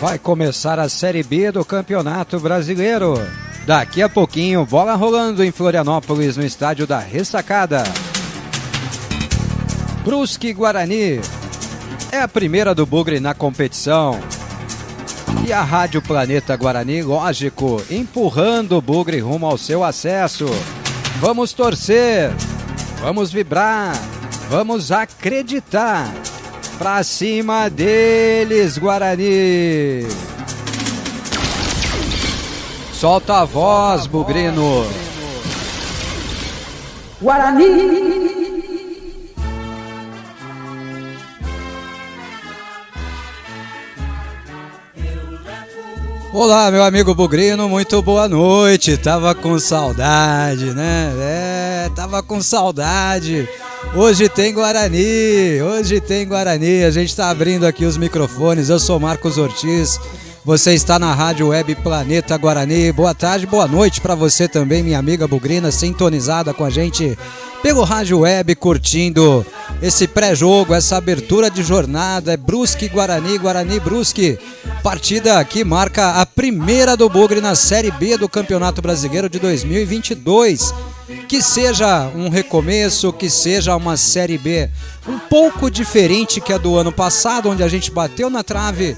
Vai começar a Série B do Campeonato Brasileiro. Daqui a pouquinho, bola rolando em Florianópolis, no estádio da Ressacada. Brusque Guarani é a primeira do Bugre na competição. E a Rádio Planeta Guarani, lógico, empurrando o Bugre rumo ao seu acesso. Vamos torcer, vamos vibrar, vamos acreditar. Pra cima deles, Guarani! Solta a voz, Bugrino! Guarani! Olá, meu amigo Bugrino, muito boa noite. Tava com saudade, né? Tava com saudade. Hoje tem Guarani, a gente está abrindo aqui os microfones. Eu sou Marcos Ortiz, você está na Rádio Web Planeta Guarani. Boa tarde, boa noite para você também, minha amiga Bugrina, sintonizada com a gente pelo Rádio Web, curtindo esse pré-jogo, essa abertura de jornada. É Brusque Guarani, Guarani Brusque, partida que marca a primeira do Bugre na Série B do Campeonato Brasileiro de 2022. Que seja um recomeço, que seja uma Série B um pouco diferente que a do ano passado, onde a gente bateu na trave.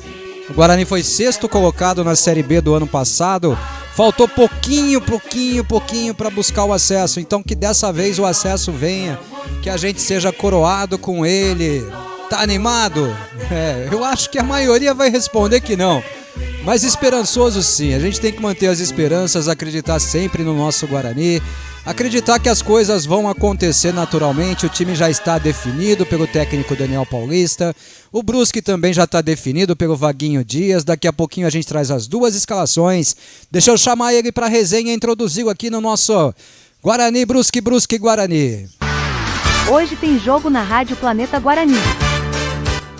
O Guarani foi sexto colocado na Série B do ano passado. Faltou pouquinho para buscar o acesso. Então que dessa vez o acesso venha, que a gente seja coroado com ele. Tá animado? Eu acho que a maioria vai responder que não. Mas esperançoso sim, a gente tem que manter as esperanças, acreditar sempre no nosso Guarani. Acreditar que as coisas vão acontecer naturalmente. O time já está definido pelo técnico Daniel Paulista. O Brusque também já está definido pelo Vaguinho Dias. Daqui a pouquinho a gente traz as duas escalações. Deixa eu chamar ele para a resenha e introduzi-lo aqui no nosso Guarani, Brusque, Brusque, Guarani. Hoje tem jogo na Rádio Planeta Guarani.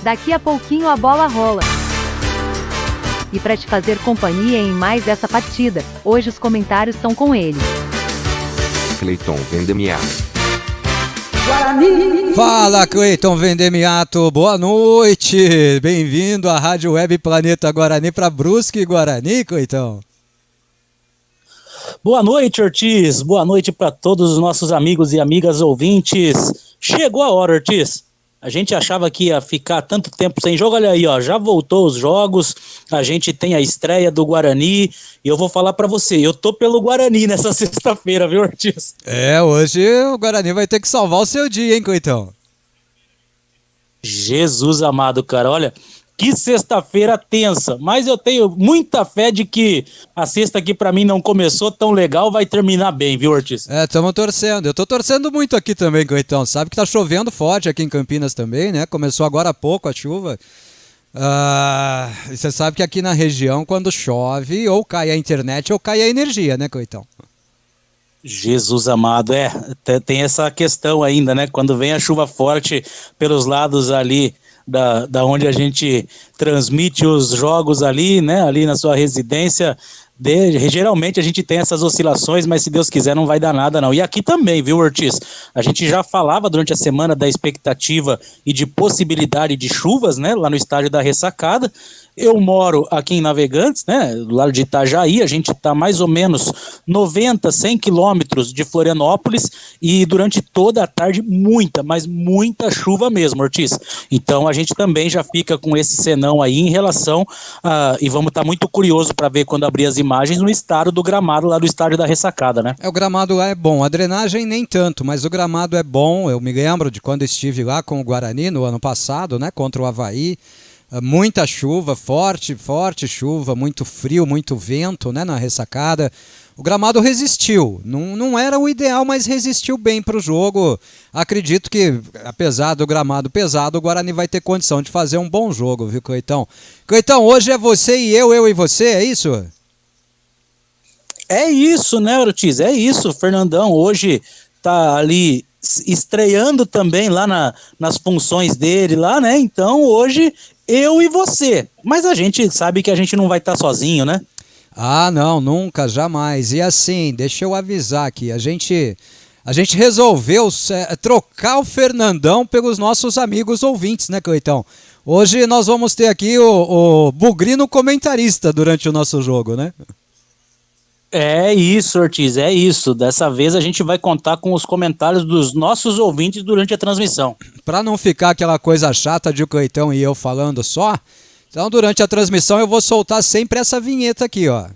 Daqui a pouquinho a bola rola. E para te fazer companhia em mais essa partida, hoje os comentários são com ele. Cleiton Vendemiato. Guarani! Fala, Cleiton Vendemiato, boa noite! Bem-vindo à Rádio Web Planeta Guarani para Brusque Guarani, Cleiton. Boa noite, Ortiz. Boa noite para todos os nossos amigos e amigas ouvintes. Chegou a hora, Ortiz. A gente achava que ia ficar tanto tempo sem jogo, olha aí, ó, já voltou os jogos, a gente tem a estreia do Guarani, e eu vou falar pra você, eu tô pelo Guarani nessa sexta-feira, viu, Ortiz? Hoje o Guarani vai ter que salvar o seu dia, hein, Coitão? Jesus amado, cara, olha, que sexta-feira tensa, mas eu tenho muita fé de que a sexta que pra mim não começou tão legal, vai terminar bem, viu, Ortiz? Estamos torcendo, eu tô torcendo muito aqui também, Coitão, sabe que tá chovendo forte aqui em Campinas também, né, começou agora há pouco a chuva. Você sabe que aqui na região, quando chove, ou cai a internet ou cai a energia, né, Coitão? Jesus amado, tem essa questão ainda, né, quando vem a chuva forte pelos lados ali, da onde a gente transmite os jogos ali, né, ali na sua residência, geralmente a gente tem essas oscilações, mas se Deus quiser não vai dar nada não. E aqui também, viu, Ortiz? A gente já falava durante a semana da expectativa e de possibilidade de chuvas, né, lá no estádio da Ressacada. Eu moro aqui em Navegantes, né, do lado de Itajaí, a gente está mais ou menos 90, 100 quilômetros de Florianópolis e durante toda a tarde mas muita chuva mesmo, Ortiz. Então a gente também já fica com esse senão aí em relação e vamos estar muito curioso para ver quando abrir as imagens no estado do gramado lá do estádio da Ressacada, né? O gramado lá é bom, a drenagem nem tanto, mas o gramado é bom. Eu me lembro de quando estive lá com o Guarani no ano passado, né, contra o Avaí. Muita chuva, forte chuva, muito frio, muito vento, né, na Ressacada. O gramado resistiu, não era o ideal, mas resistiu bem para o jogo. Acredito que, apesar do gramado pesado, o Guarani vai ter condição de fazer um bom jogo, viu, Cleitão? Cleitão, hoje é você e eu e você, é isso? É isso, né, Ortiz? É isso, o Fernandão hoje tá ali estreando também lá nas funções dele lá, né? Então hoje eu e você. Mas a gente sabe que a gente não vai estar sozinho, né? Ah, não, nunca, jamais. E assim, deixa eu avisar aqui, a gente resolveu trocar o Fernandão pelos nossos amigos ouvintes, né, Cleitão? Hoje nós vamos ter aqui o Bugrino comentarista durante o nosso jogo, né? É isso, Ortiz, é isso. Dessa vez a gente vai contar com os comentários dos nossos ouvintes durante a transmissão. Para não ficar aquela coisa chata de o Cleitão e eu falando só, então durante a transmissão eu vou soltar sempre essa vinheta aqui, ó.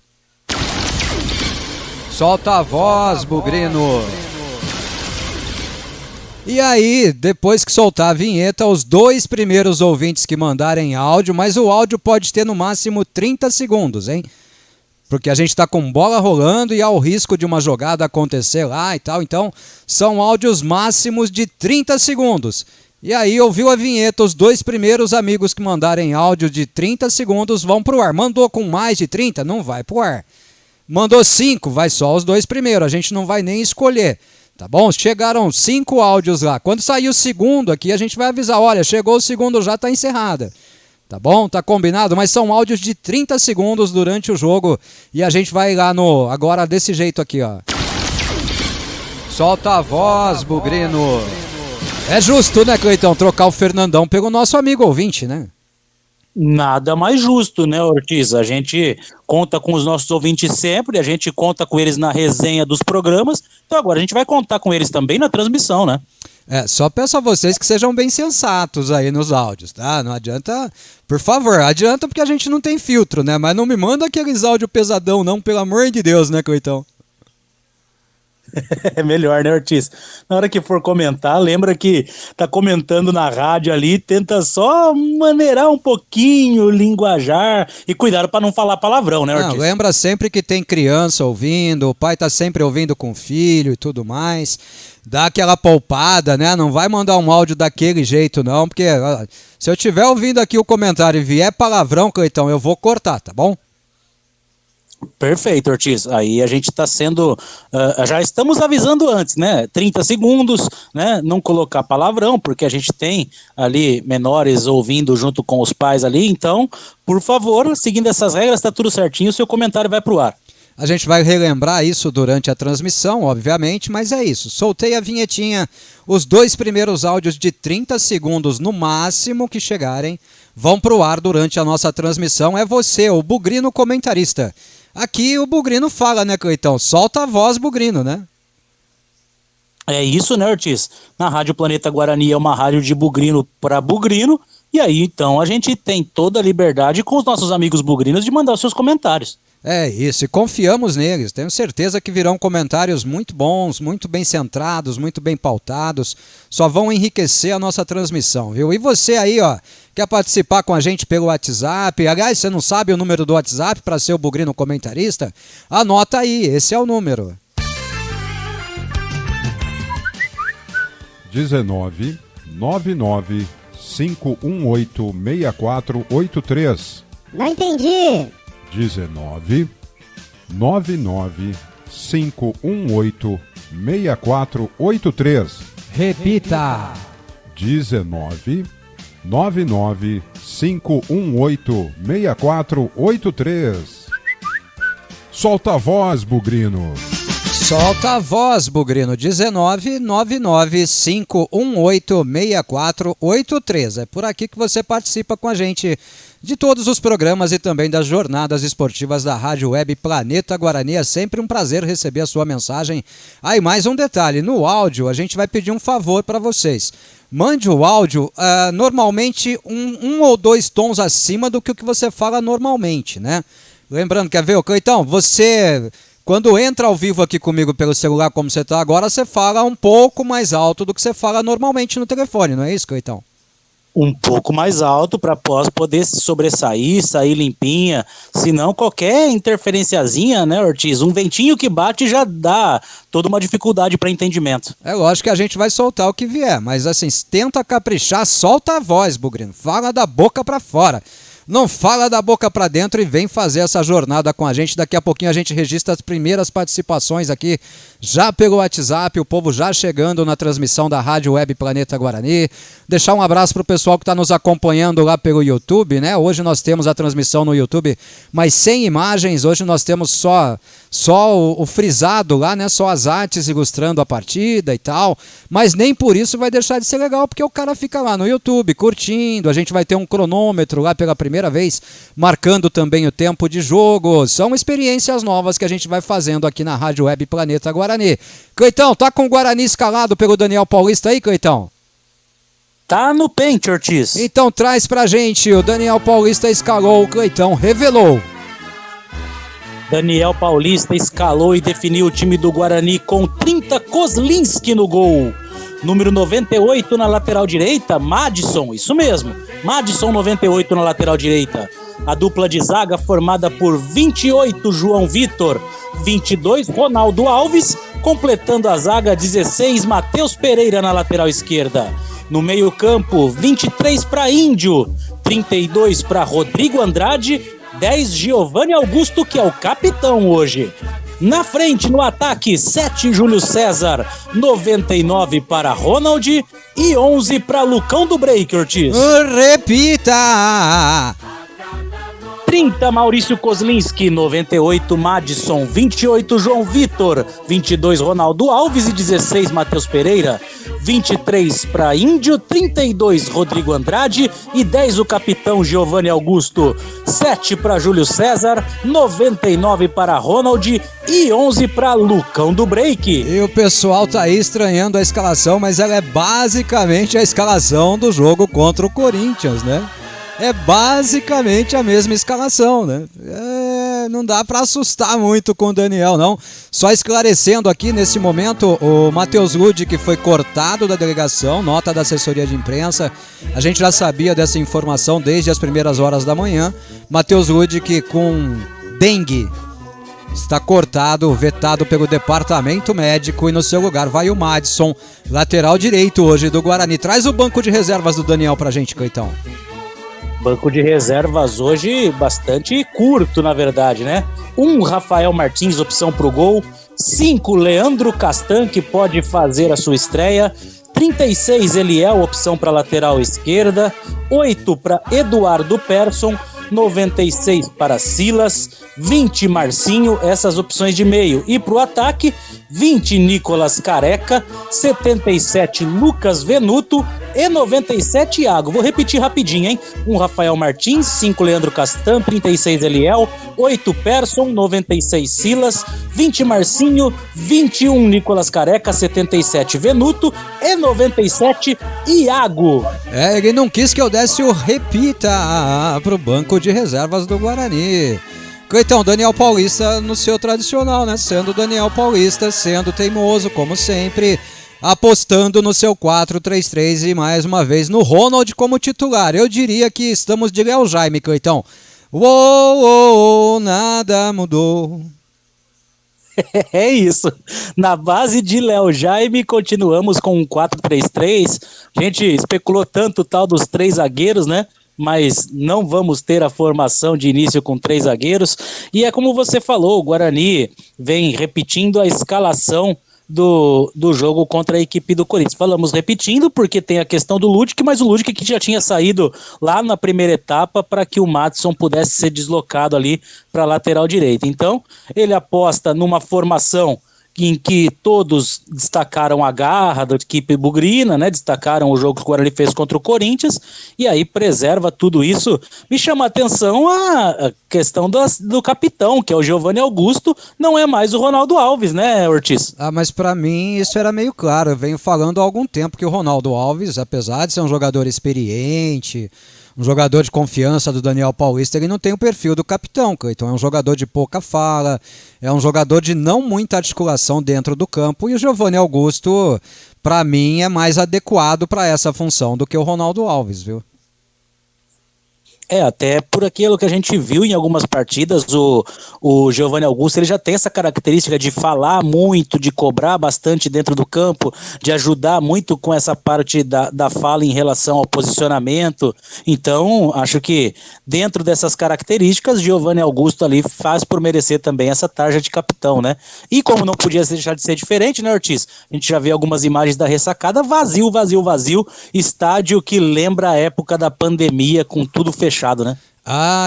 Solta a voz, Bugrino. E aí, depois que soltar a vinheta, os 2 primeiros ouvintes que mandarem áudio, mas o áudio pode ter no máximo 30 segundos, hein? Porque a gente está com bola rolando e há o risco de uma jogada acontecer lá e tal. Então, são áudios máximos de 30 segundos. E aí, ouviu a vinheta, os 2 primeiros amigos que mandarem áudio de 30 segundos vão pro ar. Mandou com mais de 30? Não vai pro ar. Mandou 5? Vai só os 2 primeiros. A gente não vai nem escolher. Tá bom? Chegaram 5 áudios lá. Quando sair o segundo aqui, a gente vai avisar. Olha, chegou o segundo, já está encerrada. Tá bom? Tá combinado? Mas são áudios de 30 segundos durante o jogo. E a gente vai lá no... Agora desse jeito aqui, ó. Solta a voz, Bugrino. É justo, né, Cleitão? Trocar o Fernandão pelo nosso amigo ouvinte, né? Nada mais justo, né, Ortiz? A gente conta com os nossos ouvintes sempre, a gente conta com eles na resenha dos programas, então agora a gente vai contar com eles também na transmissão, né? Só peço a vocês que sejam bem sensatos aí nos áudios, tá? Não adianta, por favor, adianta porque a gente não tem filtro, né? Mas não me manda aqueles áudios pesadão não, pelo amor de Deus, né, Cleitão? É melhor, né, Ortiz? Na hora que for comentar, lembra que tá comentando na rádio ali, tenta só maneirar um pouquinho o linguajar e cuidado para não falar palavrão, né, Ortiz? Não, lembra sempre que tem criança ouvindo, o pai tá sempre ouvindo com o filho e tudo mais. Dá aquela poupada, né? Não vai mandar um áudio daquele jeito não, porque se eu estiver ouvindo aqui o comentário e vier palavrão, Cleitão, eu vou cortar, tá bom? Perfeito, Ortiz. Aí a gente está sendo... já estamos avisando antes, né? 30 segundos, né? Não colocar palavrão, porque a gente tem ali menores ouvindo junto com os pais ali. Então, por favor, seguindo essas regras, está tudo certinho, o seu comentário vai pro ar. A gente vai relembrar isso durante a transmissão, obviamente, mas é isso. Soltei a vinhetinha, os 2 primeiros áudios de 30 segundos no máximo que chegarem vão pro ar durante a nossa transmissão. É você, o Bugrino comentarista. Aqui o Bugrino fala, né, Cleitão? Solta a voz, Bugrino, né? É isso, né, Ortiz? Na Rádio Planeta Guarani é uma rádio de Bugrino para Bugrino, e aí, então, a gente tem toda a liberdade com os nossos amigos bugrinos de mandar os seus comentários. É isso, e confiamos neles. Tenho certeza que virão comentários muito bons, muito bem centrados, muito bem pautados. Só vão enriquecer a nossa transmissão, viu? E você aí, ó, quer participar com a gente pelo WhatsApp? Aliás, você não sabe o número do WhatsApp para ser o Bugrino comentarista? Anota aí, esse é o número. 19 99 518 6483. Não entendi. 19 99 518 6483. Repita. 19 99 518 6483. Solta a voz, Bugrino. Solta a voz, Bugrino. 19 99 518 6483. É por aqui que você participa com a gente de todos os programas e também das jornadas esportivas da Rádio Web Planeta Guarani. É sempre um prazer receber a sua mensagem. Aí mais um detalhe, no áudio a gente vai pedir um favor para vocês. Mande o áudio normalmente um ou 2 tons acima do que o que você fala normalmente, né? Lembrando, quer ver, Cleitão, você... Quando entra ao vivo aqui comigo pelo celular, como você está agora, você fala um pouco mais alto do que você fala normalmente no telefone, não é isso, Cleitão? Um pouco mais alto para poder se sobressair, sair limpinha. Senão qualquer interferenciazinha, né, Ortiz? Um ventinho que bate já dá toda uma dificuldade para entendimento. É lógico que a gente vai soltar o que vier, mas assim, tenta caprichar, solta a voz, Bugrino. Fala da boca para fora. não fala da boca para dentro e vem fazer essa jornada com a gente. Daqui a pouquinho a gente registra as primeiras participações aqui, já pelo WhatsApp, o povo já chegando na transmissão da Rádio Web Planeta Guarani. Deixar um abraço pro pessoal que está nos acompanhando lá pelo YouTube, né? Hoje nós temos a transmissão no YouTube, mas sem imagens. Hoje nós temos só o frisado lá, né? Só as artes ilustrando a partida e tal. Mas nem por isso vai deixar de ser legal, porque o cara fica lá no YouTube curtindo. A gente vai ter um cronômetro lá pela primeira vez, marcando também o tempo de jogo. São experiências novas que a gente vai fazendo aqui na Rádio Web Planeta Guarani. Cleitão, tá com o Guarani escalado pelo Daniel Paulista aí, Cleitão? Tá no pente, Ortiz. Então traz pra gente, o Daniel Paulista escalou, o Cleitão revelou. Daniel Paulista escalou e definiu o time do Guarani com 30 Kozlinski no gol. Número 98 na lateral direita, Madison, isso mesmo, Madison 98 na lateral direita. A dupla de zaga formada por 28 João Vitor, 22 Ronaldo Alves, completando a zaga 16 Matheus Pereira na lateral esquerda. No meio campo, 23 para Índio, 32 para Rodrigo Andrade, 10 Giovanni Augusto, que é o capitão hoje. Na frente, no ataque, 7 Júlio César, 99 para Ronald e 11 para Lucão do Break, Ortiz. Repita! 30 Maurício Kozlinski, 98 Madison, 28 João Vitor, 22 Ronaldo Alves e 16 Matheus Pereira, 23 para Índio, 32 Rodrigo Andrade e 10 o capitão Giovanni Augusto, 7 para Júlio César, 99 para Ronald e 11 para Lucão do Break. E o pessoal tá aí estranhando a escalação, mas ela é basicamente a escalação do jogo contra o Corinthians, né? É basicamente a mesma escalação, né? Não dá para assustar muito com o Daniel, não. Só esclarecendo aqui, nesse momento, o Matheus Lud, que foi cortado da delegação, nota da assessoria de imprensa. A gente já sabia dessa informação desde as primeiras horas da manhã. Matheus Lud, que com dengue está cortado, vetado pelo departamento médico, e no seu lugar vai o Madison, lateral direito hoje do Guarani. Traz o banco de reservas do Daniel pra gente, Cleitão. Banco de reservas hoje bastante curto, na verdade, né? 1 Rafael Martins, opção pro gol. 5 Leandro Castan, que pode fazer a sua estreia. 36 Eliel, opção para lateral esquerda. 8 para Eduardo Persson. 96 para Silas, 20 Marcinho, essas opções de meio. E para o ataque, 20 Nicolas Careca, 77 Lucas Venuto e 97 Iago. Vou repetir rapidinho, hein? 1 Rafael Martins, 5 Leandro Castan, 36 Eliel, 8 Persson, 96 Silas, 20 Marcinho, 21 Nicolas Careca, 77 Venuto e 97 Iago. Ele não quis que eu desse o repita pro banco de reservas do Guarani. Então, Daniel Paulista no seu tradicional, né? Sendo Daniel Paulista, sendo teimoso, como sempre, apostando no seu 4-3-3 e mais uma vez no Ronald como titular. Eu diria que estamos de Léo Jaime, Cleitão. Uou, nada mudou. É isso. Na base de Léo Jaime, continuamos com um 4-3-3. A gente especulou tanto o tal dos 3 zagueiros, né? Mas não vamos ter a formação de início com 3 zagueiros. E é como você falou, o Guarani vem repetindo a escalação do jogo contra a equipe do Corinthians. Falamos repetindo porque tem a questão do Ludic, mas o Ludic que já tinha saído lá na primeira etapa para que o Madison pudesse ser deslocado ali para a lateral direita. Então, ele aposta numa formação em que todos destacaram a garra da equipe bugrina, né? Destacaram o jogo que o Guarani fez contra o Corinthians, e aí preserva tudo isso. Me chama a atenção a questão do capitão, que é o Giovanni Augusto, não é mais o Ronaldo Alves, né, Ortiz? Mas pra mim isso era meio claro. Eu venho falando há algum tempo que o Ronaldo Alves, apesar de ser um jogador experiente, um jogador de confiança do Daniel Paulista, ele não tem o perfil do capitão, Cleiton. É um jogador de pouca fala, é um jogador de não muita articulação dentro do campo, e o Giovanni Augusto, para mim, é mais adequado para essa função do que o Ronaldo Alves, viu? Até por aquilo que a gente viu em algumas partidas, o Giovanni Augusto, ele já tem essa característica de falar muito, de cobrar bastante dentro do campo, de ajudar muito com essa parte da fala em relação ao posicionamento. Então, acho que dentro dessas características, Giovanni Augusto ali faz por merecer também essa tarja de capitão, né? E como não podia deixar de ser diferente, né, Ortiz? A gente já vê algumas imagens da ressacada, vazio, estádio que lembra a época da pandemia, com tudo fechado. Né?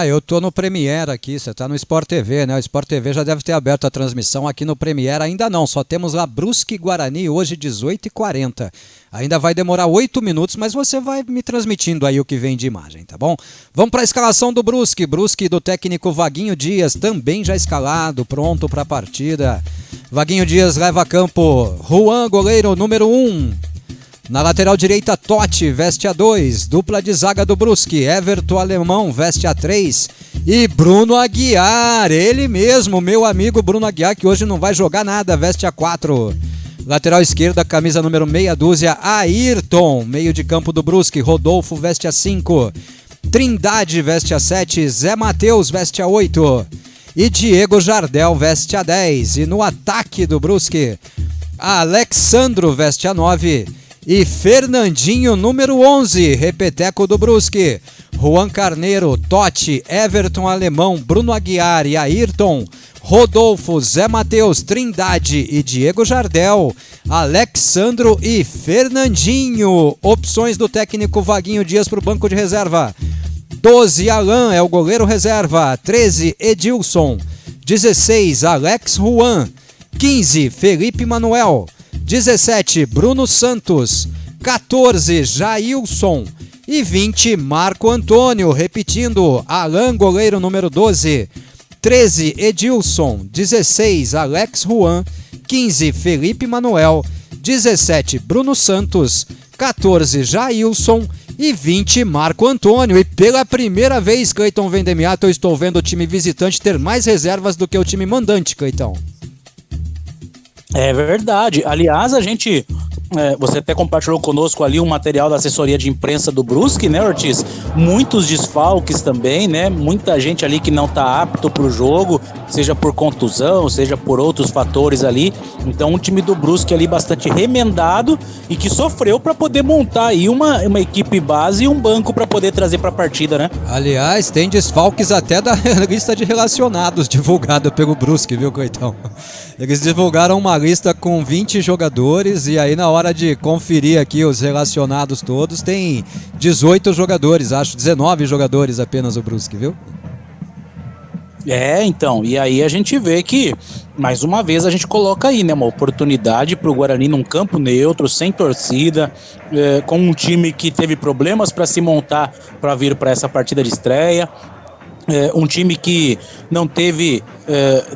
Eu tô no Premiere aqui, você tá no Sport TV, né? O Sport TV já deve ter aberto a transmissão, aqui no Premiere ainda não, só temos lá Brusque e Guarani hoje 18h40. Ainda vai demorar 8 minutos, mas você vai me transmitindo aí o que vem de imagem, tá bom? Vamos para a escalação do Brusque do técnico Vaguinho Dias, também já escalado, pronto para a partida. Vaguinho Dias leva a campo Juan, goleiro número 1. Na lateral direita, Totti, veste a 2. Dupla de zaga do Brusque, Everton Alemão, veste a 3. E Bruno Aguiar, ele mesmo, meu amigo Bruno Aguiar, que hoje não vai jogar nada, veste a 4. Lateral esquerda, camisa número meia dúzia, Ayrton. Meio de campo do Brusque, Rodolfo, veste a 5. Trindade, veste a 7. Zé Matheus, veste a 8. E Diego Jardel, veste a 10. E no ataque do Brusque, Alexandro, veste a 9. E Fernandinho, número 11, repeteco do Brusque. Juan Carneiro, Totti, Everton Alemão, Bruno Aguiar e Ayrton. Rodolfo, Zé Matheus, Trindade e Diego Jardel. Alexandro e Fernandinho. Opções do técnico Vaguinho Dias para o banco de reserva. 12, Alan é o goleiro reserva. 13, Edilson. 16, Alex Juan. 15, Felipe Manuel. 17, Bruno Santos. 14, Jailson. E 20, Marco Antônio. Repetindo, Alan, goleiro número 12. 13, Edilson. 16, Alex Juan. 15, Felipe Manuel. 17, Bruno Santos. 14, Jailson. E 20, Marco Antônio. E pela primeira vez, Cleiton Vendemiato, eu estou vendo o time visitante ter mais reservas do que o time mandante, Cleiton. É verdade. Aliás, você até compartilhou conosco ali um material da assessoria de imprensa do Brusque, né, Ortiz? Muitos desfalques também, né? Muita gente ali que não está apto para o jogo, seja por contusão, seja por outros fatores ali. Então, um time do Brusque ali bastante remendado e que sofreu para poder montar aí uma equipe base e um banco para poder trazer para a partida, né? Aliás, tem desfalques até da lista de relacionados divulgada pelo Brusque, viu, Coitão? Eles divulgaram uma lista com 20 jogadores e aí na hora de conferir aqui os relacionados todos, tem 18 jogadores, acho 19 jogadores apenas o Brusque, viu? Então, e aí a gente vê que, mais uma vez, a gente coloca aí, né, uma oportunidade para o Guarani num campo neutro, sem torcida, com um time que teve problemas para se montar para vir para essa partida de estreia. Um time que não teve,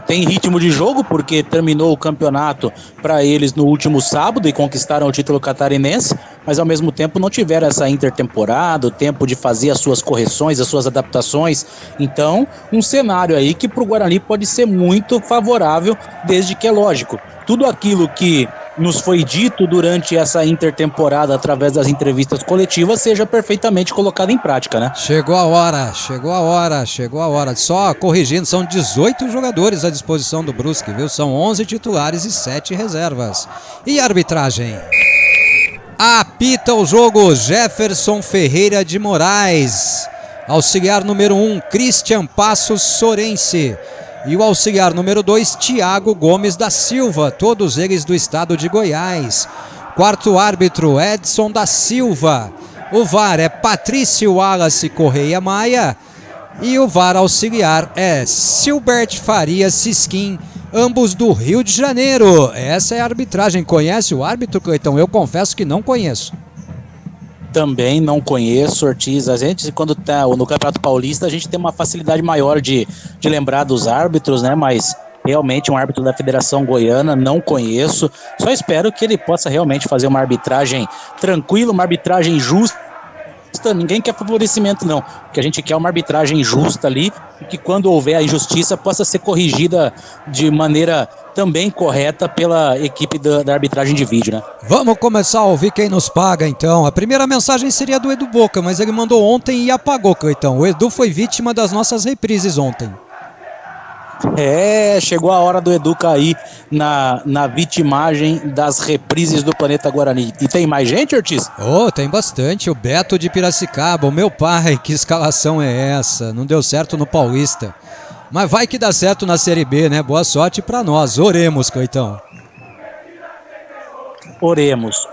tem ritmo de jogo, porque terminou o campeonato para eles no último sábado e conquistaram o título catarinense, mas ao mesmo tempo não tiveram essa intertemporada, o tempo de fazer as suas correções, as suas adaptações. Então, um cenário aí que para o Guarani pode ser muito favorável, desde que é lógico, tudo aquilo que nos foi dito durante essa intertemporada através das entrevistas coletivas seja perfeitamente colocado em prática, né? Chegou a hora. Só corrigindo, são 18 jogadores à disposição do Brusque, viu? São 11 titulares e 7 reservas. E a arbitragem? Apita o jogo Jefferson Ferreira de Moraes. Auxiliar número 1, Christian Passos Sorense. E o auxiliar número 2, Tiago Gomes da Silva, todos eles do estado de Goiás. Quarto árbitro, Edson da Silva. O VAR é Patrício Wallace Correia Maia. E o VAR auxiliar é Silbert Farias Sisquim, ambos do Rio de Janeiro. Essa é a arbitragem. Conhece o árbitro, Cleiton? Eu confesso que não conheço. Também não conheço, Ortiz. A gente, quando tá no Campeonato Paulista, a gente tem uma facilidade maior de lembrar dos árbitros, né? Mas realmente um árbitro da Federação Goiana não conheço. Só espero que ele possa realmente fazer uma arbitragem tranquila, uma arbitragem justa injusta, ninguém quer favorecimento não. O que a gente quer é uma arbitragem justa ali, e que quando houver a injustiça possa ser corrigida de maneira também correta pela equipe da arbitragem de vídeo, né? Vamos começar a ouvir quem nos paga, então. A primeira mensagem seria do Edu Boca, mas ele mandou ontem e apagou, Cleitão. O Edu foi vítima das nossas reprises ontem. Chegou a hora do Edu cair na vitimagem das reprises do Planeta Guarani. E tem mais gente, Ortiz? Tem bastante. O Beto de Piracicaba, o meu pai, que escalação é essa? Não deu certo no Paulista. Mas vai que dá certo na Série B, né? Boa sorte pra nós. Oremos, Cleitão.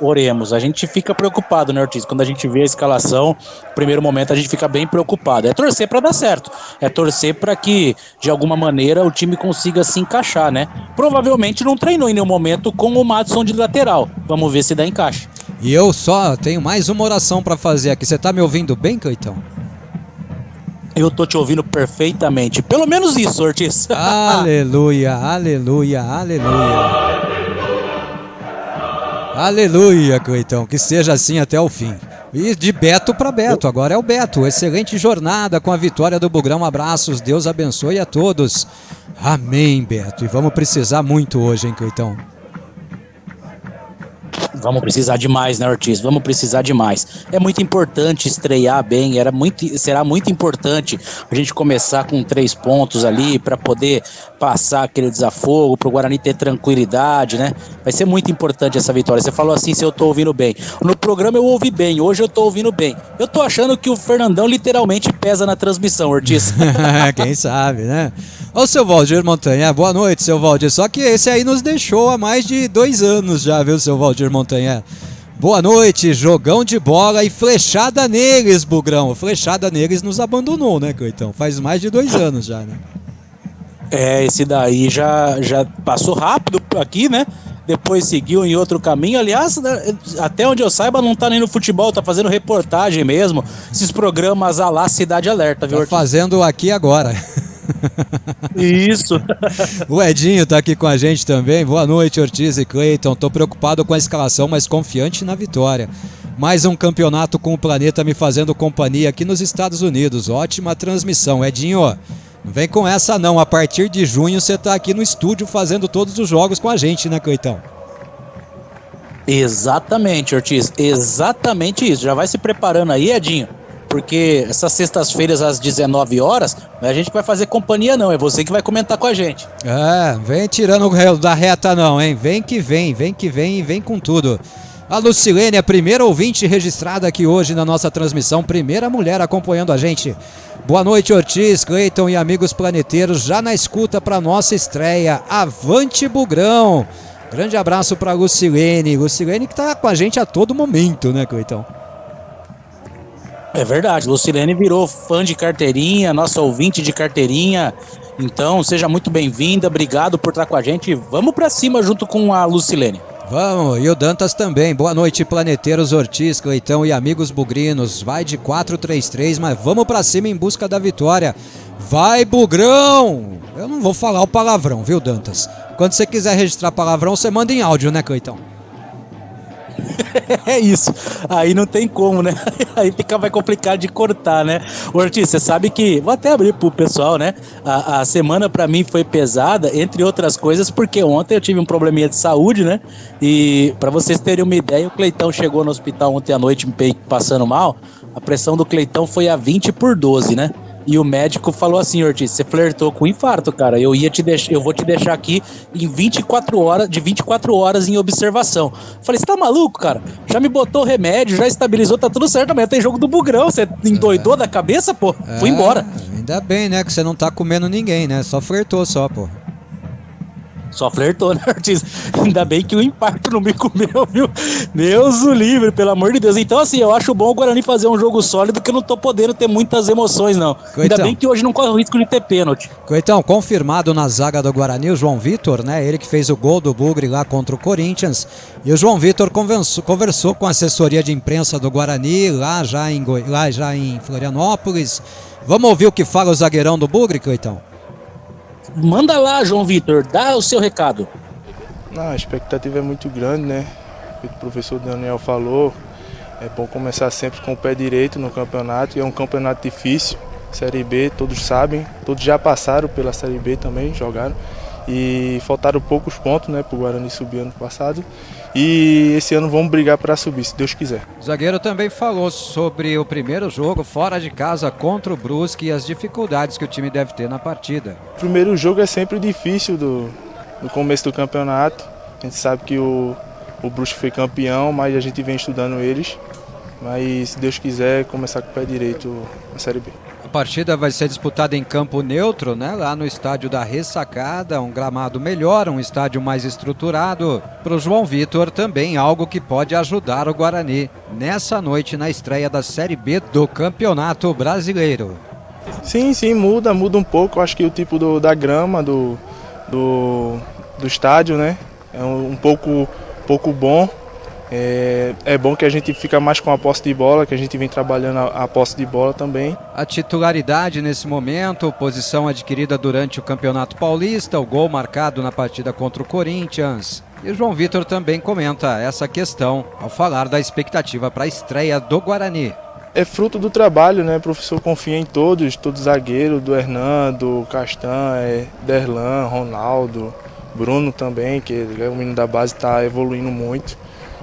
Oremos. A gente fica preocupado, né, Ortiz? Quando a gente vê a escalação, no primeiro momento a gente fica bem preocupado. É torcer pra dar certo. É torcer pra que, de alguma maneira, o time consiga se encaixar, né? Provavelmente não treinou em nenhum momento com o Madison de lateral. Vamos ver se dá encaixe. E eu só tenho mais uma oração pra fazer aqui. Você tá me ouvindo bem, Cleitão? Eu tô te ouvindo perfeitamente. Pelo menos isso, Ortiz. Aleluia, aleluia, aleluia. Aleluia, Cleitão, que seja assim até o fim. E de Beto para Beto, agora é o Beto. Excelente jornada com a vitória do Bugrão. Abraços, Deus abençoe a todos. Amém, Beto. E vamos precisar muito hoje, hein, Cleitão? Vamos precisar demais, né, Ortiz? Vamos precisar demais. É muito importante estrear bem, será muito importante a gente começar com 3 pontos ali para poder passar aquele desafogo, para o Guarani ter tranquilidade, né? Vai ser muito importante essa vitória. Você falou assim, se eu tô ouvindo bem. No programa eu ouvi bem, hoje eu tô ouvindo bem. Eu tô achando que o Fernandão literalmente pesa na transmissão, Ortiz. Quem sabe, né? Ô, seu Valdir Montanha, boa noite, seu Valdir. Só que esse aí nos deixou há mais de 2 anos já, viu, seu Valdir Montanha? Boa noite, jogão de bola e flechada neles, Bugrão. Flechada neles nos abandonou, né, Cleitão? Faz mais de 2 anos já, né? Esse daí já passou rápido aqui, né? Depois seguiu em outro caminho. Aliás, até onde eu saiba, não tá nem no futebol, tá fazendo reportagem mesmo. Esses programas à la Cidade Alerta, viu? Tá fazendo aqui agora. Isso. O Edinho tá aqui com a gente também. Boa noite, Ortiz e Cleiton. Tô preocupado com a escalação, mas confiante na vitória. Mais um campeonato com o Planeta me fazendo companhia aqui nos Estados Unidos. Ótima transmissão. Edinho, não vem com essa não. A partir de junho você tá aqui no estúdio fazendo todos os jogos com a gente, né, Cleitão? Exatamente, Ortiz. Exatamente isso. Já vai se preparando aí, Edinho. Porque essas sextas-feiras às 19 horas, não é a gente que vai fazer companhia não, é você que vai comentar com a gente. Vem tirando o réu da reta não, hein? Vem que vem e vem com tudo. A Lucilene, a primeira ouvinte registrada aqui hoje na nossa transmissão, primeira mulher acompanhando a gente. Boa noite, Ortiz, Cleiton e amigos planeteiros, já na escuta para nossa estreia. Avante Bugrão! Grande abraço para Lucilene. Lucilene que tá com a gente a todo momento, né, Cleiton? É verdade, Lucilene virou fã de carteirinha, nossa ouvinte de carteirinha, então seja muito bem-vinda, obrigado por estar com a gente, vamos pra cima junto com a Lucilene. Vamos, e o Dantas também, boa noite planeteiros, Ortiz, Cleitão e amigos bugrinos, vai de 4-3-3, mas vamos pra cima em busca da vitória, vai Bugrão! Eu não vou falar o palavrão, viu, Dantas? Quando você quiser registrar palavrão, você manda em áudio, né, Cleitão? É isso, aí não tem como, né? Aí vai complicar de cortar, né? Ortiz, você sabe que, vou até abrir pro pessoal, né? A semana pra mim foi pesada, entre outras coisas, porque ontem eu tive um probleminha de saúde, né? E pra vocês terem uma ideia, o Cleitão chegou no hospital ontem à noite passando mal, a pressão do Cleitão foi a 20/12, né? E o médico falou assim, Ortiz, você flertou com infarto, cara. Eu vou te deixar aqui em 24 horas em observação. Falei, você tá maluco, cara? Já me botou remédio, já estabilizou, tá tudo certo. Amanhã tem jogo do Bugrão. Você endoidou da cabeça, pô? Fui embora. Ainda bem, né? Que você não tá comendo ninguém, né? Só flertou só, pô. Só flertou, né, Ortiz? Ainda bem que o impacto não me comeu, viu? Deus o livre, pelo amor de Deus. Então, assim, eu acho bom o Guarani fazer um jogo sólido, que eu não tô podendo ter muitas emoções, não. Coitão. Ainda bem que hoje não corre o risco de ter pênalti. Coitão, confirmado na zaga do Guarani, o João Vitor, né? Ele que fez o gol do Bugre lá contra o Corinthians. E o João Vitor conversou com a assessoria de imprensa do Guarani, lá já em Florianópolis. Vamos ouvir o que fala o zagueirão do Bugre, Coitão? Manda lá, João Vitor, dá o seu recado. A expectativa é muito grande, né? O professor Daniel falou, É bom começar sempre com o pé direito no campeonato, e é um campeonato difícil. Série B, todos sabem, todos já passaram pela Série B também, jogaram. E faltaram poucos pontos, né, para o Guarani subir ano passado. E esse ano vamos brigar para subir, se Deus quiser. O zagueiro também falou sobre o primeiro jogo fora de casa contra o Brusque e as dificuldades que o time deve ter na partida. O primeiro jogo é sempre difícil no começo do campeonato. A gente sabe que o Brusque foi campeão, mas a gente vem estudando eles. Mas se Deus quiser, começar com o pé direito na Série B. A partida vai ser disputada em campo neutro, né? Lá no estádio da Ressacada, um gramado melhor, um estádio mais estruturado. Para o João Vitor também algo que pode ajudar o Guarani nessa noite na estreia da Série B do Campeonato Brasileiro. Sim, muda um pouco. Eu acho que o tipo da grama do estádio, né? É um pouco bom. É bom que a gente fica mais com a posse de bola, que a gente vem trabalhando a posse de bola também. A titularidade nesse momento, posição adquirida durante o Campeonato Paulista, o gol marcado na partida contra o Corinthians. E o João Vitor também comenta essa questão ao falar da expectativa para a estreia do Guarani. É fruto do trabalho, né? O professor confia em todos zagueiros, do Hernan, do Castan, Derlan, Ronaldo, Bruno também, que é o menino da base, está evoluindo muito.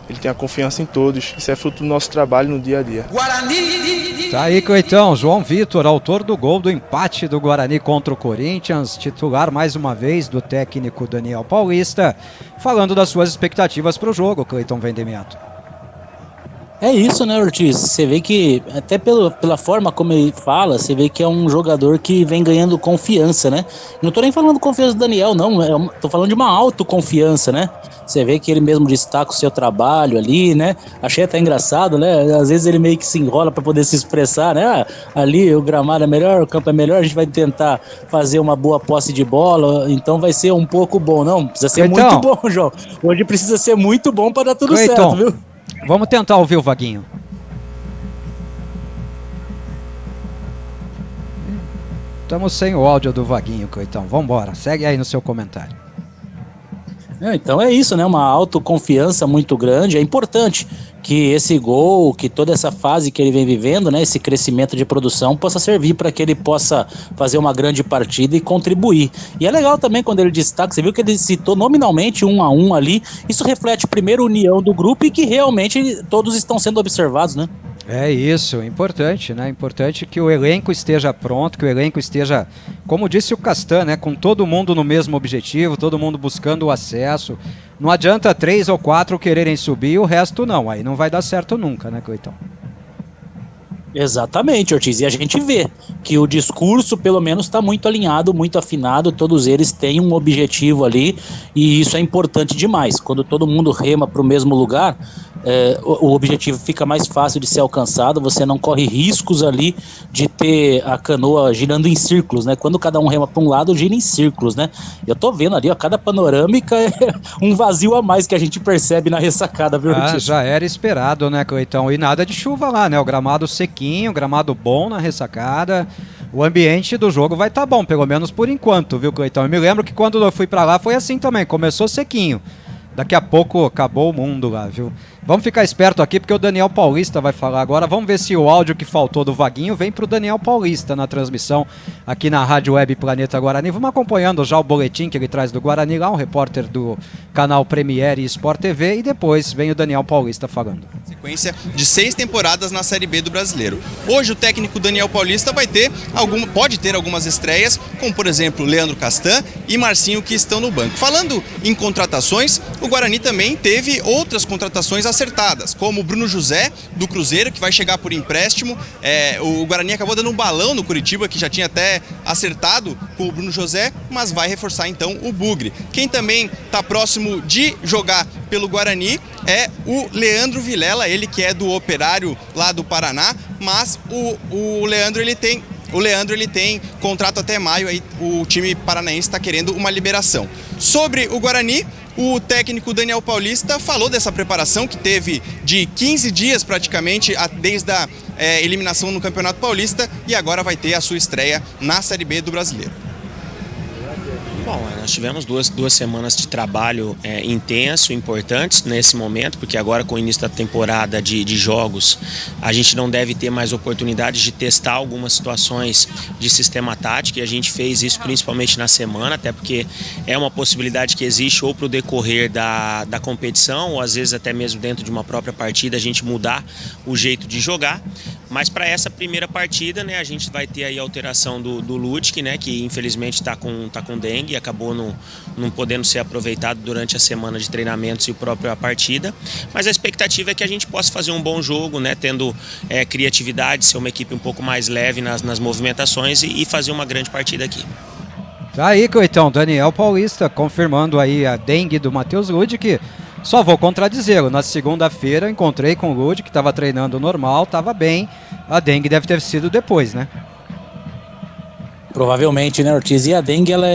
Ele tem a confiança em todos. Isso é fruto do nosso trabalho no dia a dia. Guarani! Tá aí, Coitão. João Vitor, autor do gol do empate do Guarani contra o Corinthians, titular mais uma vez do técnico Daniel Paulista, falando das suas expectativas para o jogo, Cleiton Vendemiato. É isso, né, Ortiz? Você vê que, até pela forma como ele fala, você vê que é um jogador que vem ganhando confiança, né? Não tô nem falando confiança do Daniel, não. Tô falando de uma autoconfiança, né? Você vê que ele mesmo destaca o seu trabalho ali, né? Achei até engraçado, né? Às vezes ele meio que se enrola para poder se expressar, né? Ah, ali o gramado é melhor, o campo é melhor, a gente vai tentar fazer uma boa posse de bola, então vai ser um pouco bom. Não, precisa ser muito bom, João. Hoje precisa ser muito bom para dar tudo certo, viu? Vamos tentar ouvir o Vaguinho. Estamos sem o áudio do Vaguinho, Coitão. Vamos embora, segue aí no seu comentário. Então é isso, né? Uma autoconfiança muito grande. É importante que esse gol, que toda essa fase que ele vem vivendo, né? Esse crescimento de produção possa servir para que ele possa fazer uma grande partida e contribuir. E é legal também quando ele destaca, você viu que ele citou nominalmente 1-1 ali. Isso reflete primeiro a união do grupo e que realmente todos estão sendo observados, né? É isso, importante, né? Importante que o elenco esteja pronto, que o elenco esteja, como disse o Castan, né? Com todo mundo no mesmo objetivo, todo mundo buscando o acesso. Não adianta 3 ou 4 quererem subir e o resto não, aí não vai dar certo nunca, né, Cleitão? Exatamente, Ortiz, e a gente vê que o discurso pelo menos está muito alinhado, muito afinado, todos eles têm um objetivo ali e isso é importante demais. Quando todo mundo rema para o mesmo lugar, o objetivo fica mais fácil de ser alcançado, você não corre riscos ali de ter a canoa girando em círculos, né? Quando cada um rema para um lado, gira em círculos, né? Eu tô vendo ali, ó, cada panorâmica é um vazio a mais que a gente percebe na ressacada, viu, Ortiz? Já era esperado, né, Cleitão? E nada de chuva lá, né? O gramado sequinho, gramado bom na ressacada. O ambiente do jogo vai estar bom, pelo menos por enquanto, viu, Cleitão? Eu me lembro que quando eu fui pra lá foi assim também, começou sequinho. Daqui a pouco acabou o mundo lá, viu? Vamos ficar esperto aqui porque o Daniel Paulista vai falar agora. Vamos ver se o áudio que faltou do Vaguinho vem pro Daniel Paulista na transmissão aqui na Rádio Web Planeta Guarani. Vamos acompanhando já o boletim que ele traz do Guarani lá, um repórter do canal Premiere e Sport TV, e depois vem o Daniel Paulista falando. Sequência de 6 temporadas na Série B do Brasileiro. Hoje o técnico Daniel Paulista pode ter algumas estreias, como por exemplo Leandro Castan e Marcinho, que estão no banco. Falando em contratações, o Guarani também teve outras contratações acertadas, como o Bruno José, do Cruzeiro, que vai chegar por empréstimo. O Guarani acabou dando um balão no Curitiba, que já tinha até acertado com o Bruno José, mas vai reforçar então o Bugre. Quem também está próximo de jogar pelo Guarani é o Leandro Vilela, ele que é do Operário lá do Paraná, mas o Leandro ele tem contrato até maio, aí o time paranaense está querendo uma liberação. Sobre o Guarani, o técnico Daniel Paulista falou dessa preparação que teve de 15 dias praticamente desde a eliminação no Campeonato Paulista e agora vai ter a sua estreia na Série B do Brasileiro. Bom, nós tivemos duas semanas de trabalho intenso, importantes nesse momento, porque agora com o início da temporada de jogos, a gente não deve ter mais oportunidades de testar algumas situações de sistema tático, e a gente fez isso principalmente na semana, até porque é uma possibilidade que existe ou para o decorrer da competição, ou às vezes até mesmo dentro de uma própria partida, a gente mudar o jeito de jogar. Mas para essa primeira partida, né, a gente vai ter aí a alteração do Ludic, né, que infelizmente está com dengue e acabou não podendo ser aproveitado durante a semana de treinamentos e a própria partida. Mas a expectativa é que a gente possa fazer um bom jogo, né, tendo criatividade, ser uma equipe um pouco mais leve nas movimentações e fazer uma grande partida aqui. Tá aí, Coitão, Daniel Paulista confirmando aí a dengue do Matheus Ludic. Só vou contradizê-lo, na segunda-feira encontrei com o Lud, que estava treinando normal, estava bem, a dengue deve ter sido depois, né? Provavelmente, né, Ortiz? E a dengue, ela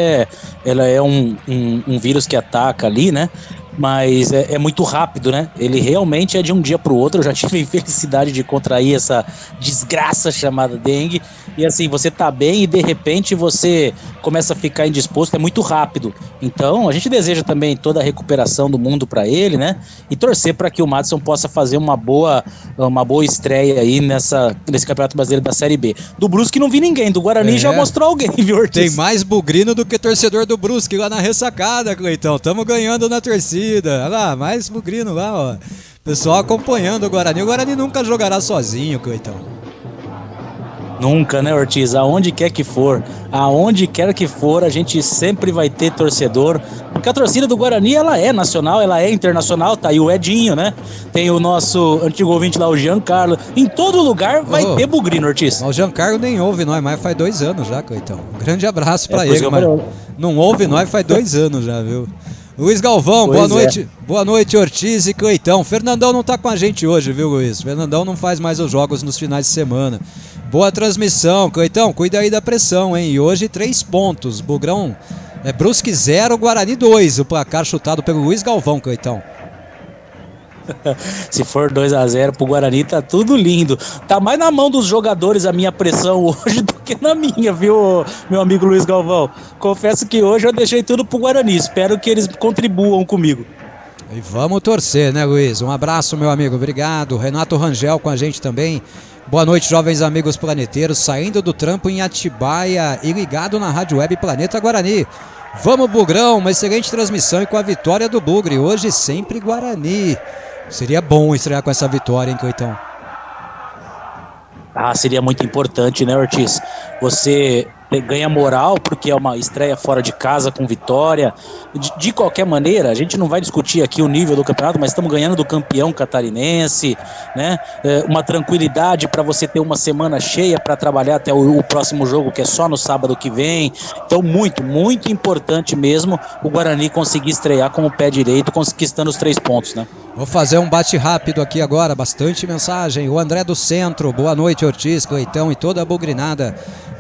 é um vírus que ataca ali, né? Mas é muito rápido, né? Ele realmente é de um dia para o outro. Eu já tive a infelicidade de contrair essa desgraça chamada dengue. E assim, você tá bem e de repente você começa a ficar indisposto, é muito rápido. Então, a gente deseja também toda a recuperação do mundo para ele, né? E torcer para que o Madison possa fazer uma boa estreia aí nesse Campeonato Brasileiro da Série B. Do Brusque não vi ninguém, do Guarani já mostrou alguém, viu, Ortiz? Tem mais bugrino do que torcedor do Brusque lá na ressacada, Cleitão. Tamo ganhando na torcida. Olha lá, mais bugrino lá, ó. Pessoal acompanhando o Guarani. O Guarani nunca jogará sozinho, Cleitão. Nunca, né, Ortiz? Aonde quer que for, a gente sempre vai ter torcedor, porque a torcida do Guarani, ela é nacional, ela é internacional, tá aí o Edinho, né? Tem o nosso antigo ouvinte lá, o Giancarlo. Em todo lugar vai ter bugrino, Ortiz. O Giancarlo nem ouve nós, mas faz 2 anos já, Coitão. Um grande abraço pra ele, mas não ouve nós faz 2 anos já, viu? Luiz Galvão, boa noite. Boa noite, Ortiz e Cleitão. Fernandão não tá com a gente hoje, viu, Luiz? Fernandão não faz mais os jogos nos finais de semana. Boa transmissão, Cleitão, cuida aí da pressão, hein? E hoje 3 pontos, Bugrão, Brusque 0, Guarani 2, o placar chutado pelo Luiz Galvão, Cleitão. Se for 2-0 pro Guarani, tá tudo lindo. Tá mais na mão dos jogadores a minha pressão hoje do que na minha, viu, meu amigo Luiz Galvão? Confesso que hoje eu deixei tudo pro Guarani, espero que eles contribuam comigo. E vamos torcer, né, Luiz? Um abraço, meu amigo, obrigado. Renato Rangel com a gente também. Boa noite, jovens amigos planeteiros, saindo do trampo em Atibaia e ligado na Rádio Web Planeta Guarani. Vamos, Bugrão, uma excelente transmissão e com a vitória do Bugre, hoje sempre Guarani. Seria bom estrear com essa vitória, hein, Cleitão? Seria muito importante, né, Ortiz? Você ganha moral porque é uma estreia fora de casa com vitória. De qualquer maneira, a gente não vai discutir aqui o nível do campeonato, mas estamos ganhando do campeão catarinense, né? Uma tranquilidade para você ter uma semana cheia para trabalhar até o próximo jogo, que é só no sábado que vem. Então, muito, muito importante mesmo o Guarani conseguir estrear com o pé direito, conquistando os 3 pontos, né? Vou fazer um bate rápido aqui agora, bastante mensagem. O André do Centro, boa noite, Ortiz, Cleitão e toda a bugrinada.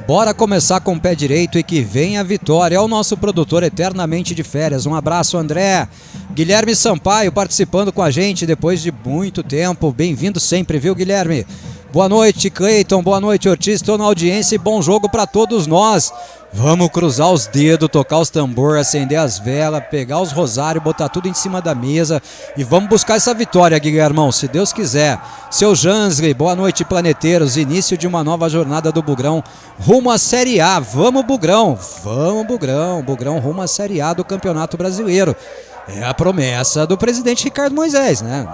Bora começar com o pé direito e que venha a vitória. É o nosso produtor eternamente de férias. Um abraço, André. Guilherme Sampaio participando com a gente depois de muito tempo. Bem-vindo sempre, viu, Guilherme? Boa noite, Cleiton. Boa noite, Ortiz. Estou na audiência e bom jogo para todos nós. Vamos cruzar os dedos, tocar os tambores, acender as velas, pegar os rosários, botar tudo em cima da mesa e vamos buscar essa vitória, Guilhermão, se Deus quiser. Seu Jansley, boa noite, planeteiros. Início de uma nova jornada do Bugrão rumo à Série A. Vamos, Bugrão. Vamos, Bugrão. Bugrão rumo à Série A do Campeonato Brasileiro. É a promessa do presidente Ricardo Moisés, né?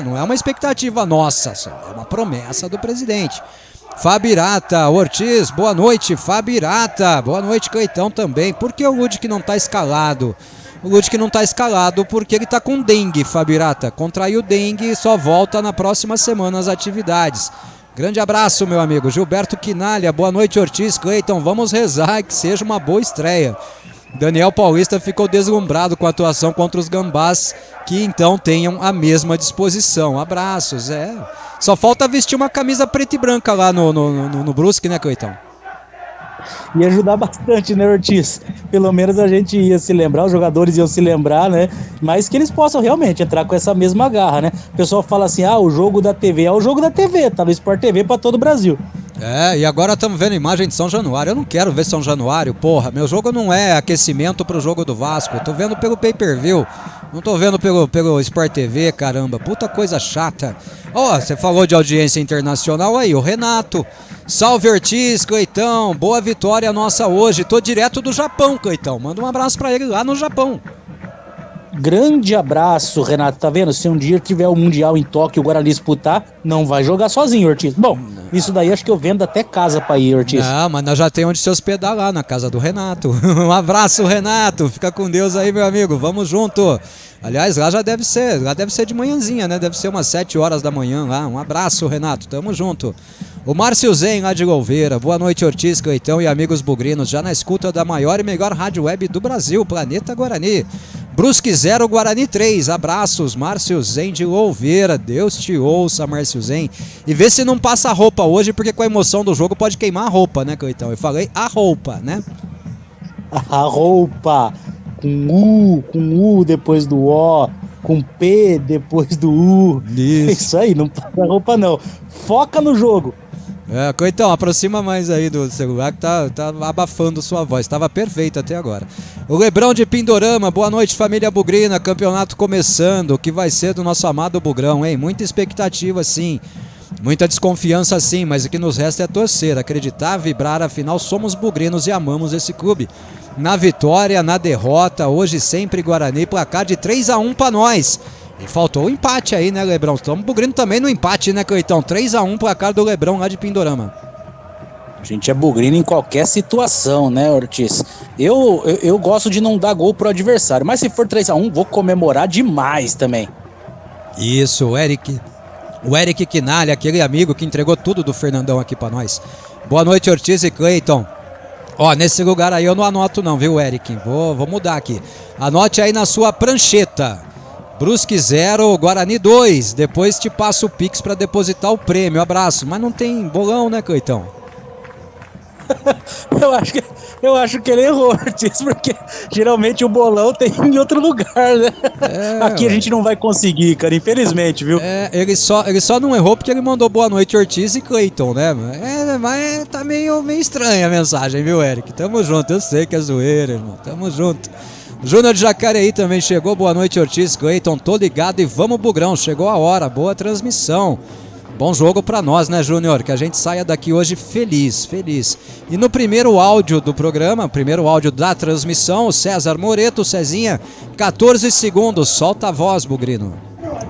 Não é uma expectativa nossa, é uma promessa do presidente. Fabirata, Ortiz, boa noite, Fabirata, boa noite, Cleitão também. Por que o Ludic não está escalado? O Ludic não está escalado porque ele está com dengue, Fabirata. Contraiu dengue e só volta na próxima semana às atividades. Grande abraço, meu amigo. Gilberto Quinalha, boa noite, Ortiz, Cleiton. Vamos rezar que seja uma boa estreia. Daniel Paulista ficou deslumbrado com a atuação contra os Gambás, que então tenham a mesma disposição. Abraços, Só falta vestir uma camisa preta e branca lá no Brusque, né, Cleitão? Ia ajudar bastante, né, Ortiz? Pelo menos a gente ia se lembrar, os jogadores iam se lembrar, né? Mas que eles possam realmente entrar com essa mesma garra, né? O pessoal fala assim, o jogo da TV é o jogo da TV, tá no Sport TV pra todo o Brasil. E agora estamos vendo imagem de São Januário. Eu não quero ver São Januário, porra. Meu jogo não é aquecimento pro jogo do Vasco. Eu tô vendo pelo pay-per-view. Não tô vendo pelo Sport TV, caramba. Puta coisa chata. Você falou de audiência internacional aí, o Renato. Salve Ortiz, Cleitão. Boa vitória nossa hoje. Tô direto do Japão, Cleitão. Manda um abraço pra ele lá no Japão. Grande abraço, Renato. Tá vendo? Se um dia tiver o Mundial em Tóquio e o Guarani disputar, não vai jogar sozinho, Ortiz. Bom, isso daí acho que eu vendo até casa pra ir, Ortiz. Não, mas nós já tem onde se hospedar lá, na casa do Renato. Um abraço, Renato. Fica com Deus aí, meu amigo. Vamos junto. Aliás, lá deve ser de manhãzinha, né? Deve ser umas 7 horas da manhã lá. Um abraço, Renato. Tamo junto. O Márcio Zen, lá de Louveira. Boa noite, Ortiz, Cleitão e amigos bugrinos. Já na escuta da maior e melhor rádio web do Brasil, Planeta Guarani. Brusque 0, Guarani 3. Abraços, Márcio Zen de Louveira. Deus te ouça, Márcio Zen. E vê se não passa a roupa hoje, porque com a emoção do jogo pode queimar a roupa, né, Cleitão? Eu falei a roupa, né? A roupa. Com U depois do O. Com P depois do U. Isso aí, não passa a roupa não. Foca no jogo. Cleitão, aproxima mais aí do celular que tá abafando sua voz. Tava perfeito até agora. O Lebrão de Pindorama, boa noite, família bugrina. Campeonato começando. O que vai ser do nosso amado Bugrão, hein? Muita expectativa, sim. Muita desconfiança, sim. Mas o que nos resta é torcer, acreditar, vibrar. Afinal, somos bugrinos e amamos esse clube. Na vitória, na derrota, hoje sempre Guarani. Placar de 3-1 pra nós. E faltou o empate aí, né, Lebrão? Estamos bugrino também no empate, né, Cleitão? 3-1 placar do Lebrão lá de Pindorama. A gente é bugrino em qualquer situação, né, Ortiz? Eu gosto de não dar gol pro adversário, mas se for 3-1, vou comemorar demais também. Isso, o Eric Quinalha, aquele amigo que entregou tudo do Fernandão aqui pra nós. Boa noite, Ortiz e Cleiton. Nesse lugar aí eu não anoto não, viu, Eric? Vou mudar aqui. Anote aí na sua prancheta. Brusque 0, Guarani 2. Depois te passo o Pix pra depositar o prêmio. Abraço. Mas não tem bolão, né, Cleitão? Eu acho que ele errou, Ortiz, porque geralmente o bolão tem em outro lugar, né? Aqui a gente não vai conseguir, cara, infelizmente, viu? Ele só não errou porque ele mandou boa noite, Ortiz e Cleiton, né? Mas tá meio estranha a mensagem, viu, Eric? Tamo junto, eu sei que é zoeira, irmão. Tamo junto. Júnior de Jacareí também chegou. Boa noite, Ortiz, Cleiton. Tô ligado e vamos, Bugrão. Chegou a hora. Boa transmissão. Bom jogo pra nós, né, Júnior? Que a gente saia daqui hoje feliz. E no primeiro áudio do programa, primeiro áudio da transmissão, o César Moreto, Cezinha, 14 segundos. Solta a voz, Bugrino.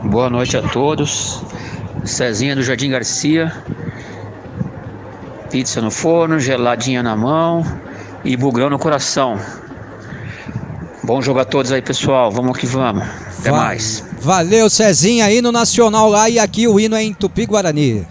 Boa noite a todos. Cezinha do Jardim Garcia. Pizza no forno, geladinha na mão e Bugrão no coração. Bom jogo a todos aí, pessoal. Vamos que vamos. Até mais. Valeu, Cezinha. Hino nacional lá e aqui o hino é em Tupi-Guarani.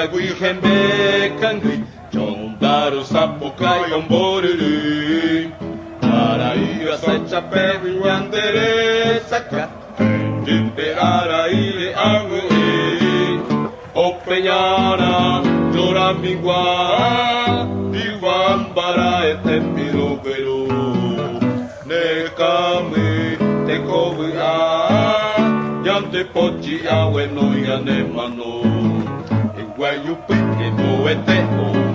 Guihembekangui, Jondaru Sapukai Omboriri, Araia Sachapé, Yandere Saka, Jimperara Ile Angui, Opeñana, Joramingua, Diwambara Etepiro Peru, Nekami, Tekovia, Yante Pochi Awe no Yanemano. Guayu pique moete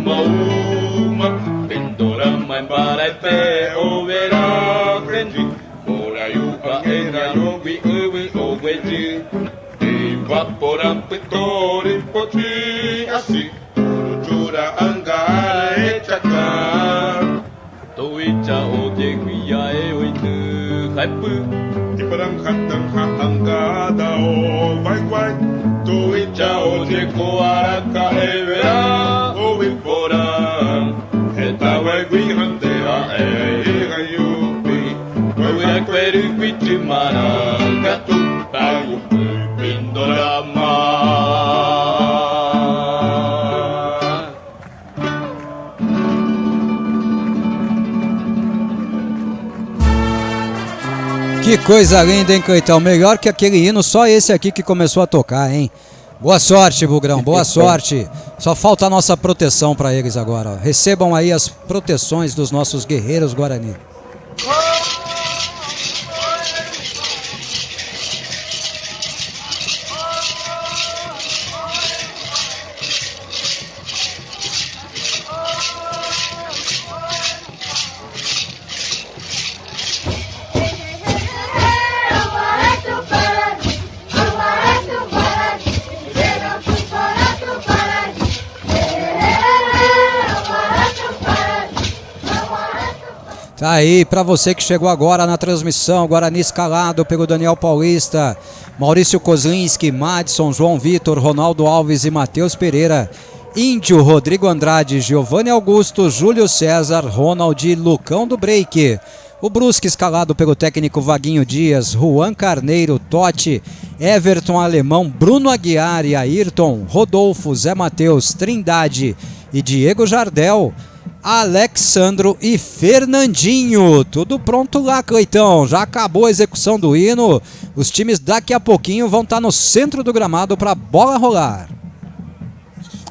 uma Pindorama embaraite overa frendi Moraiupa era novi uvi oveji Evapora pitori poti assim Jura angara echaka Toicha ode guia e oitu haipu Tiparang hatang hangada o vai guai Tuicha oje koaraka evera ovipora Etawe guihandera eirayupi Koe kweri kuitimara Gatu tayu Pindorama Que coisa linda, hein, Cleitão? Melhor que aquele hino, só esse aqui que começou a tocar, hein? Boa sorte, Bugrão, boa sorte. Só falta a nossa proteção para eles agora. Ó. Recebam aí as proteções dos nossos guerreiros Guarani. Tá aí, pra você que chegou agora na transmissão, Guarani escalado pelo Daniel Paulista, Maurício Kozlinski, Madison, João Vitor, Ronaldo Alves e Matheus Pereira, Índio, Rodrigo Andrade, Giovanni Augusto, Júlio César, Ronald e Lucão do Break. O Brusque escalado pelo técnico Vaguinho Dias, Juan Carneiro, Totti, Everton Alemão, Bruno Aguiar e Ayrton, Rodolfo, Zé Matheus, Trindade e Diego Jardel, Alexandro e Fernandinho. Tudo pronto lá, Cleitão. Já acabou a execução do hino. Os times daqui a pouquinho vão estar no centro do gramado para a bola rolar.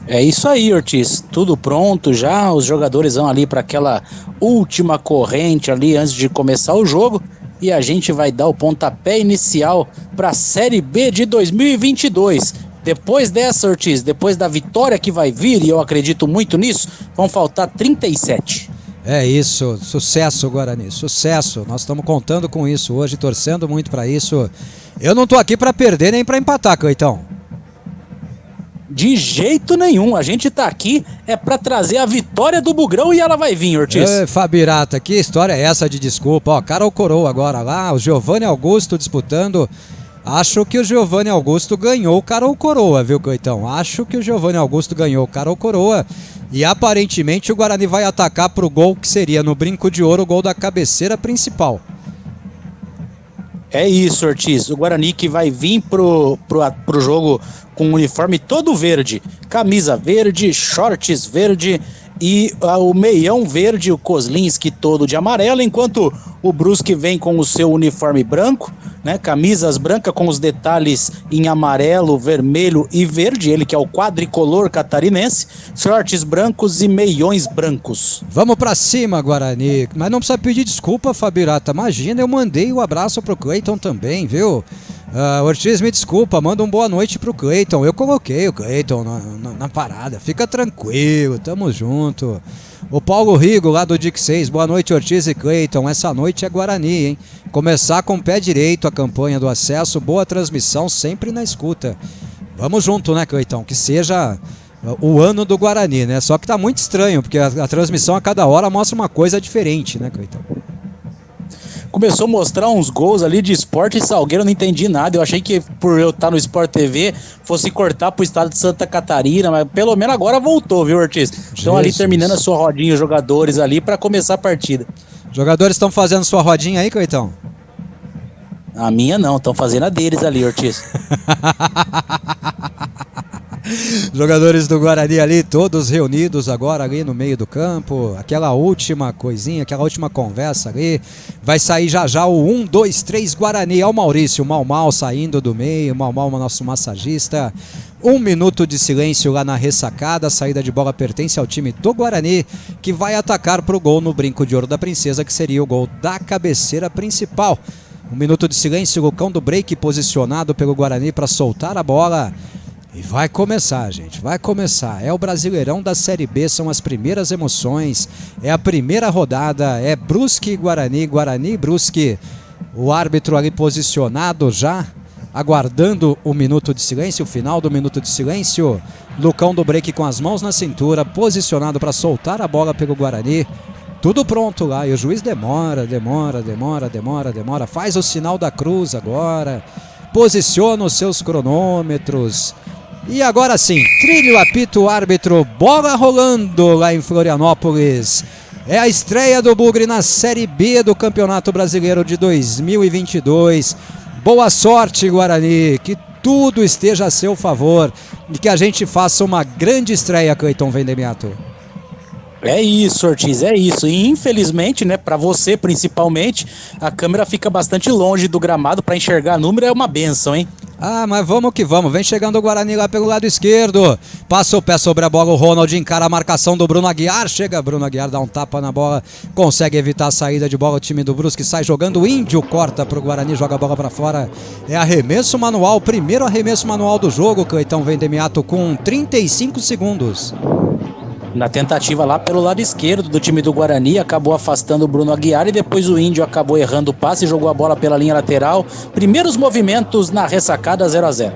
É isso aí, Ortiz. Tudo pronto já. Os jogadores vão ali para aquela última corrente ali antes de começar o jogo. E a gente vai dar o pontapé inicial para a Série B de 2022. Depois dessa, Ortiz, depois da vitória que vai vir, e eu acredito muito nisso, vão faltar 37. É isso, sucesso, Guarani, sucesso. Nós estamos contando com isso hoje, torcendo muito para isso. Eu não tô aqui para perder nem para empatar, Cleitão. De jeito nenhum, a gente tá aqui é para trazer a vitória do Bugrão e ela vai vir, Ortiz. Fabirata, que história é essa de desculpa? Ó, cara ou coroa agora lá, o Giovanni Augusto disputando. Acho que o Giovanni Augusto ganhou o cara ou coroa, viu, Cleitão? Acho que o Giovanni Augusto ganhou o cara ou coroa. E aparentemente o Guarani vai atacar pro gol que seria no brinco de ouro, o gol da cabeceira principal. É isso, Ortiz. O Guarani que vai vir pro jogo com o uniforme todo verde. Camisa verde, shorts verde e o meião verde, o Kozlinski todo de amarelo, enquanto o Brusque vem com o seu uniforme branco, né? Camisas brancas com os detalhes em amarelo, vermelho e verde, ele que é o quadricolor catarinense, shorts brancos e meiões brancos. Vamos pra cima, Guarani, mas não precisa pedir desculpa, Fabirata, imagina, eu mandei o abraço pro Cleiton também, viu? Ortiz, me desculpa, manda um boa noite pro Cleiton. Eu coloquei o Cleiton na parada. Fica tranquilo, tamo junto. O Paulo Rigo, lá do Dic 6. Boa noite, Ortiz e Cleiton. Essa noite é Guarani, hein? Começar com o pé direito a campanha do acesso. Boa transmissão, sempre na escuta. Vamos junto, né, Cleiton? Que seja o ano do Guarani, né? Só que tá muito estranho, porque a transmissão a cada hora mostra uma coisa diferente, né, Cleiton? Começou a mostrar uns gols ali de Sport e Salgueiro, eu não entendi nada. Eu achei que por eu estar no Sport TV fosse cortar pro estado de Santa Catarina, mas pelo menos agora voltou, viu, Ortiz? Estão ali terminando a sua rodinha, os jogadores ali, para começar a partida. Jogadores estão fazendo sua rodinha aí, Cleitão? A minha não, estão fazendo a deles ali, Ortiz. Jogadores do Guarani ali, todos reunidos agora ali no meio do campo. Aquela última coisinha, aquela última conversa ali. Vai sair já o 1, 2, 3 Guarani. Olha o Maurício, o Mal saindo do meio. Mal, nosso massagista. 1 minuto de silêncio lá na ressacada. A saída de bola pertence ao time do Guarani, que vai atacar pro gol no brinco de ouro da princesa, que seria o gol da cabeceira principal. 1 minuto de silêncio, Lucão do Break posicionado pelo Guarani para soltar a bola. E vai começar, gente, vai começar. É o Brasileirão da Série B, são as primeiras emoções. É a primeira rodada, é Brusque e Guarani, Guarani e Brusque. O árbitro ali posicionado já, aguardando o minuto de silêncio, o final do minuto de silêncio. Lucão do Break com as mãos na cintura, posicionado para soltar a bola pelo Guarani. Tudo pronto lá, e o juiz demora. Faz o sinal da cruz agora, posiciona os seus cronômetros. E agora sim, trilha o apito, o árbitro, bola rolando lá em Florianópolis. É a estreia do Bugre na Série B do Campeonato Brasileiro de 2022. Boa sorte, Guarani, que tudo esteja a seu favor e que a gente faça uma grande estreia, Cleiton Vendemiato. É isso, Ortiz, é isso. E infelizmente, né, para você principalmente, a câmera fica bastante longe do gramado, para enxergar número é uma benção, hein? Ah, mas vamos que vamos. Vem chegando o Guarani lá pelo lado esquerdo. Passa o pé sobre a bola, o Ronald encara a marcação do Bruno Aguiar. Chega Bruno Aguiar, dá um tapa na bola, consegue evitar a saída de bola. O time do Brusque sai jogando. O Índio corta pro Guarani, joga a bola para fora. É arremesso manual, primeiro arremesso manual do jogo. Cleitão Vendemiato com 35 segundos. Na tentativa lá pelo lado esquerdo do time do Guarani, acabou afastando o Bruno Aguiar e depois o Índio acabou errando o passe e jogou a bola pela linha lateral. Primeiros movimentos na ressacada 0-0.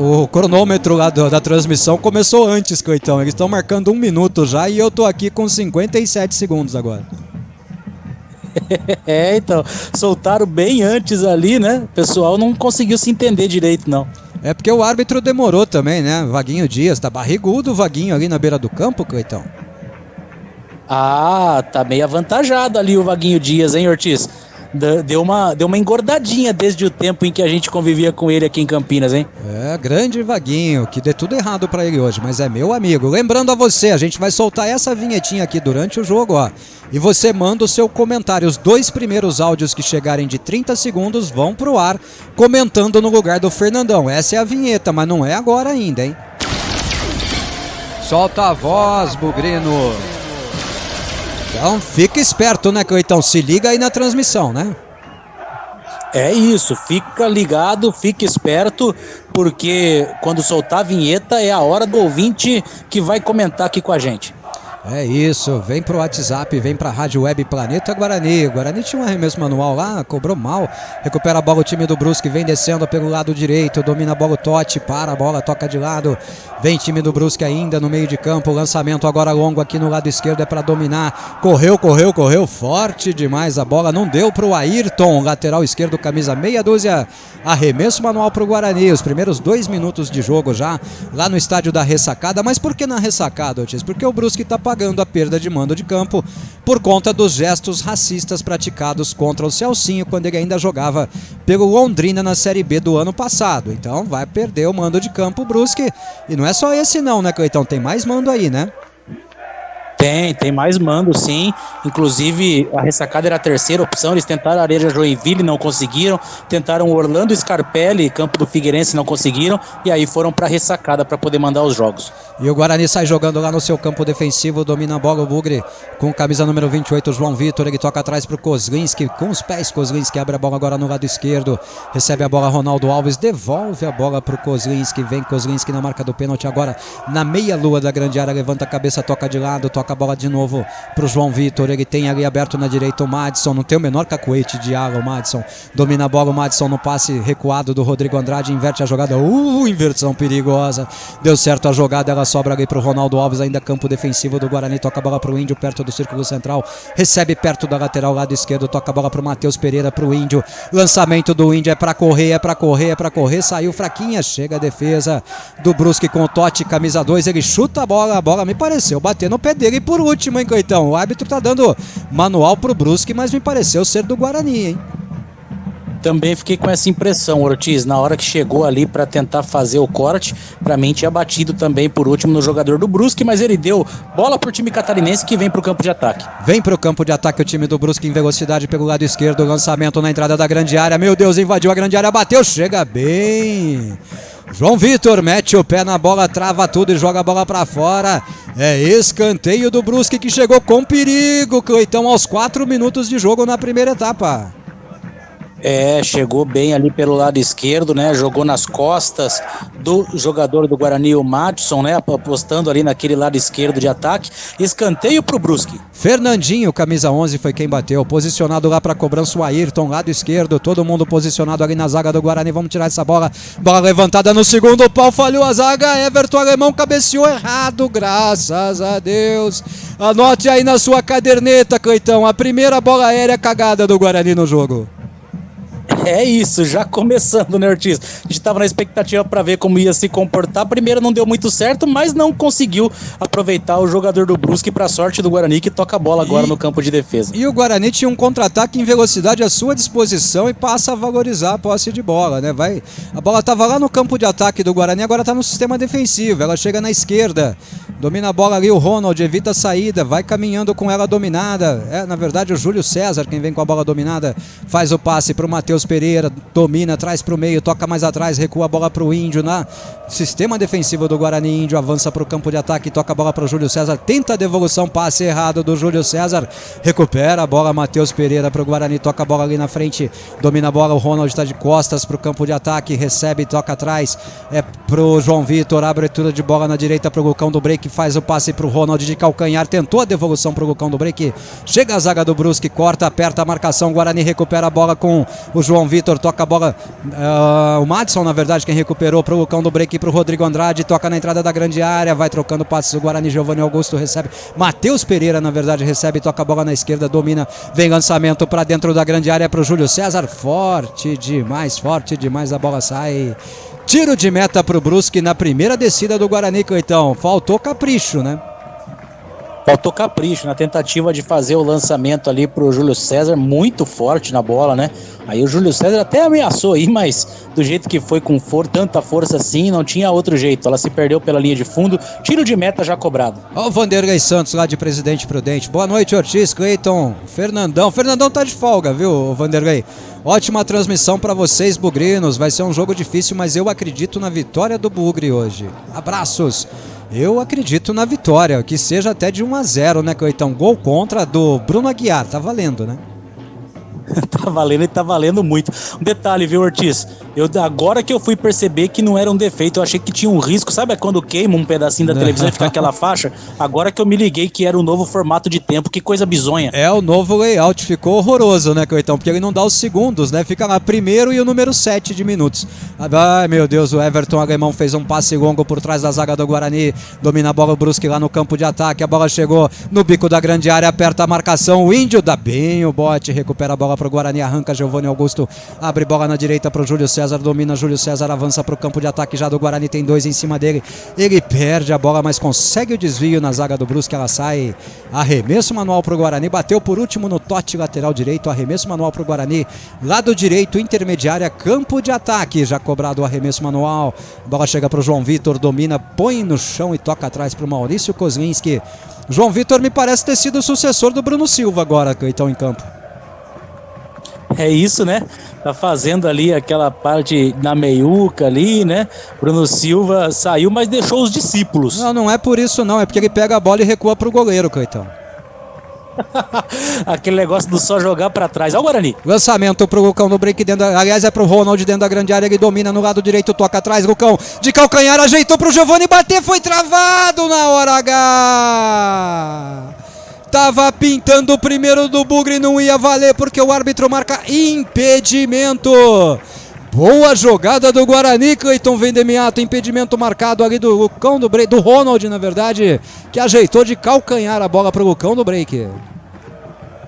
O cronômetro lá da transmissão começou antes, Cleitão. Eles estão marcando 1 minuto já e eu tô aqui com 57 segundos agora. Então, soltaram bem antes ali, né? O pessoal não conseguiu se entender direito, não. É porque o árbitro demorou também, né? Vaguinho Dias, tá barrigudo o Vaguinho ali na beira do campo, Cleitão. Ah, tá meio avantajado ali o Vaguinho Dias, hein, Ortiz? Deu uma engordadinha desde o tempo em que a gente convivia com ele aqui em Campinas, hein? É, grande Vaguinho, que dê tudo errado pra ele hoje, mas é meu amigo. Lembrando a você, a gente vai soltar essa vinhetinha aqui durante o jogo, ó. E você manda o seu comentário. Os 2 primeiros áudios que chegarem de 30 segundos vão pro ar, comentando no lugar do Fernandão. Essa é a vinheta, mas não é agora ainda, hein? Solta a voz, Bugrino. Então fica esperto, né, Cleitão? Se liga aí na transmissão, né? É isso, fica ligado, fica esperto, porque quando soltar a vinheta é a hora do ouvinte que vai comentar aqui com a gente. É isso, vem pro WhatsApp, vem pra Rádio Web Planeta Guarani. O Guarani tinha um arremesso manual lá, cobrou mal. Recupera a bola o time do Brusque, vem descendo pelo lado direito, domina a bola o Totti, para a bola, toca de lado. Vem time do Brusque ainda no meio de campo, lançamento agora longo aqui no lado esquerdo, é pra dominar. Correu, forte demais a bola, não deu pro Ayrton, lateral esquerdo, camisa meia dúzia. Arremesso manual pro Guarani, os primeiros 2 minutos de jogo já, lá no estádio da Ressacada. Mas por que na Ressacada, Otis? Porque o Brusque tá pagando a perda de mando de campo por conta dos gestos racistas praticados contra o Celcinho quando ele ainda jogava pelo Londrina na Série B do ano passado. Então vai perder o mando de campo o Brusque. E não é só esse não, né, Cleitão? Tem mais mando aí, né? Tem mais mando, sim. Inclusive, a Ressacada era a terceira opção. Eles tentaram a Areia Joinville, não conseguiram. Tentaram o Orlando Scarpelli, campo do Figueirense, não conseguiram. E aí foram para a Ressacada para poder mandar os jogos. E o Guarani sai jogando lá no seu campo defensivo, domina a bola o Bugre com camisa número 28, João Vitor. Ele toca atrás para o Kozlinski, com os pés. Kozlinski abre a bola agora no lado esquerdo. Recebe a bola Ronaldo Alves, devolve a bola para o Kozlinski. Vem Kozlinski na marca do pênalti agora na meia-lua da grande área. Levanta a cabeça, toca de lado, toca a bola de novo pro João Vitor. Ele tem ali aberto na direita o Madison, não tem o menor cacuete de ala o Madison. Domina a bola o Madison no passe recuado do Rodrigo Andrade, inverte a jogada. Inversão perigosa. Deu certo a jogada, ela sobra ali pro Ronaldo Alves, ainda campo defensivo do Guarani. Toca a bola pro Índio, perto do círculo central. Recebe perto da lateral, lado esquerdo. Toca a bola pro Matheus Pereira, pro Índio. Lançamento do Índio, é pra correr. Saiu fraquinha, chega a defesa do Brusque com o Totti, camisa 2. Ele chuta a bola me pareceu bater no pé dele por último, hein, Cleitão? O árbitro tá dando manual pro Brusque, mas me pareceu ser do Guarani, hein? Também fiquei com essa impressão, Ortiz, na hora que chegou ali para tentar fazer o corte, para mim tinha batido também por último no jogador do Brusque, mas ele deu bola pro time catarinense que vem pro campo de ataque. Vem pro campo de ataque o time do Brusque em velocidade pelo lado esquerdo, lançamento na entrada da grande área, meu Deus, invadiu a grande área, bateu, chega bem... João Vitor mete o pé na bola, trava tudo e joga a bola pra fora. É escanteio do Brusque que chegou com perigo, Cleitão, aos 4 minutos de jogo na primeira etapa. Chegou bem ali pelo lado esquerdo, né? Jogou nas costas do jogador do Guarani, o Madison, né? Apostando ali naquele lado esquerdo de ataque. Escanteio pro Brusque. Fernandinho, camisa 11, foi quem bateu. Posicionado lá pra cobrança o Ayrton, lado esquerdo. Todo mundo posicionado ali na zaga do Guarani. Vamos tirar essa bola. Bola levantada no segundo pau, falhou a zaga. Everton Alemão cabeceou errado, graças a Deus. Anote aí na sua caderneta, Cleitão. A primeira bola aérea cagada do Guarani no jogo. É isso, já começando, né, Ortiz? A gente estava na expectativa para ver como ia se comportar. Primeiro não deu muito certo, mas não conseguiu aproveitar o jogador do Brusque para sorte do Guarani, que toca a bola agora no campo de defesa. E o Guarani tinha um contra-ataque em velocidade à sua disposição e passa a valorizar a posse de bola, né? A bola estava lá no campo de ataque do Guarani, agora está no sistema defensivo. Ela chega na esquerda Domina a bola ali o Ronald, evita a saída, vai caminhando com ela dominada. Na verdade o Júlio César quem vem com a bola dominada, faz o passe pro Matheus Pereira, domina, traz pro meio, toca mais atrás, recua a bola pro Índio, sistema defensivo do Guarani. Índio avança pro campo de ataque, toca a bola pro Júlio César, tenta a devolução, passe errado do Júlio César, recupera a bola Matheus Pereira pro Guarani, toca a bola ali na frente, domina a bola, o Ronald está de costas pro campo de ataque, recebe, toca atrás, pro João Vitor, abertura de bola na direita pro Lucão do Break, faz o passe pro Ronald de calcanhar, tentou a devolução pro Lucão do Break, chega a zaga do Brusque, corta, aperta a marcação, Guarani recupera a bola com o João Vitor, toca a bola, o Madison na verdade quem recuperou pro Lucão do Break e pro Rodrigo Andrade, toca na entrada da grande área, vai trocando passes o Guarani, Giovanni Augusto recebe, Matheus Pereira na verdade recebe, toca a bola na esquerda, domina, vem lançamento pra dentro da grande área pro Júlio César, forte demais, a bola sai. Tiro de meta pro Brusque na primeira descida do Guarani, Cleitão. Faltou capricho, né? Faltou capricho na tentativa de fazer o lançamento ali pro Júlio César, muito forte na bola, né? Aí o Júlio César até ameaçou aí, mas do jeito que foi com tanta força assim, não tinha outro jeito. Ela se perdeu pela linha de fundo, tiro de meta já cobrado. Ó o Vanderlei Santos lá de Presidente Prudente. Boa noite, Ortiz, Cleiton, Fernandão. Fernandão tá de folga, viu, Vanderlei? Ótima transmissão para vocês, bugrinos. Vai ser um jogo difícil, mas eu acredito na vitória do Bugre hoje. Abraços. Eu acredito na vitória, que seja até de 1-0, né, Cleitão? Gol contra do Bruno Aguiar, tá valendo, né? Tá valendo e tá valendo muito. Um detalhe, viu, Ortiz? Agora que eu fui perceber que não era um defeito, eu achei que tinha um risco. Sabe quando queima um pedacinho da televisão e fica aquela faixa? Agora que eu me liguei que era o novo formato de tempo, que coisa bizonha. É, o novo layout ficou horroroso, né, Cleitão? Porque ele não dá os segundos, né? Fica lá primeiro e o número 7 de minutos. Ai, meu Deus, o Everton Alemão fez um passe longo por trás da zaga do Guarani. Domina a bola o Brusque lá no campo de ataque. A bola chegou no bico da grande área, aperta a marcação. O Índio dá bem o bote, recupera a bola pro Guarani, arranca Giovanni Augusto, abre bola na direita pro Júlio César, domina Júlio César, avança pro campo de ataque já do Guarani, tem 2 em cima dele, ele perde a bola, mas consegue o desvio na zaga do Brusque, ela sai, arremesso manual pro Guarani, bateu por último no tote lateral direito, arremesso manual pro Guarani, lado direito, intermediária, campo de ataque, já cobrado o arremesso manual, bola chega pro João Vitor, domina, põe no chão e toca atrás pro Maurício Kozlinski. João Vitor me parece ter sido o sucessor do Bruno Silva agora, que estão em campo. É isso, né? Tá fazendo ali aquela parte na meiuca ali, né? Bruno Silva saiu, mas deixou os discípulos. Não é por isso não, é porque ele pega a bola e recua pro goleiro, Cleitão. Aquele negócio do só jogar pra trás. Olha o Guarani. Lançamento pro Lucão no break aliás é pro Ronald dentro da grande área, ele domina no lado direito, toca atrás, Lucão de calcanhar, ajeitou pro Giovanni bater, foi travado na hora H. Tava pintando o primeiro do Bugre, não ia valer porque o árbitro marca impedimento. Boa jogada do Guarani, Cleiton Vendemiato, impedimento marcado ali do Lucão do break, do Ronald na verdade, que ajeitou de calcanhar a bola pro Lucão do break.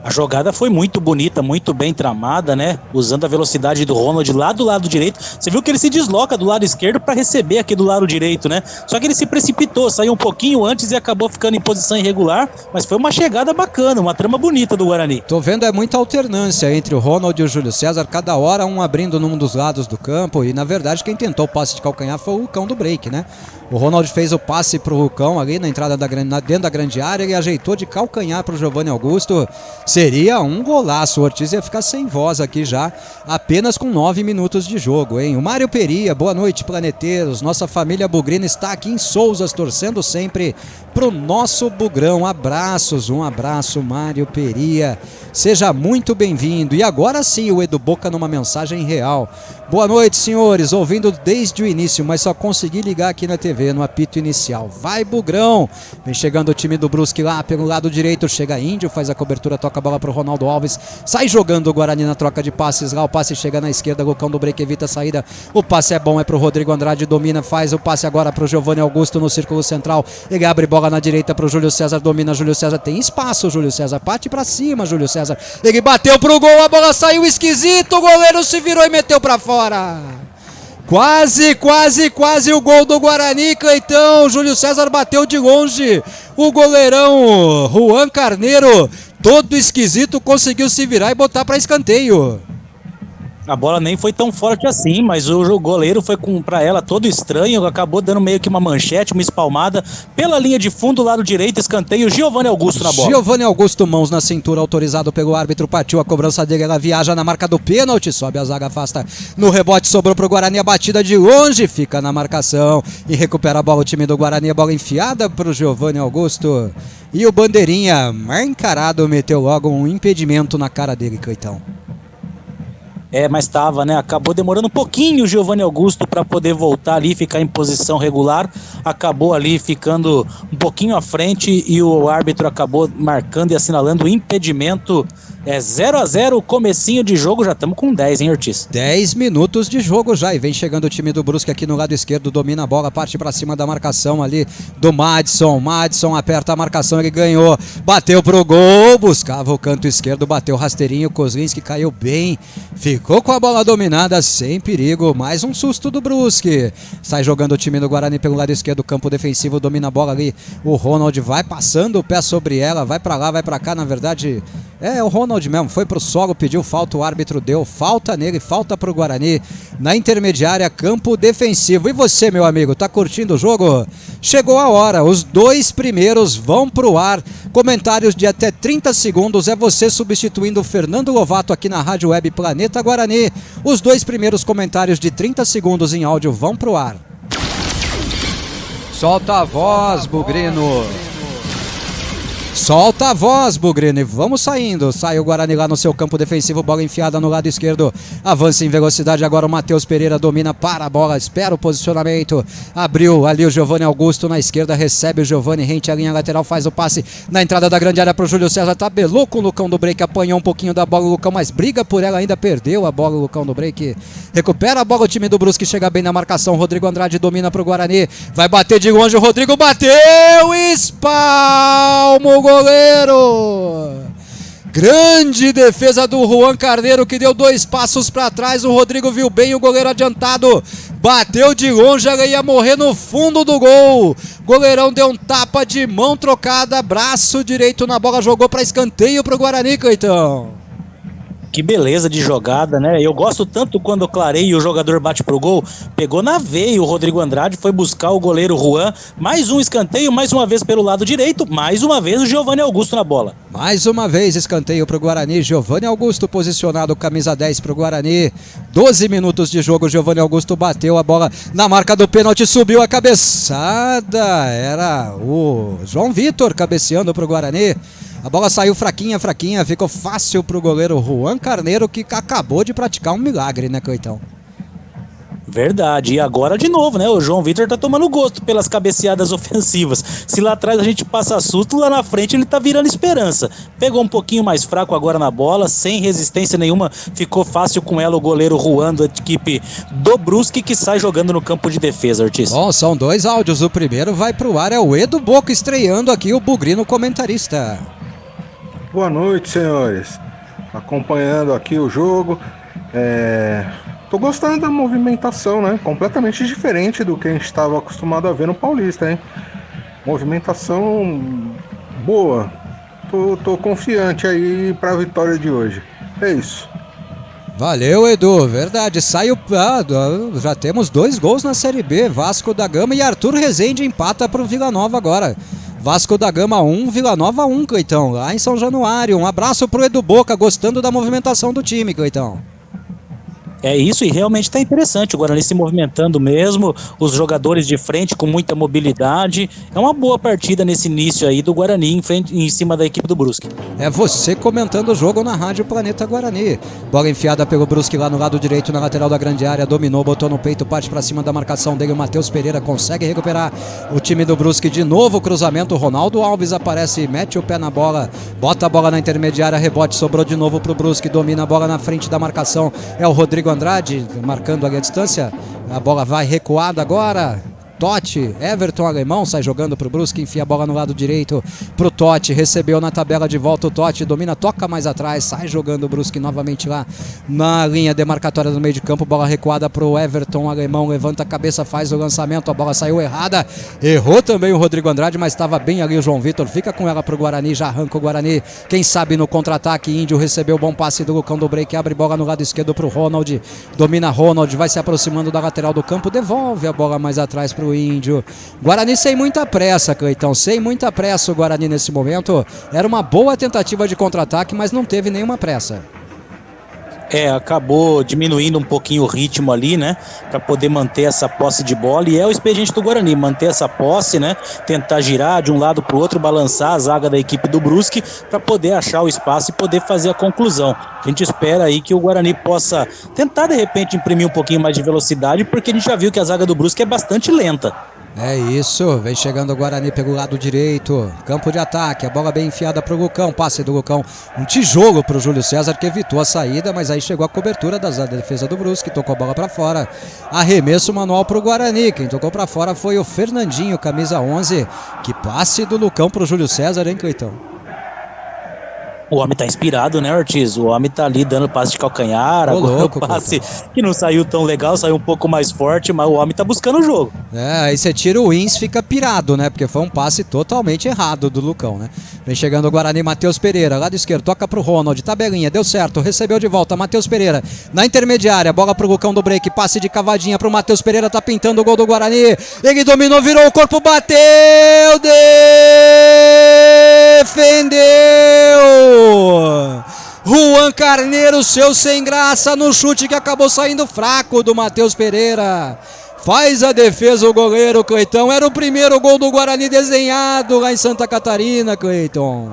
A jogada foi muito bonita, muito bem tramada, né? Usando a velocidade do Ronald lá do lado direito. Você viu que ele se desloca do lado esquerdo para receber aqui do lado direito, né? Só que ele se precipitou, saiu um pouquinho antes e acabou ficando em posição irregular. Mas foi uma chegada bacana, uma trama bonita do Guarani. Tô vendo muita alternância entre o Ronald e o Júlio César, cada hora um abrindo num dos lados do campo. E na verdade quem tentou o passe de calcanhar foi o Lucão do break, né? O Ronald fez o passe pro Lucão ali na entrada dentro da grande área e ajeitou de calcanhar pro Giovanni Augusto. Seria um golaço, o Ortiz ia ficar sem voz aqui já, apenas com 9 minutos de jogo, hein? O Mário Peria, boa noite, planeteiros. Nossa família bugrina está aqui em Souzas, torcendo sempre pro nosso Bugrão. Abraços, um abraço, Mário Peria. Seja muito bem-vindo. E agora sim, o Edu Boca numa mensagem real. Boa noite, senhores. Ouvindo desde o início, mas só consegui ligar aqui na TV, no apito inicial. Vai, Bugrão! Vem chegando o time do Brusque lá pelo lado direito. Chega Índio, faz a cobertura, toca a bola pro Ronaldo Alves. Sai jogando o Guarani na troca de passes lá. O passe chega na esquerda, Lucão do break evita a saída. O passe é bom, é pro Rodrigo Andrade, domina, faz o passe agora pro Giovanni Augusto no círculo central. Ele abre bola na direita pro Júlio César, domina Júlio César. Tem espaço, Júlio César. Parte pra cima, Júlio César. Ele bateu pro gol, a bola saiu esquisito. O goleiro se virou e meteu pra fora. Quase o gol do Guarani, Cleitão. Júlio César bateu de longe. O goleirão Juan Carneiro, todo esquisito, conseguiu se virar e botar para escanteio. A bola nem foi tão forte assim, mas o goleiro foi pra ela todo estranho, acabou dando meio que uma manchete, uma espalmada pela linha de fundo, lado direito, escanteio, Giovanni Augusto na bola. Giovanni Augusto, mãos na cintura, autorizado pelo árbitro, partiu a cobrança dele, ela viaja na marca do pênalti, sobe a zaga, afasta no rebote, sobrou pro Guarani, a batida de longe, fica na marcação e recupera a bola o time do Guarani, a bola enfiada pro Giovanni Augusto e o bandeirinha, mar encarado, meteu logo um impedimento na cara dele, Cleitão. Mas estava, né? Acabou demorando um pouquinho o Giovanni Augusto para poder voltar ali, ficar em posição regular. Acabou ali ficando um pouquinho à frente e o árbitro acabou marcando e assinalando o impedimento. 0-0, comecinho de jogo, já estamos com 10, hein, Ortiz? 10 minutos de jogo já, e vem chegando o time do Brusque aqui no lado esquerdo, domina a bola, parte pra cima da marcação ali do Madison. Madison aperta a marcação, ele ganhou, bateu pro gol, buscava o canto esquerdo, bateu rasteirinho, Kozlinski caiu bem, ficou com a bola dominada, sem perigo, mais um susto do Brusque. Sai jogando o time do Guarani pelo lado esquerdo, campo defensivo, domina a bola ali, o Ronald vai passando o pé sobre ela, vai pra lá, vai pra cá, na verdade... o Ronald mesmo, foi pro solo, pediu falta, o árbitro deu falta nele, falta pro Guarani, na intermediária, campo defensivo. E você, meu amigo, tá curtindo o jogo? Chegou a hora, os 2 primeiros vão pro ar, comentários de até 30 segundos, é você substituindo o Fernando Lovato aqui na Rádio Web Planeta Guarani. Os 2 primeiros comentários de 30 segundos em áudio vão pro ar. Solta a voz, Bugrino. Solta a voz, Bugrino, e vamos saindo. Sai o Guarani lá no seu campo defensivo, bola enfiada no lado esquerdo, avança em velocidade, agora o Matheus Pereira domina, para a bola, espera o posicionamento, abriu ali o Giovanni Augusto na esquerda, recebe o Giovanni, rente a linha lateral, faz o passe na entrada da grande área pro Júlio César, tabelou com o Lucão do break, apanhou um pouquinho da bola o Lucão, mas briga por ela, ainda perdeu a bola o Lucão do break, recupera a bola o time do Brusque, chega bem na marcação, Rodrigo Andrade domina pro Guarani, vai bater de longe, o Rodrigo bateu, espalma o goleiro. Grande defesa do Juan Carneiro, que deu 2 passos para trás, o Rodrigo viu bem o goleiro adiantado, bateu de longe, ela ia morrer no fundo do gol, goleirão deu um tapa de mão trocada, braço direito na bola, jogou para escanteio pro Guarani, Cleitão. Que beleza de jogada, né? Eu gosto tanto quando clareia e o jogador bate pro gol. Pegou na veia o Rodrigo Andrade, foi buscar o goleiro Juan. Mais um escanteio, mais uma vez pelo lado direito. Mais uma vez o Giovanni Augusto na bola. Mais uma vez escanteio pro Guarani. Giovanni Augusto posicionado, camisa 10 pro Guarani. 12 minutos de jogo, Giovanni Augusto bateu a bola na marca do pênalti, subiu a cabeçada. Era o João Vitor cabeceando pro Guarani. A bola saiu fraquinha, ficou fácil pro goleiro Juan Carneiro, que acabou de praticar um milagre, né, Cleitão? Verdade, e agora de novo, né? O João Vitor tá tomando gosto pelas cabeceadas ofensivas. Se lá atrás a gente passa susto, lá na frente ele tá virando esperança. Pegou um pouquinho mais fraco agora na bola, sem resistência nenhuma, ficou fácil com ela o goleiro Juan da equipe do Brusque, que sai jogando no campo de defesa, Ortiz. Bom, são 2 áudios, o primeiro vai pro ar, é o Edu Boca estreando aqui, o Bugrino comentarista. Boa noite, senhores. Acompanhando aqui o jogo. Tô gostando da movimentação, né? Completamente diferente do que a gente estava acostumado a ver no Paulista, hein? Movimentação boa. Tô confiante aí pra vitória de hoje. É isso. Valeu, Edu, verdade, já temos 2 gols na Série B, Vasco da Gama e Arthur Rezende empata pro Vila Nova agora. Vasco da Gama 1, Vila Nova 1, Cleitão, lá em São Januário. Um abraço pro Edu Boca, gostando da movimentação do time, Cleitão. É isso, e realmente está interessante o Guarani se movimentando mesmo, os jogadores de frente com muita mobilidade. É uma boa partida nesse início aí do Guarani em cima da equipe do Brusque. É você comentando o jogo na Rádio Planeta Guarani. Bola enfiada pelo Brusque lá no lado direito, na lateral da grande área, dominou, botou no peito, parte para cima da marcação dele, o Matheus Pereira consegue recuperar o time do Brusque, de novo cruzamento, Ronaldo Alves aparece, mete o pé na bola, bota a bola na intermediária, rebote, sobrou de novo pro Brusque, domina a bola na frente da marcação, é o Rodrigo Andrade marcando ali a distância, a bola vai recuada agora, Totti, Everton Alemão sai jogando pro Brusque, enfia a bola no lado direito pro Totti, recebeu na tabela de volta o Totti, domina, toca mais atrás, sai jogando o Brusque novamente lá na linha demarcatória do meio de campo, bola recuada pro Everton Alemão, levanta a cabeça, faz o lançamento, a bola saiu errada, errou também o Rodrigo Andrade, mas estava bem ali o João Vitor, fica com ela pro Guarani, já arranca o Guarani, quem sabe no contra-ataque, Índio recebeu o bom passe do Lucão do Break, abre bola no lado esquerdo pro Ronald, domina Ronald, vai se aproximando da lateral do campo, devolve a bola mais atrás pro Índio. Guarani sem muita pressa, Cleitão, sem muita pressa o Guarani nesse momento. Era uma boa tentativa de contra-ataque, mas não teve nenhuma pressa. Acabou diminuindo um pouquinho o ritmo ali, né, para poder manter essa posse de bola, e é o expediente do Guarani, manter essa posse, né, tentar girar de um lado para o outro, balançar a zaga da equipe do Brusque para poder achar o espaço e poder fazer a conclusão. A gente espera aí que o Guarani possa tentar de repente imprimir um pouquinho mais de velocidade, porque a gente já viu que a zaga do Brusque é bastante lenta. É isso, vem chegando o Guarani pelo lado direito, campo de ataque, a bola bem enfiada pro Lucão, passe do Lucão, um tijolo pro Júlio César que evitou a saída, mas aí chegou a cobertura da defesa do Brusque, tocou a bola para fora, arremesso manual pro Guarani, quem tocou para fora foi o Fernandinho, camisa 11, que passe do Lucão pro Júlio César, hein, Cleitão? O homem tá inspirado, né, Ortiz? O homem tá ali dando passe de calcanhar, agora louco, o passe que não saiu tão legal, saiu um pouco mais forte, mas o homem tá buscando o jogo. Aí você tira o Ins, fica pirado, né? Porque foi um passe totalmente errado do Lucão, né? Vem chegando o Guarani, Matheus Pereira, lado esquerdo, toca pro Ronald, tabelinha, deu certo, recebeu de volta, Matheus Pereira, na intermediária, bola pro Lucão do Break, passe de cavadinha pro Matheus Pereira, tá pintando o gol do Guarani, ele dominou, virou o corpo, bateu, defendeu! Juan Carneiro, seu sem graça no chute que acabou saindo fraco do Matheus Pereira. Faz a defesa o goleiro, Cleitão. Era o primeiro gol do Guarani desenhado lá em Santa Catarina, Cleiton.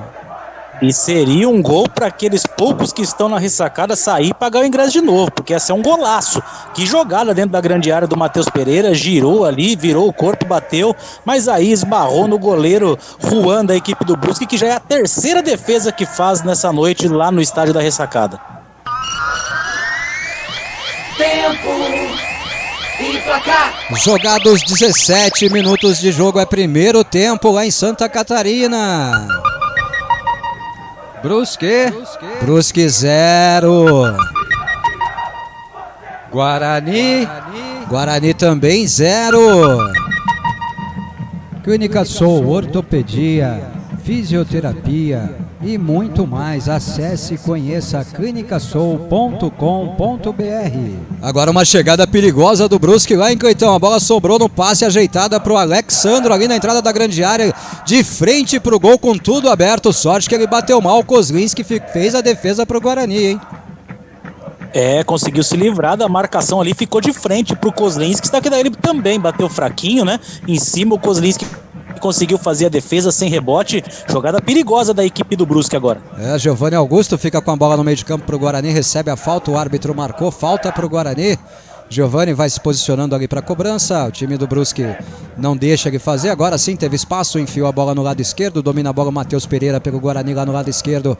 E seria um gol para aqueles poucos que estão na ressacada sair e pagar o ingresso de novo, porque essa é um golaço. Que jogada dentro da grande área do Matheus Pereira, girou ali, virou o corpo, bateu, mas aí esbarrou no goleiro Juan da equipe do Brusque, que já é a terceira defesa que faz nessa noite lá no estádio da ressacada. Tempo e placar. Jogados 17 minutos de jogo, é primeiro tempo lá em Santa Catarina. Brusque 0. Guarani também 0. Clínica Soul, ortopedia, fisioterapia e muito mais. Acesse e conheça clinicasoul.com.br. Agora uma chegada perigosa do Brusque lá em Cleitão. A bola sobrou no passe, ajeitada para o Alexandro ali na entrada da grande área, de frente para o gol com tudo aberto. Sorte que ele bateu mal, o Kozlinski fez a defesa para o Guarani, hein? Conseguiu se livrar da marcação ali, ficou de frente pro Kozlinski, que ele também bateu fraquinho, né? Em cima o Kozlinski conseguiu fazer a defesa sem rebote, jogada perigosa da equipe do Brusque agora. Giovanni Augusto fica com a bola no meio de campo pro Guarani, recebe a falta, o árbitro marcou falta pro Guarani. Giovanni vai se posicionando ali para cobrança, o time do Brusque não deixa ele fazer, agora sim teve espaço, enfiou a bola no lado esquerdo, domina a bola o Matheus Pereira pelo Guarani lá no lado esquerdo,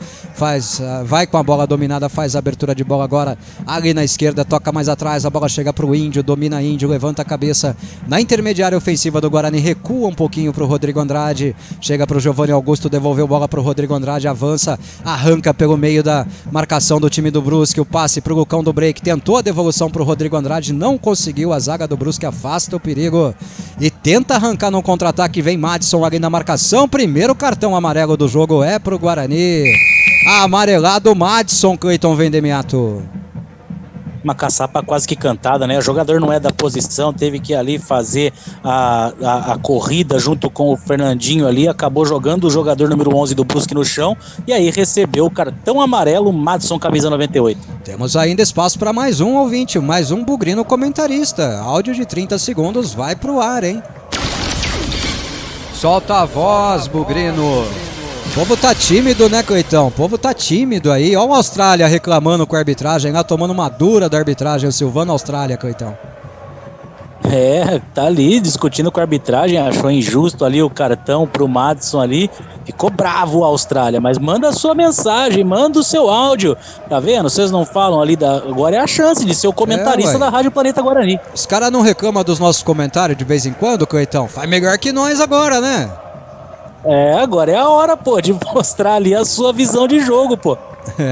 vai com a bola dominada, faz a abertura de bola agora ali na esquerda, toca mais atrás, a bola chega pro Índio, domina Índio, levanta a cabeça na intermediária ofensiva do Guarani, recua um pouquinho pro Rodrigo Andrade, chega pro Giovanni Augusto, devolveu bola pro Rodrigo Andrade, avança, arranca pelo meio da marcação do time do Brusque, o passe pro Lucão do Break, tentou a devolução pro Rodrigo Andrade, não conseguiu, a zaga do Brusque afasta o perigo e tenta arrancar no contra-ataque, vem Madison ali na marcação, primeiro cartão amarelo do jogo é pro Guarani, amarelado Madison, Cleiton Vendemiato. Uma caçapa quase que cantada, né? O jogador não é da posição, teve que ali fazer a corrida junto com o Fernandinho ali, acabou jogando o jogador número 11 do Brusque no chão e aí recebeu o cartão amarelo, Madison, camisa 98. Temos ainda espaço para mais um ouvinte, mais um bugrino comentarista. Áudio de 30 segundos vai pro ar, hein? Solta a voz, bugrino. O povo tá tímido, né, Cleitão? O povo tá tímido aí. Olha o Austrália reclamando com a arbitragem lá, tomando uma dura da arbitragem. O Silvano Austrália, Cleitão. Tá ali discutindo com a arbitragem, achou injusto ali o cartão pro Madison ali, ficou bravo a Austrália, mas manda a sua mensagem, manda o seu áudio, tá vendo? Vocês não falam ali, agora é a chance de ser o comentarista da Rádio Planeta Guarani. Os caras não reclamam dos nossos comentários de vez em quando, Cleitão? Faz melhor que nós agora, né? Agora é a hora, pô, de mostrar ali a sua visão de jogo, pô.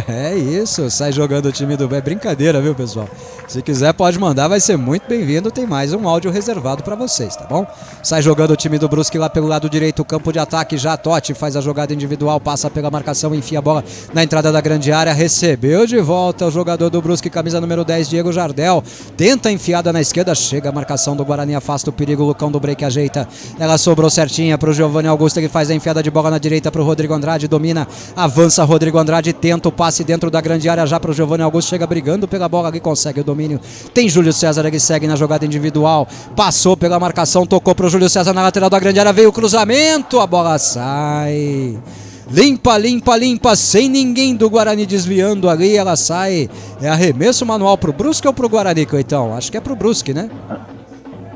É isso, sai jogando o time do... É brincadeira, viu, pessoal? Se quiser pode mandar, vai ser muito bem-vindo. Tem mais um áudio reservado pra vocês, tá bom? Sai jogando o time do Brusque lá pelo lado direito, campo de ataque, já Totti faz a jogada individual, passa pela marcação, enfia a bola na entrada da grande área, recebeu de volta o jogador do Brusque, camisa número 10, Diego Jardel, tenta enfiada na esquerda, chega a marcação do Guarani, afasta o perigo, o Lucão do break ajeita, ela sobrou certinha pro Giovanni Augusto, ele faz a enfiada de bola na direita pro Rodrigo Andrade, domina, avança Rodrigo Andrade, tenta o passe dentro da grande área já pro Giovanni Augusto, chega brigando pela bola ali, consegue o domínio, tem Júlio César, ele segue na jogada individual, passou pela marcação, tocou pro Júlio César na lateral da grande área, veio o cruzamento, a bola sai, limpa, limpa, limpa, sem ninguém do Guarani desviando ali, ela sai, é arremesso manual pro Brusque ou pro Guarani, Cleitão? Acho que é pro Brusque, né?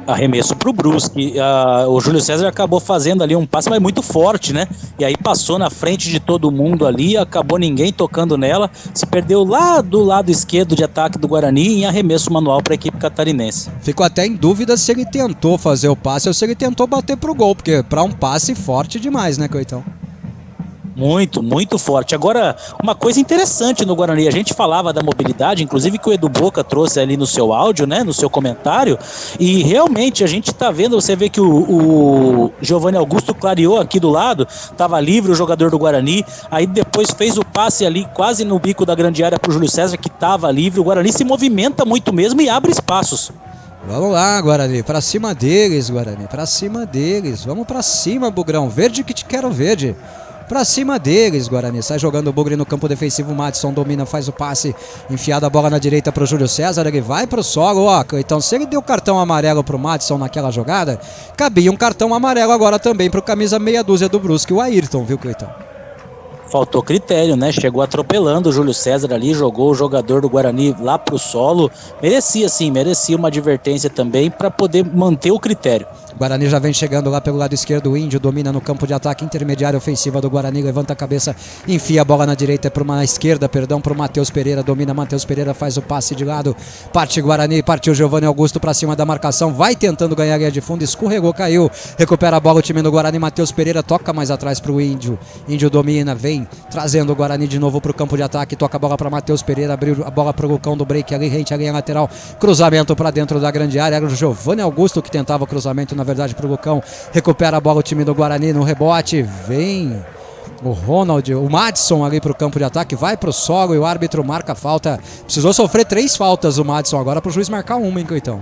Arremesso pro Brusque, o Júlio César acabou fazendo ali um passe, mas muito forte, né? E aí passou na frente de todo mundo ali, acabou ninguém tocando nela, se perdeu lá do lado esquerdo de ataque do Guarani em arremesso manual para a equipe catarinense. Fico até em dúvida se ele tentou fazer o passe ou se ele tentou bater pro gol, porque para um passe forte demais, né, Cleitão? Muito, muito forte. Agora, uma coisa interessante no Guarani, a gente falava da mobilidade, inclusive que o Edu Boca trouxe ali no seu áudio, né, no seu comentário, e realmente a gente tá vendo, você vê que o Giovanni Augusto clareou aqui do lado, tava livre o jogador do Guarani, aí depois fez o passe ali quase no bico da grande área pro Júlio César, que tava livre, o Guarani se movimenta muito mesmo e abre espaços. Vamos lá, Guarani, pra cima deles, Guarani, pra cima deles, vamos pra cima, Bugrão, verde que te quero verde. Pra cima deles, Guarani. Sai jogando o Bugre no campo defensivo. O Madison domina, faz o passe. Enfiada a bola na direita pro Júlio César. Ele vai pro solo, ó. Então, se ele deu cartão amarelo pro Madison naquela jogada, cabia um cartão amarelo agora também pro camisa meia dúzia do Brusque, o Ayrton, viu, Cleitão? Faltou critério, né? Chegou atropelando o Júlio César ali, jogou o jogador do Guarani lá pro solo. Merecia sim, merecia uma advertência também para poder manter o critério. Guarani já vem chegando lá pelo lado esquerdo, o Índio domina no campo de ataque, intermediária ofensiva do Guarani, levanta a cabeça, enfia a bola na direita, na esquerda, perdão, pro Matheus Pereira, domina Matheus Pereira, faz o passe de lado, parte Guarani, partiu Giovanni Augusto pra cima da marcação, vai tentando ganhar a linha de fundo, escorregou, caiu, recupera a bola o time do Guarani, Matheus Pereira toca mais atrás pro Índio, Índio domina, vem trazendo o Guarani de novo pro campo de ataque, toca a bola pra Matheus Pereira, abriu a bola pro Lucão do break, ali rente a linha lateral, cruzamento pra dentro da grande área, era o Giovanni Augusto que tentava o cruzamento, na verdade pro Lucão, recupera a bola o time do Guarani no rebote, vem o Ronald, o Madison ali pro campo de ataque, vai pro solo e o árbitro marca a falta, precisou sofrer 3 faltas o Madison agora pro juiz marcar uma, hein, Cleitão?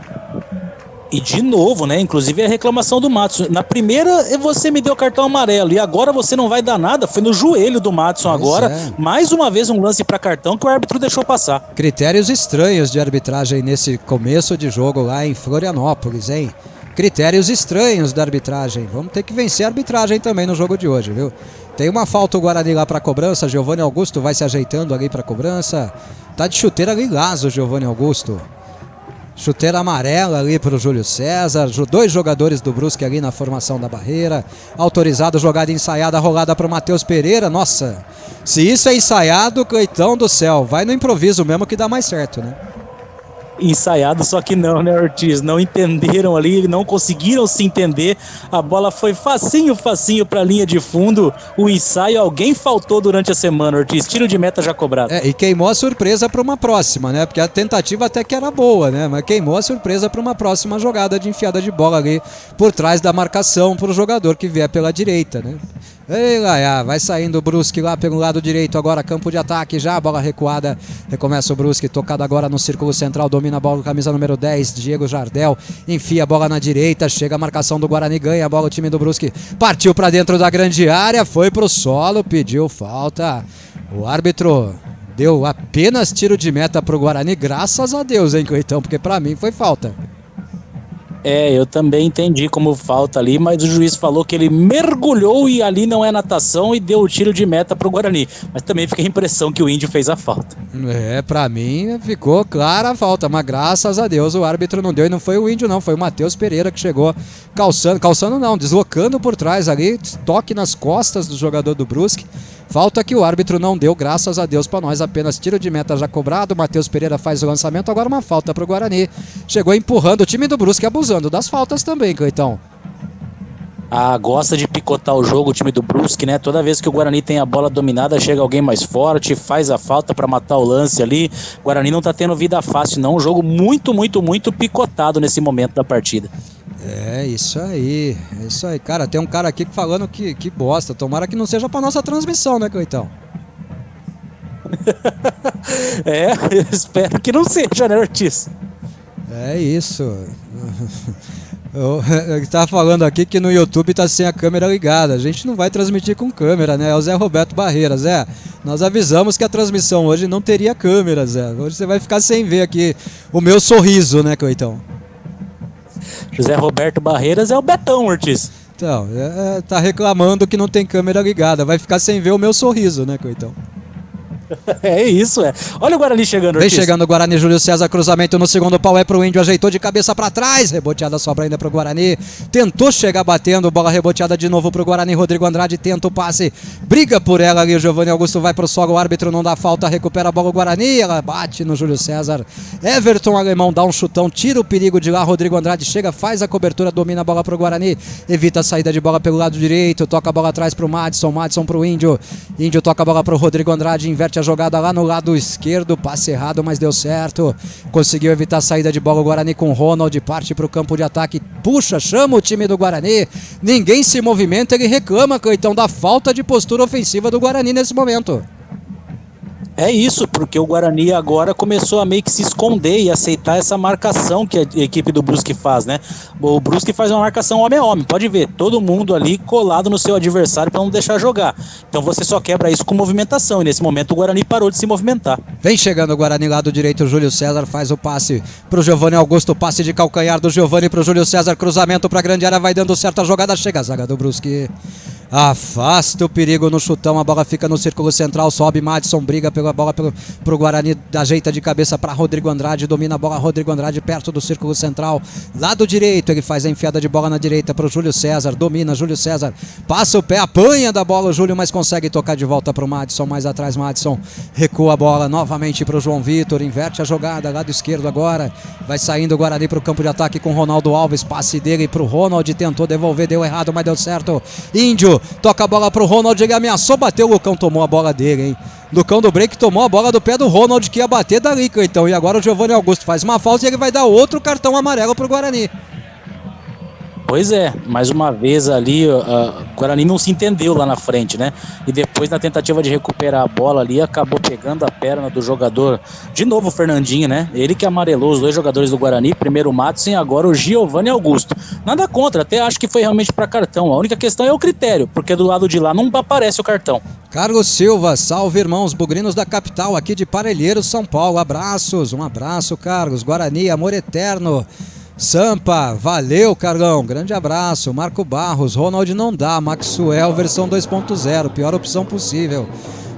E de novo, né? Inclusive a reclamação do Madison. Na primeira você me deu cartão amarelo e agora você não vai dar nada. Foi no joelho do Madison agora. Mais uma vez um lance para cartão que o árbitro deixou passar. Critérios estranhos de arbitragem nesse começo de jogo lá em Florianópolis, hein? Critérios estranhos da arbitragem. Vamos ter que vencer a arbitragem também no jogo de hoje, viu? Tem uma falta o Guarani lá para cobrança. Giovanni Augusto vai se ajeitando ali para cobrança. Tá de chuteira ligazo o Giovanni Augusto. Chuteira amarela ali pro Júlio César, 2 jogadores do Brusque ali na formação da barreira, autorizado, jogada ensaiada, rolada pro Matheus Pereira, nossa, se isso é ensaiado, Cleitão do céu, vai no improviso mesmo que dá mais certo, né? Ensaiado, só que não, né, Ortiz? Não entenderam ali, não conseguiram se entender. A bola foi facinho pra linha de fundo. O ensaio, alguém faltou durante a semana, Ortiz. Tiro de meta já cobrado. E queimou a surpresa para uma próxima, né? Porque a tentativa até que era boa, né? Mas queimou a surpresa para uma próxima jogada de enfiada de bola ali por trás da marcação pro jogador que vier pela direita, né? Ei, Laia, vai saindo o Brusque lá pelo lado direito, agora campo de ataque já, bola recuada, recomeça o Brusque, tocado agora no círculo central, domina a bola, camisa número 10, Diego Jardel, enfia a bola na direita, chega a marcação do Guarani, ganha a bola o time do Brusque, partiu pra dentro da grande área, foi pro solo, pediu falta, o árbitro deu apenas tiro de meta pro Guarani, graças a Deus, hein, Cleitão, porque pra mim foi falta. Eu também entendi como falta ali, mas o juiz falou que ele mergulhou e ali não é natação e deu o tiro de meta pro Guarani. Mas também fica a impressão que o Índio fez a falta. Pra mim ficou clara a falta, mas graças a Deus o árbitro não deu, e não foi o Índio não, foi o Matheus Pereira que chegou calçando não, deslocando por trás ali, toque nas costas do jogador do Brusque. Falta que o árbitro não deu, graças a Deus pra nós, apenas tiro de meta já cobrado, o Matheus Pereira faz o lançamento, agora uma falta pro Guarani. Chegou empurrando o time do Brusque, abusando das faltas também, Cleitão. Gosta de picotar o jogo o time do Brusque, né? Toda vez que o Guarani tem a bola dominada, chega alguém mais forte, faz a falta pra matar o lance ali. O Guarani não tá tendo vida fácil não, um jogo muito picotado nesse momento da partida. Isso aí, cara, tem um cara aqui falando que bosta, tomara que não seja pra nossa transmissão, né, Cleitão? Eu espero que não seja, né, Ortiz? É isso. Ele tá falando aqui que no YouTube tá sem a câmera ligada. A gente não vai transmitir com câmera, né? É o Zé Roberto Barreira. Zé, nós avisamos que a transmissão hoje não teria câmera, Zé. Hoje você vai ficar sem ver aqui o meu sorriso, né, Cleitão? José Roberto Barreiras é o Betão, Ortiz. Então, tá reclamando que não tem câmera ligada. Vai ficar sem ver o meu sorriso, né, Cleitão? É isso, Olha o Guarani chegando, Vem chegando o Guarani, Júlio César, cruzamento no segundo pau, é pro Índio, ajeitou de cabeça pra trás, reboteada sobra ainda pro Guarani, tentou chegar batendo, bola reboteada de novo pro Guarani, Rodrigo Andrade tenta o passe, briga por ela ali, o Giovanni Augusto vai pro solo, o árbitro não dá falta, recupera a bola o Guarani, ela bate no Júlio César, Everton Alemão dá um chutão, tira o perigo de lá, Rodrigo Andrade chega, faz a cobertura, domina a bola pro Guarani, evita a saída de bola pelo lado direito, toca a bola atrás pro Madison pro Índio, Índio toca a bola pro Rodrigo Andrade, inverte a jogada lá no lado esquerdo, passe errado, mas deu certo, conseguiu evitar a saída de bola o Guarani com o Ronald, parte para o campo de ataque, puxa, chama o time do Guarani, ninguém se movimenta, ele reclama, Cleitão, da falta de postura ofensiva do Guarani nesse momento. É isso, porque o Guarani agora começou a meio que se esconder e aceitar essa marcação que a equipe do Brusque faz, né? O Brusque faz uma marcação homem a homem, pode ver, todo mundo ali colado no seu adversário para não deixar jogar. Então você só quebra isso com movimentação, e nesse momento o Guarani parou de se movimentar. Vem chegando o Guarani lado direito, o Júlio César faz o passe pro Giovanni Augusto, passe de calcanhar do Giovanni pro Júlio César, cruzamento pra grande área, vai dando certo a jogada, chega a zaga do Brusque. Afasta o perigo no chutão, a bola fica no círculo central, sobe Madison, briga pela bola pro Guarani, ajeita de cabeça para Rodrigo Andrade, domina a bola, Rodrigo Andrade perto do círculo central, lado direito, ele faz a enfiada de bola na direita pro Júlio César, domina Júlio César, passa o pé, apanha da bola o Júlio, mas consegue tocar de volta pro Madison, mais atrás Madison, recua a bola novamente pro João Vitor, inverte a jogada, lado esquerdo agora, vai saindo o Guarani pro campo de ataque com Ronaldo Alves, passe dele pro Ronald, tentou devolver, deu errado, mas deu certo, Índio, toca a bola pro Ronald, ele ameaçou bater, o Lucão tomou a bola dele, hein? Lucão do break tomou a bola do pé do Ronald, que ia bater dali, então. E agora o Giovanni Augusto faz uma falta e ele vai dar outro cartão amarelo pro Guarani. Pois é, mais uma vez ali, o Guarani não se entendeu lá na frente, né? E depois, na tentativa de recuperar a bola ali, acabou pegando a perna do jogador, de novo o Fernandinho, né? Ele que amarelou os dois jogadores do Guarani, primeiro o Matos e agora o Giovanni Augusto. Nada contra, até acho que foi realmente para cartão. A única questão é o critério, porque do lado de lá não aparece o cartão. Carlos Silva, salve irmãos bugrinos da capital, aqui de Parelheiros, São Paulo. Abraços, um abraço, Carlos. Guarani, amor eterno. Sampa, valeu Carlão, grande abraço. Marco Barros, Ronald não dá, Maxwell versão 2.0, pior opção possível.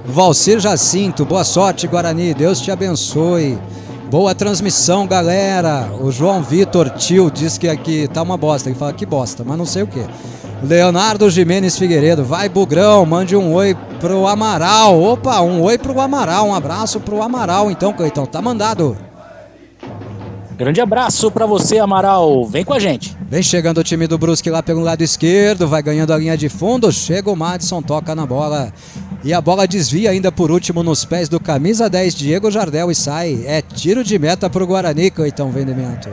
Valcir Jacinto, boa sorte Guarani, Deus te abençoe. Boa transmissão galera. O João Vitor Tio diz que aqui tá uma bosta, ele fala que bosta, mas não sei o que. Leonardo Jimenez Figueiredo, vai Bugrão, mande um oi pro Amaral. Opa, um oi pro Amaral, um abraço pro Amaral então, Cleitão, tá mandado. Grande abraço pra você, Amaral. Vem com a gente. Vem chegando o time do Brusque lá pelo lado esquerdo, vai ganhando a linha de fundo, chega o Madison, toca na bola. E a bola desvia ainda por último nos pés do camisa 10, Diego Jardel, e sai. É tiro de meta pro Guarani, então, Vendimento.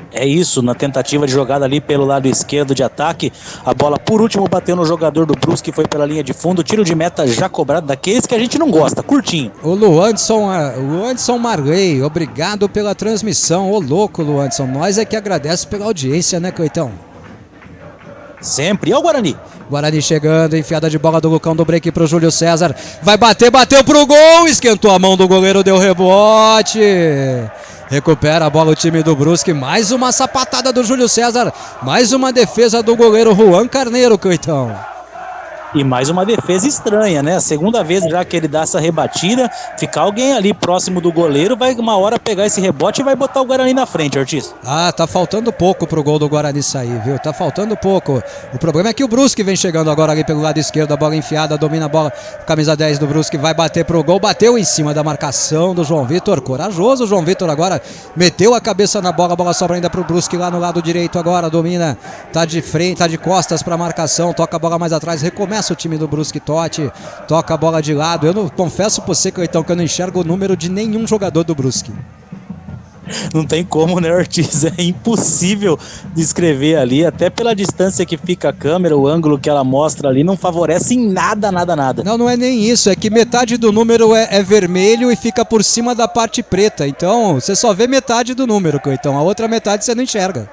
É isso, na tentativa de jogada ali pelo lado esquerdo de ataque, a bola por último bateu no jogador do Brusque, foi pela linha de fundo, tiro de meta já cobrado, daqueles que a gente não gosta, curtinho. O Luanderson Marley, obrigado pela transmissão, ô louco Luanderson, nós é que agradece pela audiência, né, Cleitão? Sempre, e o Guarani? Guarani chegando, enfiada de bola do Lucão do break pro Júlio César, vai bater, bateu pro gol, esquentou a mão do goleiro, deu rebote. Recupera a bola o time do Brusque. Mais uma sapatada do Júlio César. Mais uma defesa do goleiro Juan Carneiro, Coitão. E mais uma defesa estranha, né? A segunda vez já que ele dá essa rebatida, ficar alguém ali próximo do goleiro, vai uma hora pegar esse rebote e vai botar o Guarani na frente, Ortiz. Ah, tá faltando pouco pro gol do Guarani sair, viu? Tá faltando pouco. O problema é que o Brusque vem chegando agora ali pelo lado esquerdo, a bola enfiada, domina a bola. Camisa 10 do Brusque vai bater pro gol, bateu em cima da marcação do João Vitor. Corajoso o João Vitor agora, meteu a cabeça na bola, a bola sobra ainda pro Brusque lá no lado direito agora, domina, tá de frente, tá de costas pra marcação, toca a bola mais atrás, recomeça o time do Brusque. Totti toca a bola de lado. Eu não confesso pra você, Coitão, que eu não enxergo o número de nenhum jogador do Brusque. Não tem como, né, Ortiz? É impossível descrever ali, até pela distância que fica a câmera, o ângulo que ela mostra ali, não favorece em nada. Não, não é nem isso, é que metade do número é vermelho e fica por cima da parte preta, então você só vê metade do número, Coitão, a outra metade você não enxerga.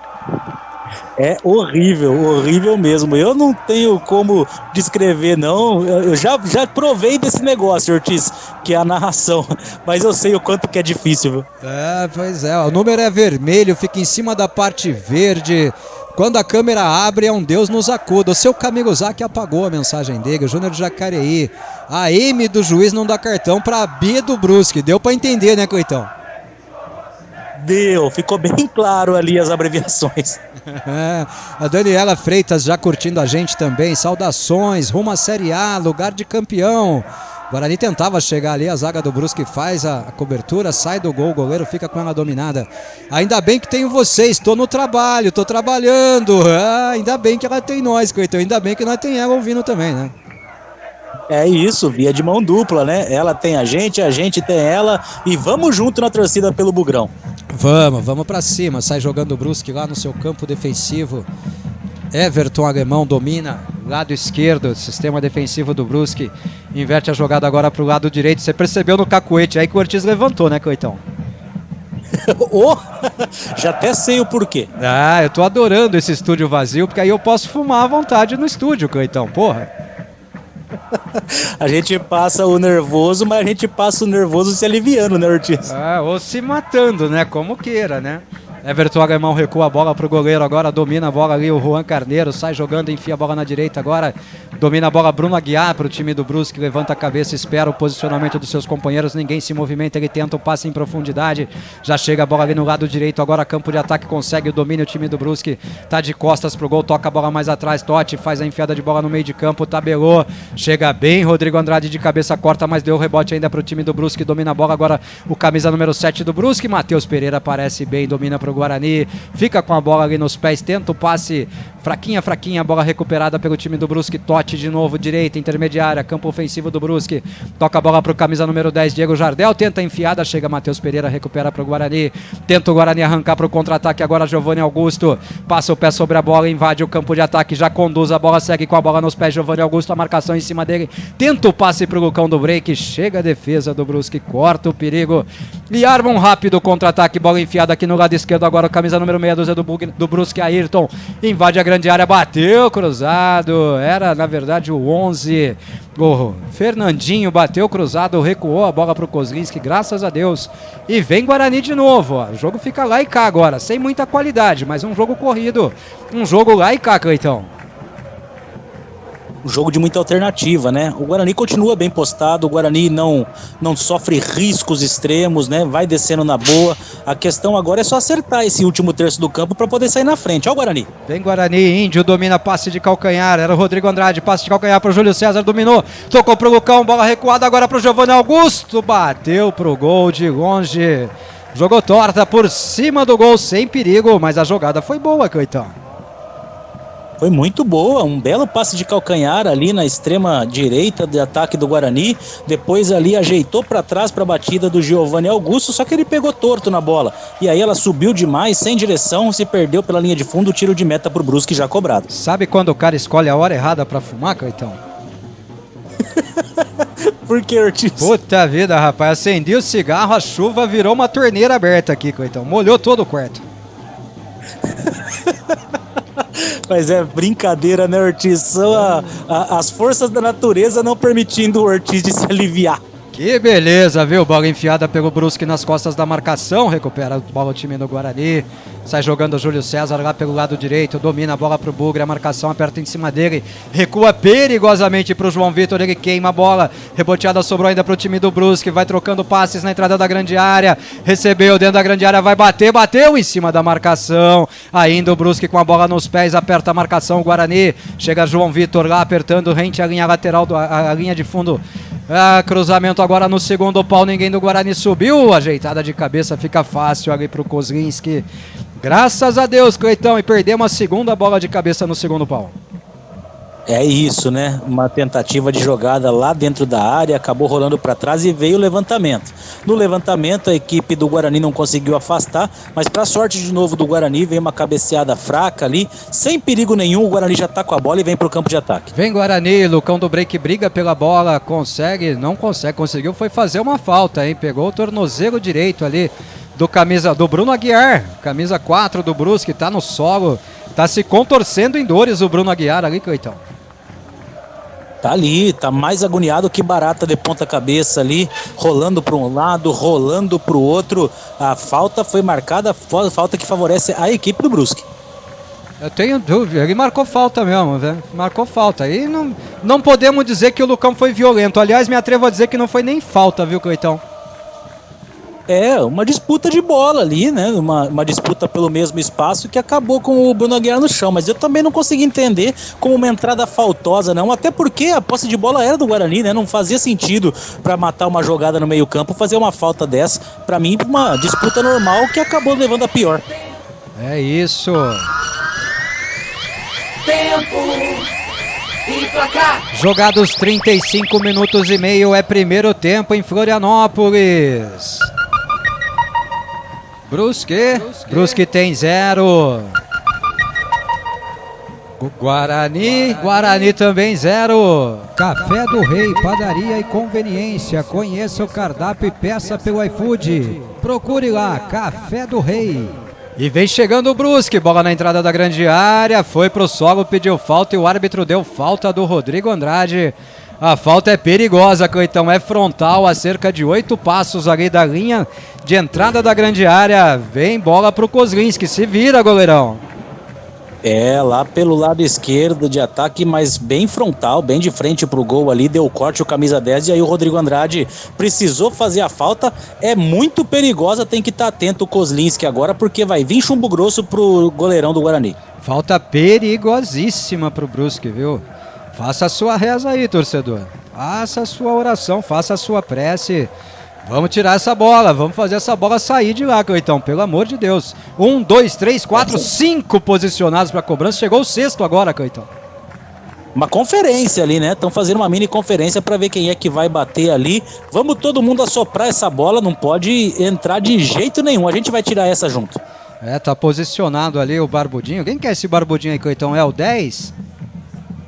É horrível mesmo. Eu não tenho como descrever, não. Eu já provei desse negócio, Ortiz, que é a narração. Mas eu sei o quanto que é difícil, viu? É, pois é. O número é vermelho, fica em cima da parte verde. Quando a câmera abre, é um Deus nos acuda. O seu Camilo Zac apagou a mensagem dele. O Júnior de Jacareí. A M do juiz não dá cartão pra B do Brusque. Deu pra entender, né, Coitão? Deu, ficou bem claro ali as abreviações. É, a Daniela Freitas já curtindo a gente também. Saudações, rumo à Série A, lugar de campeão. Guarani tentava chegar ali, a zaga do Brusque faz a cobertura, sai do gol, o goleiro fica com ela dominada. Ainda bem que tenho vocês, tô no trabalho, tô trabalhando. Ainda bem que ela tem nós, Coitão, ainda bem que nós tem ela ouvindo também, né? É isso, via de mão dupla, né? Ela tem a gente tem ela e vamos junto na torcida pelo Bugrão. Vamos pra cima, sai jogando o Brusque lá no seu campo defensivo. Everton Alemão domina, lado esquerdo, sistema defensivo do Brusque. Inverte a jogada agora pro lado direito. Você percebeu no cacuete aí que o Ortiz levantou, né, Coitão? Já até sei o porquê. Ah, eu tô adorando esse estúdio vazio, porque aí eu posso fumar à vontade no estúdio, Coitão, porra. A gente passa o nervoso, mas a gente passa o nervoso se aliviando, né, Ortiz? Ou se matando, né? Como queira, né? Everton Alemão recua a bola pro goleiro agora, domina a bola ali o Juan Carneiro, sai jogando, enfia a bola na direita agora, domina a bola Bruno Aguiar pro time do Brusque, levanta a cabeça, espera o posicionamento dos seus companheiros, ninguém se movimenta, ele tenta o passe em profundidade, já chega a bola ali no lado direito, agora campo de ataque, consegue o domínio, o time do Brusque tá de costas pro gol, toca a bola mais atrás, Totti faz a enfiada de bola no meio de campo, tabelou, chega bem, Rodrigo Andrade de cabeça corta, mas deu rebote ainda pro time do Brusque, domina a bola agora o camisa número 7 do Brusque, Matheus Pereira aparece bem, domina pro Guarani, fica com a bola ali nos pés, tenta o passe, fraquinha, a bola recuperada pelo time do Brusque, Totti de novo, direita, intermediária, campo ofensivo do Brusque, toca a bola pro camisa número 10, Diego Jardel, tenta a enfiada, chega Matheus Pereira, recupera pro Guarani, tenta o Guarani arrancar pro contra-ataque, agora Giovanni Augusto, passa o pé sobre a bola, invade o campo de ataque, já conduz a bola, segue com a bola nos pés, Giovanni Augusto, a marcação em cima dele, tenta o passe pro Lucão do break, chega a defesa do Brusque, corta o perigo, e arma um rápido contra-ataque, bola enfiada aqui no lado esquerdo, agora o camisa número 6 do Brusque, Ayrton, invade a grande área, bateu cruzado, era na verdade o 11, o Fernandinho bateu cruzado, recuou a bola pro Kozlinski, graças a Deus, e vem Guarani de novo, ó. O jogo fica lá e cá agora, sem muita qualidade, mas um jogo corrido, um jogo lá e cá, Cleitão. Um jogo de muita alternativa, né? O Guarani continua bem postado, o Guarani não sofre riscos extremos, né? Vai descendo na boa. A questão agora é só acertar esse último terço do campo para poder sair na frente. Ó o Guarani. Vem Guarani, Índio domina, passe de calcanhar, era o Rodrigo Andrade, passe de calcanhar pro Júlio César, dominou, tocou pro Lucão, bola recuada agora pro Giovanni Augusto, bateu pro gol de longe, jogou torta por cima do gol, sem perigo, mas a jogada foi boa, Cleitão. Foi muito boa, um belo passe de calcanhar ali na extrema direita de ataque do Guarani, depois ali ajeitou para trás para a batida do Giovanni Augusto, só que ele pegou torto na bola, e aí ela subiu demais, sem direção, se perdeu pela linha de fundo, tiro de meta pro Brusque já cobrado. Sabe quando o cara escolhe a hora errada para fumar, Cleitão? Por que, Ortiz? Puta vida, rapaz, acendi o cigarro, a chuva virou uma torneira aberta aqui, Cleitão, molhou todo o quarto. Mas é brincadeira, né, Ortiz? São as forças da natureza não permitindo o Ortiz de se aliviar. Que beleza, viu? Bola enfiada pelo Brusque nas costas da marcação. Recupera a bola o time do Guarani. Sai jogando o Júlio César lá pelo lado direito. Domina a bola pro Bugre. A marcação aperta em cima dele. Recua perigosamente pro João Vitor. Ele queima a bola. Reboteada sobrou ainda pro time do Brusque. Vai trocando passes na entrada da grande área. Recebeu dentro da grande área. Vai bater. Bateu em cima da marcação. Ainda o Brusque com a bola nos pés. Aperta a marcação. O Guarani. Chega João Vitor lá apertando rente a linha lateral, a linha de fundo. Cruzamento agora no segundo pau, ninguém do Guarani subiu, ajeitada de cabeça, fica fácil ali pro Kozlinski. Graças a Deus, Cleitão, e perdemos a segunda bola de cabeça no segundo pau. É isso, né? Uma tentativa de jogada lá dentro da área, acabou rolando para trás e veio o levantamento. No levantamento, a equipe do Guarani não conseguiu afastar, mas para sorte de novo do Guarani, veio uma cabeceada fraca ali, sem perigo nenhum, o Guarani já tá com a bola e vem pro campo de ataque. Vem Guarani, Lucão do Break briga pela bola, conseguiu, foi fazer uma falta, hein? Pegou o tornozelo direito ali do Bruno Aguiar, camisa 4 do Brusque, tá no solo, tá se contorcendo em dores o Bruno Aguiar ali, Cleitão. Tá ali, tá mais agoniado que barata de ponta cabeça ali, rolando para um lado, rolando para o outro. A falta foi marcada, falta que favorece a equipe do Brusque. Eu tenho dúvida, ele marcou falta mesmo, velho. Marcou falta. E não podemos dizer que o Lucão foi violento. Aliás, me atrevo a dizer que não foi nem falta, viu, Cleitão? É, uma disputa de bola ali, né? Uma disputa pelo mesmo espaço que acabou com o Bruno Aguiar no chão. Mas eu também não consegui entender como uma entrada faltosa, não. Até porque a posse de bola era do Guarani, né? Não fazia sentido para matar uma jogada no meio campo, fazer uma falta dessa. Para mim, uma disputa normal que acabou levando a pior. É isso. Tempo e placar. Jogados 35 minutos e meio, é primeiro tempo em Florianópolis. Brusque tem 0. Guarani também 0. Café do Rei, padaria e conveniência. Conheça o cardápio e peça pelo iFood. Procure lá, Café do Rei. E vem chegando o Brusque, bola na entrada da grande área, foi pro solo, pediu falta e o árbitro deu falta do Rodrigo Andrade. A falta é perigosa, Cleitão, é frontal, a cerca de 8 passos ali da linha de entrada da grande área. Vem bola pro Kozlinski, se vira, goleirão. É, lá pelo lado esquerdo de ataque, mas bem frontal, bem de frente pro gol ali, deu corte o camisa 10 e aí o Rodrigo Andrade precisou fazer a falta. É muito perigosa, tem que estar atento o Kozlinski agora, porque vai vir chumbo grosso pro goleirão do Guarani. Falta perigosíssima pro Brusque, viu? Faça a sua reza aí, torcedor. Faça a sua oração, faça a sua prece. Vamos tirar essa bola, vamos fazer essa bola sair de lá, Cleitão, pelo amor de Deus. 1, 2, 3, 4, 5 posicionados para cobrança. Chegou o sexto agora, Cleitão. Uma conferência ali, né? Estão fazendo uma mini conferência para ver quem é que vai bater ali. Vamos todo mundo assoprar essa bola, não pode entrar de jeito nenhum. A gente vai tirar essa junto. É, tá posicionado ali o Barbudinho. Quem que é esse Barbudinho aí, Cleitão? É o 10?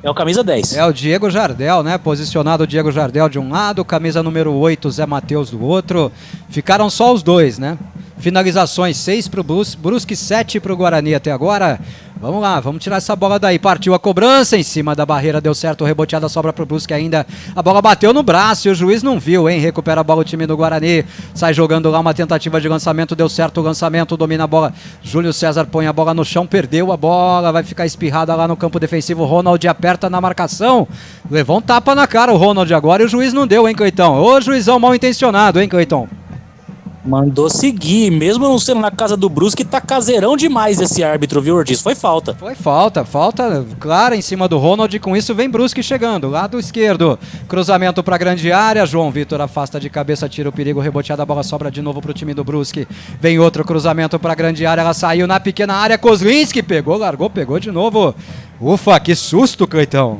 É o camisa 10. É o Diego Jardel, né? Posicionado o Diego Jardel de um lado, camisa número 8, Zé Matheus do outro. Ficaram só os dois, né? Finalizações, 6 pro Brusque, 7 pro Guarani até agora. Vamos lá, vamos tirar essa bola daí. Partiu a cobrança em cima da barreira, deu certo, reboteada, sobra pro Brusque ainda. A bola bateu no braço e o juiz não viu, hein? Recupera a bola o time do Guarani. Sai jogando lá uma tentativa de lançamento, deu certo o lançamento, domina a bola. Júlio César põe a bola no chão, perdeu a bola, vai ficar espirrada lá no campo defensivo. Ronald aperta na marcação. Levou um tapa na cara o Ronald agora e o juiz não deu, hein, Cleitão? Ô, juizão mal intencionado, hein, Cleitão? Mandou seguir, mesmo não sendo na casa do Brusque, tá caseirão demais esse árbitro, viu, Ortiz? Foi falta. Foi falta clara em cima do Ronald, e com isso vem Brusque chegando, lado esquerdo, cruzamento pra grande área, João Vitor afasta de cabeça, tira o perigo, reboteada, a bola sobra de novo pro time do Brusque, vem outro cruzamento pra grande área, ela saiu na pequena área, Kozlinski pegou, largou, pegou de novo, ufa, que susto, Cleitão.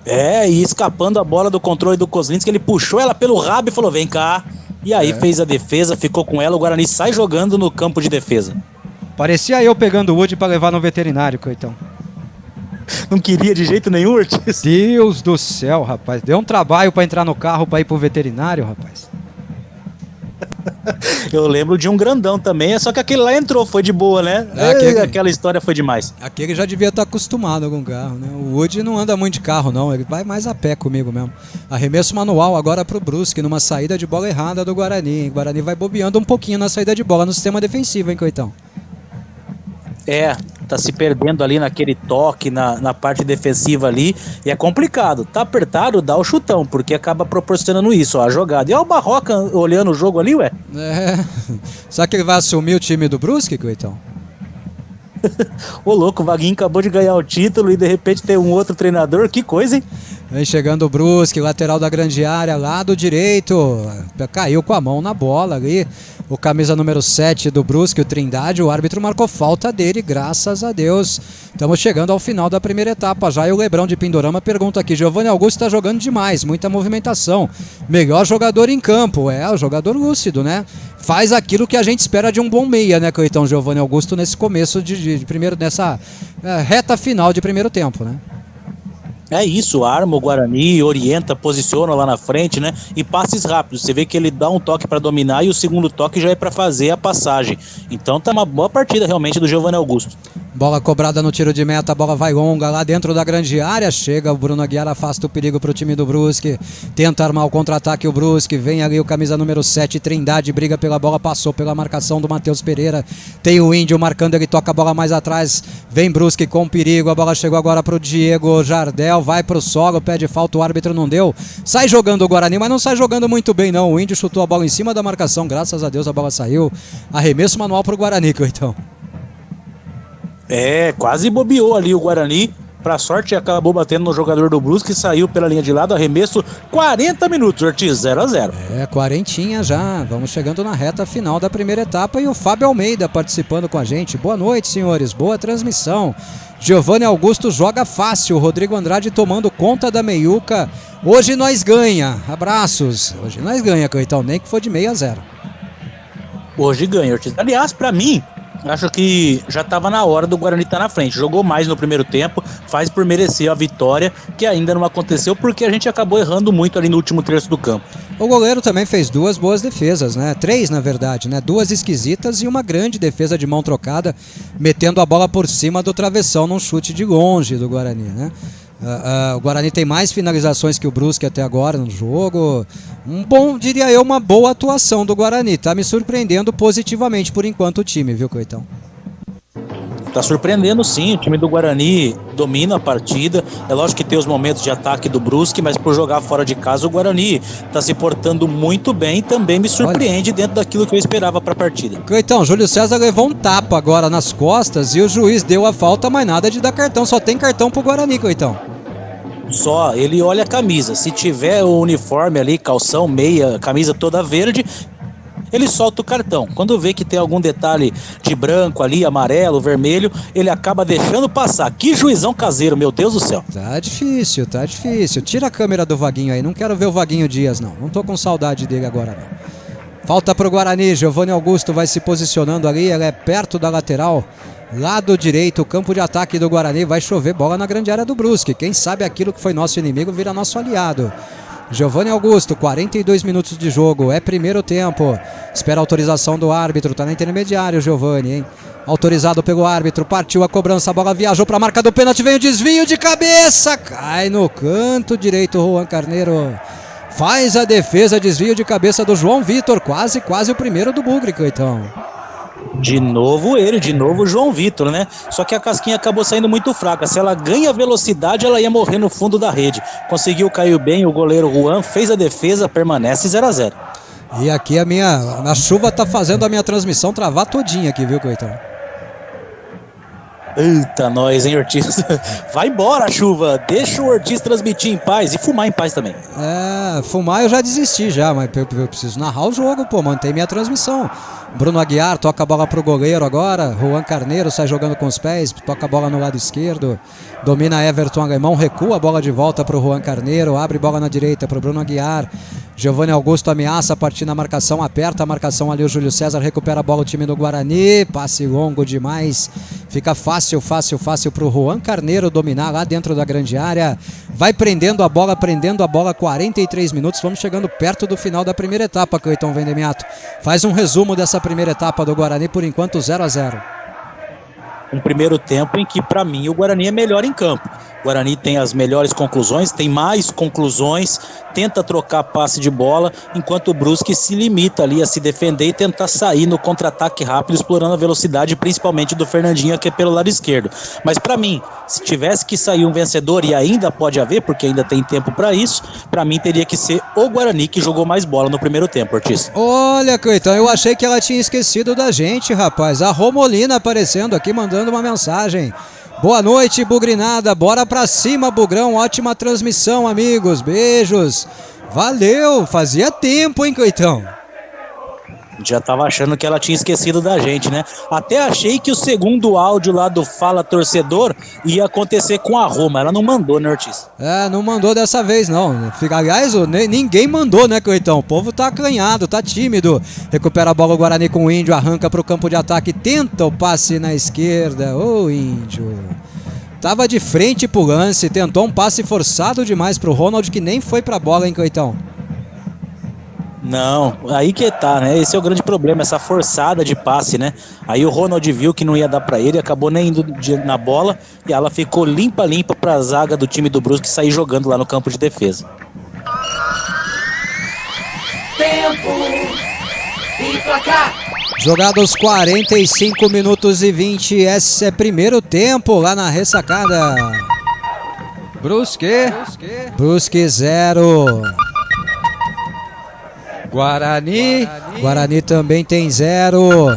É, e escapando a bola do controle do Kozlinski, ele puxou ela pelo rabo e falou, vem cá. E aí fez a defesa, ficou com ela, o Guarani sai jogando no campo de defesa. Parecia eu pegando o Woody pra levar no veterinário, Cleitão. Não queria de jeito nenhum, Ortiz? Deus do céu, rapaz. Deu um trabalho pra entrar no carro pra ir pro veterinário, rapaz. Eu lembro de um grandão também, só que aquele lá entrou, foi de boa, né? Aquela história foi demais. Aquele já devia estar acostumado com o carro, né? O Woody não anda muito de carro, não. Ele vai mais a pé comigo mesmo. Arremesso manual agora pro Brusque, numa saída de bola errada do Guarani. O Guarani vai bobeando um pouquinho na saída de bola no sistema defensivo, hein, Coitão? Tá se perdendo ali naquele toque, na parte defensiva ali, e é complicado. Tá apertado, dá o chutão, porque acaba proporcionando isso, ó, a jogada. E olha o Barroca olhando o jogo ali, ué. Será que ele vai assumir o time do Brusque, Coitão? Ô louco, o Vaguinho acabou de ganhar o título e de repente tem um outro treinador, que coisa, hein? Vem chegando o Brusque, lateral da grande área, lado direito, caiu com a mão na bola ali, o camisa número 7 do Brusque, o Trindade, o árbitro marcou falta dele, graças a Deus. Estamos chegando ao final da primeira etapa já, e o Lebrão de Pindorama pergunta aqui, Giovanni Augusto está jogando demais, muita movimentação, melhor jogador em campo, o jogador lúcido, né? Faz aquilo que a gente espera de um bom meia, né, Coitão? Giovanni Augusto nesse começo de primeiro, nessa reta final de primeiro tempo, né? É isso, arma o Guarani, orienta, posiciona lá na frente, né? E passes rápidos. Você vê que ele dá um toque para dominar e o segundo toque já é para fazer a passagem. Então tá uma boa partida realmente do Giovanni Augusto. Bola cobrada no tiro de meta, a bola vai longa lá dentro da grande área. Chega o Bruno Aguiar, afasta o perigo pro time do Brusque. Tenta armar o contra-ataque o Brusque. Vem ali o camisa número 7, Trindade, briga pela bola, passou pela marcação do Matheus Pereira. Tem o Índio marcando, ele toca a bola mais atrás. Vem Brusque com perigo, a bola chegou agora pro Diego Jardel. Vai pro solo, pede falta, o árbitro não deu. Sai jogando o Guarani, mas não sai jogando muito bem não. O Índio chutou a bola em cima da marcação, graças a Deus a bola saiu. Arremesso manual pro Guarani, então. Quase bobeou ali o Guarani. Pra sorte, acabou batendo no jogador do Brusque, saiu pela linha de lado, arremesso 40 minutos, Ortiz, 0-0. Quarentinha já, vamos chegando na reta final da primeira etapa e o Fábio Almeida participando com a gente. Boa noite, senhores, boa transmissão. Giovanni Augusto joga fácil, Rodrigo Andrade tomando conta da meiuca. Hoje nós ganha, abraços. Hoje nós ganha, Coitão, nem que for de 6-0. Hoje ganha, Ortiz. Aliás, pra mim, acho que já estava na hora do Guarani estar na frente. Jogou mais no primeiro tempo, faz por merecer a vitória, que ainda não aconteceu porque a gente acabou errando muito ali no último terço do campo. O goleiro também fez 2 boas defesas, né? 3 na verdade, né? 2 esquisitas e uma grande defesa de mão trocada, metendo a bola por cima do travessão num chute de longe do Guarani, né? O Guarani tem mais finalizações que o Brusque até agora no jogo. Diria eu, uma boa atuação do Guarani. Tá me surpreendendo positivamente por enquanto o time, viu, Coitão? Tá surpreendendo sim, o time do Guarani domina a partida. É lógico que tem os momentos de ataque do Brusque, mas por jogar fora de casa o Guarani tá se portando muito bem e também me surpreende dentro daquilo que eu esperava pra partida. Coitão, Júlio César levou um tapa agora nas costas e o juiz deu a falta, mas nada de dar cartão, só tem cartão pro Guarani, Coitão. Só, ele olha a camisa, se tiver o uniforme ali, calção, meia, camisa toda verde, ele solta o cartão. Quando vê que tem algum detalhe de branco ali, amarelo, vermelho, ele acaba deixando passar. Que juizão caseiro, meu Deus do céu. Tá difícil, tá difícil. Tira a câmera do Vaguinho aí, não quero ver o Vaguinho Dias não. Não tô com saudade dele agora não. Falta pro Guarani, Giovanni Augusto vai se posicionando ali, ele é perto da lateral. Lado direito, campo de ataque do Guarani, vai chover bola na grande área do Brusque. Quem sabe aquilo que foi nosso inimigo vira nosso aliado. Giovanni Augusto, 42 minutos de jogo, é primeiro tempo. Espera a autorização do árbitro, tá na intermediária o Giovanni, hein? Autorizado pelo árbitro, partiu a cobrança, a bola viajou para a marca do pênalti, vem o desvio de cabeça, cai no canto direito, Juan Carneiro. Faz a defesa, desvio de cabeça do João Vitor, quase o primeiro do Bugre, Coitão. De novo ele, de novo o João Vitor, né? Só que a casquinha acabou saindo muito fraca. Se ela ganha velocidade, ela ia morrer no fundo da rede. Conseguiu cair bem, o goleiro Juan fez a defesa, permanece 0-0. E aqui a chuva tá fazendo a minha transmissão travar todinha aqui, viu, Coitão? Eita, nós, hein, Ortiz? Vai embora, chuva. Deixa o Ortiz transmitir em paz e fumar em paz também. Fumar eu já desisti já, mas eu preciso narrar o jogo, pô, mantém minha transmissão. Bruno Aguiar toca a bola pro goleiro agora. Juan Carneiro sai jogando com os pés, toca a bola no lado esquerdo. Domina Everton Alemão, recua a bola de volta pro Juan Carneiro, abre bola na direita pro Bruno Aguiar. Giovanni Augusto ameaça a partir na marcação, aperta a marcação ali, o Júlio César recupera a bola, o time do Guarani, passe longo demais, fica fácil pro Juan Carneiro dominar lá dentro da grande área, vai prendendo a bola, 43 minutos, vamos chegando perto do final da primeira etapa, Cleiton Vendemiato. Faz um resumo dessa primeira etapa do Guarani, por enquanto 0-0. Um primeiro tempo em que, para mim, o Guarani é melhor em campo. O Guarani tem as melhores conclusões, tem mais conclusões, tenta trocar passe de bola, enquanto o Brusque se limita ali a se defender e tentar sair no contra-ataque rápido, explorando a velocidade, principalmente do Fernandinho aqui pelo lado esquerdo. Mas para mim, se tivesse que sair um vencedor, e ainda pode haver, porque ainda tem tempo para isso, para mim teria que ser o Guarani que jogou mais bola no primeiro tempo, Ortiz. Olha, Cleiton, eu achei que ela tinha esquecido da gente, rapaz. A Romolina aparecendo aqui, mandando uma mensagem. Boa noite, Bugrinada, bora pra cima, Bugrão, ótima transmissão, amigos, beijos, valeu, fazia tempo, hein, Cleitão? Já tava achando que ela tinha esquecido da gente, né? Até achei que o segundo áudio lá do Fala Torcedor ia acontecer com a Roma. Ela não mandou, né, Ortiz? Não mandou dessa vez, não. Aliás, ninguém mandou, né, Cleitão? O povo tá acanhado, tá tímido. Recupera a bola o Guarani com o Índio, arranca pro campo de ataque, tenta o passe na esquerda. Ô, Índio. Tava de frente pro lance, tentou um passe forçado demais pro Ronald, que nem foi pra bola, hein, Cleitão? Não, aí que tá, né? Esse é o grande problema, essa forçada de passe, né? Aí o Ronald viu que não ia dar pra ele, acabou nem indo na bola e ela ficou limpa pra zaga do time do Brusque sair jogando lá no campo de defesa. Tempo e placar. Jogados 45 minutos e 20, esse é primeiro tempo lá na ressacada. Brusque 0. Guarani também tem 0.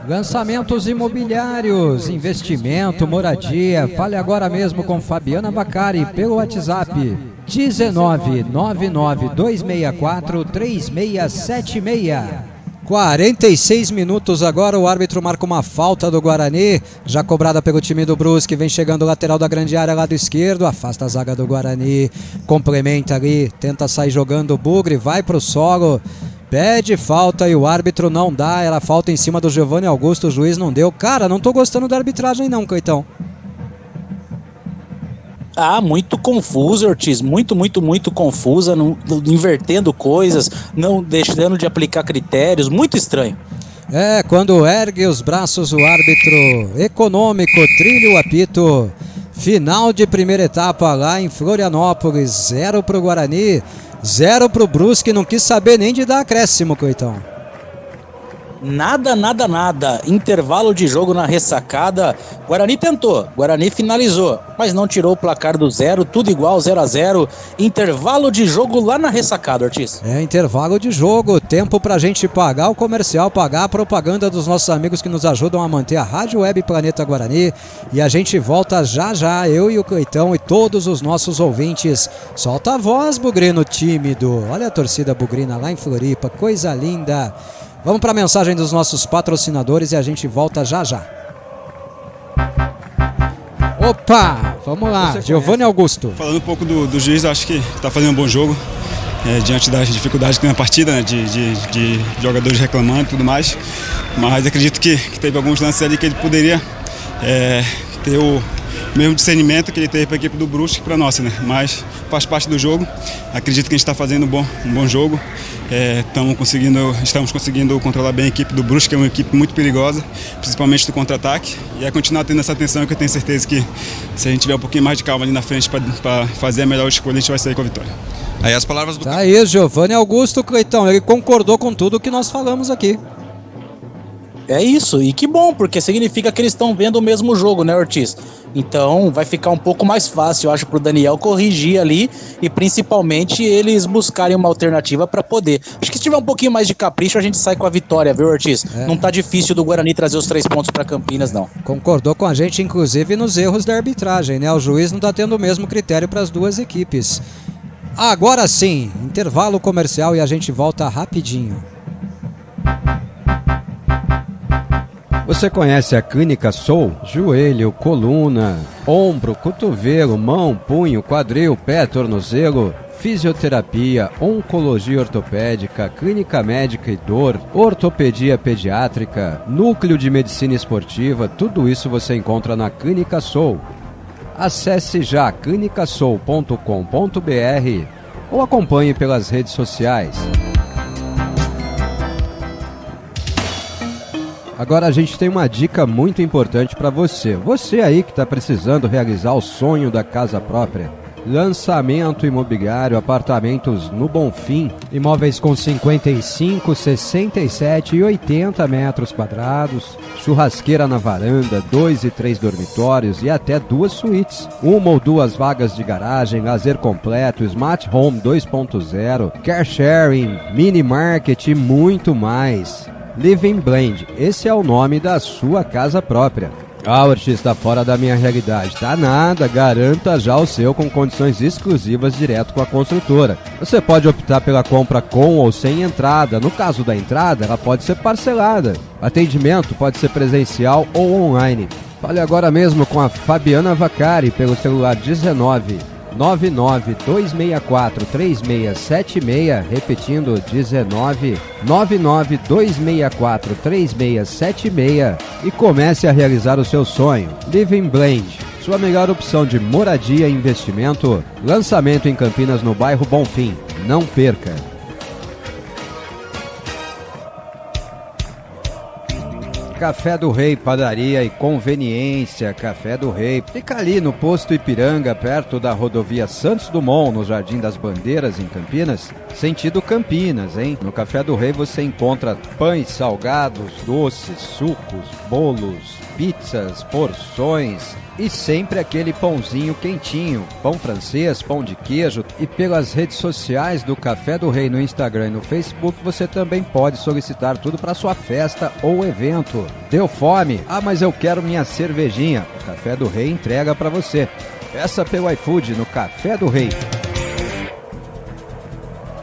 Lançamentos imobiliários, investimento, moradia. Fale agora mesmo com Fabiana Bacari pelo WhatsApp 19-99264-3676. 46 minutos agora, o árbitro marca uma falta do Guarani, já cobrada pelo time do Brusque, vem chegando o lateral da grande área, lado esquerdo, afasta a zaga do Guarani, complementa ali, tenta sair jogando o Bugre, vai pro solo, pede falta e o árbitro não dá, era falta em cima do Giovanni Augusto, o juiz não deu. Cara, não tô gostando da arbitragem não, Cleitão. Muito confusa, Ortiz, muito confusa, invertendo coisas, não deixando de aplicar critérios, muito estranho. Quando ergue os braços o árbitro econômico, trilha o apito, final de primeira etapa lá em Florianópolis, 0 pro Guarani, 0 pro Brusque, não quis saber nem de dar acréscimo, Cleitão. Nada. Intervalo de jogo na ressacada. Guarani tentou, Guarani finalizou, mas não tirou o placar do 0, tudo igual, 0-0. Intervalo de jogo lá na ressacada, Ortiz. Intervalo de jogo, tempo pra gente pagar o comercial, pagar a propaganda dos nossos amigos que nos ajudam a manter a Rádio Web Planeta Guarani. E a gente volta já, eu e o Cleitão e todos os nossos ouvintes. Solta a voz, Bugrino tímido. Olha a torcida bugrina lá em Floripa, coisa linda. Vamos para a mensagem dos nossos patrocinadores e a gente volta já. Opa, vamos lá, Giovanni Augusto. Falando um pouco do juiz, acho que está fazendo um bom jogo, diante das dificuldades que tem na partida, né, de jogadores reclamando e tudo mais. Mas acredito que teve alguns lances ali que ele poderia ter o mesmo discernimento que ele teve para a equipe do Brusque para a nossa, né? Mas faz parte do jogo. Acredito que a gente está fazendo um bom jogo. Estamos conseguindo controlar bem a equipe do Brusque, que é uma equipe muito perigosa, principalmente do contra-ataque. E é continuar tendo essa atenção, que eu tenho certeza que se a gente tiver um pouquinho mais de calma ali na frente para fazer a melhor escolha, a gente vai sair com a vitória. Aí as palavras do... Tá aí, Giovanni Augusto, Cleitão, ele concordou com tudo que nós falamos aqui. É isso, e que bom, porque significa que eles estão vendo o mesmo jogo, né, Ortiz? Então vai ficar um pouco mais fácil, eu acho, pro Daniel corrigir ali e principalmente eles buscarem uma alternativa para poder. Acho que se tiver um pouquinho mais de capricho, a gente sai com a vitória, viu, Ortiz? Não tá difícil do Guarani trazer os 3 pontos para Campinas, não. Concordou com a gente, inclusive, nos erros da arbitragem, né? O juiz não tá tendo o mesmo critério para as duas equipes. Agora sim, intervalo comercial e a gente volta rapidinho. Você conhece a Clínica Soul? Joelho, coluna, ombro, cotovelo, mão, punho, quadril, pé, tornozelo. fisioterapia, oncologia ortopédica, clínica médica e dor, ortopedia pediátrica, núcleo de medicina esportiva, tudo isso você encontra na Clínica Soul. Acesse já clinicasoul.com.br ou acompanhe pelas redes sociais. Agora a gente tem uma dica muito importante para você. Você aí que está precisando realizar o sonho da casa própria. Lançamento imobiliário, apartamentos no Bonfim. Imóveis com 55, 67 e 80 metros quadrados. Churrasqueira na varanda, 2 e 3 dormitórios e até 2 suítes. 1 ou 2 vagas de garagem, lazer completo, Smart Home 2.0, Car Sharing, Mini Market e muito mais. Living Blend, esse é o nome da sua casa própria. Ortiz, está fora da minha realidade. Tá nada, garanta já o seu com condições exclusivas direto com a construtora. Você pode optar pela compra com ou sem entrada. No caso da entrada, ela pode ser parcelada. Atendimento pode ser presencial ou online. Fale agora mesmo com a Fabiana Vaccari pelo celular 19 992643676, repetindo 19 992643676 e comece a realizar o seu sonho. Living Blend, sua melhor opção de moradia e investimento. Lançamento em Campinas no bairro Bonfim. Não perca! Café do Rei, padaria e conveniência. Café do Rei fica ali no posto Ipiranga, perto da rodovia Santos Dumont, no Jardim das Bandeiras, em Campinas, sentido Campinas, hein? No Café do Rei você encontra pães, salgados, doces, sucos, bolos, pizzas, porções e sempre aquele pãozinho quentinho, pão francês, pão de queijo. E pelas redes sociais do Café do Rei no Instagram e no Facebook você também pode solicitar tudo para sua festa ou evento. Deu fome? Ah, mas eu quero minha cervejinha. O Café do Rei entrega para você. Peça pelo iFood no Café do Rei.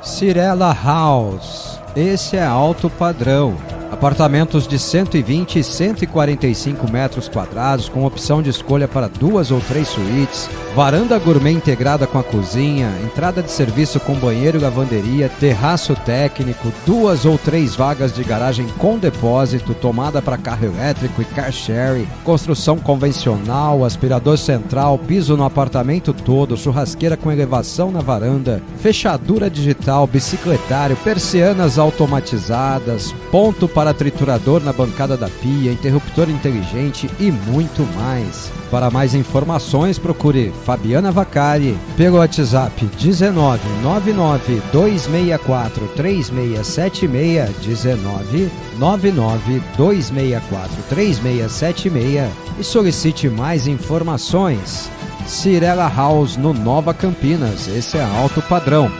Cirela House, esse é alto padrão. Apartamentos de 120 e 145 metros quadrados, com opção de escolha para 2 ou 3 suítes, varanda gourmet integrada com a cozinha, entrada de serviço com banheiro e lavanderia, terraço técnico, 2 ou 3 vagas de garagem com depósito, tomada para carro elétrico e car sharing, construção convencional, aspirador central, piso no apartamento todo, churrasqueira com elevação na varanda, fechadura digital, bicicletário, persianas automatizadas, ponto para triturador na bancada da pia, interruptor inteligente e muito mais. Para mais informações, procure Fabiana Vaccari pelo WhatsApp 19 99 264 3676, 19 99 264 3676 e solicite mais informações. Cirela House no Nova Campinas, esse é alto padrão.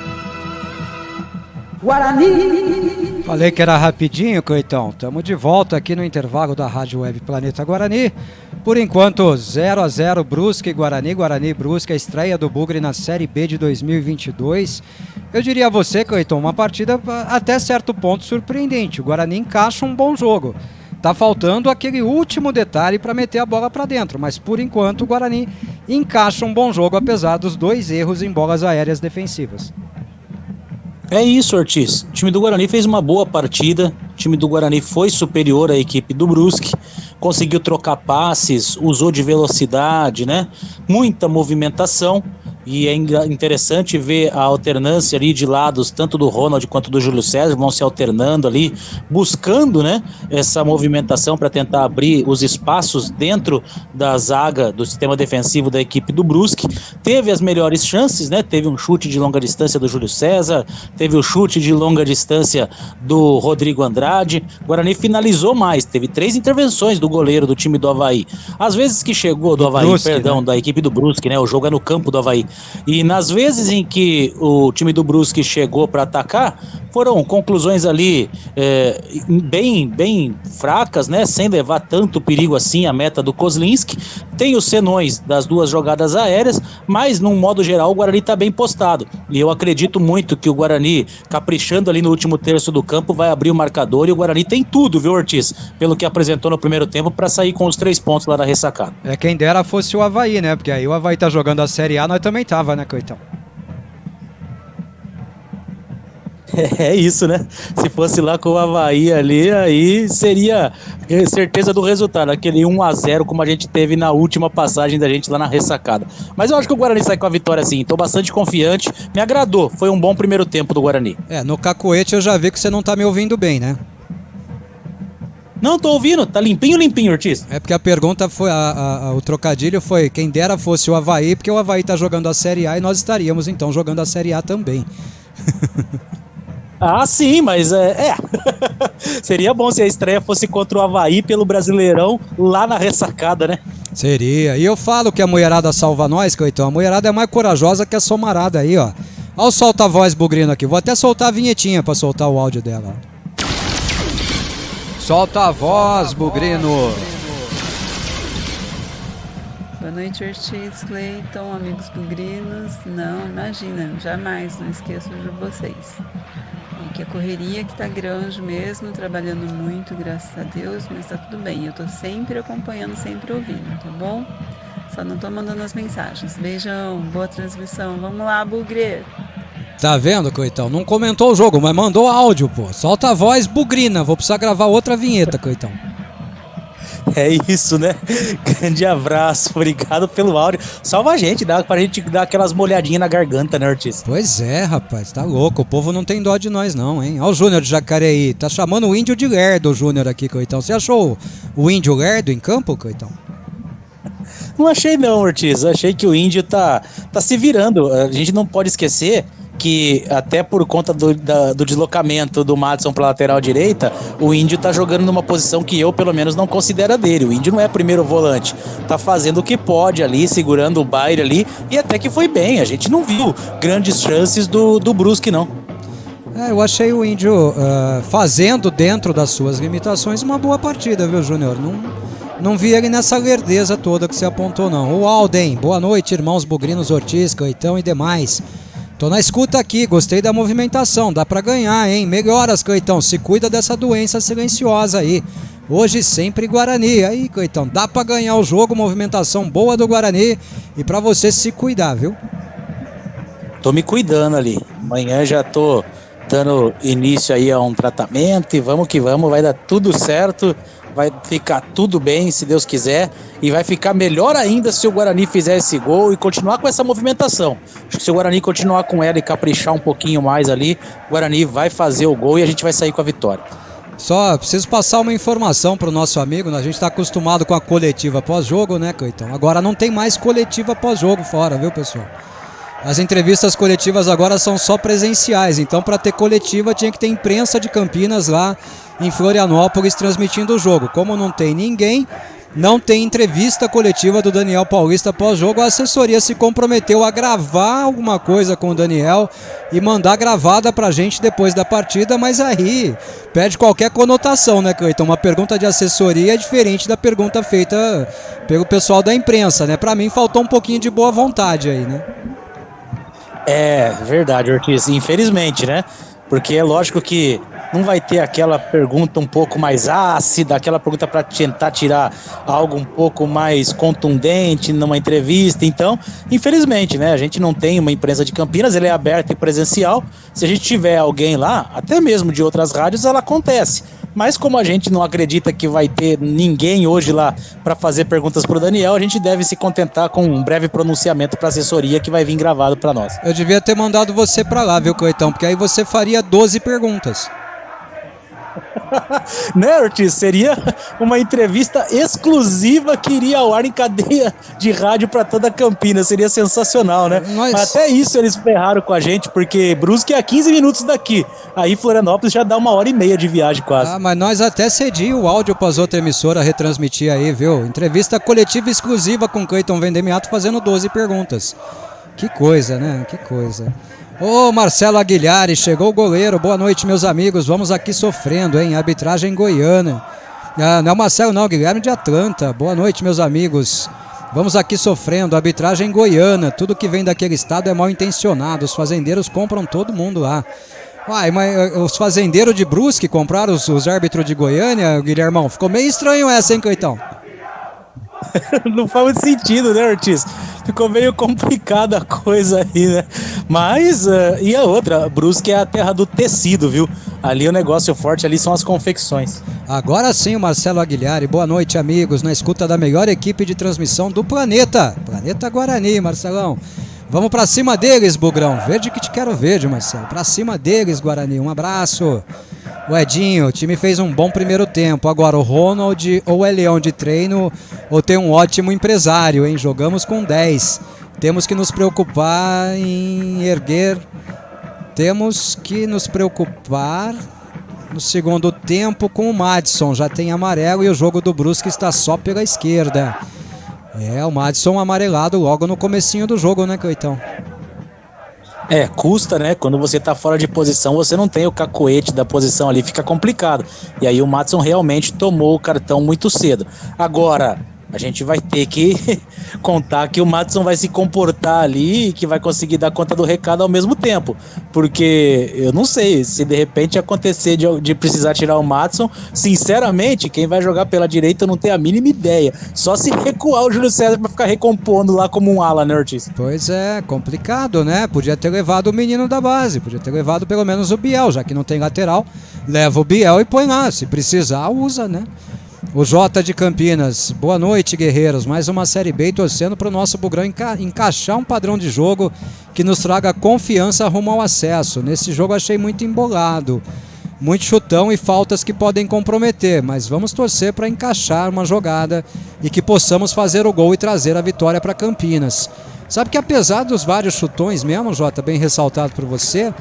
Guarani! Falei que era rapidinho, Cleitão. Estamos de volta aqui no intervalo da Rádio Web Planeta Guarani. Por enquanto, 0-0 Brusque e Guarani. Guarani e Brusque, a estreia do Bugre na Série B de 2022. Eu diria a você, Cleiton, uma partida até certo ponto surpreendente. O Guarani encaixa um bom jogo. Tá faltando aquele último detalhe para meter a bola para dentro, mas por enquanto o Guarani encaixa um bom jogo, apesar dos 2 erros em bolas aéreas defensivas. É isso, Ortiz. O time do Guarani fez uma boa partida. O time do Guarani foi superior à equipe do Brusque. Conseguiu trocar passes, usou de velocidade, né? Muita movimentação. E é interessante ver a alternância ali de lados, tanto do Ronald quanto do Júlio César, vão se alternando ali, buscando, né, essa movimentação para tentar abrir os espaços dentro da zaga do sistema defensivo da equipe do Brusque. Teve as melhores chances, né? Teve um chute de longa distância do Júlio César, teve o chute de longa distância do Rodrigo Andrade. O Guarani finalizou mais, teve 3 intervenções do goleiro do time do Avaí. Às vezes que chegou do Avaí, Brusque, perdão, né? Da equipe do Brusque, né? O jogo é no campo do Avaí. E nas vezes em que o time do Brusque chegou para atacar, foram conclusões ali bem fracas, né? Sem levar tanto perigo assim à meta do Kozlinski. Tem os senões das 2 jogadas aéreas, mas num modo geral o Guarani está bem postado. E eu acredito muito que o Guarani, caprichando ali no último terço do campo, vai abrir o marcador, e o Guarani tem tudo, viu, Ortiz? Pelo que apresentou no primeiro tempo, para sair com os 3 pontos lá da ressacada. É, quem dera fosse o Avaí, né? Porque aí o Avaí tá jogando a Série A, nós também tava, né, Cleitão? É isso, né? Se fosse lá com o Avaí ali, aí seria certeza do resultado, aquele 1-0 como a gente teve na última passagem da gente lá na ressacada. Mas eu acho que o Guarani sai com a vitória sim, tô bastante confiante, me agradou, foi um bom primeiro tempo do Guarani. No cacoete eu já vi que você não tá me ouvindo bem, né? Não, tô ouvindo, tá limpinho, Ortiz. É porque a pergunta foi, o trocadilho foi, quem dera fosse o Avaí, porque o Avaí tá jogando a Série A e nós estaríamos então jogando a Série A também. Ah, sim, mas seria bom se a estreia fosse contra o Avaí pelo Brasileirão lá na ressacada, né? Seria. E eu falo que a mulherada salva nós, Coitão. A mulherada é mais corajosa que a somarada aí, ó. Olha o solta-voz bugrino aqui. Vou até soltar a vinhetinha pra soltar o áudio dela. Solta a voz, bugrino. Boa noite, Ortiz, Cleiton, amigos bugrinos. Não, imagina, jamais, não esqueço de vocês. E que a correria que tá grande mesmo, trabalhando muito, graças a Deus, mas tá tudo bem. Eu tô sempre acompanhando, sempre ouvindo, tá bom? Só não tô mandando as mensagens. Beijão, boa transmissão. Vamos lá, bugre! Tá vendo, Coitão? Não comentou o jogo, mas mandou áudio, pô. Solta a voz, bugrina. Vou precisar gravar outra vinheta, Coitão. É isso, né? Grande abraço, obrigado pelo áudio. Salva a gente, dá pra gente dar aquelas molhadinhas na garganta, né, Ortiz? Pois é, rapaz, tá louco. O povo não tem dó de nós, não, hein? Olha o Júnior de Jacareí. Tá chamando o índio de lerdo, o Júnior aqui, Coitão. Você achou o índio lerdo em campo, Coitão? Não achei não, Ortiz. Achei que o índio tá se virando. A gente não pode esquecer que até por conta do deslocamento do Madison para lateral direita, o índio tá jogando numa posição que eu pelo menos não considero dele. O índio não é primeiro volante, tá fazendo o que pode ali, segurando o baile ali, e até que foi bem. A gente não viu grandes chances do Brusque, não. Eu achei o índio fazendo dentro das suas limitações uma boa partida, viu, Júnior? Não vi ele nessa lerdeza toda que você apontou, não. O Alden, boa noite, irmãos bugrinos, Ortiz, Coitão e demais. Tô na escuta aqui, gostei da movimentação, dá pra ganhar, hein? Melhoras, Coitão, se cuida dessa doença silenciosa aí. Hoje sempre Guarani, aí, Coitão, dá pra ganhar o jogo, movimentação boa do Guarani e pra você se cuidar, viu? Tô me cuidando ali, amanhã já tô dando início aí a um tratamento e vamos que vamos, vai dar tudo certo. Vai ficar tudo bem, se Deus quiser, e vai ficar melhor ainda se o Guarani fizer esse gol e continuar com essa movimentação. Acho que se o Guarani continuar com ela e caprichar um pouquinho mais ali, o Guarani vai fazer o gol e a gente vai sair com a vitória. Só preciso passar uma informação pro nosso amigo, né? A gente tá acostumado com a coletiva pós-jogo, né, Coitão? Agora não tem mais coletiva pós-jogo fora, viu, pessoal? As entrevistas coletivas agora são só presenciais, então para ter coletiva tinha que ter imprensa de Campinas lá em Florianópolis transmitindo o jogo. Como não tem ninguém, não tem entrevista coletiva do Daniel Paulista pós-jogo, a assessoria se comprometeu a gravar alguma coisa com o Daniel e mandar gravada pra gente depois da partida, mas aí perde qualquer conotação, né, Cleiton? Uma pergunta de assessoria é diferente da pergunta feita pelo pessoal da imprensa, né? Pra mim faltou um pouquinho de boa vontade aí, né? É verdade, Ortiz, infelizmente, né? Porque é lógico que não vai ter aquela pergunta um pouco mais ácida, aquela pergunta para tentar tirar algo um pouco mais contundente numa entrevista. Então, infelizmente, né? A gente não tem uma imprensa de Campinas, ele é aberto e presencial. Se a gente tiver alguém lá, até mesmo de outras rádios, ela acontece. Mas como a gente não acredita que vai ter ninguém hoje lá para fazer perguntas para o Daniel, a gente deve se contentar com um breve pronunciamento para a assessoria que vai vir gravado para nós. Eu devia ter mandado você para lá, viu, Coitão? Porque aí você faria 12 perguntas. Né, Ortiz? Seria uma entrevista exclusiva que iria ao ar em cadeia de rádio para toda Campinas. Seria sensacional, né? Mas até isso eles ferraram com a gente, porque Brusque é a 15 minutos daqui. Aí Florianópolis já dá 1h30 de viagem quase. Ah, mas nós até cedimos o áudio para as outras emissoras retransmitir aí, viu? Entrevista coletiva exclusiva com Cleiton Vendemiato fazendo 12 perguntas. Que coisa, né? Que coisa. Ô, Marcelo Aguilhares, chegou o goleiro. Boa noite, meus amigos. Vamos aqui sofrendo, hein? Arbitragem goiana. Ah, não é o Marcelo, não. Guilherme de Atlanta. Boa noite, meus amigos. Vamos aqui sofrendo. Arbitragem goiana. Tudo que vem daquele estado é mal intencionado. Os fazendeiros compram todo mundo lá. Uai, mas os fazendeiros de Brusque compraram os árbitros de Goiânia, Guilhermão? Ficou meio estranho essa, hein, Coitão? Não faz muito sentido, né, Ortiz? Ficou meio complicada a coisa aí, né? Mas, e a outra, Brusque é a terra do tecido, viu? Ali o negócio forte ali são as confecções. Agora sim, o Marcelo Aguilhari. Boa noite, amigos, na escuta da melhor equipe de transmissão do planeta. Planeta Guarani, Marcelão. Vamos pra cima deles, Bugrão. Verde que te quero verde, Marcelo. Pra cima deles, Guarani. Um abraço. O Edinho, o time fez um bom primeiro tempo. Agora, o Ronald ou é leão de treino ou tem um ótimo empresário, hein? Jogamos com 10. Temos que nos preocupar em erguer. Temos que nos preocupar no segundo tempo com o Madison. Já tem amarelo e o jogo do Brusque está só pela esquerda. O Madison amarelado logo no comecinho do jogo, né, Cleitão? Custa, né? Quando você tá fora de posição, você não tem o cacoete da posição ali, fica complicado. E aí o Madison realmente tomou o cartão muito cedo. Agora, a gente vai ter que contar que o Madison vai se comportar ali e que vai conseguir dar conta do recado ao mesmo tempo. Porque eu não sei, se de repente acontecer de precisar tirar o Madison, sinceramente, quem vai jogar pela direita não tem a mínima ideia. Só se recuar o Júlio César pra ficar recompondo lá como um ala, né, Ortiz? Pois é, complicado, né? Podia ter levado o menino da base, podia ter levado pelo menos o Biel, já que não tem lateral, leva o Biel e põe lá, se precisar, usa, né? O Jota de Campinas, boa noite, guerreiros. Mais uma Série B e torcendo para o nosso Bugrão encaixar um padrão de jogo que nos traga confiança rumo ao acesso. Nesse jogo achei muito embolado, muito chutão e faltas que podem comprometer, mas vamos torcer para encaixar uma jogada e que possamos fazer o gol e trazer a vitória para Campinas. Sabe que apesar dos vários chutões mesmo, Jota, bem ressaltado por você,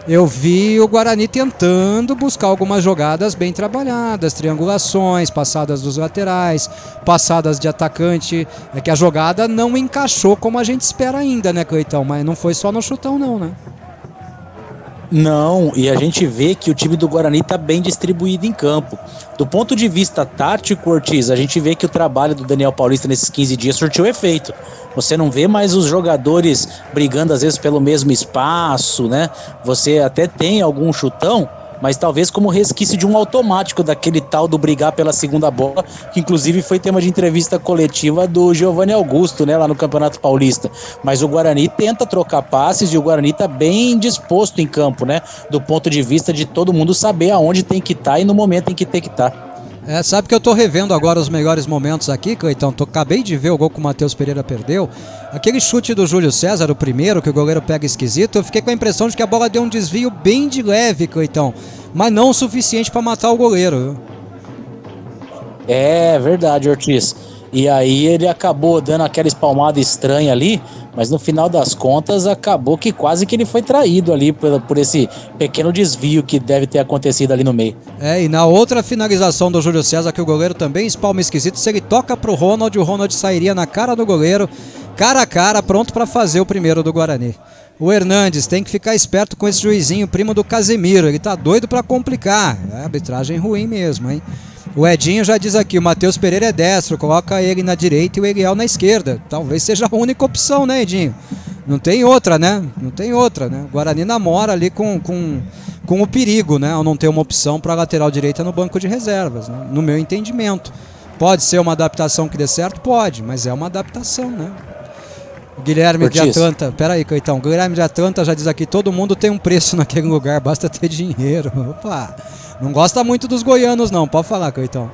eu vi o Guarani tentando buscar algumas jogadas bem trabalhadas, triangulações, passadas dos laterais, passadas de atacante. É que a jogada não encaixou como a gente espera ainda, né, Cleitão? Mas não foi só no chutão não, né? Não, e a gente vê que o time do Guarani está bem distribuído em campo. Do ponto de vista tático, Ortiz, a gente vê que o trabalho do Daniel Paulista nesses 15 dias surtiu efeito. Você não vê mais os jogadores brigando às vezes pelo mesmo espaço, né? Você até tem algum chutão, mas talvez como resquício de um automático daquele tal do brigar pela segunda bola, que inclusive foi tema de entrevista coletiva do Giovanni Augusto, né, lá no Campeonato Paulista. Mas o Guarani tenta trocar passes e o Guarani tá bem disposto em campo, né, do ponto de vista de todo mundo saber aonde tem que estar e no momento em que tem que estar. Sabe que eu tô revendo agora os melhores momentos aqui, Cleitão. Acabei de ver o gol que o Matheus Pereira perdeu. Aquele chute do Júlio César, o primeiro, que o goleiro pega esquisito, eu fiquei com a impressão de que a bola deu um desvio bem de leve, Cleitão, mas não o suficiente para matar o goleiro, viu? É verdade, Ortiz. E aí ele acabou dando aquela espalmada estranha ali, mas no final das contas acabou que quase que ele foi traído ali por esse pequeno desvio que deve ter acontecido ali no meio. E na outra finalização do Júlio César, que o goleiro também espalma esquisito, se ele toca pro Ronald, o Ronald sairia na cara do goleiro, cara a cara, pronto para fazer o primeiro do Guarani. O Hernandes tem que ficar esperto com esse juizinho, primo do Casemiro, ele tá doido para complicar. Arbitragem ruim mesmo, hein? O Edinho já diz aqui, o Matheus Pereira é destro, coloca ele na direita e o Eliel na esquerda. Talvez seja a única opção, né, Edinho? Não tem outra, né? Não tem outra, né? O Guarani namora ali com o perigo, né? Ao não ter uma opção para a lateral direita no banco de reservas, né? No meu entendimento. Pode ser uma adaptação que dê certo? Pode, mas é uma adaptação, né? O Guilherme de Atlanta, peraí, Cleitão, o Guilherme de Atlanta já diz aqui, todo mundo tem um preço naquele lugar, basta ter dinheiro. Opa, não gosta muito dos goianos não, pode falar, Cleitão.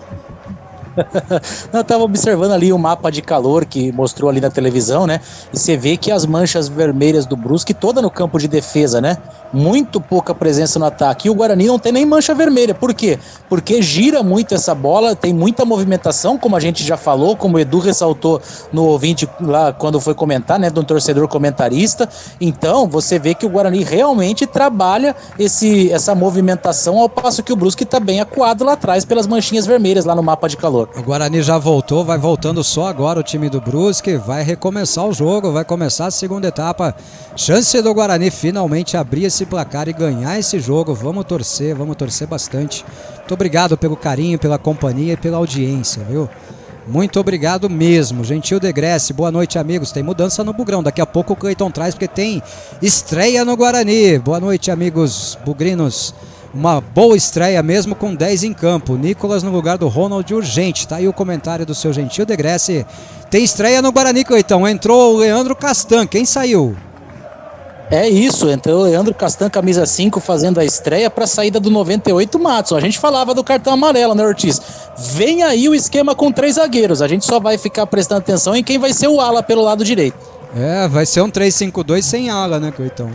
Eu estava observando ali o mapa de calor que mostrou ali na televisão, né? E você vê que as manchas vermelhas do Brusque toda no campo de defesa, né? Muito pouca presença no ataque. E o Guarani não tem nem mancha vermelha. Por quê? Porque gira muito essa bola, tem muita movimentação, como a gente já falou, como o Edu ressaltou no ouvinte lá quando foi comentar, né? Do torcedor comentarista. Então, você vê que o Guarani realmente trabalha essa movimentação, ao passo que o Brusque está bem acuado lá atrás pelas manchinhas vermelhas lá no mapa de calor. O Guarani já voltou, vai voltando só agora o time do Brusque, vai recomeçar o jogo, vai começar a segunda etapa. Chance do Guarani finalmente abrir esse placar e ganhar esse jogo. Vamos torcer bastante. Muito obrigado pelo carinho, pela companhia e pela audiência, viu? Muito obrigado mesmo. Gentil Degresse, boa noite, amigos. Tem mudança no Bugrão, daqui a pouco o Cleiton traz, porque tem estreia no Guarani. Boa noite, amigos bugrinos. Uma boa estreia mesmo com 10 em campo. Nicolas no lugar do Ronald urgente. Tá aí o comentário do seu Gentil Degresse. Tem estreia no Guarani, Cleitão. Entrou o Leandro Castan. Quem saiu? É isso, entrou o Leandro Castan, camisa 5, fazendo a estreia para a saída do 98 Matson. A gente falava do cartão amarelo, né, Ortiz? Vem aí o esquema com 3 zagueiros. A gente só vai ficar prestando atenção em quem vai ser o ala pelo lado direito. Vai ser um 3-5-2 sem ala, né, Coitão?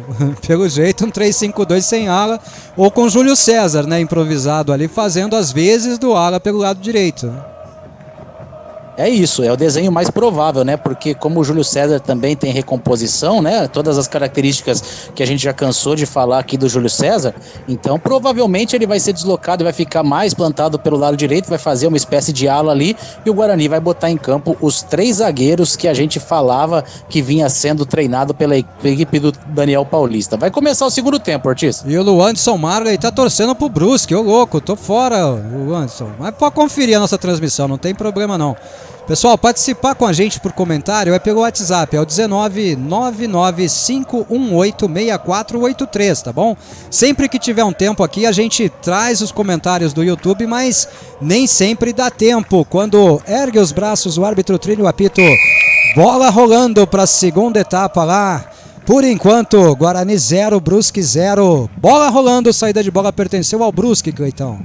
Pelo jeito, um 3-5-2 sem ala, ou com Júlio César, né, improvisado ali, fazendo as vezes do ala pelo lado direito, né? É isso, é o desenho mais provável, né? Porque como o Júlio César também tem recomposição, né? Todas as características que a gente já cansou de falar aqui do Júlio César, então provavelmente ele vai ser deslocado e vai ficar mais plantado pelo lado direito, vai fazer uma espécie de ala ali e o Guarani vai botar em campo os 3 zagueiros que a gente falava que vinha sendo treinado pela equipe do Daniel Paulista. Vai começar o segundo tempo, Ortiz. E o Luanderson Marley tá torcendo pro Brusque, ô louco, tô fora, Luanderson. Mas pode conferir a nossa transmissão, não tem problema não. Pessoal, participar com a gente por comentário é pelo WhatsApp, é o 19995186483, tá bom? Sempre que tiver um tempo aqui, a gente traz os comentários do YouTube, mas nem sempre dá tempo. Quando ergue os braços, o árbitro trilha o apito, bola rolando para a segunda etapa lá. Por enquanto, Guarani 0, Brusque 0. Bola rolando, saída de bola pertenceu ao Brusque, Cleitão.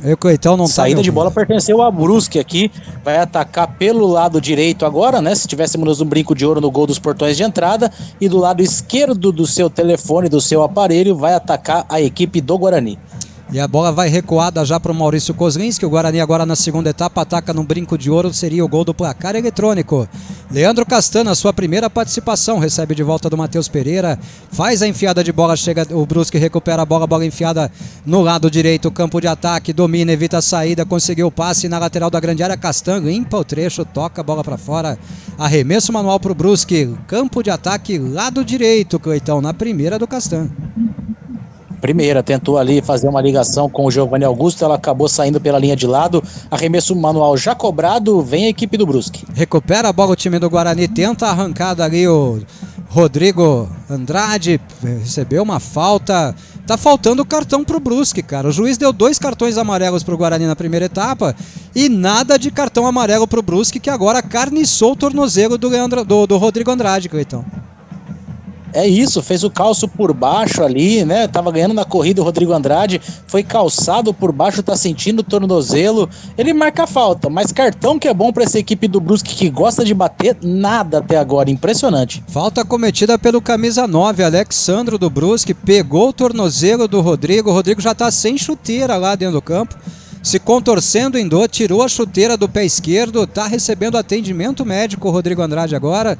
O Coitão não saída de bola pertenceu a Brusque aqui, vai atacar pelo lado direito agora, né? Se tivéssemos um brinco de ouro no gol dos portões de entrada, e do lado esquerdo do seu telefone, do seu aparelho, vai atacar a equipe do Guarani. E a bola vai recuada já para o Maurício Kozlinski. O Guarani agora na segunda etapa ataca no brinco de ouro, seria o gol do placar eletrônico. Leandro Castan, na sua primeira participação, recebe de volta do Matheus Pereira, faz a enfiada de bola, chega o Brusque, recupera a bola enfiada no lado direito, campo de ataque, domina, evita a saída, conseguiu o passe na lateral da grande área. Castan limpa o trecho, toca a bola para fora, arremesso manual para o Brusque, campo de ataque lado direito, Cleitão, na primeira do Castan. Primeira, tentou ali fazer uma ligação com o Giovanni Augusto, ela acabou saindo pela linha de lado, arremesso manual já cobrado, vem a equipe do Brusque. Recupera a bola o time do Guarani, tenta a arrancada ali o Rodrigo Andrade, recebeu uma falta, tá faltando cartão pro Brusque, cara. O juiz deu 2 cartões amarelos pro Guarani na primeira etapa e nada de cartão amarelo pro Brusque, que agora carniçou o tornozelo do Rodrigo Andrade, Cleitão. É isso, fez o calço por baixo ali, né? Tava ganhando na corrida o Rodrigo Andrade, foi calçado por baixo, tá sentindo o tornozelo. Ele marca a falta, mas cartão que é bom para essa equipe do Brusque que gosta de bater, nada até agora, impressionante. Falta cometida pelo camisa 9, Alexandro do Brusque, pegou o tornozelo do Rodrigo, o Rodrigo já tá sem chuteira lá dentro do campo, se contorcendo em dor, tirou a chuteira do pé esquerdo, tá recebendo atendimento médico o Rodrigo Andrade agora.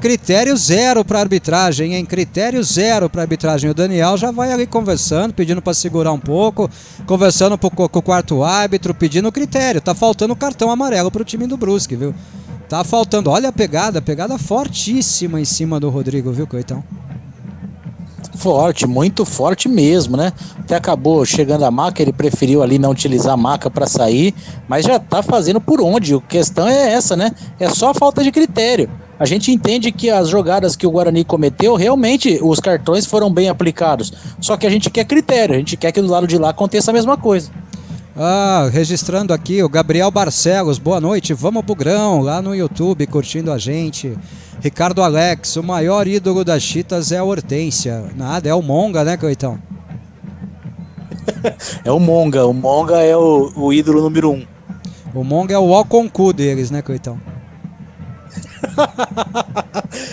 Critério 0 para arbitragem, hein? Critério 0 para arbitragem. O Daniel já vai ali conversando, pedindo para segurar um pouco, conversando com o quarto árbitro, pedindo critério. Tá faltando cartão amarelo pro time do Brusque, viu? Tá faltando, olha a pegada fortíssima em cima do Rodrigo, viu, Coitão? Forte, muito forte mesmo, né? Até acabou chegando a maca, ele preferiu ali não utilizar a maca para sair, mas já tá fazendo por onde. A questão é essa, né? É só a falta de critério. A gente entende que as jogadas que o Guarani cometeu, realmente os cartões foram bem aplicados. Só que a gente quer critério, a gente quer que do lado de lá aconteça a mesma coisa. Registrando aqui o Gabriel Barcelos, boa noite, vamos pro grão, lá no YouTube, curtindo a gente. Ricardo Alex, o maior ídolo das Chitas é a Hortência. Nada, é o Monga, né, Coitão? É o Monga é o ídolo número 1. O Monga é o Oconcu deles, né, Coitão?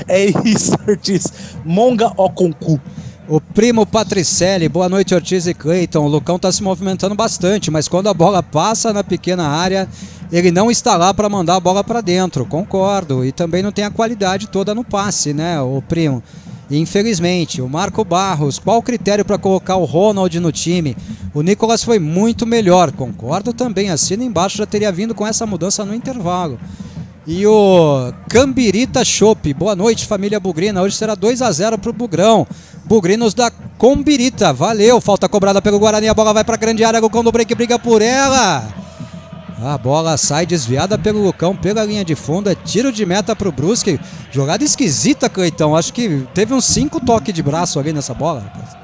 É isso, Ortiz. Monga Oconcu. O primo Patricelli, boa noite, Ortiz e Cleiton. O Lucão tá se movimentando bastante, mas quando a bola passa na pequena área, ele não está lá para mandar a bola para dentro, concordo. E também não tem a qualidade toda no passe, né, o primo? Infelizmente. O Marco Barros, qual o critério para colocar o Ronald no time? O Nicolas foi muito melhor, concordo também. Assina embaixo, já teria vindo com essa mudança no intervalo. E o Cambirita Chopp, boa noite, família Bugrina. Hoje será 2-0 pro Bugrão. Bugrinos da Combirita, valeu. Falta cobrada pelo Guarani, a bola vai pra grande área. Lucão do Break briga por ela. A bola sai desviada pelo Lucão, pela linha de fundo. É tiro de meta pro Brusque. Jogada esquisita, Cleitão. Acho que teve uns 5 toques de braço ali nessa bola, rapaz.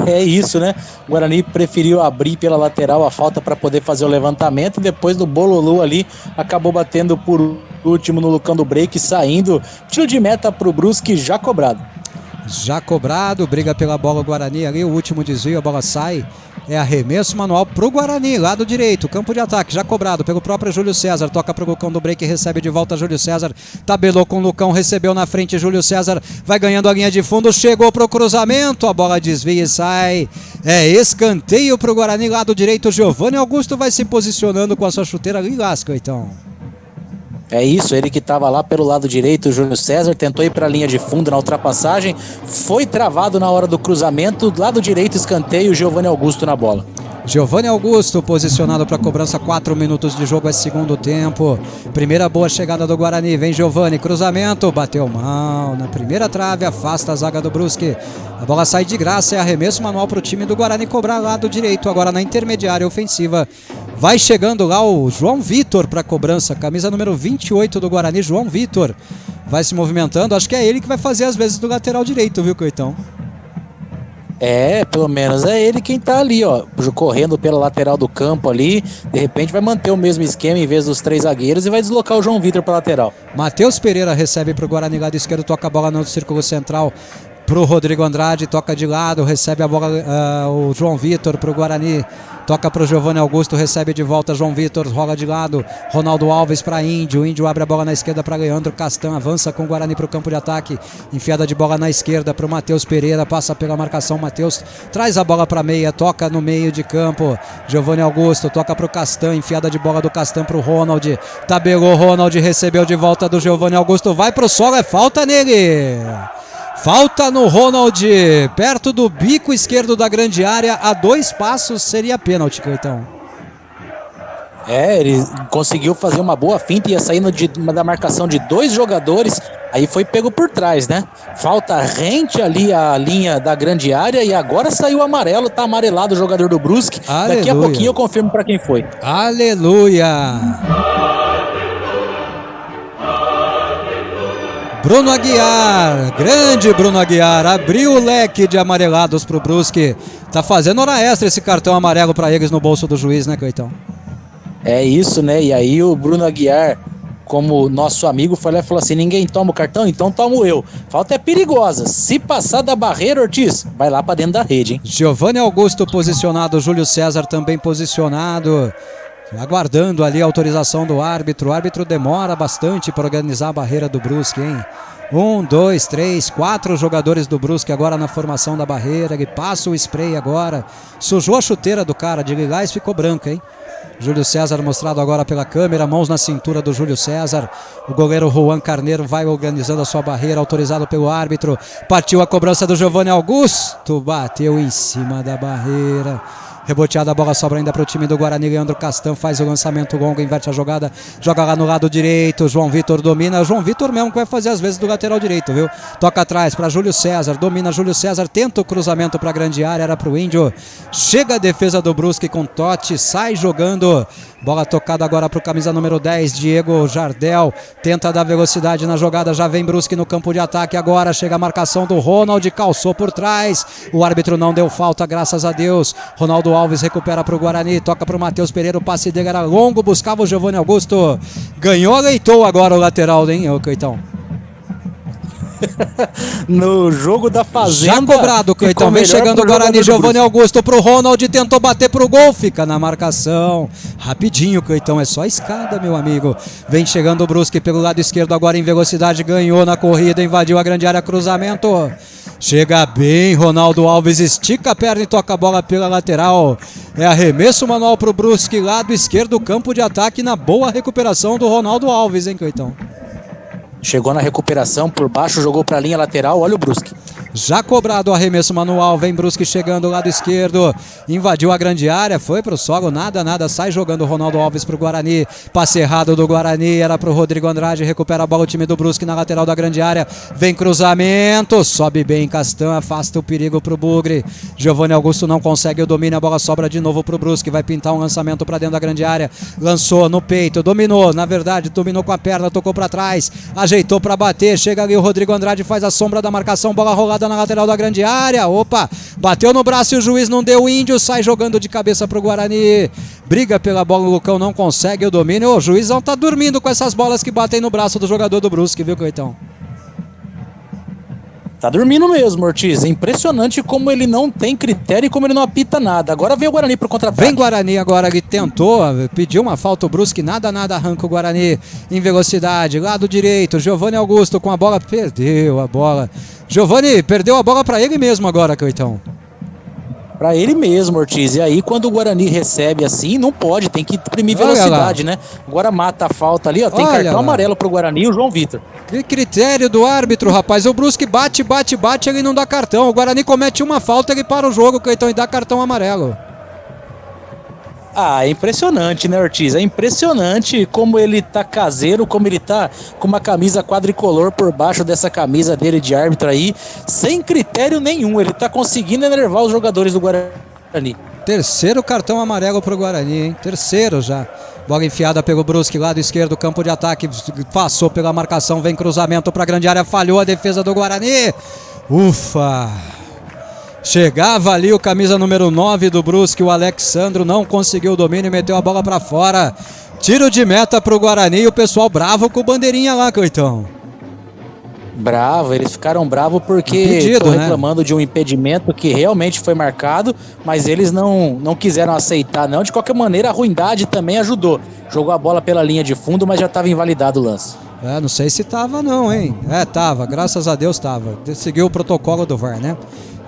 É isso, né? O Guarani preferiu abrir pela lateral a falta para poder fazer o levantamento e depois do bololô ali acabou batendo por último no Lucão do Break, saindo. Tiro de meta pro Brusque, já cobrado. Já cobrado, briga pela bola o Guarani ali, o último desvio, a bola sai. É arremesso manual pro Guarani, lado direito, campo de ataque, já cobrado pelo próprio Júlio César. Toca pro Lucão do Break, recebe de volta Júlio César. Tabelou com o Lucão, recebeu na frente Júlio César. Vai ganhando a linha de fundo, chegou pro cruzamento. A bola desvia e sai. É escanteio pro Guarani, lado direito. Giovanni Augusto vai se posicionando com a sua chuteira ali, lasca, então. É isso, ele que estava lá pelo lado direito, o Júlio César, tentou ir para a linha de fundo na ultrapassagem, foi travado na hora do cruzamento, lado direito, escanteio, Giovanni Augusto na bola. Giovanni Augusto posicionado para cobrança, 4 minutos de jogo, é segundo tempo. Primeira boa chegada do Guarani, vem Giovanni, cruzamento, bateu mal na primeira trave, afasta a zaga do Brusque. A bola sai de graça, é arremesso manual para o time do Guarani cobrar lado direito, agora na intermediária ofensiva. Vai chegando lá o João Vitor para cobrança, camisa número 28 do Guarani, João Vitor. Vai se movimentando, acho que é ele que vai fazer às vezes do lateral direito, viu, Coitão? É, pelo menos é ele quem tá ali, ó, correndo pela lateral do campo ali. De repente vai manter o mesmo esquema em vez dos 3 zagueiros e vai deslocar o João Vitor pra lateral. Matheus Pereira recebe pro Guarani lado esquerdo, toca a bola no círculo central pro Rodrigo Andrade, toca de lado, recebe a bola o João Vitor pro Guarani, toca pro Giovanni Augusto, recebe de volta João Vitor, rola de lado, Ronaldo Alves para Índio, Índio abre a bola na esquerda para Leandro Castan, avança com o Guarani pro campo de ataque, enfiada de bola na esquerda pro Matheus Pereira, passa pela marcação, Matheus traz a bola para meia, toca no meio de campo, Giovanni Augusto, toca pro Castan, enfiada de bola do Castan pro Ronald, tabelou Ronald, recebeu de volta do Giovanni Augusto, vai pro solo, é falta nele! Falta no Ronald, perto do bico esquerdo da grande área, a 2 passos seria pênalti, Cleitão. É, ele conseguiu fazer uma boa finta, ia saindo da marcação de 2 jogadores, aí foi pego por trás, né? Falta rente ali a linha da grande área e agora saiu amarelo, tá amarelado o jogador do Brusque. Aleluia. Daqui a pouquinho eu confirmo pra quem foi. Aleluia! Bruno Aguiar, grande Bruno Aguiar, abriu o leque de amarelados pro Brusque. Tá fazendo hora extra esse cartão amarelo pra eles no bolso do juiz, né, Coitão? É isso, né? E aí o Bruno Aguiar, como nosso amigo, foi lá e falou assim, ninguém toma o cartão, então tomo eu. Falta é perigosa. Se passar da barreira, Ortiz, vai lá pra dentro da rede, hein? Giovanni Augusto posicionado, Júlio César também posicionado. Aguardando ali a autorização do árbitro. O árbitro demora bastante para organizar a barreira do Brusque, hein? 1, 2, 3, 4 jogadores do Brusque agora na formação da barreira. Ele passa o spray agora. Sujou a chuteira do cara de Lilás, ficou branca, hein? Júlio César mostrado agora pela câmera, mãos na cintura do Júlio César. O goleiro Juan Carneiro vai organizando a sua barreira, autorizado pelo árbitro. Partiu a cobrança do Giovanni Augusto, bateu em cima da barreira. Reboteada, a bola sobra ainda para o time do Guarani. Leandro Castan faz o lançamento longo, inverte a jogada, joga lá no lado direito. João Vitor domina. João Vitor mesmo que vai fazer às vezes do lateral direito, viu? Toca atrás para Júlio César, domina Júlio César, tenta o cruzamento para a grande área, era para o Índio. Chega a defesa do Brusque com Totti, sai jogando. Bola tocada agora para o camisa número 10, Diego Jardel. Tenta dar velocidade na jogada, já vem Brusque no campo de ataque agora. Chega a marcação do Ronald, calçou por trás. O árbitro não deu falta, graças a Deus. Ronaldo Alves recupera para o Guarani, toca para o Matheus Pereira, o passe dele era longo, buscava o Giovanni Augusto. Ganhou, leitou agora o lateral, hein, ô Coitão? No jogo da Fazenda. Já cobrado, Coitão. Vem chegando o Guarani, Giovanni Augusto pro Ronald, tentou bater pro gol, fica na marcação. Rapidinho, Coitão, é só escada, meu amigo. Vem chegando o Brusque pelo lado esquerdo, agora em velocidade, ganhou na corrida, invadiu a grande área, cruzamento. Chega bem, Ronaldo Alves estica a perna e toca a bola pela lateral. É arremesso manual pro Brusque, lado esquerdo, campo de ataque, na boa recuperação do Ronaldo Alves, hein, Coitão? Chegou na recuperação por baixo, jogou para a linha lateral, olha o Brusque. Já cobrado o arremesso manual, vem Brusque chegando lado esquerdo, invadiu a grande área, foi pro solo, nada, sai jogando o Ronaldo Alves pro Guarani, passe errado do Guarani, era pro Rodrigo Andrade, recupera a bola o time do Brusque na lateral da grande área, vem cruzamento, sobe bem Castan, afasta o perigo pro Bugre, Giovanni Augusto não consegue o domínio, a bola sobra de novo pro Brusque, vai pintar um lançamento para dentro da grande área, lançou no peito, dominou, na verdade, dominou com a perna, tocou para trás, ajeitou para bater, chega ali o Rodrigo Andrade, faz a sombra da marcação, bola rolada jogada na lateral da grande área. Opa, bateu no braço e o juiz não deu. O Índio sai jogando de cabeça pro Guarani. Briga pela bola, o Lucão não consegue o domínio. O juizão tá dormindo com essas bolas que batem no braço do jogador do Brusque, viu, Coitão? Tá dormindo mesmo, Ortiz. É impressionante como ele não tem critério e como ele não apita nada. Agora vem o Guarani pro contra-ataque. Vem Guarani agora, ele tentou, pediu uma falta o Brusque, nada arranca o Guarani em velocidade. Lado direito, Giovanni Augusto com a bola, perdeu a bola. Giovanni perdeu a bola pra ele mesmo agora, Coitão. Pra ele mesmo, Ortiz. E aí, quando o Guarani recebe assim, não pode, tem que imprimir velocidade, né? Agora mata a falta ali, ó. Tem cartão amarelo pro Guarani e o João Vitor. Que critério do árbitro, rapaz. O Brusque bate, ele não dá cartão. O Guarani comete uma falta, ele para o jogo, Coitão, e dá cartão amarelo. Ah, é impressionante, né, Ortiz? É impressionante como ele tá caseiro, como ele tá com uma camisa quadricolor por baixo dessa camisa dele de árbitro aí, sem critério nenhum. Ele tá conseguindo enervar os jogadores do Guarani. Terceiro cartão amarelo pro Guarani, hein? Terceiro já. Bola enfiada pelo Brusque, lado esquerdo, campo de ataque, passou pela marcação, vem cruzamento pra grande área, falhou a defesa do Guarani. Ufa! Chegava ali o camisa número 9 do Brusque, o Alexandro, não conseguiu o domínio e meteu a bola pra fora. Tiro de meta pro Guarani e o pessoal bravo com o bandeirinha lá, Coitão. Bravo, eles ficaram bravos porque Impedido, estão reclamando de um impedimento que realmente foi marcado, mas eles não quiseram aceitar não. De qualquer maneira, a ruindade também ajudou. Jogou a bola pela linha de fundo, mas já estava invalidado o lance. Não sei se tava não, hein? Tava, graças a Deus tava. Seguiu o protocolo do VAR, né?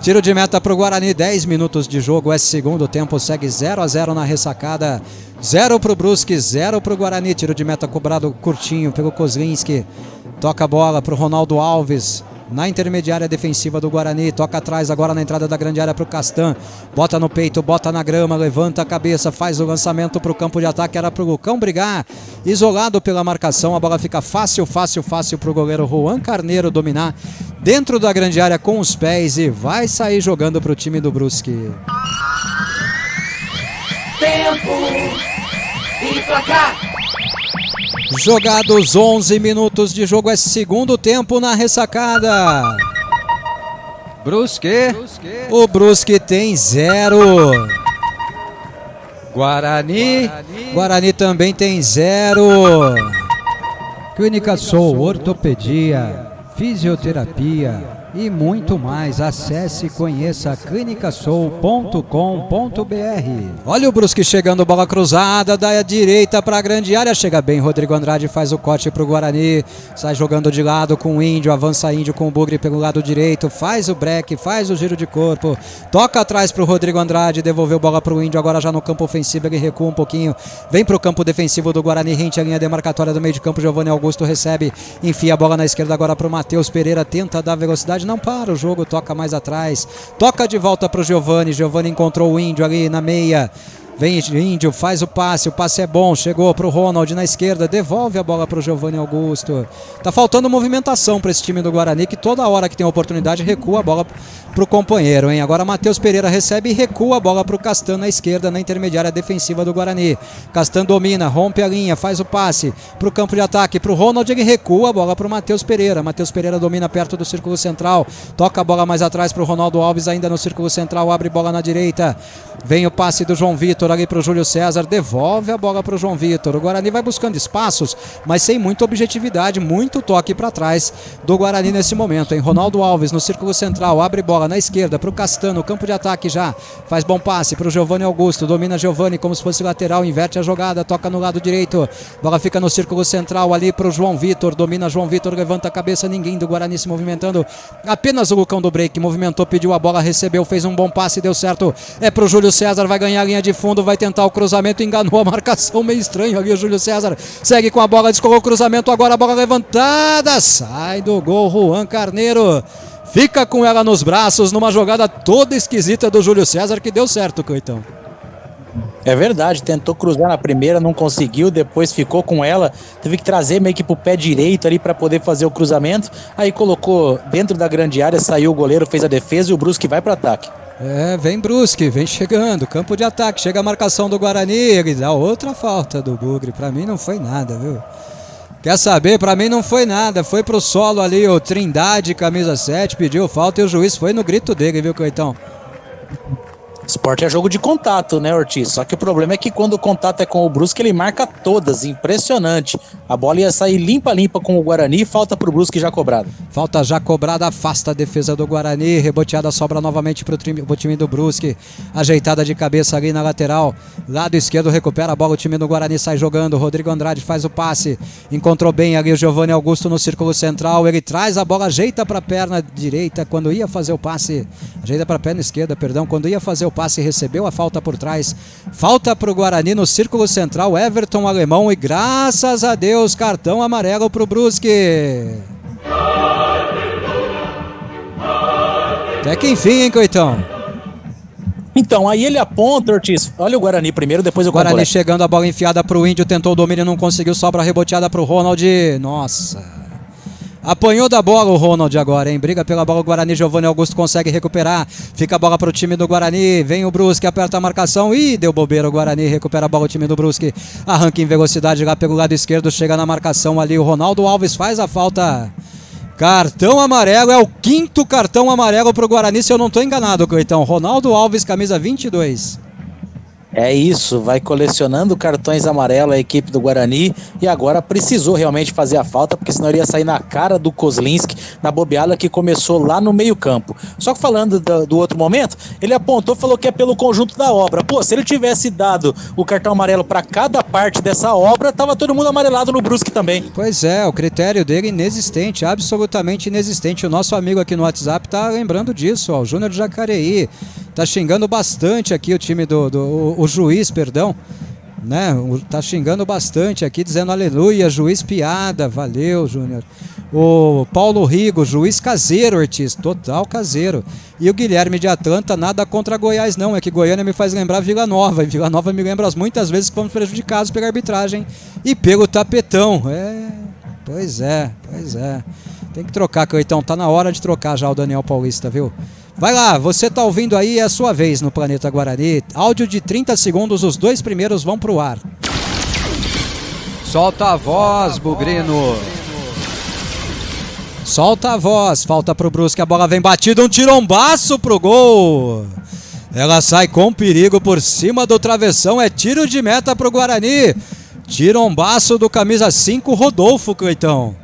Tiro de meta pro Guarani, 10 minutos de jogo, esse segundo tempo, segue 0-0 na ressacada. 0 pro Brusque, 0 pro Guarani. Tiro de meta cobrado curtinho pelo Kozlinski. Toca a bola pro Ronaldo Alves. Na intermediária defensiva do Guarani, toca atrás agora na entrada da grande área pro Castan, bota no peito, bota na grama, levanta a cabeça, faz o lançamento pro campo de ataque, era pro Lucão brigar, isolado pela marcação, a bola fica fácil pro goleiro Juan Carneiro dominar dentro da grande área com os pés e vai sair jogando pro time do Brusque. Tempo e placar. Jogados 11 minutos de jogo, é segundo tempo na ressacada. Brusque. O Brusque tem 0. Guarani também tem 0. Clínica Soul, ortopedia, fisioterapia e muito mais. Acesse e conheça clinicasoul.com.br. Olha o Brusque chegando, bola cruzada da direita para a grande área, chega bem, Rodrigo Andrade faz o corte para o Guarani, sai jogando de lado com o Índio, avança Índio com o Bugre pelo lado direito, faz o break, faz o giro de corpo, toca atrás para o Rodrigo Andrade, devolveu bola para o Índio, agora já no campo ofensivo, ele recua um pouquinho, vem para o campo defensivo do Guarani, rente a linha demarcatória do meio de campo, Giovanni Augusto recebe, enfia a bola na esquerda agora para o Matheus Pereira, tenta dar velocidade, não para o jogo, toca mais atrás, toca de volta para o Giovanni encontrou o Índio ali na meia, vem Índio, faz o passe é bom, chegou pro Ronald na esquerda, devolve a bola pro Giovanni Augusto. Tá faltando movimentação para esse time do Guarani, que toda hora que tem oportunidade recua a bola pro companheiro, hein? Agora Matheus Pereira recebe e recua a bola pro Castan na esquerda, na intermediária defensiva do Guarani. Castan domina, rompe a linha, faz o passe pro campo de ataque, pro Ronald, ele recua a bola pro Matheus Pereira. Matheus Pereira domina perto do círculo central, toca a bola mais atrás pro Ronaldo Alves, ainda no círculo central, abre bola na direita, vem o passe do João Vitor ali pro Júlio César, devolve a bola pro João Vitor. O Guarani vai buscando espaços, mas sem muita objetividade, muito toque para trás do Guarani nesse momento, hein? Ronaldo Alves no círculo central, abre bola na esquerda pro Castano, campo de ataque já, faz bom passe pro Giovanni Augusto, domina Giovanni como se fosse lateral, inverte a jogada, toca no lado direito, bola fica no círculo central ali pro João Vitor, domina João Vitor, levanta a cabeça, ninguém do Guarani se movimentando, apenas o Lucão do break movimentou, pediu a bola, recebeu, fez um bom passe, deu certo, é pro Júlio César, vai ganhar a linha de fundo, vai tentar o cruzamento, enganou a marcação, meio estranho ali o Júlio César, segue com a bola, descolou o cruzamento, agora a bola levantada, sai do gol Juan Carneiro, fica com ela nos braços numa jogada toda esquisita do Júlio César que deu certo, Coitão. É verdade, tentou cruzar na primeira, não conseguiu, depois ficou com ela, teve que trazer meio que pro pé direito ali para poder fazer o cruzamento, aí colocou dentro da grande área, saiu o goleiro, fez a defesa e o Brusque vai para ataque. Vem Brusque, vem chegando, campo de ataque, chega a marcação do Guarani, ele dá outra falta do Bugre, pra mim não foi nada, viu? Quer saber? Pra mim não foi nada. Foi pro solo ali o Trindade, camisa 7, pediu falta e o juiz foi no grito dele, viu, Coitão? Esporte é jogo de contato, né, Ortiz? Só que o problema é que quando o contato é com o Brusque, ele marca todas, impressionante. A bola ia sair limpa com o Guarani, falta pro Brusque já cobrado. Falta já cobrada, afasta a defesa do Guarani, reboteada, sobra novamente pro time do Brusque, ajeitada de cabeça ali na lateral, lado esquerdo recupera a bola, o time do Guarani sai jogando, Rodrigo Andrade faz o passe, encontrou bem ali o Giovanni Augusto no círculo central, ele traz a bola, ajeita pra perna direita, quando ia fazer o passe, ajeita pra perna esquerda, perdão, quando ia fazer o passe, recebeu a falta por trás, falta pro Guarani no círculo central, Everton Alemão, e graças a Deus, cartão amarelo pro Brusque. Até que enfim, hein, Coitão? Então, aí ele aponta, Ortiz, olha o Guarani primeiro, depois o Guarani chegando, a bola enfiada pro Índio, tentou o domínio, não conseguiu, sobra reboteada pro Ronald, nossa... Apanhou da bola o Ronald agora, hein? Briga pela bola o Guarani, Giovanni Augusto consegue recuperar. Fica a bola pro time do Guarani. Vem o Brusque, aperta a marcação. Ih, deu bobeira o Guarani, recupera a bola o time do Brusque. Arranca em velocidade lá pelo lado esquerdo, chega na marcação ali. O Ronaldo Alves faz a falta. Cartão amarelo, é o 5º cartão amarelo pro Guarani, se eu não tô enganado, Coitão. Ronaldo Alves, camisa 22. É isso, vai colecionando cartões amarelos a equipe do Guarani e agora precisou realmente fazer a falta, porque senão ele ia sair na cara do Kozlinski na bobeada que começou lá no meio campo. Só que falando do outro momento, ele apontou e falou que é pelo conjunto da obra. Pô, se ele tivesse dado o cartão amarelo para cada parte dessa obra, tava todo mundo amarelado no Brusque também. Pois é, o critério dele inexistente, absolutamente inexistente. O nosso amigo aqui no WhatsApp tá lembrando disso, ó, o Júnior de Jacareí. Tá xingando bastante aqui o time o juiz, perdão, né? Tá xingando bastante aqui, dizendo aleluia, juiz piada, valeu, Júnior. O Paulo Rigo, juiz caseiro, Ortiz, total caseiro. E o Guilherme de Atlanta, nada contra Goiás não, é que Goiânia me faz lembrar Vila Nova, e Vila Nova me lembra muitas vezes que fomos prejudicados pela arbitragem e pelo tapetão. Pois é. Tem que trocar, Coitão, tá na hora de trocar já o Daniel Paulista, viu? Vai lá, você tá ouvindo aí, é a sua vez no Planeta Guarani. Áudio de 30 segundos, os 2 primeiros vão pro ar. Solta a voz, Bugrino. Solta a voz, falta pro Brusque, a bola vem batida, um tirombaço pro gol. Ela sai com perigo por cima do travessão, é tiro de meta pro Guarani. Tirombaço do camisa 5, Rodolfo, Coitão.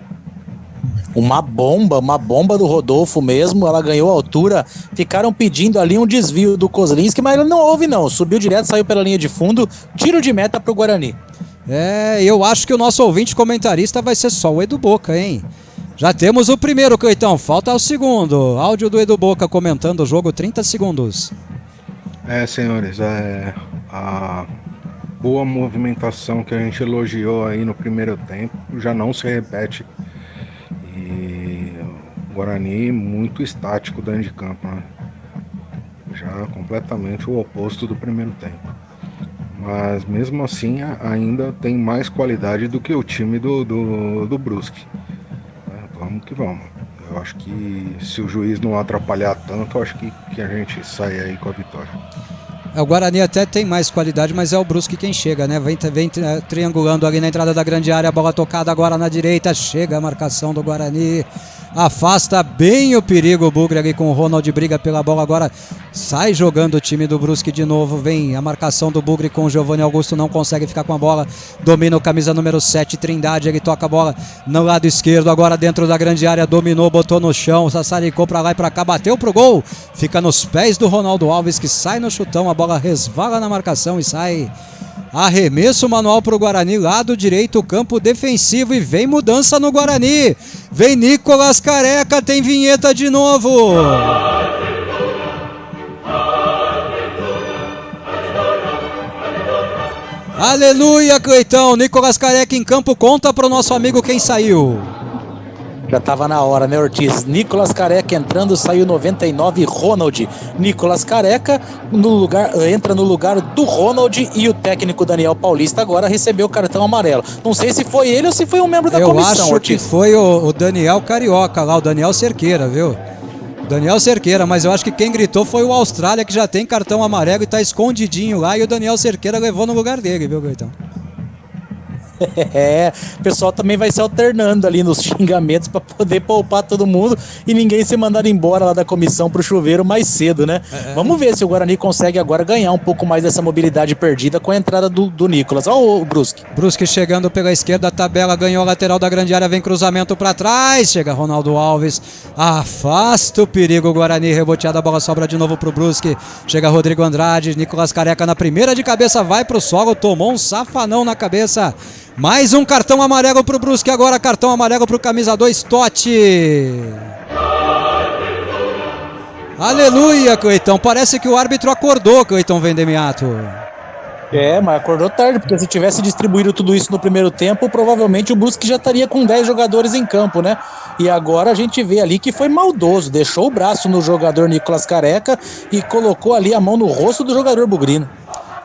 Uma bomba do Rodolfo mesmo, ela ganhou altura, ficaram pedindo ali um desvio do Kozlinski, mas ele não houve não, subiu direto, saiu pela linha de fundo, tiro de meta pro Guarani. Eu acho que o nosso ouvinte comentarista vai ser só o Edu Boca, hein? Já temos o primeiro, Coitão, falta o segundo, áudio do Edu Boca comentando o jogo, 30 segundos. Senhores, a boa movimentação que a gente elogiou aí no primeiro tempo já não se repete. E o Guarani muito estático dentro de campo, né? Já completamente o oposto do primeiro tempo. Mas mesmo assim ainda tem mais qualidade do que o time do Brusque. Vamos que vamos. Eu acho que se o juiz não atrapalhar tanto, eu acho que a gente sai aí com a vitória. O Guarani até tem mais qualidade, mas é o Brusque quem chega, né? Vem triangulando ali na entrada da grande área, a bola tocada agora na direita, chega a marcação do Guarani, afasta bem o perigo, o Bugre ali com o Ronald, briga pela bola agora, sai jogando o time do Brusque de novo, vem a marcação do Bugre com o Giovanni Augusto, não consegue ficar com a bola, domina o camisa número 7, Trindade, ele toca a bola no lado esquerdo, agora dentro da grande área, dominou, botou no chão, sassaricou pra lá e pra cá, bateu pro gol, fica nos pés do Ronaldo Alves, que sai no chutão, a bola resvala na marcação e sai. Arremesso manual pro Guarani, lado direito, campo defensivo, e vem mudança no Guarani. Vem Nicolas Careca, tem vinheta de novo. Aleluia, Cleitão. Nicolas Careca em campo, conta pro nosso amigo quem saiu. Já tava na hora, né, Ortiz? Nicolas Careca entrando, saiu 99, Ronald. Nicolas Careca entra no lugar do Ronald e o técnico Daniel Paulista agora recebeu o cartão amarelo. Não sei se foi ele ou se foi um membro da comissão, Eu acho Ortiz. que foi o Daniel Carioca lá, o Daniel Cerqueira, viu? Daniel Cerqueira, mas eu acho que quem gritou foi o Austrália, que já tem cartão amarelo e tá escondidinho lá, e o Daniel Cerqueira levou no lugar dele, viu, Gaitão? O pessoal também vai se alternando ali nos xingamentos para poder poupar todo mundo e ninguém ser mandado embora lá da comissão pro chuveiro mais cedo, né? Vamos ver se o Guarani consegue agora ganhar um pouco mais dessa mobilidade perdida com a entrada do Nicolas. Olha o Brusque. Brusque chegando pela esquerda, a tabela ganhou a lateral da grande área, vem cruzamento para trás, chega Ronaldo Alves, afasta o perigo, o Guarani reboteada, a bola sobra de novo pro Brusque, chega Rodrigo Andrade, Nicolas Careca na primeira de cabeça, vai pro solo, tomou um safanão na cabeça. Mais um cartão amarelo pro Brusque, agora cartão amarelo pro camisa 2, Totti. Aleluia, Cleitão, parece que o árbitro acordou, Cleitão Vendemiato. Mas acordou tarde, porque se tivesse distribuído tudo isso no primeiro tempo, provavelmente o Brusque já estaria com 10 jogadores em campo, né? E agora a gente vê ali que foi maldoso, deixou o braço no jogador Nicolas Careca e colocou ali a mão no rosto do jogador bugrino.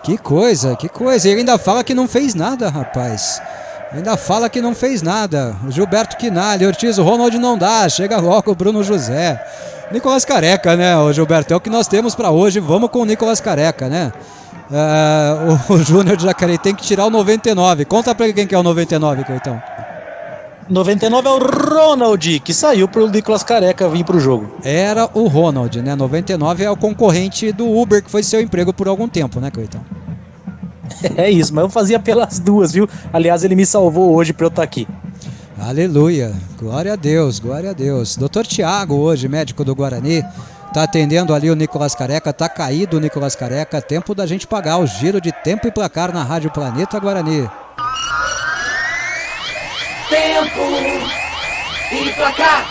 Que coisa, e ele ainda fala que não fez nada, rapaz. Ainda fala que não fez nada. O Gilberto Quinalha, Ortiz, o Ronald não dá, chega logo o Bruno José. Nicolas Careca, né, o Gilberto, é o que nós temos pra hoje, vamos com o Nicolas Careca, né? O Júnior de Jacareí tem que tirar o 99. Conta pra ele quem que é o 99, Cleitão. 99 é o Ronald, que saiu pro Nicolas Careca vir pro jogo. Era o Ronald, né? 99 é o concorrente do Uber, que foi seu emprego por algum tempo, né, Cleitão? É isso, mas eu fazia pelas duas, viu? Aliás, ele me salvou hoje pra eu estar aqui. Aleluia, glória a Deus, glória a Deus. Dr. Tiago hoje, médico do Guarani, tá atendendo ali o Nicolas Careca, tá caído o Nicolas Careca, tempo da gente pagar o giro de tempo e placar na Rádio Planeta Guarani. Tempo e placar.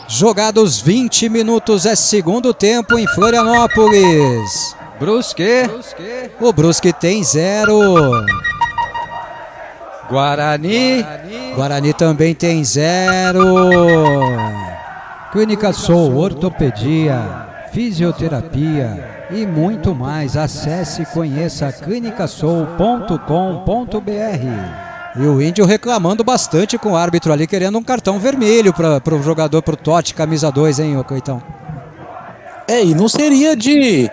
Jogados 20 minutos, é segundo tempo em Florianópolis. Brusque. O Brusque tem 0. Guarani também tem 0. Clínica Soul, ortopedia, fisioterapia e muito mais. Acesse e conheça clinicasoul.com.br. E o Índio reclamando bastante com o árbitro ali, querendo um cartão vermelho para o jogador, pro Totti, camisa 2, hein, ô Cleitão? E não seria de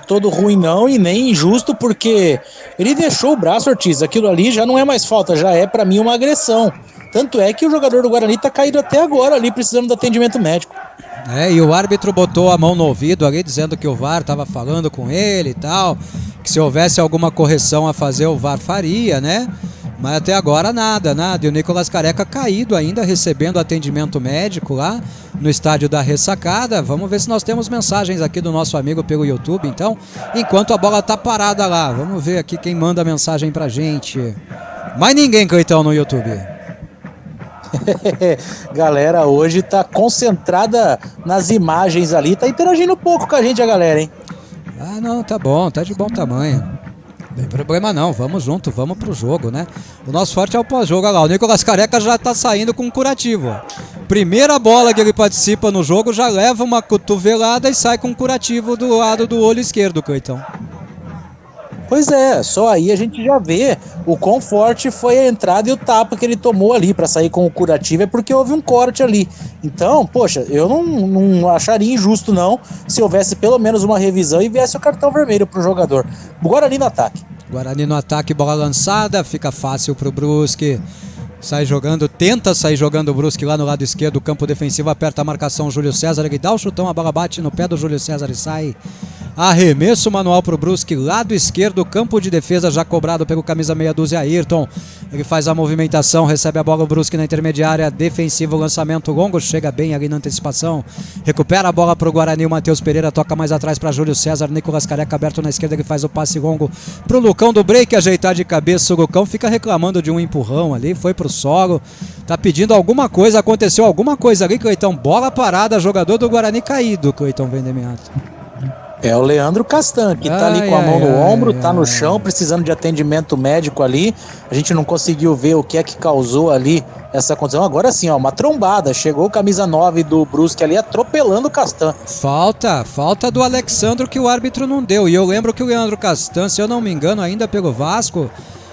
todo ruim não, e nem injusto, porque ele deixou o braço, Ortiz, aquilo ali já não é mais falta, já é pra mim uma agressão. Tanto é que o jogador do Guarani tá caído até agora ali, precisando de atendimento médico. E o árbitro botou a mão no ouvido ali, dizendo que o VAR tava falando com ele e tal, que se houvesse alguma correção a fazer, o VAR faria, né? Mas até agora nada. E o Nicolas Careca caído ainda, recebendo atendimento médico lá no estádio da Ressacada. Vamos ver se nós temos mensagens aqui do nosso amigo pelo YouTube, então, enquanto a bola tá parada lá. Vamos ver aqui quem manda mensagem pra gente. Mais ninguém, Cleitão, no YouTube. Galera hoje tá concentrada nas imagens ali, tá interagindo pouco com a gente, a galera, hein? Não, tá bom, tá de bom tamanho. Não tem problema não, vamos junto, vamos pro jogo, né? O nosso forte é o pós-jogo, olha lá, o Nicolas Careca já tá saindo com um curativo, ó. Primeira bola que ele participa no jogo, já leva uma cotovelada e sai com um curativo do lado do olho esquerdo, Cleitão. Pois é, só aí a gente já vê o quão forte foi a entrada e o tapa que ele tomou ali pra sair com o curativo, é porque houve um corte ali. Então, poxa, eu não acharia injusto não, se houvesse pelo menos uma revisão e viesse o cartão vermelho pro jogador. Guarani no ataque. Guarani no ataque, bola lançada, fica fácil pro Brusque. Tenta sair jogando o Brusque lá no lado esquerdo, campo defensivo, aperta a marcação, Júlio César, ele dá o chutão, a bola bate no pé do Júlio César e sai. Arremesso manual pro Brusque, lado esquerdo, campo de defesa já cobrado pelo camisa meia dúzia Ayrton. Ele faz a movimentação, recebe a bola o Brusque na intermediária, defensivo, lançamento longo, chega bem ali na antecipação, recupera a bola pro Guarani, o Matheus Pereira toca mais atrás para Júlio César, Nicolas Careca aberto na esquerda, ele faz o passe longo pro Lucão do break, ajeitar de cabeça, o Lucão fica reclamando de um empurrão ali, foi pro solo, tá pedindo alguma coisa, aconteceu alguma coisa ali, Cleitão, bola parada, jogador do Guarani caído, Cleitão Vendemiato. É o Leandro Castan, que tá ali com a mão no ombro, tá no chão, precisando de atendimento médico ali. A gente não conseguiu ver o que é que causou ali essa condição. Agora sim, ó, uma trombada. Chegou o camisa 9 do Brusque ali atropelando o Castan. Falta do Alexandro que o árbitro não deu. E eu lembro que o Leandro Castan, se eu não me engano, ainda pelo Vasco,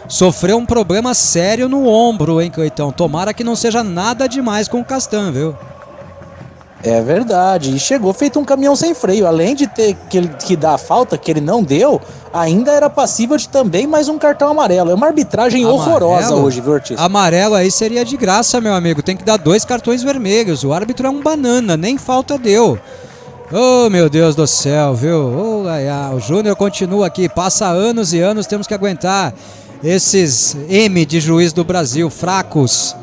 sofreu um problema sério no ombro, hein, Cleitão? Tomara que não seja nada demais com o Castan, viu? É verdade, e chegou feito um caminhão sem freio, além de ter que dar a falta, que ele não deu, ainda era passível de também mais um cartão amarelo. É uma arbitragem horrorosa hoje, viu, Ortiz? Amarelo aí seria de graça, meu amigo, tem que dar 2 cartões vermelhos, o árbitro é um banana, nem falta deu. Oh, meu Deus do céu, viu? O Júnior continua aqui, passa anos e anos, temos que aguentar esses M de juiz do Brasil, fracos.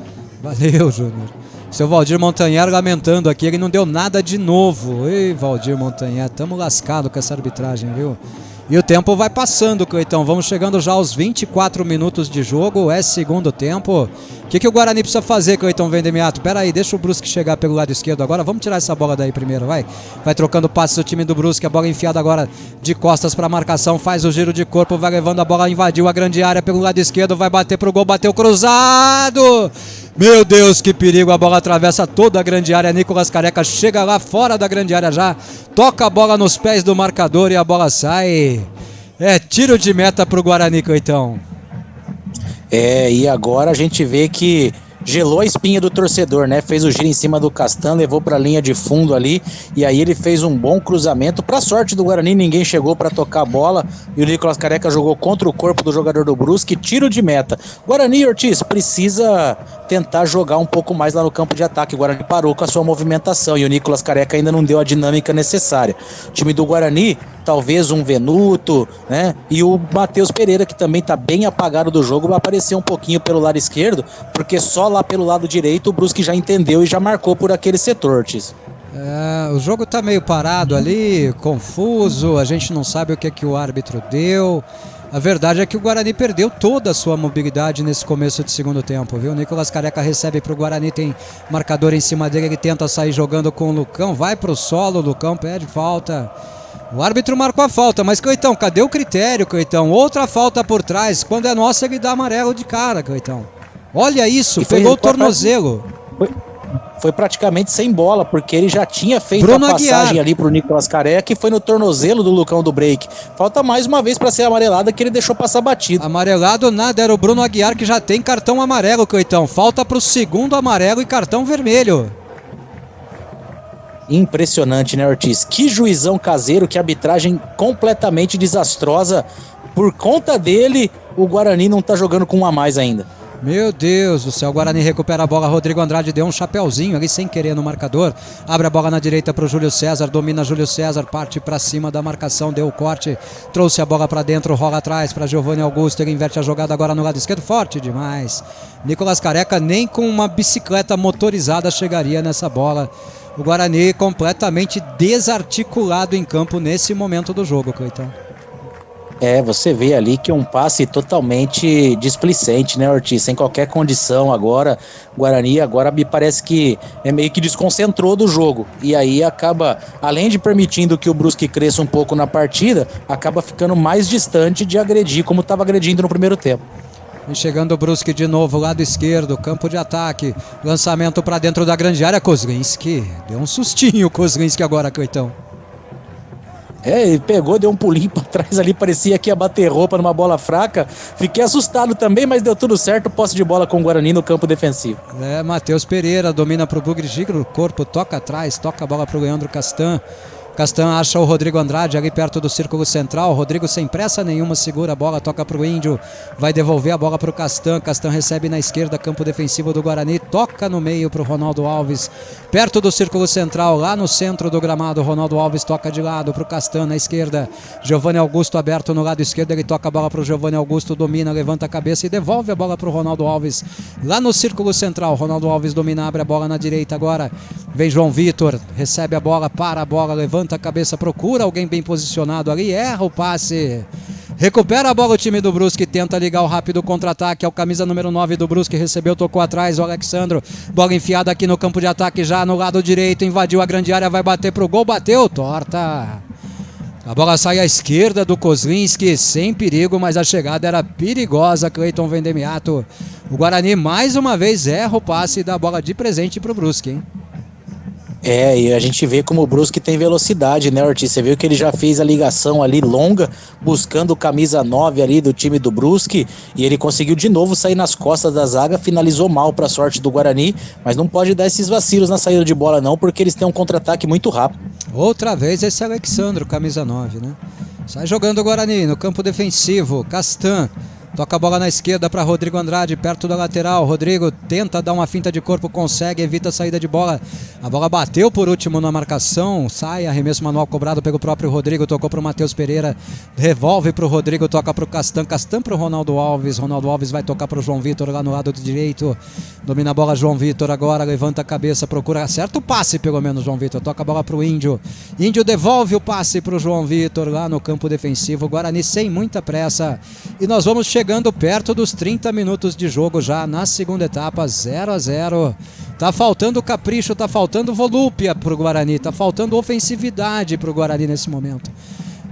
Valeu, Júnior. Seu Valdir Montanhero lamentando aqui, ele não deu nada de novo. Ei, Valdir Montanhero, tamo lascado com essa arbitragem, viu? E o tempo vai passando, Cleitão. Vamos chegando já aos 24 minutos de jogo. É segundo tempo. O que o Guarani precisa fazer, Cleitão Vendemiato? Pera aí, deixa o Brusque chegar pelo lado esquerdo agora. Vamos tirar essa bola daí primeiro, vai. Vai trocando passes o time do Brusque. A bola enfiada agora de costas para marcação. Faz o giro de corpo, vai levando a bola. Invadiu a grande área pelo lado esquerdo. Vai bater pro gol, bateu cruzado. Meu Deus, que perigo. A bola atravessa toda a grande área. Nicolas Careca chega lá fora da grande área já. Toca a bola nos pés do marcador e a bola sai. É tiro de meta pro Guarani, Cleitão. E agora a gente vê que gelou a espinha do torcedor, né? Fez o giro em cima do Castan, levou para a linha de fundo ali, e aí ele fez um bom cruzamento. Para sorte do Guarani, ninguém chegou para tocar a bola, e o Nicolas Careca jogou contra o corpo do jogador do Brusque, tiro de meta. Guarani, Ortiz, precisa tentar jogar um pouco mais lá no campo de ataque. O Guarani parou com a sua movimentação, e o Nicolas Careca ainda não deu a dinâmica necessária. O time do Guarani, talvez um Venuto, né? E o Matheus Pereira, que também está bem apagado do jogo, vai aparecer um pouquinho pelo lado esquerdo, porque só lá pelo lado direito o Brusque já entendeu e já marcou por aquele setor, Ortiz. O jogo tá meio parado ali, confuso, a gente não sabe o que o árbitro deu. A verdade é que o Guarani perdeu toda a sua mobilidade nesse começo de segundo tempo, viu? O Nicolas Careca recebe pro Guarani, tem marcador em cima dele, ele tenta sair jogando com o Lucão, vai pro solo, o Lucão pede falta. O árbitro marcou a falta, mas Cleitão, cadê o critério, Cleitão? Outra falta por trás, quando é nossa ele dá amarelo de cara, Cleitão. Olha isso, pegou o tornozelo. Foi praticamente sem bola, porque ele já tinha feito a passagem ali pro Nicolas Careca e foi no tornozelo do Lucão do break. Falta mais uma vez para ser amarelada, que ele deixou passar batido. Amarelado nada, era o Bruno Aguiar que já tem cartão amarelo, Cleitão. Falta pro segundo amarelo e cartão vermelho. Impressionante, né, Ortiz? Que juizão caseiro, que arbitragem completamente desastrosa. Por conta dele, o Guarani não tá jogando com um a mais ainda. Meu Deus do céu, o Guarani recupera a bola, Rodrigo Andrade deu um chapeuzinho ali sem querer no marcador, abre a bola na direita para o Júlio César, domina Júlio César, parte para cima da marcação, deu o corte, trouxe a bola para dentro, rola atrás para Giovanni Augusto, ele inverte a jogada agora no lado esquerdo, forte demais. Nicolas Careca nem com uma bicicleta motorizada chegaria nessa bola. O Guarani completamente desarticulado em campo nesse momento do jogo, Cleitão. Você vê ali que é um passe totalmente displicente, né, Ortiz? Sem qualquer condição agora. Guarani agora me parece que meio que desconcentrou do jogo. E aí acaba, além de permitindo que o Brusque cresça um pouco na partida, acaba ficando mais distante de agredir como estava agredindo no primeiro tempo. E chegando o Brusque de novo, lado esquerdo, campo de ataque, lançamento para dentro da grande área, Kozlinski. Deu um sustinho o Kozlinski agora, Cleitão. Ele pegou, deu um pulinho pra trás ali, parecia que ia bater roupa numa bola fraca. Fiquei assustado também, mas deu tudo certo. Posse de bola com o Guarani no campo defensivo. Matheus Pereira domina pro Bugre, gira o corpo, toca atrás, toca a bola pro Leandro Castan. Castan acha o Rodrigo Andrade ali perto do círculo central. Rodrigo sem pressa nenhuma segura a bola, toca pro Índio, vai devolver a bola pro Castan. Castan recebe na esquerda, campo defensivo do Guarani, toca no meio pro Ronaldo Alves, perto do círculo central, lá no centro do gramado. Ronaldo Alves toca de lado pro Castan na esquerda. Giovanni Augusto aberto no lado esquerdo, ele toca a bola pro Giovanni Augusto, domina, levanta a cabeça e devolve a bola pro Ronaldo Alves lá no círculo central. Ronaldo Alves domina, abre a bola na direita agora. Vem João Vitor, recebe a bola, para a bola, levanta a cabeça, procura alguém bem posicionado ali, erra o passe. Recupera a bola o time do Brusque, tenta ligar o rápido contra-ataque, é o camisa número 9 do Brusque, recebeu, tocou atrás, o Alexandro, bola enfiada aqui no campo de ataque já no lado direito, invadiu a grande área, vai bater pro gol, bateu, torta. A bola sai à esquerda do Kozlinski, sem perigo, mas a chegada era perigosa, Cleiton Vendemiato. O Guarani mais uma vez erra o passe e dá a bola de presente pro Brusque, hein? E a gente vê como o Brusque tem velocidade, né, Ortiz? Você viu que ele já fez a ligação ali longa, buscando o camisa 9 ali do time do Brusque, e ele conseguiu de novo sair nas costas da zaga, finalizou mal para a sorte do Guarani, mas não pode dar esses vacilos na saída de bola não, porque eles têm um contra-ataque muito rápido. Outra vez esse Alexandro, camisa 9, né? Sai jogando o Guarani no campo defensivo, Castan. Toca a bola na esquerda para Rodrigo Andrade, perto da lateral. Rodrigo tenta dar uma finta de corpo, consegue, evita a saída de bola. A bola bateu por último na marcação, sai, arremesso manual cobrado pelo próprio Rodrigo, tocou para o Matheus Pereira, revolve para o Rodrigo, toca para o Castan, Castan para o Ronaldo Alves vai tocar para o João Vitor lá no lado direito, domina a bola João Vitor agora, levanta a cabeça, procura, acerta o passe pelo menos João Vitor, toca a bola para o Índio devolve o passe para o João Vitor lá no campo defensivo, Guarani sem muita pressa, e nós vamos chegando perto dos 30 minutos de jogo já na segunda etapa, 0-0. Tá faltando capricho, tá faltando volúpia pro Guarani, tá faltando ofensividade pro Guarani nesse momento.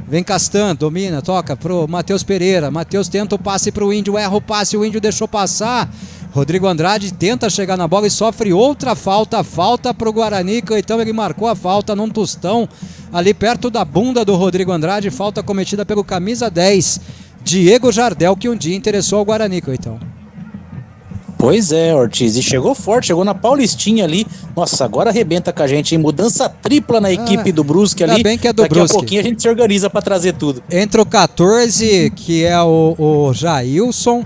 Vem Castan, domina, toca pro Matheus Pereira. Matheus tenta o passe pro Índio, erra o passe, o Índio deixou passar. Rodrigo Andrade tenta chegar na bola e sofre outra falta pro Guarani, então ele marcou a falta num tostão ali perto da bunda do Rodrigo Andrade, falta cometida pelo camisa 10, Diego Jardel, que um dia interessou ao Guarani, Coitão. Pois é, Ortiz, e chegou forte, chegou na Paulistinha ali, nossa, agora arrebenta com a gente, hein? Mudança tripla na equipe do Brusque ali, bem que é do daqui Brusque. A pouquinho a gente se organiza para trazer tudo. Entra o 14, que é o Jailson,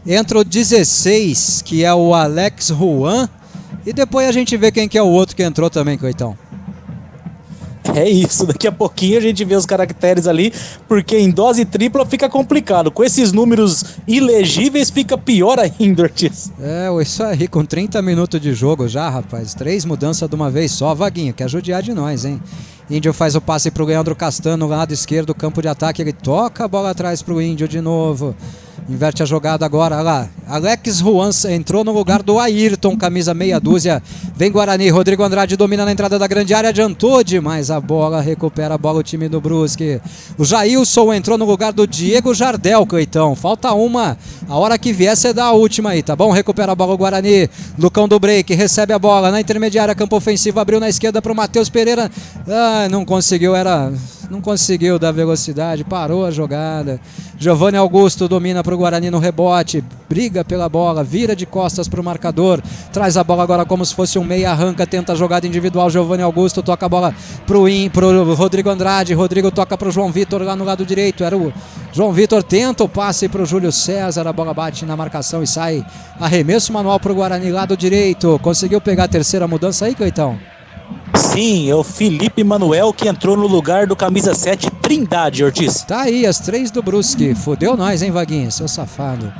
entra o 16, que é o Alex Juan, e depois a gente vê quem que é o outro que entrou também, Coitão. É isso, daqui a pouquinho a gente vê os caracteres ali, porque em dose tripla fica complicado. Com esses números ilegíveis fica pior ainda, Ortiz. Isso aí, com 30 minutos de jogo já, rapaz. 3 mudanças de uma vez só, Vaguinho, quer judiar de nós, hein? Índio faz o passe pro Leandro Castan no lado esquerdo, campo de ataque, ele toca a bola atrás pro Índio de novo. Inverte a jogada agora, olha lá. Alex Juan entrou no lugar do Ayrton, camisa meia dúzia. Vem Guarani, Rodrigo Andrade domina na entrada da grande área, adiantou demais a bola, recupera a bola o time do Brusque. O Jailson entrou no lugar do Diego Jardel, Coitão. Falta uma, a hora que vier você dá a última aí, tá bom? Recupera a bola o Guarani. Lucão do break, recebe a bola na intermediária, campo ofensivo, abriu na esquerda pro Matheus Pereira. Não conseguiu dar velocidade, parou a jogada. Giovanni Augusto domina pro Guarani no rebote, briga pela bola, vira de costas pro marcador, traz a bola agora como se fosse um meia, arranca, tenta a jogada individual, Giovanni Augusto toca a bola pro Rodrigo Andrade, Rodrigo toca pro João Vitor lá no lado direito, era o João Vitor, tenta o passe pro Júlio César, a bola bate na marcação e sai, arremesso manual pro Guarani, lado direito, conseguiu pegar a terceira mudança aí, Coitão? Sim, é o Felipe Manuel que entrou no lugar do camisa 7, Trindade, Ortiz. Tá aí, as 3 do Brusque. Fudeu nós, hein, Vaguinha, seu safado.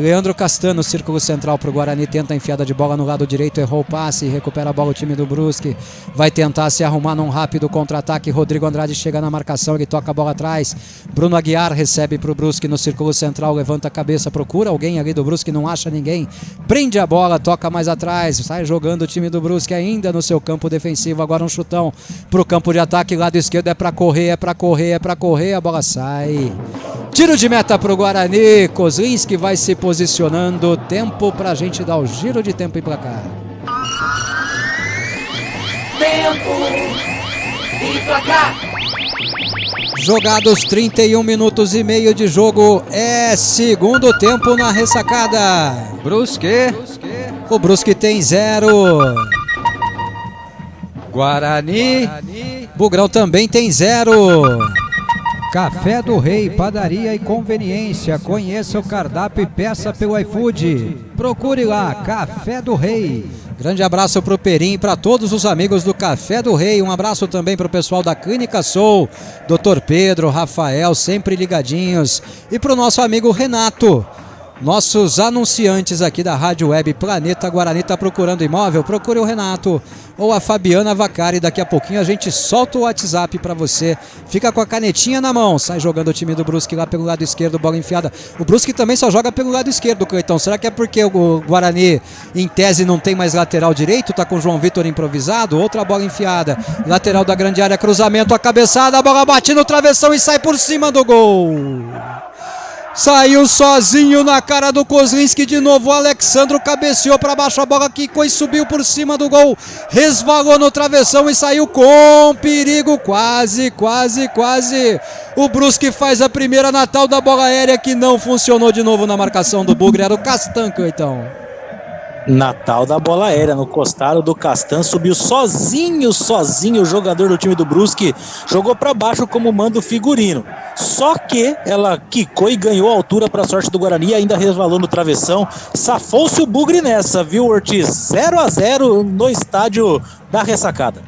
Leandro Castan no círculo central pro Guarani, tenta a enfiada de bola no lado direito, errou o passe, recupera a bola o time do Brusque, vai tentar se arrumar num rápido contra-ataque, Rodrigo Andrade chega na marcação, ele toca a bola atrás, Bruno Aguiar recebe pro Brusque no círculo central, levanta a cabeça, procura alguém ali do Brusque, não acha ninguém, prende a bola, toca mais atrás, sai jogando o time do Brusque ainda no seu campo defensivo, agora um chutão pro campo de ataque, lado esquerdo é pra correr, a bola sai. Tiro de meta pro Guarani, Kozlinski vai se posicionando, tempo pra gente dar o giro de tempo e placar. Tempo e placar. Jogados 31 minutos e meio de jogo, é segundo tempo na ressacada. Brusque. O Brusque tem 0. Guarani. Bugrão também tem 0. Café do Rei, padaria e conveniência. Conheça o cardápio e peça pelo iFood. Procure lá, Café do Rei. Grande abraço pro Perim e para todos os amigos do Café do Rei. Um abraço também pro pessoal da Clínica Soul, Dr. Pedro, Rafael, sempre ligadinhos. E pro nosso amigo Renato. Nossos anunciantes aqui da Rádio Web Planeta Guarani, tá procurando imóvel? Procure o Renato ou a Fabiana Vacari. Daqui a pouquinho a gente solta o WhatsApp para você. Fica com a canetinha na mão. Sai jogando o time do Brusque lá pelo lado esquerdo, bola enfiada. O Brusque também só joga pelo lado esquerdo, Cleitão. Será que é porque o Guarani, em tese, não tem mais lateral direito? Tá com o João Vitor improvisado? Outra bola enfiada. Lateral da grande área, cruzamento, a cabeçada, a bola bate no travessão e sai por cima do gol. Saiu sozinho na cara do Kozlinski de novo. O Alexandro cabeceou para baixo, a bola quicou e subiu por cima do gol. Resvalou no travessão e saiu com perigo. Quase. O Brusque faz a primeira na tal da bola aérea que não funcionou de novo na marcação do Bugre. Era o Castan, então. Natal da bola aérea, no costado do Castan, subiu sozinho o jogador do time do Brusque, jogou para baixo como manda o figurino, só que ela quicou e ganhou altura para a sorte do Guarani, ainda resvalou no travessão, safou-se o Bugre nessa, viu, Ortiz? 0-0 no estádio da Ressacada.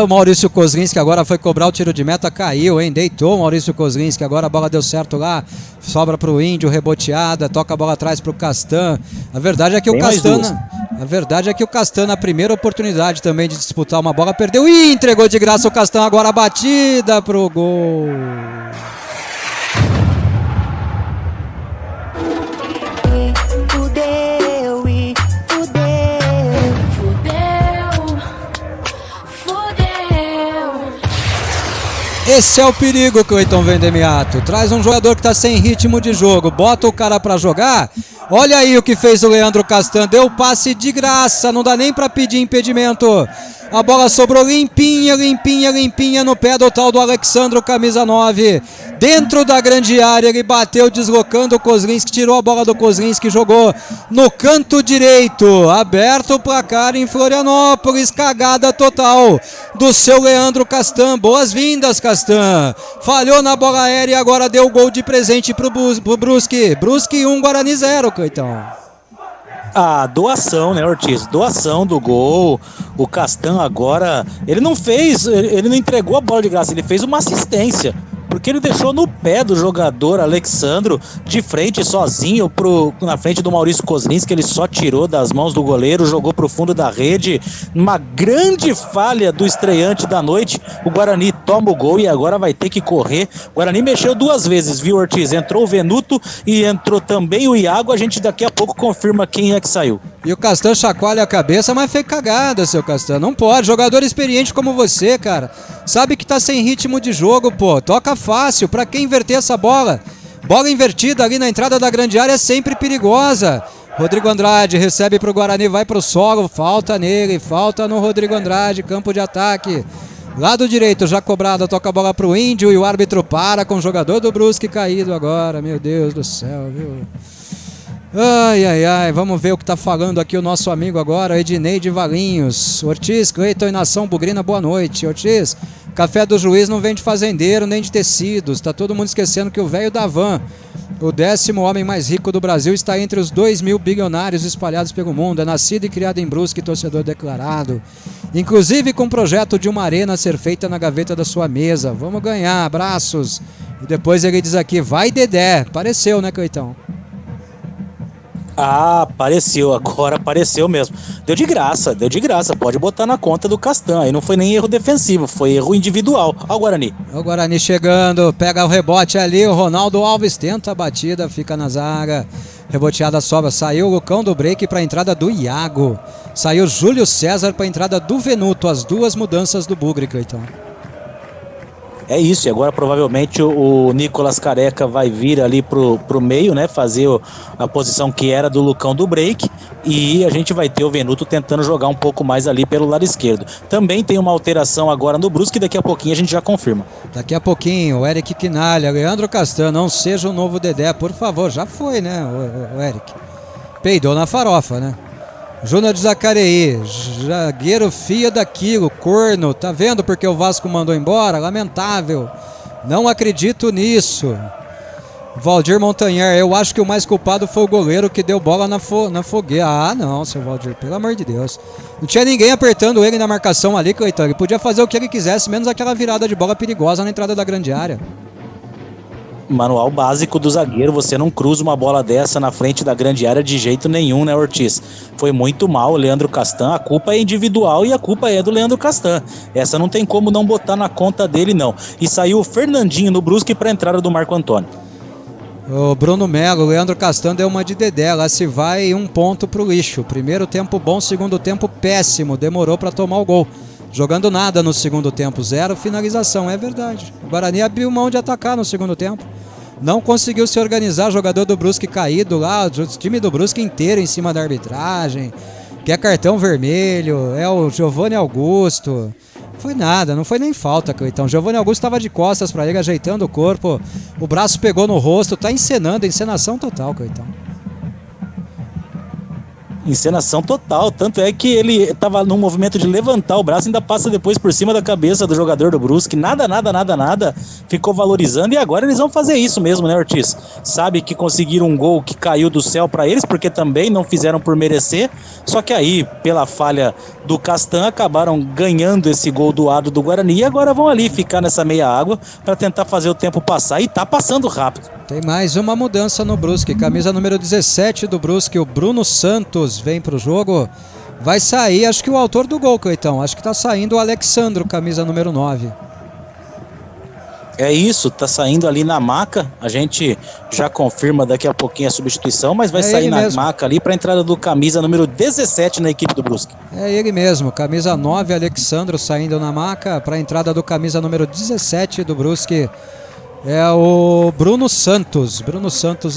O Maurício Kozlinski agora foi cobrar o tiro de meta, caiu, hein? Deitou o Maurício Kozlinski, agora a bola deu certo lá, sobra pro Índio, reboteada, toca a bola atrás pro Castan. A verdade é que o Castan, na primeira oportunidade também de disputar uma bola, perdeu e entregou de graça o Castan, agora a batida pro gol. Esse é o perigo, Cleiton Vendemiato. Traz um jogador que está sem ritmo de jogo, bota o cara para jogar. Olha aí o que fez o Leandro Castan, deu o passe de graça, não dá nem para pedir impedimento. A bola sobrou limpinha no pé do tal do Alexandro, camisa 9. Dentro da grande área, ele bateu deslocando o Kozlinski, tirou a bola do Kozlinski, jogou no canto direito. Aberto o placar em Florianópolis, cagada total do seu Leandro Castan. Boas-vindas, Castan. Falhou na bola aérea e agora deu o gol de presente pro Brusque. Brusque 1, Guarani 0, Cleitão. A doação, né, Ortiz? Doação do gol. O Castan agora, ele não entregou a bola de graça, ele fez uma assistência, porque ele deixou no pé do jogador Alexandro, de frente sozinho na frente do Maurício Kozlinski, ele só tirou das mãos do goleiro, jogou pro fundo da rede. Uma grande falha do estreante da noite. O Guarani toma o gol e agora vai ter que correr. O Guarani mexeu 2 vezes, viu, Ortiz? Entrou o Venuto e entrou também o Iago. A gente daqui a pouco confirma quem é que saiu. E o Castan chacoalha a cabeça, mas fez cagada, seu Castan. Não pode, jogador experiente como você, cara. Sabe que tá sem ritmo de jogo, pô. Toca fácil, pra que inverter essa bola? Bola invertida ali na entrada da grande área é sempre perigosa. Rodrigo Andrade recebe pro Guarani, vai pro solo, falta nele, falta no Rodrigo Andrade, campo de ataque. Lado direito, já cobrada, toca a bola pro Índio e o árbitro para com o jogador do Brusque caído agora. Meu Deus do céu, viu? Ai, vamos ver o que tá falando aqui o nosso amigo agora, Ednei de Valinhos. Ortiz, Cleiton e Nação Bugrina, boa noite. Ortiz, café do juiz não vem de fazendeiro nem de tecidos, tá todo mundo esquecendo que o velho da van, o 10º homem mais rico do Brasil, está entre os 2.000 bilionários espalhados pelo mundo, é nascido e criado em Brusque, torcedor declarado, inclusive com o projeto de uma arena a ser feita na gaveta da sua mesa. Vamos ganhar, abraços. E depois ele diz aqui, vai Dedé, pareceu, né, Cleitão? Ah, apareceu, agora apareceu mesmo. Deu de graça, pode botar na conta do Castan. Aí não foi nem erro defensivo, foi erro individual. Olha o Guarani. O Guarani chegando, pega o rebote ali, o Ronaldo Alves tenta a batida, fica na zaga. Reboteada sobra, saiu o Lucão do break para a entrada do Iago. Saiu Júlio César para a entrada do Venuto, as 2 mudanças do Bugre, então. É isso, e agora provavelmente o Nicolas Careca vai vir ali pro meio, né, fazer a posição que era do Lucão do break, e a gente vai ter o Venuto tentando jogar um pouco mais ali pelo lado esquerdo. Também tem uma alteração agora no Brusque, daqui a pouquinho a gente já confirma. Daqui a pouquinho, o Eric Quinalha, Leandro Castan, não seja o novo Dedé, por favor, já foi, né, o Eric. Peidou na farofa, né? Júnior de Zacareí, zagueiro fia daquilo, corno, tá vendo porque o Vasco mandou embora? Lamentável, não acredito nisso. Valdir Montanher, eu acho que o mais culpado foi o goleiro que deu bola na fogueira. Ah não, seu Valdir, pelo amor de Deus. Não tinha ninguém apertando ele na marcação ali, Cleiton. Ele podia fazer o que ele quisesse, menos aquela virada de bola perigosa na entrada da grande área. Manual básico do zagueiro, você não cruza uma bola dessa na frente da grande área de jeito nenhum, né, Ortiz? Foi muito mal o Leandro Castan, a culpa é individual e a culpa é do Leandro Castan. Essa não tem como não botar na conta dele, não. E saiu o Fernandinho no Brusque para a entrada do Marco Antônio. O Bruno Melo, o Leandro Castan deu uma de Dedé, lá se vai 1 ponto pro lixo. Primeiro tempo bom, segundo tempo péssimo, demorou para tomar o gol. Jogando nada no segundo tempo, 0 finalização, é verdade. O Guarani abriu mão de atacar no segundo tempo. Não conseguiu se organizar, jogador do Brusque caído lá, o time do Brusque inteiro em cima da arbitragem, que é cartão vermelho, é o Giovanni Augusto. Foi nada, não foi nem falta, Cleitão. Giovanni Augusto estava de costas para ele, ajeitando o corpo, o braço pegou no rosto, tá encenando, encenação total, Cleitão. Encenação total, tanto é que ele estava num movimento de levantar o braço, ainda passa depois por cima da cabeça do jogador do Brusque, nada, ficou valorizando, e agora eles vão fazer isso mesmo, né, Ortiz? Sabe que conseguiram um gol que caiu do céu para eles, porque também não fizeram por merecer, só que aí, pela falha do Castan, acabaram ganhando esse gol doado do Guarani, e agora vão ali ficar nessa meia água para tentar fazer o tempo passar, e tá passando rápido. Tem mais uma mudança no Brusque, camisa número 17 do Brusque, o Bruno Santos vem pro jogo, vai sair, acho que o autor do gol, Cleitão, acho que tá saindo o Alexandro, camisa número 9. É isso, tá saindo ali na maca, a gente já confirma daqui a pouquinho a substituição, mas vai sair na maca ali para a entrada do camisa número 17 na equipe do Brusque. É ele mesmo, camisa 9, Alexandro saindo na maca para a entrada do camisa número 17 do Brusque. É o Bruno Santos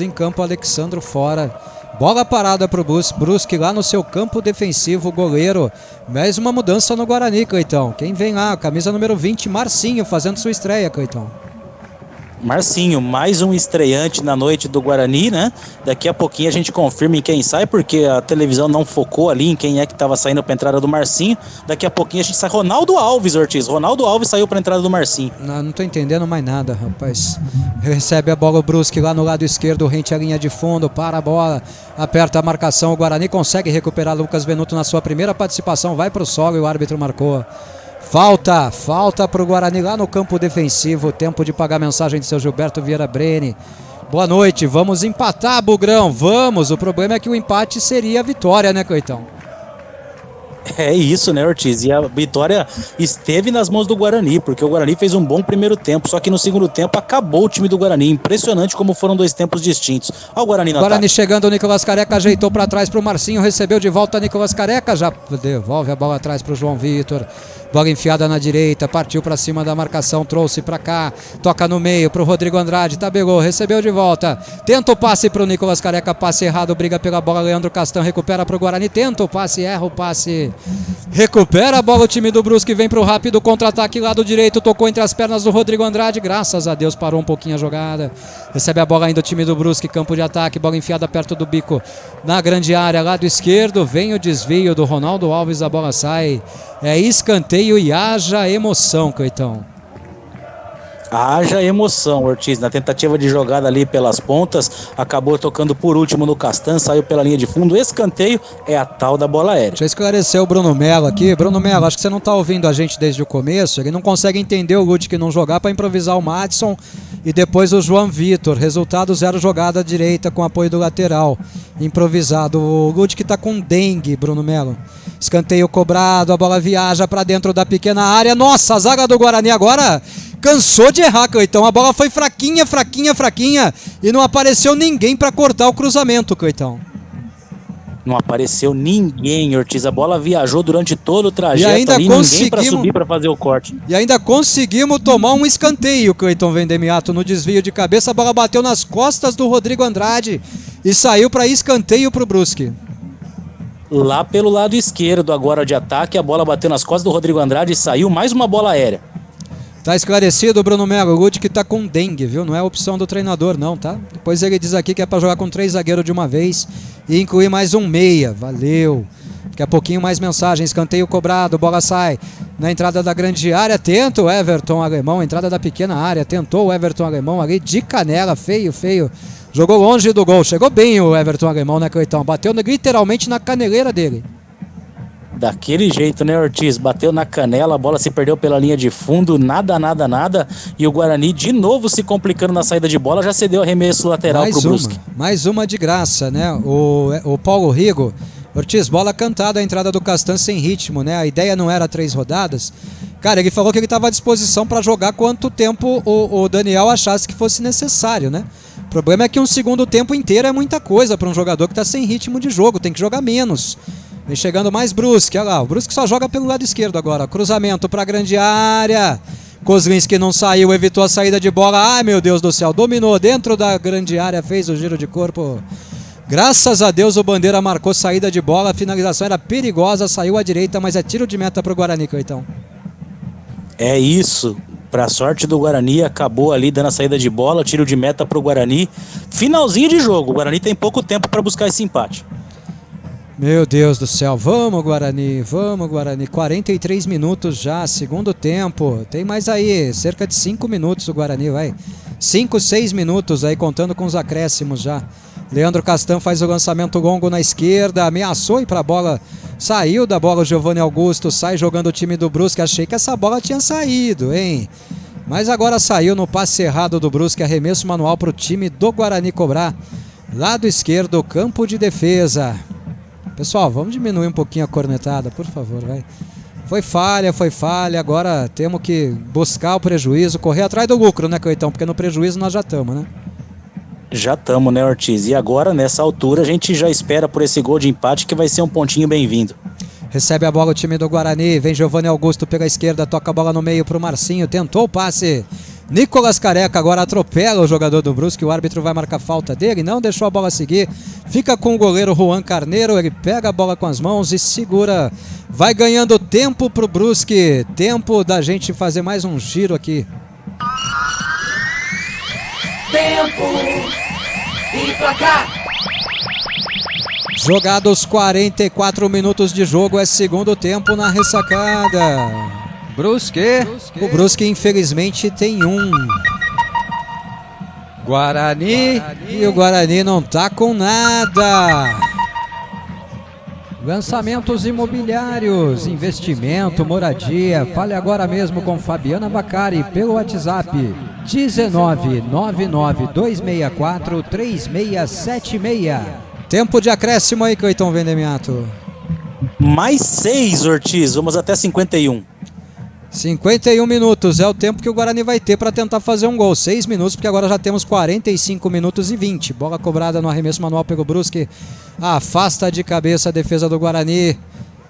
em campo, Alexandro fora. Bola parada para o Brusque lá no seu campo defensivo, goleiro. Mais uma mudança no Guarani, Cleitão. Quem vem lá? Camisa número 20, Marcinho, fazendo sua estreia, Cleitão. Marcinho, mais um estreante na noite do Guarani, né? Daqui a pouquinho a gente confirma em quem sai, porque a televisão não focou ali em quem é que estava saindo para a entrada do Marcinho. Daqui a pouquinho a gente sai. Ronaldo Alves, Ortiz. Ronaldo Alves saiu para a entrada do Marcinho. Não tô entendendo mais nada, rapaz. Recebe a bola o Brusque lá no lado esquerdo, rente a linha de fundo, para a bola, aperta a marcação. O Guarani consegue recuperar Lucas Venuto na sua primeira participação, vai para o solo e o árbitro marcou. Falta pro Guarani lá no campo defensivo. Tempo de pagar a mensagem de seu Gilberto Vieira Breni. Boa noite, vamos empatar, Bugrão, vamos. O problema é que o empate seria a vitória, né, Cleitão? É isso, né, Ortiz? E a vitória esteve nas mãos do Guarani, porque o Guarani fez um bom primeiro tempo, só que no segundo tempo acabou o time do Guarani. Impressionante como foram dois tempos distintos. Olha o Guarani no Guarani ataque. Chegando, o Nicolas Careca ajeitou para trás pro Marcinho, recebeu de volta Nicolas Careca, já devolve a bola atrás pro João Vitor. Bola enfiada na direita, partiu para cima da marcação, trouxe para cá, toca no meio pro Rodrigo Andrade, tabelou, recebeu de volta, tenta o passe pro Nicolas Careca, passe errado, briga pela bola, Leandro Castan recupera pro Guarani, tenta o passe, erra o passe, recupera a bola o time do Brusque, vem pro rápido contra-ataque lado direito, tocou entre as pernas do Rodrigo Andrade, graças a Deus parou um pouquinho a jogada, recebe a bola ainda o time do Brusque, campo de ataque, bola enfiada perto do bico, na grande área, lado esquerdo, vem o desvio do Ronaldo Alves, a bola sai, é escanteio e haja emoção, Cleitão. Haja emoção, Ortiz, na tentativa de jogada ali pelas pontas, acabou tocando por último no Castan, saiu pela linha de fundo, escanteio é a tal da bola aérea. Deixa eu esclarecer o Bruno Melo aqui. Bruno Melo, acho que você não está ouvindo a gente desde o começo, ele não consegue entender o Ludwig não jogar para improvisar o Madison e depois o João Vitor, resultado 0 jogada direita com apoio do lateral, improvisado. O Ludwig está com dengue, Bruno Melo. Escanteio cobrado, a bola viaja para dentro da pequena área, nossa, a zaga do Guarani agora cansou de errar, Cleitão. A bola foi fraquinha e não apareceu ninguém para cortar o cruzamento, Cleitão. Não apareceu ninguém, Ortiz. A bola viajou durante todo o trajeto e ainda ali, ninguém para subir para fazer o corte. E ainda conseguimos tomar um escanteio, Cleiton Vendemiato, no desvio de cabeça. A bola bateu nas costas do Rodrigo Andrade e saiu para escanteio para o Brusque. Lá pelo lado esquerdo agora de ataque, a bola bateu nas costas do Rodrigo Andrade e saiu mais uma bola aérea. Tá esclarecido, Bruno Melo. O Ludwig tá com dengue, viu? Não é opção do treinador, não, tá? Depois ele diz aqui que é pra jogar com 3 zagueiros de uma vez e incluir mais um meia. Valeu. Daqui a pouquinho mais mensagem. Escanteio cobrado, bola sai na entrada da grande área. Tenta o Everton Alemão, entrada da pequena área. Tentou o Everton Alemão ali de canela, feio. Jogou longe do gol. Chegou bem o Everton Alemão, né, Cleitão? Bateu literalmente na caneleira dele. Daquele jeito, né, Ortiz? Bateu na canela, a bola se perdeu pela linha de fundo, nada. E o Guarani de novo se complicando na saída de bola, já cedeu arremesso lateral pro Brusque. Mais uma de graça, né? O Paulo Rigo, Ortiz, bola cantada, a entrada do Castan sem ritmo, né? A ideia não era 3 rodadas. Cara, ele falou que ele estava à disposição para jogar quanto tempo o Daniel achasse que fosse necessário, né? O problema é que um segundo tempo inteiro é muita coisa para um jogador que está sem ritmo de jogo, tem que jogar menos. Vem chegando mais Brusque, olha lá, o Brusque só joga pelo lado esquerdo agora, cruzamento para a grande área, Kozlinski não saiu, evitou a saída de bola. Ai, meu Deus do céu, dominou dentro da grande área, fez o giro de corpo. Graças a Deus o Bandeira marcou saída de bola, a finalização era perigosa, saiu à direita, mas é tiro de meta para o Guarani, Cleitão. É isso. Para sorte do Guarani, acabou ali dando a saída de bola, tiro de meta para o Guarani. Finalzinho de jogo, o Guarani tem pouco tempo para buscar esse empate. Meu Deus do céu, vamos Guarani, 43 minutos já, segundo tempo, tem mais aí, cerca de 5 minutos o Guarani, vai, 5, 6 minutos aí, contando com os acréscimos já. Leandro Castan faz o lançamento longo na esquerda, ameaçou ir para a bola, saiu da bola o Giovanni Augusto, sai jogando o time do Brusque, achei que essa bola tinha saído, hein? Mas agora saiu no passe errado do Brusque, arremesso manual para o time do Guarani cobrar, lado esquerdo, campo de defesa. Pessoal, vamos diminuir um pouquinho a cornetada, por favor, vai. Foi falha, agora temos que buscar o prejuízo, correr atrás do lucro, né, Cleitão? Porque no prejuízo nós já estamos, né? Já estamos, né, Ortiz? E agora, nessa altura, a gente já espera por esse gol de empate que vai ser um pontinho bem-vindo. Recebe a bola o time do Guarani, vem Giovanni Augusto pela esquerda, toca a bola no meio pro Marcinho, tentou o passe. Nicolas Careca agora atropela o jogador do Brusque, o árbitro vai marcar falta dele, não deixou a bola seguir, fica com o goleiro Juan Carneiro, ele pega a bola com as mãos e segura, vai ganhando tempo pro Brusque, tempo da gente fazer mais um giro aqui. Tempo e placar. Jogados 44 minutos de jogo, é segundo tempo na ressacada. Brusque. O Brusque infelizmente tem um. Guarani. E o Guarani não tá com nada. Lançamentos imobiliários, investimento, moradia. Fale agora mesmo com Fabiana Bacari pelo WhatsApp 19992643676. Tempo de acréscimo aí, Cleiton Vendemiato. Mais 6, Ortiz, vamos até 51. 51 minutos é o tempo que o Guarani vai ter para tentar fazer um gol. 6 minutos, porque agora já temos 45 minutos e 20. Bola cobrada no arremesso manual pelo Brusque. Afasta de cabeça a defesa do Guarani.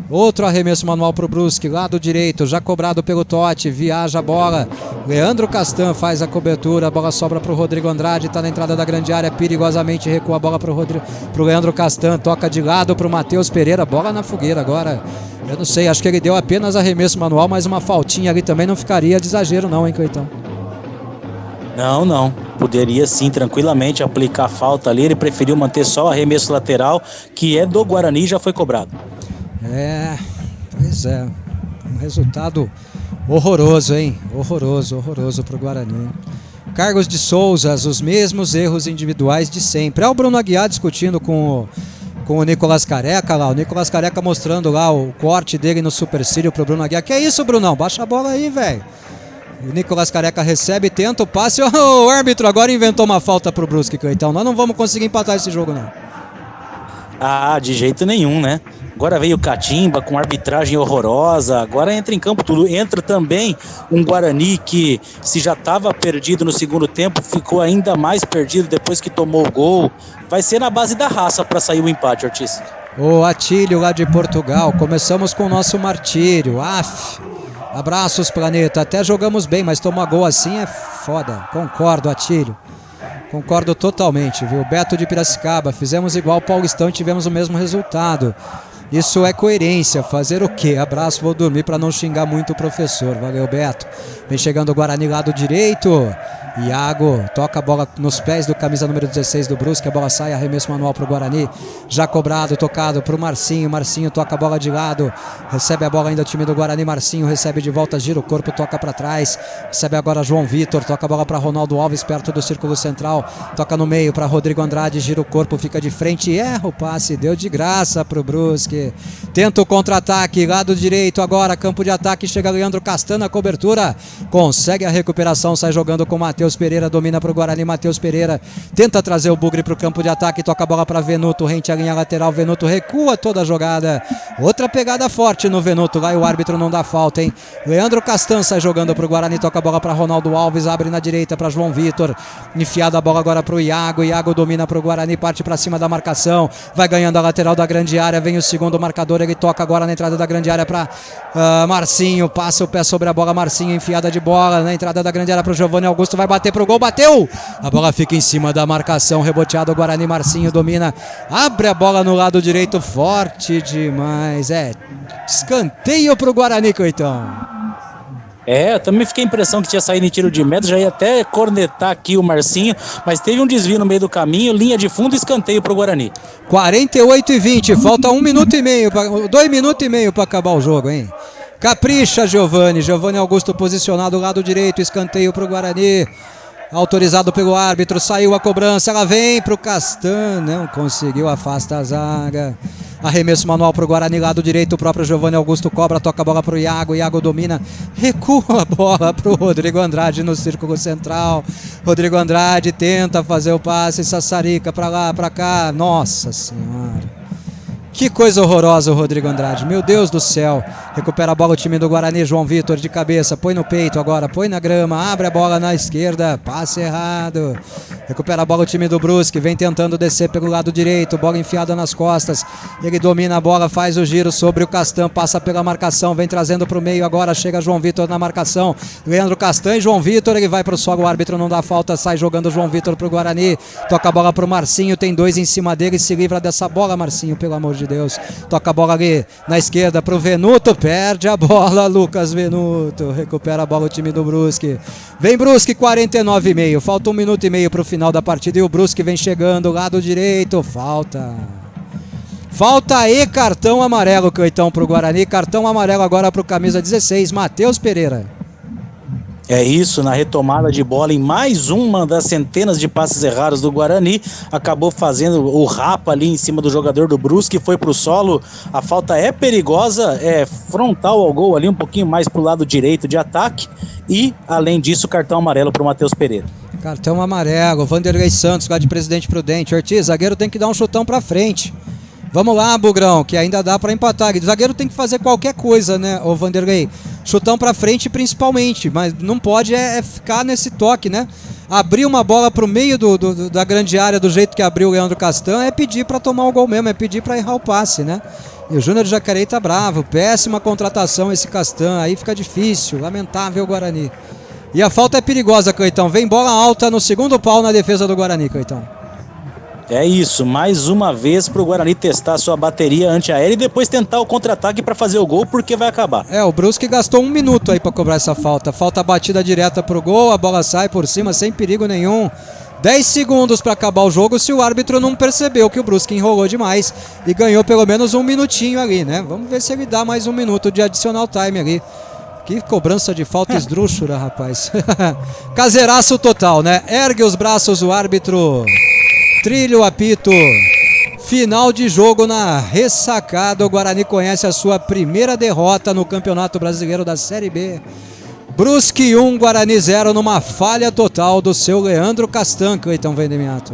Outro arremesso manual para o Brusque, lado direito, já cobrado pelo Totti, viaja a bola. Leandro Castan faz a cobertura, a bola sobra para o Rodrigo Andrade, está na entrada da grande área, perigosamente recua a bola para o Leandro Castan, toca de lado para o Matheus Pereira, bola na fogueira agora. Eu não sei, acho que ele deu apenas arremesso manual, mas uma faltinha ali também não ficaria de exagero não, hein, Cleitão? Não, poderia sim tranquilamente aplicar a falta ali, ele preferiu manter só o arremesso lateral, que é do Guarani e já foi cobrado. Pois é, um resultado horroroso, hein? Horroroso pro Guarani. Carlos de Souza, os mesmos erros individuais de sempre. É o Bruno Aguiar discutindo com o Nicolas Careca lá, o Nicolas Careca mostrando lá o corte dele no supercílio pro Bruno Aguiar. Que é isso, Brunão? Baixa a bola aí, velho. O Nicolas Careca recebe, tenta o passe. O árbitro agora inventou uma falta pro Brusque, então nós não vamos conseguir empatar esse jogo, não. De jeito nenhum, né? Agora veio Catimba com arbitragem horrorosa, agora entra em campo tudo. Entra também um Guarani que, se já estava perdido no segundo tempo, ficou ainda mais perdido depois que tomou o gol. Vai ser na base da raça para sair o empate, Ortiz. O Atílio lá de Portugal, começamos com o nosso martírio. Abraços, planeta, até jogamos bem, mas tomar gol assim é foda. Concordo, Atílio. Concordo totalmente, viu? Beto de Piracicaba, fizemos igual o Paulistão e tivemos o mesmo resultado. Isso é coerência, fazer o quê? Abraço, vou dormir para não xingar muito o professor. Valeu, Beto. Vem chegando o Guarani lado direito. Iago toca a bola nos pés do camisa número 16 do Brusque, a bola sai, arremesso manual para o Guarani, já cobrado, tocado para o Marcinho toca a bola de lado, recebe a bola ainda o time do Guarani, Marcinho recebe de volta, gira o corpo, toca para trás, recebe agora João Vitor, toca a bola para Ronaldo Alves, perto do círculo central, toca no meio para Rodrigo Andrade, gira o corpo, fica de frente, erra o passe, deu de graça para o Brusque, tenta o contra-ataque, lado direito agora, campo de ataque, chega Leandro Castan na cobertura, consegue a recuperação, sai jogando com o Matheus Matheus Pereira domina pro Guarani. Matheus Pereira tenta trazer o Bugre pro campo de ataque, toca a bola para Venuto, rente à linha lateral. Venuto recua toda a jogada. Outra pegada forte no Venuto. Lá o árbitro não dá falta, hein? Leandro Castan sai jogando pro Guarani, toca a bola para Ronaldo Alves, abre na direita para João Vitor. Enfiada a bola agora pro Iago. Iago domina pro Guarani, parte para cima da marcação. Vai ganhando a lateral da grande área. Vem o segundo marcador. Ele toca agora na entrada da grande área para Marcinho. Passa o pé sobre a bola. Marcinho, enfiada de bola na entrada da grande área pro Giovanni Augusto. Vai bater pro gol. Bateu! A bola fica em cima da marcação. Reboteado o Guarani. Marcinho domina. Abre a bola no lado direito. Forte demais. Escanteio pro Guarani, Coitão. Eu também fiquei a impressão que tinha saído em tiro de meta, já ia até cornetar aqui o Marcinho, mas teve um desvio no meio do caminho, linha de fundo, escanteio pro Guarani. 48:20, falta 2 minutos e meio para acabar o jogo, hein? Capricha, Giovanni Augusto posicionado do lado direito, escanteio pro Guarani. Autorizado pelo árbitro, saiu a cobrança, ela vem pro Castan, não conseguiu, afasta a zaga. Arremesso manual pro Guarani, lado direito, o próprio Giovanni Augusto cobra, toca a bola pro Iago, Iago domina, recua a bola pro Rodrigo Andrade no círculo central. Rodrigo Andrade tenta fazer o passe, sassarica pra lá, pra cá, nossa senhora. Que coisa horrorosa o Rodrigo Andrade, meu Deus do céu. Recupera a bola o time do Guarani, João Vitor de cabeça, põe no peito agora, põe na grama, abre a bola na esquerda, passe errado. Recupera a bola o time do Brusque, vem tentando descer pelo lado direito, bola enfiada nas costas. Ele domina a bola, faz o giro sobre o Castan, passa pela marcação, vem trazendo para o meio agora, chega João Vitor na marcação. Leandro Castan e João Vitor, ele vai para o solo, o árbitro não dá falta, sai jogando João Vitor para o Guarani. Toca a bola para o Marcinho, tem 2 em cima dele, se livra dessa bola, Marcinho, pelo amor de Deus. Toca a bola ali na esquerda pro Venuto, perde a bola, Lucas Venuto, recupera a bola o time do Brusque. Vem Brusque, 49:30, falta 1 minuto e meio pro final da partida e o Brusque vem chegando, lado direito, falta e cartão amarelo, Coitão, pro Guarani, cartão amarelo agora pro camisa 16, Matheus Pereira. É isso, na retomada de bola em mais uma das centenas de passes errados do Guarani, acabou fazendo o rapa ali em cima do jogador do Brusque, foi pro solo, a falta é perigosa, é frontal ao gol ali, um pouquinho mais pro lado direito de ataque e, além disso, cartão amarelo pro Matheus Pereira. Cartão amarelo, Vanderlei Santos lá de Presidente Prudente. Ortiz, zagueiro tem que dar um chutão pra frente. Vamos lá, Bugrão, que ainda dá pra empatar. O zagueiro tem que fazer qualquer coisa, né, o Vanderlei? Chutão pra frente principalmente, mas não pode ficar nesse toque, né? Abrir uma bola pro meio da grande área do jeito que abriu o Leandro Castan é pedir pra tomar o gol mesmo, é pedir pra errar o passe, né? E o Júnior de Jacareí tá bravo, péssima contratação esse Castan, aí fica difícil, lamentável o Guarani. E a falta é perigosa, Coitão, vem bola alta no segundo pau na defesa do Guarani, Coitão. É isso, mais uma vez pro Guarani testar sua bateria antiaérea e depois tentar o contra-ataque para fazer o gol, porque vai acabar. O Brusque gastou 1 minuto aí para cobrar essa falta. Falta batida direta pro gol, a bola sai por cima sem perigo nenhum. 10 segundos para acabar o jogo se o árbitro não percebeu que o Brusque enrolou demais e ganhou pelo menos 1 minutinho ali, né? Vamos ver se ele dá mais 1 minuto de additional time ali. Que cobrança de falta esdrúxula, rapaz. Caseiraço total, né? Ergue os braços o árbitro. Trilha o apito, final de jogo na ressacada, o Guarani conhece a sua primeira derrota no Campeonato Brasileiro da Série B. Brusque 1, Guarani 0 numa falha total do seu Leandro Castan, Cleiton Vendemiato.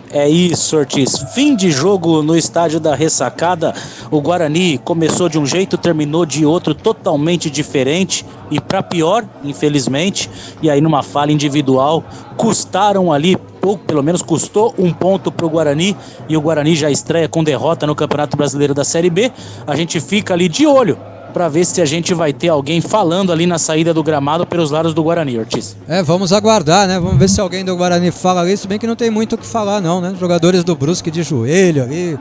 É isso, Ortiz. Fim de jogo no estádio da ressacada. O Guarani começou de um jeito, terminou de outro totalmente diferente e para pior, infelizmente. E aí numa falha individual, custaram ali, ou pelo menos custou 1 ponto para o Guarani. E o Guarani já estreia com derrota no Campeonato Brasileiro da Série B. A gente fica ali de olho para ver se a gente vai ter alguém falando ali na saída do gramado pelos lados do Guarani, Ortiz. Vamos aguardar, né? Vamos ver se alguém do Guarani fala ali, se bem que não tem muito o que falar não, né? Jogadores do Brusque de joelho ali,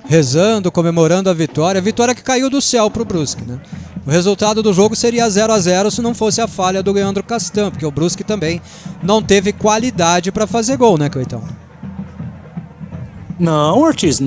rezando, comemorando a vitória que caiu do céu pro Brusque, né? O resultado do jogo seria 0-0 se não fosse a falha do Leandro Castan, porque o Brusque também não teve qualidade para fazer gol, né, Cleitão? Não, Ortiz,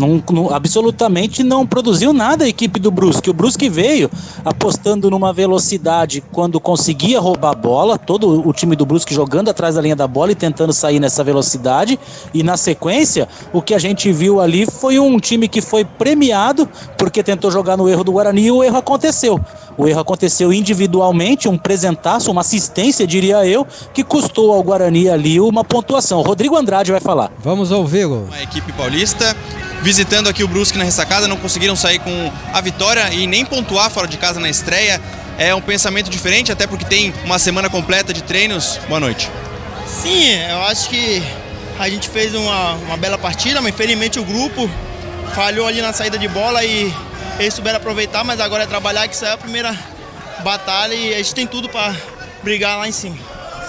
absolutamente não produziu nada a equipe do Brusque. O Brusque veio apostando numa velocidade quando conseguia roubar a bola, todo o time do Brusque jogando atrás da linha da bola e tentando sair nessa velocidade, e na sequência, o que a gente viu ali foi um time que foi premiado porque tentou jogar no erro do Guarani e o erro aconteceu. O erro aconteceu individualmente, um presentaço, uma assistência, diria eu, que custou ao Guarani ali uma pontuação. O Rodrigo Andrade vai falar. Vamos ouvi-lo. A equipe paulista visitando aqui o Brusque na ressacada, não conseguiram sair com a vitória e nem pontuar fora de casa na estreia. É um pensamento diferente, até porque tem uma semana completa de treinos. Boa noite. Sim, eu acho que a gente fez uma bela partida, mas infelizmente o grupo falhou ali na saída de bola e eles souberam aproveitar, mas agora é trabalhar, que isso é a primeira batalha e a gente tem tudo para brigar lá em cima.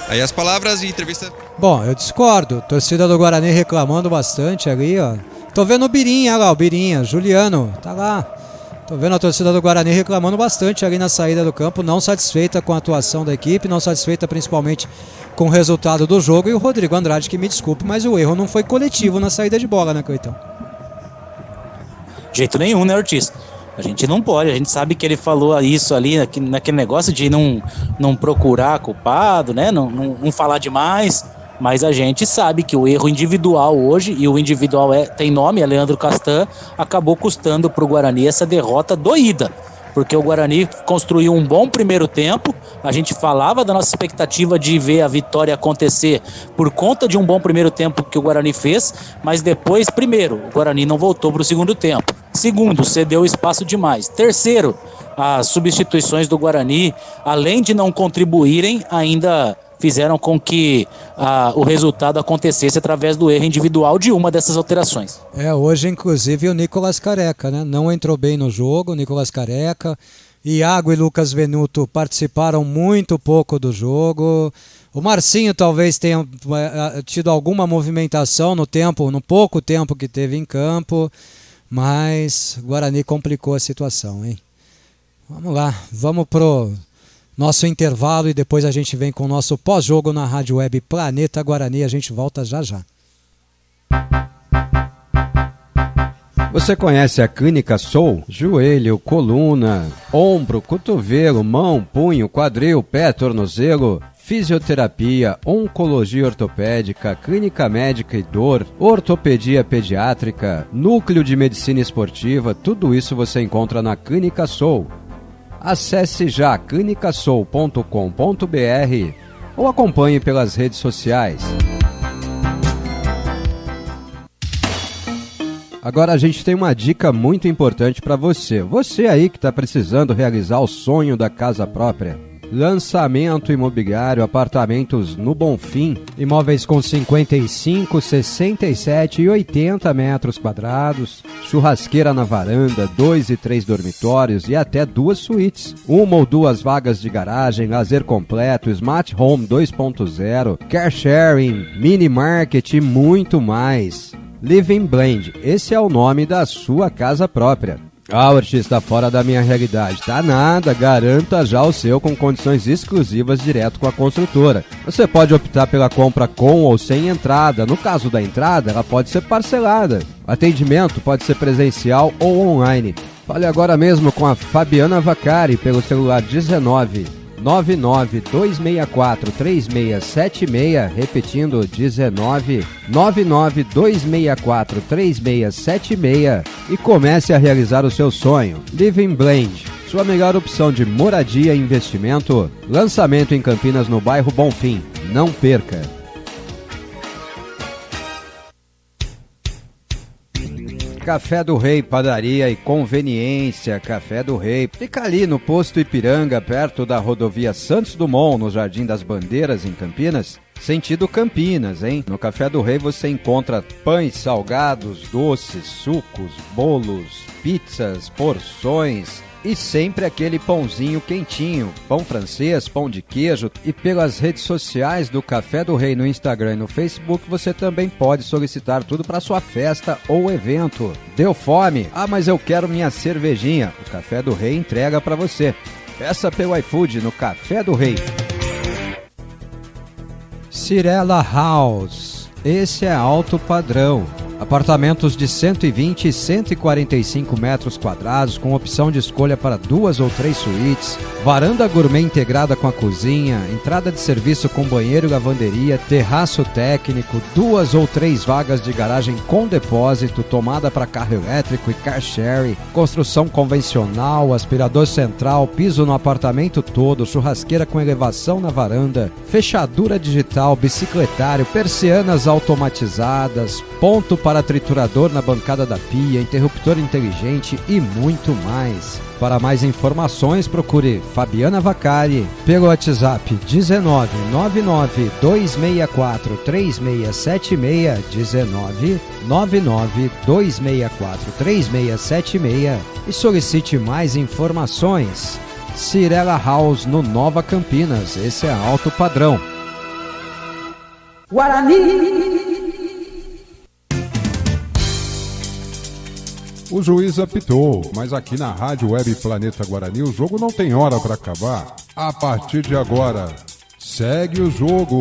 Aí as palavras de entrevista. Bom, eu discordo. Torcida do Guarani reclamando bastante ali, ó. Tô vendo o Birinha, olha lá, o Birinha, Juliano, tá lá. Tô vendo a torcida do Guarani reclamando bastante ali na saída do campo, não satisfeita com a atuação da equipe, não satisfeita principalmente com o resultado do jogo. E o Rodrigo Andrade, que me desculpe, mas o erro não foi coletivo na saída de bola, né, Cleitão? De jeito nenhum, né, Ortiz? A gente não pode, a gente sabe que ele falou isso ali, naquele negócio de não procurar culpado, né? Não falar demais, mas a gente sabe que o erro individual hoje, e o individual tem nome, é Leandro Castan, acabou custando para o Guarani essa derrota doída, porque o Guarani construiu um bom primeiro tempo, a gente falava da nossa expectativa de ver a vitória acontecer por conta de um bom primeiro tempo que o Guarani fez, mas depois, primeiro, o Guarani não voltou para o segundo tempo. Segundo, cedeu espaço demais. Terceiro, as substituições do Guarani, além de não contribuírem, ainda fizeram com que o resultado acontecesse através do erro individual de uma dessas alterações. Hoje inclusive o Nicolas Careca, né? Não entrou bem no jogo, o Nicolas Careca. Iago e Lucas Venuto participaram muito pouco do jogo. O Marcinho talvez tenha tido alguma movimentação no pouco tempo que teve em campo, mas o Guarani complicou a situação, hein? Vamos lá, vamos pro nosso intervalo e depois a gente vem com o nosso pós-jogo na Rádio Web Planeta Guarani. A gente volta já já. Você conhece a Clínica Soul? Joelho, coluna, ombro, cotovelo, mão, punho, quadril, pé, tornozelo, fisioterapia, oncologia ortopédica, clínica médica e dor, ortopedia pediátrica, núcleo de medicina esportiva, tudo isso você encontra na Clínica Soul. Acesse já clinicasoul.com.br ou acompanhe pelas redes sociais. Agora a gente tem uma dica muito importante para você. Você aí que está precisando realizar o sonho da casa própria. Lançamento imobiliário, apartamentos no Bonfim. Imóveis com 55, 67 e 80 metros quadrados. Churrasqueira na varanda, 2 e 3 dormitórios e até 2 suítes. 1 ou 2 vagas de garagem, lazer completo, Smart Home 2.0, Car Sharing, Mini Market e muito mais. Living Blend, esse é o nome da sua casa própria. Ortiz, está fora da minha realidade. Tá nada, garanta já o seu com condições exclusivas direto com a construtora. Você pode optar pela compra com ou sem entrada. No caso da entrada, ela pode ser parcelada. O atendimento pode ser presencial ou online. Fale agora mesmo com a Fabiana Vacari pelo celular 19 992643676, repetindo 19 992643676 e comece a realizar o seu sonho. Living Blend, sua melhor opção de moradia e investimento. Lançamento em Campinas no bairro Bonfim. Não perca! Café do Rei, padaria e conveniência. Café do Rei fica ali no posto Ipiranga, perto da rodovia Santos Dumont, no Jardim das Bandeiras, em Campinas. Sentido Campinas, hein? No Café do Rei você encontra pães, salgados, doces, sucos, bolos, pizzas, porções e sempre aquele pãozinho quentinho, pão francês, pão de queijo. E pelas redes sociais do Café do Rei no Instagram e no Facebook você também pode solicitar tudo para sua festa ou evento. Deu fome? Ah, mas eu quero minha cervejinha. O Café do Rei entrega para você. Peça pelo iFood no Café do Rei. Cirela House, esse é alto padrão. Apartamentos de 120 e 145 metros quadrados, com opção de escolha para 2 ou 3 suítes, varanda gourmet integrada com a cozinha, entrada de serviço com banheiro e lavanderia, terraço técnico, 2 ou 3 vagas de garagem com depósito, tomada para carro elétrico e car sharing, construção convencional, aspirador central, piso no apartamento todo, churrasqueira com elevação na varanda, fechadura digital, bicicletário, persianas automatizadas, ponto para triturador na bancada da pia, interruptor inteligente e muito mais. Para mais informações, procure Fabiana Vaccari pelo WhatsApp 19 99 264 3676, 19 99 264 3676 e solicite mais informações. Cirela House no Nova Campinas, esse é alto padrão. Guarani. O juiz apitou, mas aqui na Rádio Web Planeta Guarani o jogo não tem hora para acabar. A partir de agora, segue o jogo.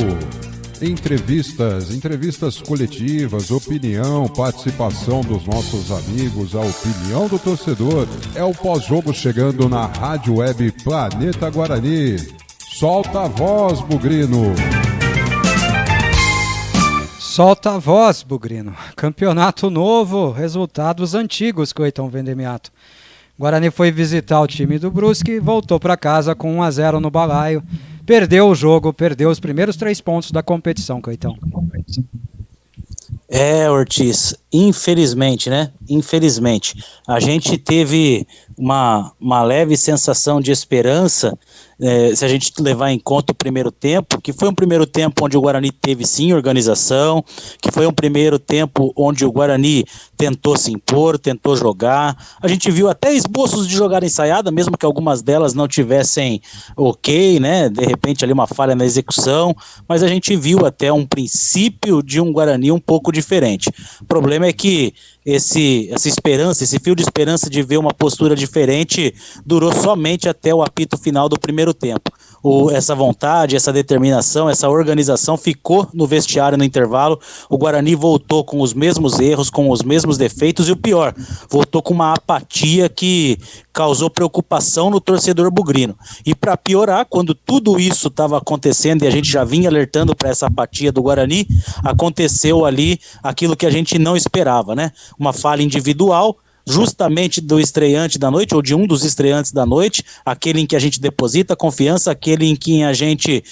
Entrevistas coletivas, opinião, participação dos nossos amigos, a opinião do torcedor. É o pós-jogo chegando na Rádio Web Planeta Guarani. Solta a voz, Bugrino. Solta a voz, Bugrino. Campeonato novo, resultados antigos, Cleiton Vendemiato. Guarani foi visitar o time do Brusque, voltou para casa com 1-0 no balaio. Perdeu o jogo, perdeu os primeiros 3 pontos da competição, Cleiton. Ortiz, infelizmente, né? Infelizmente. A gente teve uma leve sensação de esperança, se a gente levar em conta o primeiro tempo, que foi um primeiro tempo onde o Guarani teve sim organização, que foi um primeiro tempo onde o Guarani tentou se impor, tentou jogar. A gente viu até esboços de jogada ensaiada, mesmo que algumas delas não tivessem ok, né? De repente ali uma falha na execução, mas a gente viu até um princípio de um Guarani um pouco diferente. O problema é que essa esperança, esse fio de esperança de ver uma postura diferente durou somente até o apito final do primeiro tempo. Essa vontade, essa determinação, essa organização ficou no vestiário no intervalo. O Guarani voltou com os mesmos erros, com os mesmos defeitos e o pior, voltou com uma apatia que causou preocupação no torcedor bugrino. E para piorar, quando tudo isso estava acontecendo e a gente já vinha alertando para essa apatia do Guarani, aconteceu ali aquilo que a gente não esperava, né? Uma falha individual, justamente do estreante da noite, ou de um dos estreantes da noite, aquele em que a gente deposita confiança, aquele em que a gente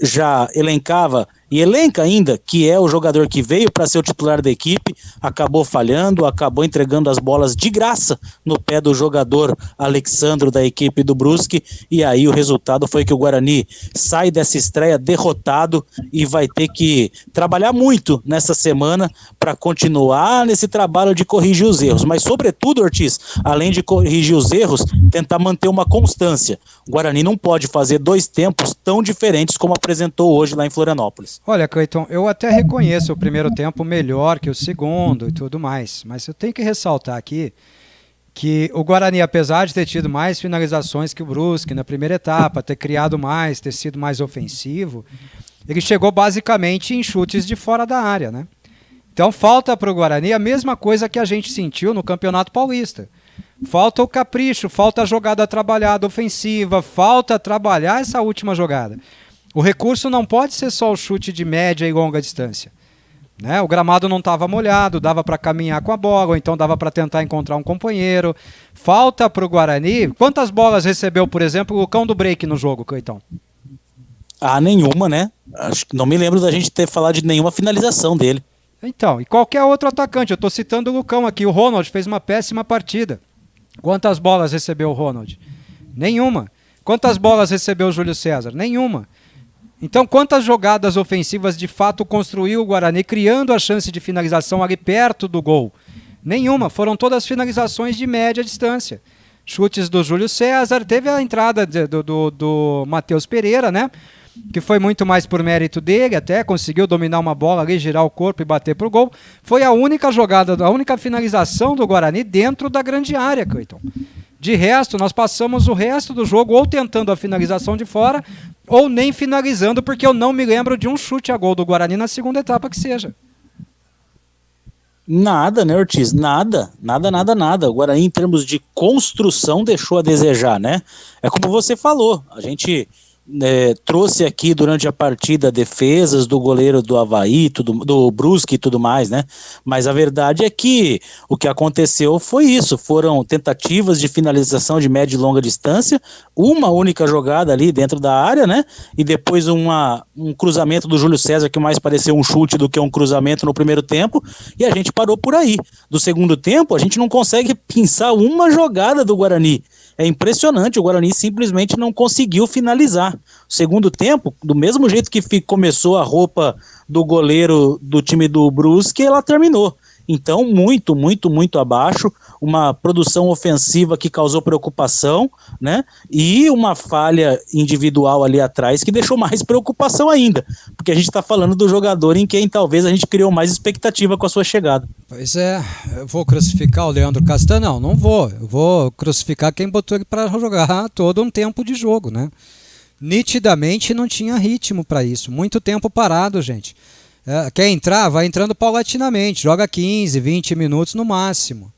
já elencava e elenca ainda, que é o jogador que veio para ser o titular da equipe, acabou falhando, acabou entregando as bolas de graça no pé do jogador Alexandro da equipe do Brusque, e aí o resultado foi que o Guarani sai dessa estreia derrotado e vai ter que trabalhar muito nessa semana para continuar nesse trabalho de corrigir os erros, mas sobretudo, Ortiz, além de corrigir os erros, tentar manter uma constância. O Guarani não pode fazer 2 tempos tão diferentes como apresentou hoje lá em Florianópolis. Olha, Cleiton, eu até reconheço o primeiro tempo melhor que o segundo e tudo mais, mas eu tenho que ressaltar aqui que o Guarani, apesar de ter tido mais finalizações que o Brusque na primeira etapa, ter criado mais, ter sido mais ofensivo, ele chegou basicamente em chutes de fora da área, né? Então falta para o Guarani a mesma coisa que a gente sentiu no Campeonato Paulista. Falta o capricho, falta a jogada trabalhada ofensiva, falta trabalhar essa última jogada. O recurso não pode ser só o chute de média e longa distância, né? O gramado não estava molhado, dava para caminhar com a bola, ou então dava para tentar encontrar um companheiro. Falta para o Guarani. Quantas bolas recebeu, por exemplo, o Lucão do Break no jogo, Cleiton? Nenhuma, né? Acho que não me lembro da gente ter falado de nenhuma finalização dele. Então, e qualquer outro atacante, eu estou citando o Lucão aqui, o Ronald fez uma péssima partida. Quantas bolas recebeu o Ronald? Nenhuma. Quantas bolas recebeu o Júlio César? Nenhuma. Então, quantas jogadas ofensivas de fato construiu o Guarani, criando a chance de finalização ali perto do gol? Nenhuma. Foram todas finalizações de média distância. Chutes do Júlio César, teve a entrada do Matheus Pereira, né? Que foi muito mais por mérito dele, até conseguiu dominar uma bola ali, girar o corpo e bater pro gol. Foi a única jogada, a única finalização do Guarani dentro da grande área, Cleiton. De resto, nós passamos o resto do jogo ou tentando a finalização de fora, ou nem finalizando, porque eu não me lembro de um chute a gol do Guarani na segunda etapa que seja. Nada, né, Ortiz? Nada. O Guarani, em termos de construção, deixou a desejar, né? É como você falou, a gente trouxe aqui durante a partida defesas do goleiro do Avaí, do Brusque e tudo mais, né? Mas a verdade é que o que aconteceu foi isso, foram tentativas de finalização de média e longa distância, uma única jogada ali dentro da área, né? E depois um cruzamento do Júlio César que mais pareceu um chute do que um cruzamento no primeiro tempo, e a gente parou por aí. Do segundo tempo, a gente não consegue pensar uma jogada do Guarani. É impressionante, o Guarani simplesmente não conseguiu finalizar. O segundo tempo, do mesmo jeito que começou a roupa do goleiro do time do Brusque, ela terminou. Então, muito abaixo, uma produção ofensiva que causou preocupação, né? E uma falha individual ali atrás que deixou mais preocupação ainda, porque a gente está falando do jogador em quem talvez a gente criou mais expectativa com a sua chegada. Pois é, eu vou crucificar o Leandro Castan? Não vou. Eu vou crucificar quem botou ele para jogar todo um tempo de jogo, né? Nitidamente não tinha ritmo para isso, muito tempo parado, gente. Quer entrar? Vai entrando paulatinamente, joga 15, 20 minutos no máximo.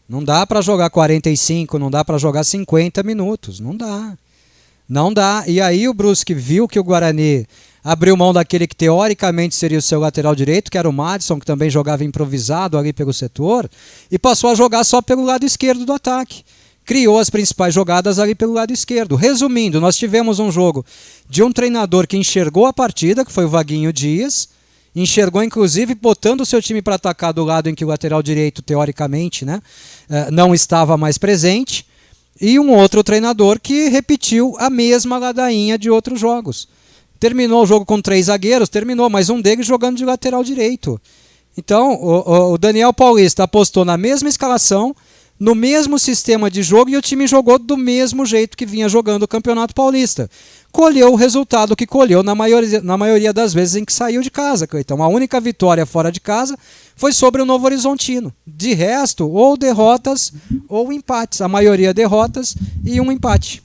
Não dá para jogar 45, não dá para jogar 50 minutos, não dá. E aí o Brusque viu que o Guarani abriu mão daquele que teoricamente seria o seu lateral direito, que era o Madison, que também jogava improvisado ali pelo setor, e passou a jogar só pelo lado esquerdo do ataque. Criou as principais jogadas ali pelo lado esquerdo. Resumindo, nós tivemos um jogo de um treinador que enxergou a partida, que foi o Vaguinho Dias, enxergou inclusive botando o seu time para atacar do lado em que o lateral direito, teoricamente, né, não estava mais presente, e um outro treinador que repetiu a mesma ladainha de outros jogos. Terminou o jogo com 3 zagueiros, mas um deles jogando de lateral direito. Então, o Daniel Paulista apostou na mesma escalação, no mesmo sistema de jogo, e o time jogou do mesmo jeito que vinha jogando o Campeonato Paulista. Colheu o resultado que colheu na maioria das vezes em que saiu de casa. Então, a única vitória fora de casa foi sobre o Novo Horizontino. De resto, ou derrotas ou empates. A maioria derrotas e um empate.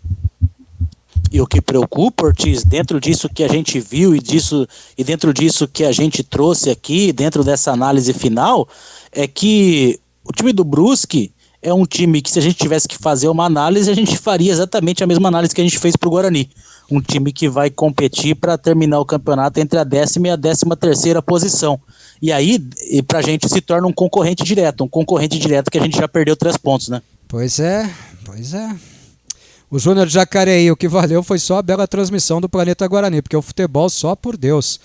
E o que preocupa, Ortiz, dentro disso que a gente viu e dentro disso que a gente trouxe aqui, dentro dessa análise final, é que o time do Brusque é um time que, se a gente tivesse que fazer uma análise, a gente faria exatamente a mesma análise que a gente fez para o Guarani. Um time que vai competir para terminar o campeonato entre a 10ª e a 13ª posição. E aí, para a gente, se torna um concorrente direto que a gente já perdeu 3 pontos, né? Pois é. O Júnior de Jacareí, o que valeu foi só a bela transmissão do Planeta Guarani, porque o futebol, só por Deus.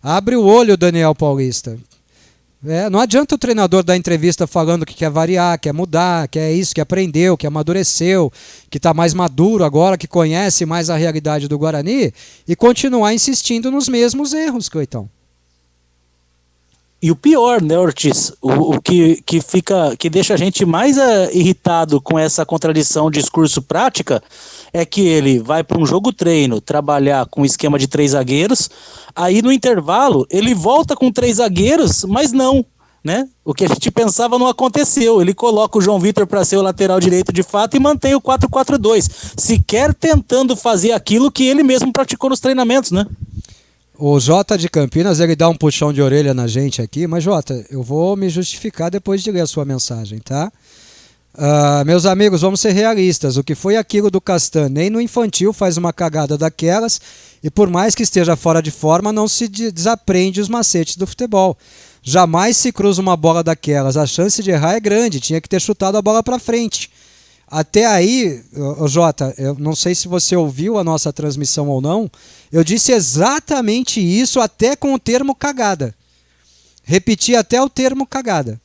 Abre o olho, Daniel Paulista. Não adianta o treinador dar entrevista falando que quer variar, quer mudar, que é isso, que aprendeu, que amadureceu, que está mais maduro agora, que conhece mais a realidade do Guarani, e continuar insistindo nos mesmos erros, Cleitão. E o pior, né, Ortiz, o que deixa a gente mais irritado com essa contradição discurso-prática é que ele vai para um jogo-treino trabalhar com um esquema de 3 zagueiros, aí no intervalo ele volta com 3 zagueiros, mas não, né? O que a gente pensava não aconteceu. Ele coloca o João Vitor para ser o lateral direito de fato e mantém o 4-4-2, sequer tentando fazer aquilo que ele mesmo praticou nos treinamentos, né? O Jota de Campinas, ele dá um puxão de orelha na gente aqui, mas Jota, eu vou me justificar depois de ler a sua mensagem, tá? Meus amigos, vamos ser realistas. O que foi aquilo do Castan, nem no infantil faz uma cagada daquelas, e por mais que esteja fora de forma, não se desaprende os macetes do futebol. Jamais se cruza uma bola daquelas, a chance de errar é grande, tinha que ter chutado a bola para frente. Até aí, Jota, eu não sei se você ouviu a nossa transmissão ou não, eu disse exatamente isso, até com o termo cagada. Repeti até o termo cagada.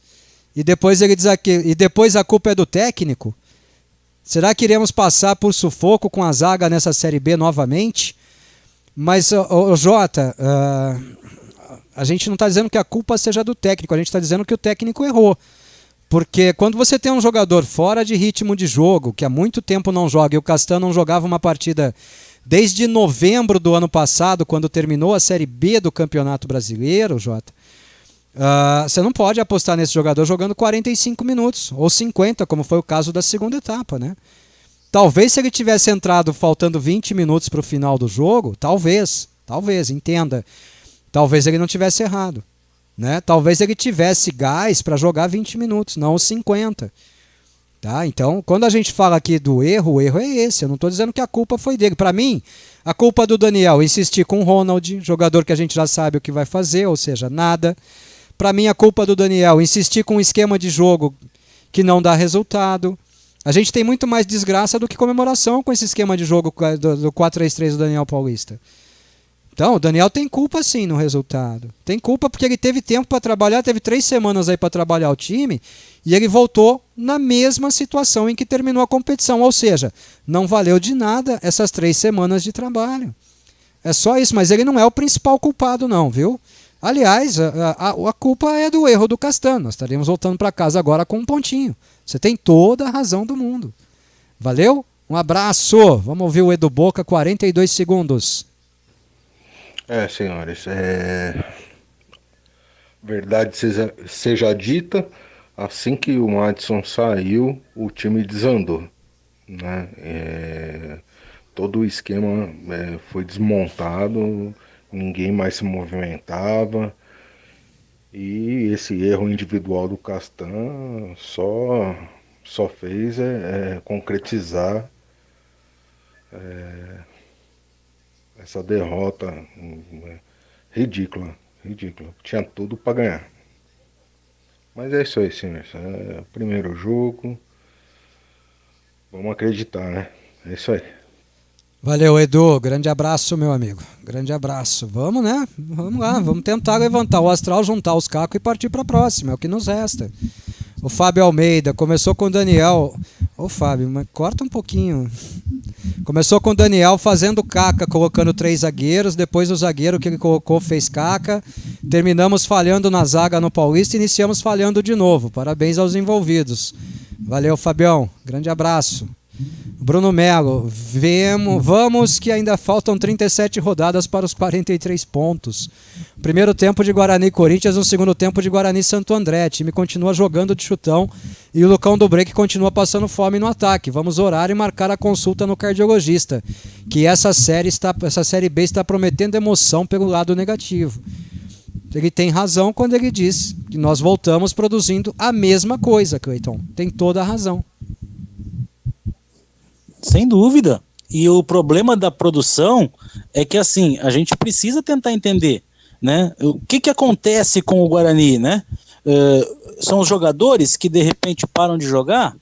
E depois ele diz aqui, e depois a culpa é do técnico? Será que iremos passar por sufoco com a zaga nessa Série B novamente? Mas, Jota, a gente não está dizendo que a culpa seja do técnico, a gente está dizendo que o técnico errou. Porque quando você tem um jogador fora de ritmo de jogo, que há muito tempo não joga, e o Castan não jogava uma partida desde novembro do ano passado, quando terminou a Série B do Campeonato Brasileiro, Jota, você não pode apostar nesse jogador jogando 45 minutos, ou 50, como foi o caso da segunda etapa, né? Talvez se ele tivesse entrado faltando 20 minutos para o final do jogo, talvez, entenda, talvez ele não tivesse errado. né? Talvez ele tivesse gás para jogar 20 minutos, não os 50. Tá? Então, quando a gente fala aqui do erro, o erro é esse. Eu não estou dizendo que a culpa foi dele. Para mim, a culpa do Daniel insistir com o Ronald, jogador que a gente já sabe o que vai fazer, ou seja, nada. Para mim, a culpa do Daniel insistir com um esquema de jogo que não dá resultado. A gente tem muito mais desgraça do que comemoração com esse esquema de jogo do 4-3-3 do Daniel Paulista. Então, o Daniel tem culpa sim no resultado. Tem culpa porque ele teve tempo para trabalhar, teve 3 semanas aí para trabalhar o time e ele voltou na mesma situação em que terminou a competição. Ou seja, não valeu de nada essas 3 semanas de trabalho. É só isso, mas ele não é o principal culpado não, viu? Aliás, a culpa é do erro do Castan. Nós estaríamos voltando para casa agora com um pontinho. Você tem toda a razão do mundo. Valeu? Um abraço. Vamos ouvir o Edu Boca, 42 segundos. Senhores, verdade seja dita, assim que o Madison saiu, o time desandou, né? Todo o esquema foi desmontado, ninguém mais se movimentava, e esse erro individual do Castan só fez concretizar essa derrota ridícula. Tinha tudo para ganhar. Mas é isso aí, senhores. É o primeiro jogo. Vamos acreditar, né? É isso aí. Valeu, Edu. Grande abraço, meu amigo. Grande abraço. Vamos, né? Vamos lá. Vamos tentar levantar o astral, juntar os cacos e partir para a próxima. É o que nos resta. O Fábio Almeida começou com o Daniel. Ô Fábio, mas corta um pouquinho. Começou com o Daniel fazendo caca, colocando 3 zagueiros. Depois o zagueiro que ele colocou fez caca. Terminamos falhando na zaga no Paulista e iniciamos falhando de novo. Parabéns aos envolvidos. Valeu, Fabião. Grande abraço. Bruno Melo, vamos que ainda faltam 37 rodadas para os 43 pontos. Primeiro tempo de Guarani e Corinthians, no segundo tempo de Guarani e Santo André. O time continua jogando de chutão e o Lucão do Break continua passando fome no ataque. Vamos orar e marcar a consulta no cardiologista, que essa série B está prometendo emoção pelo lado negativo. Ele tem razão quando ele diz que nós voltamos produzindo a mesma coisa, Cleiton. Tem toda a razão. Sem dúvida. E o problema da produção é que, assim, a gente precisa tentar entender, né? O que acontece com o Guarani, né? São os jogadores que, de repente, param de jogar?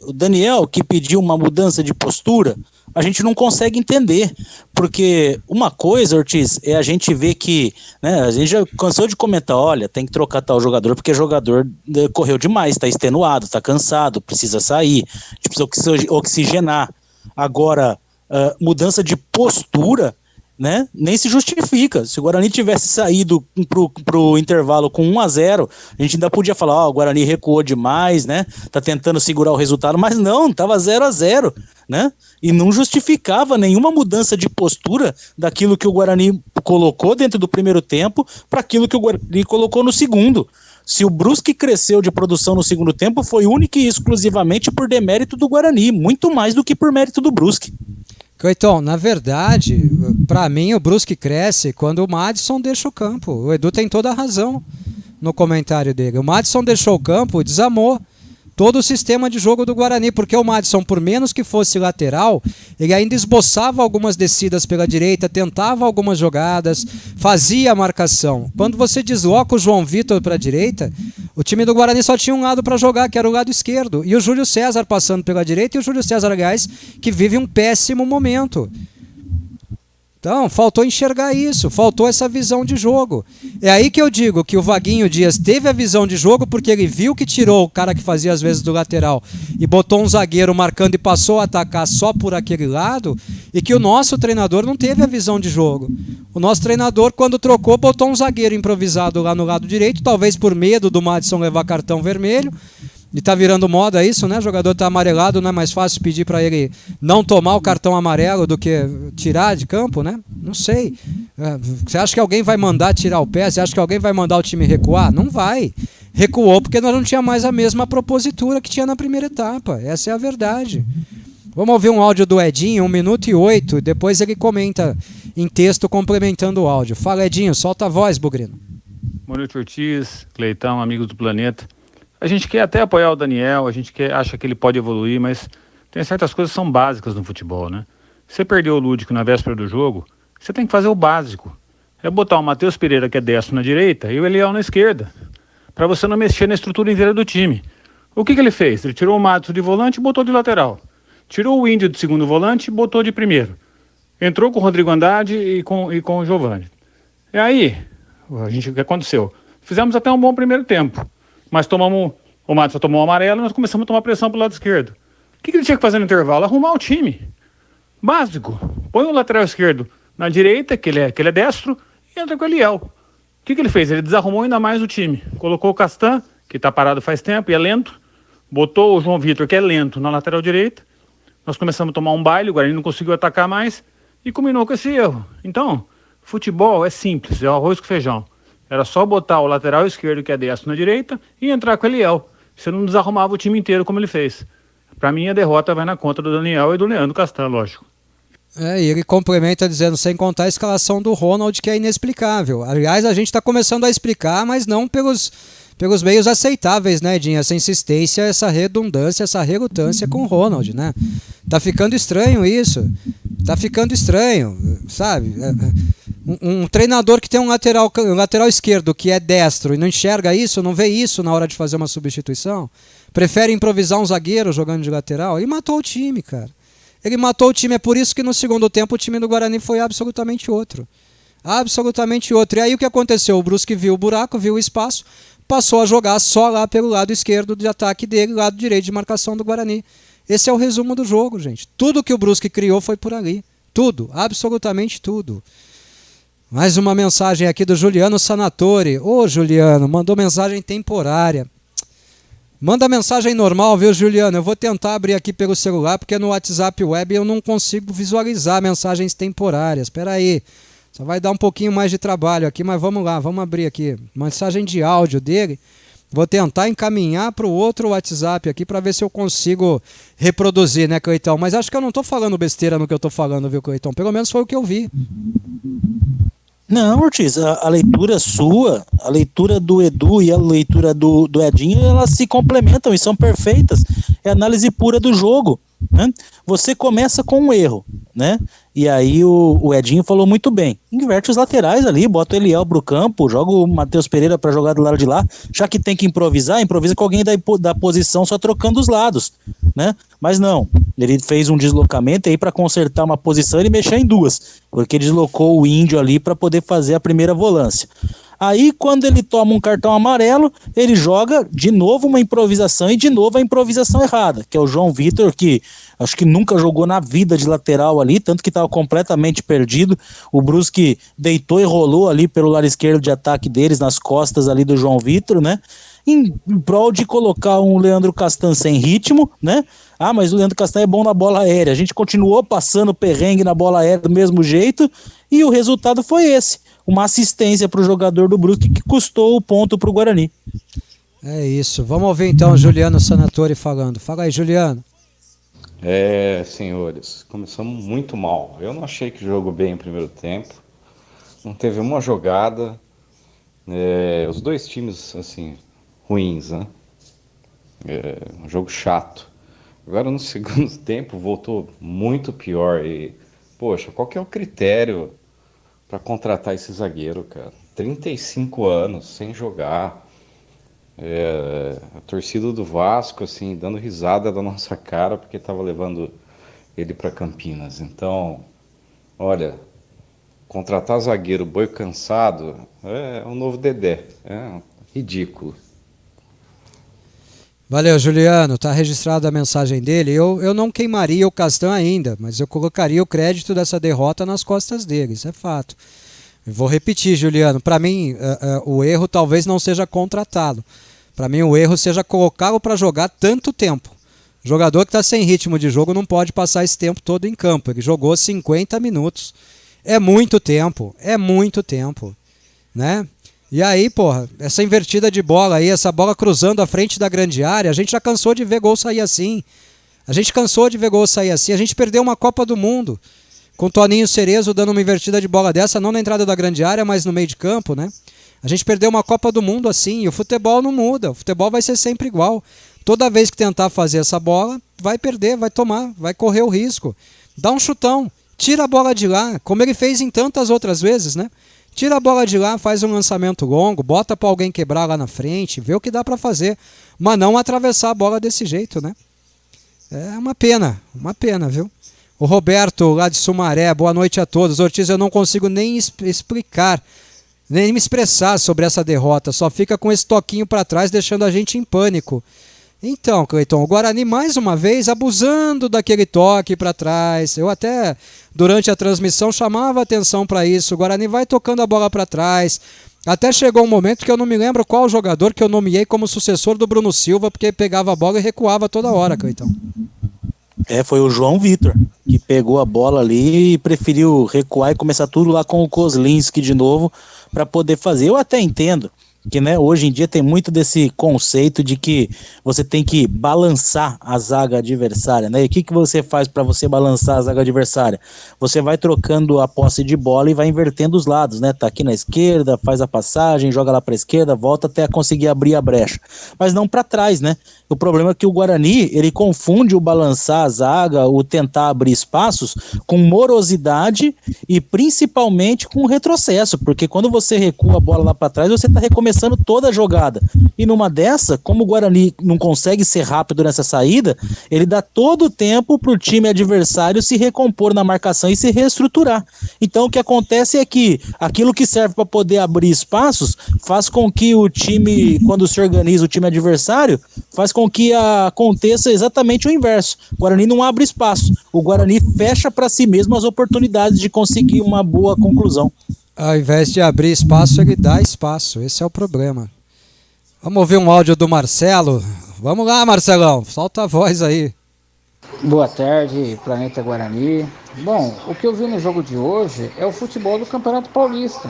O Daniel, que pediu uma mudança de postura, a gente não consegue entender. Porque uma coisa, Ortiz, é a gente ver que, né, a gente já cansou de comentar, olha, tem que trocar tal jogador, porque o jogador correu demais, está extenuado, está cansado, precisa sair, precisa oxigenar. Agora, mudança de postura, né, nem se justifica. Se o Guarani tivesse saído pro intervalo com 1-0, a gente ainda podia falar, o Guarani recuou demais, né, tá tentando segurar o resultado, mas não, tava 0-0, né, e não justificava nenhuma mudança de postura daquilo que o Guarani colocou dentro do primeiro tempo para aquilo que o Guarani colocou no segundo. Se o Brusque cresceu de produção no segundo tempo, foi única e exclusivamente por demérito do Guarani, muito mais do que por mérito do Brusque. Então, na verdade, para mim o Brusque cresce quando o Madison deixa o campo. O Edu tem toda a razão no comentário dele. O Madison deixou o campo e desarmou todo o sistema de jogo do Guarani, porque o Madison, por menos que fosse lateral, ele ainda esboçava algumas descidas pela direita, tentava algumas jogadas, fazia a marcação. Quando você desloca o João Vitor para a direita, o time do Guarani só tinha um lado para jogar, que era o lado esquerdo, e o Júlio César passando pela direita, e o Júlio César, aliás, que vive um péssimo momento. Então, faltou enxergar isso, faltou essa visão de jogo. É aí que eu digo que o Vaguinho Dias teve a visão de jogo porque ele viu que tirou o cara que fazia às vezes do lateral e botou um zagueiro marcando e passou a atacar só por aquele lado, e que o nosso treinador não teve a visão de jogo. O nosso treinador, quando trocou, botou um zagueiro improvisado lá no lado direito, talvez por medo do Madison levar cartão vermelho. E tá virando moda isso, né? O jogador tá amarelado, não é mais fácil pedir para ele não tomar o cartão amarelo do que tirar de campo, né? Não sei. Você acha que alguém vai mandar tirar o pé? Você acha que alguém vai mandar o time recuar? Não vai. Recuou porque nós não tinha mais a mesma propositura que tinha na primeira etapa. Essa é a verdade. Vamos ouvir um áudio do Edinho, 1 minuto e 8, depois ele comenta em texto complementando o áudio. Fala, Edinho, solta a voz, Bugrino. Boa noite, Ortiz, Cleitão, amigos do Planeta. A gente quer até apoiar o Daniel, a gente acha que ele pode evoluir, mas tem certas coisas que são básicas no futebol, né? Você perdeu o Lúdico na véspera do jogo, você tem que fazer o básico. É botar o Matheus Pereira, que é destro, na direita e o Eliel na esquerda, para você não mexer na estrutura inteira do time. O que ele fez? Ele tirou o Matos de volante e botou de lateral. Tirou o Índio de segundo volante e botou de primeiro. Entrou com o Rodrigo Andrade e com o Giovani. E aí, o que aconteceu? Fizemos até um bom primeiro tempo, mas o Matos só tomou o amarelo e nós começamos a tomar pressão pro lado esquerdo. O que ele tinha que fazer no intervalo? Arrumar o time. Básico. Põe o lateral esquerdo na direita, que ele é destro, e entra com o Eliel. O que ele fez? Ele desarrumou ainda mais o time. Colocou o Castan, que está parado faz tempo e é lento. Botou o João Vitor, que é lento, na lateral direita. Nós começamos a tomar um baile, o Guarani não conseguiu atacar mais e combinou com esse erro. Então, futebol é simples, é o arroz com feijão. Era só botar o lateral esquerdo, que é destro, na direita e entrar com o Eliel. Você não desarrumava o time inteiro como ele fez. Para mim, a derrota vai na conta do Daniel e do Leandro Castan, lógico. E ele complementa dizendo, sem contar a escalação do Ronald, que é inexplicável. Aliás, a gente está começando a explicar, mas não pelos meios aceitáveis, né, Edinho? Essa insistência, essa redundância, essa relutância com o Ronald, né? Tá ficando estranho isso. Tá ficando estranho, sabe? Um treinador que tem um lateral esquerdo que é destro e não enxerga isso, não vê isso na hora de fazer uma substituição, prefere improvisar um zagueiro jogando de lateral, ele matou o time, cara. Ele matou o time, é por isso que no segundo tempo o time do Guarani foi absolutamente outro. Absolutamente outro. E aí o que aconteceu? O Brusque viu o buraco, viu o espaço, passou a jogar só lá pelo lado esquerdo de ataque dele, lado direito de marcação do Guarani. Esse é o resumo do jogo, gente. Tudo que o Brusque criou foi por ali. Tudo, absolutamente tudo. Mais uma mensagem aqui do Juliano Sanatori. Ô, Juliano, mandou mensagem temporária. Manda mensagem normal, viu, Juliano? Eu vou tentar abrir aqui pelo celular, porque no WhatsApp Web eu não consigo visualizar mensagens temporárias. Espera aí. Só vai dar um pouquinho mais de trabalho aqui, mas vamos lá, vamos abrir aqui. Mensagem de áudio dele. Vou tentar encaminhar para o outro WhatsApp aqui para ver se eu consigo reproduzir, né, Cleitão? Mas acho que eu não estou falando besteira no que eu estou falando, viu, Cleitão? Pelo menos foi o que eu vi. Não, Ortiz, a leitura sua, a leitura do Edu e a leitura do Edinho, elas se complementam e são perfeitas. É análise pura do jogo, né? Você começa com um erro, né? E aí o Edinho falou muito bem. Inverte os laterais ali, bota o Eliel pro campo, joga o Matheus Pereira para jogar do lado de lá. Já que tem que improvisar, improvisa com alguém da posição só trocando os lados, né? Mas não, ele fez um deslocamento aí para consertar uma posição e mexer em duas, porque deslocou o Índio ali para poder fazer a primeira volância. Aí, quando ele toma um cartão amarelo, ele joga de novo uma improvisação e de novo a improvisação errada, que é o João Vitor, que acho que nunca jogou na vida de lateral ali, tanto que estava completamente perdido. O Brusque deitou e rolou ali pelo lado esquerdo de ataque deles, nas costas ali do João Vitor, né? Em prol de colocar um Leandro Castan sem ritmo, né? Ah, mas o Leandro Castan é bom na bola aérea. A gente continuou passando perrengue na bola aérea do mesmo jeito e o resultado foi esse. Uma assistência para o jogador do Brusque que custou o ponto para o Guarani. É isso. Vamos ouvir então o Juliano Sanatori falando. Fala aí, Juliano. Senhores, começamos muito mal. Eu não achei que jogou bem no primeiro tempo. Não teve uma jogada. Os dois times, assim, ruins, né? Um jogo chato. Agora no segundo tempo voltou muito pior. E, poxa, qual que é o critério para contratar esse zagueiro, cara? 35 anos, sem jogar. A torcida do Vasco, assim, dando risada da nossa cara porque estava levando ele para Campinas. Então, olha, contratar zagueiro boi cansado é um novo Dedé. É ridículo. Valeu, Juliano. Tá registrada a mensagem dele. Eu não queimaria o Castan ainda, mas eu colocaria o crédito dessa derrota nas costas dele. Isso é fato. Vou repetir, Juliano. Para mim, o erro talvez não seja contratá-lo. Para mim, o erro seja colocá-lo para jogar tanto tempo. O jogador que está sem ritmo de jogo não pode passar esse tempo todo em campo. Ele jogou 50 minutos. É muito tempo, né? E aí, porra, essa invertida de bola aí, essa bola cruzando a frente da grande área, a gente já cansou de ver gol sair assim. A gente perdeu uma Copa do Mundo com o Toninho Cerezo dando uma invertida de bola dessa, não na entrada da grande área, mas no meio de campo, né? A gente perdeu uma Copa do Mundo assim, e o futebol não muda, o futebol vai ser sempre igual. Toda vez que tentar fazer essa bola, vai perder, vai tomar, vai correr o risco. Dá um chutão, tira a bola de lá, como ele fez em tantas outras vezes, né? Tira a bola de lá, faz um lançamento longo, bota para alguém quebrar lá na frente, vê o que dá para fazer, mas não atravessar a bola desse jeito, né? É uma pena, viu? O Roberto, lá de Sumaré, boa noite a todos. Ortiz, eu não consigo nem explicar, nem me expressar sobre essa derrota, só fica com esse toquinho para trás, deixando a gente em pânico. Então, Cleiton, o Guarani mais uma vez abusando daquele toque para trás. Eu até, durante a transmissão, chamava atenção para isso. O Guarani vai tocando a bola para trás. Até chegou um momento que eu não me lembro qual jogador que eu nomeei como sucessor do Bruno Silva, porque pegava a bola e recuava toda hora, Cleiton. Foi o João Vitor, que pegou a bola ali e preferiu recuar e começar tudo lá com o Kozlinski de novo para poder fazer. Eu até entendo que, né, hoje em dia tem muito desse conceito de que você tem que balançar a zaga adversária, né? E o que você faz para você balançar a zaga adversária? Você vai trocando a posse de bola e vai invertendo os lados, né? Tá aqui na esquerda, faz a passagem, joga lá para a esquerda, volta até conseguir abrir a brecha, mas não para trás, né? O problema é que o Guarani, ele confunde o balançar a zaga, o tentar abrir espaços, com morosidade e principalmente com retrocesso, porque quando você recua a bola lá para trás, você está recomeçando toda a jogada. E numa dessa, como o Guarani não consegue ser rápido nessa saída, ele dá todo o tempo para o time adversário se recompor na marcação e se reestruturar. Então o que acontece é que aquilo que serve para poder abrir espaços faz com que o time, quando se organiza o time adversário, faz com que aconteça exatamente o inverso. O Guarani não abre espaço, o Guarani fecha para si mesmo as oportunidades de conseguir uma boa conclusão. Ao invés de abrir espaço, ele dá espaço, esse é o problema. Vamos ouvir um áudio do Marcelo. Vamos lá, Marcelão, solta a voz aí. Boa tarde, Planeta Guarani. Bom, o que eu vi no jogo de hoje é o futebol do Campeonato Paulista,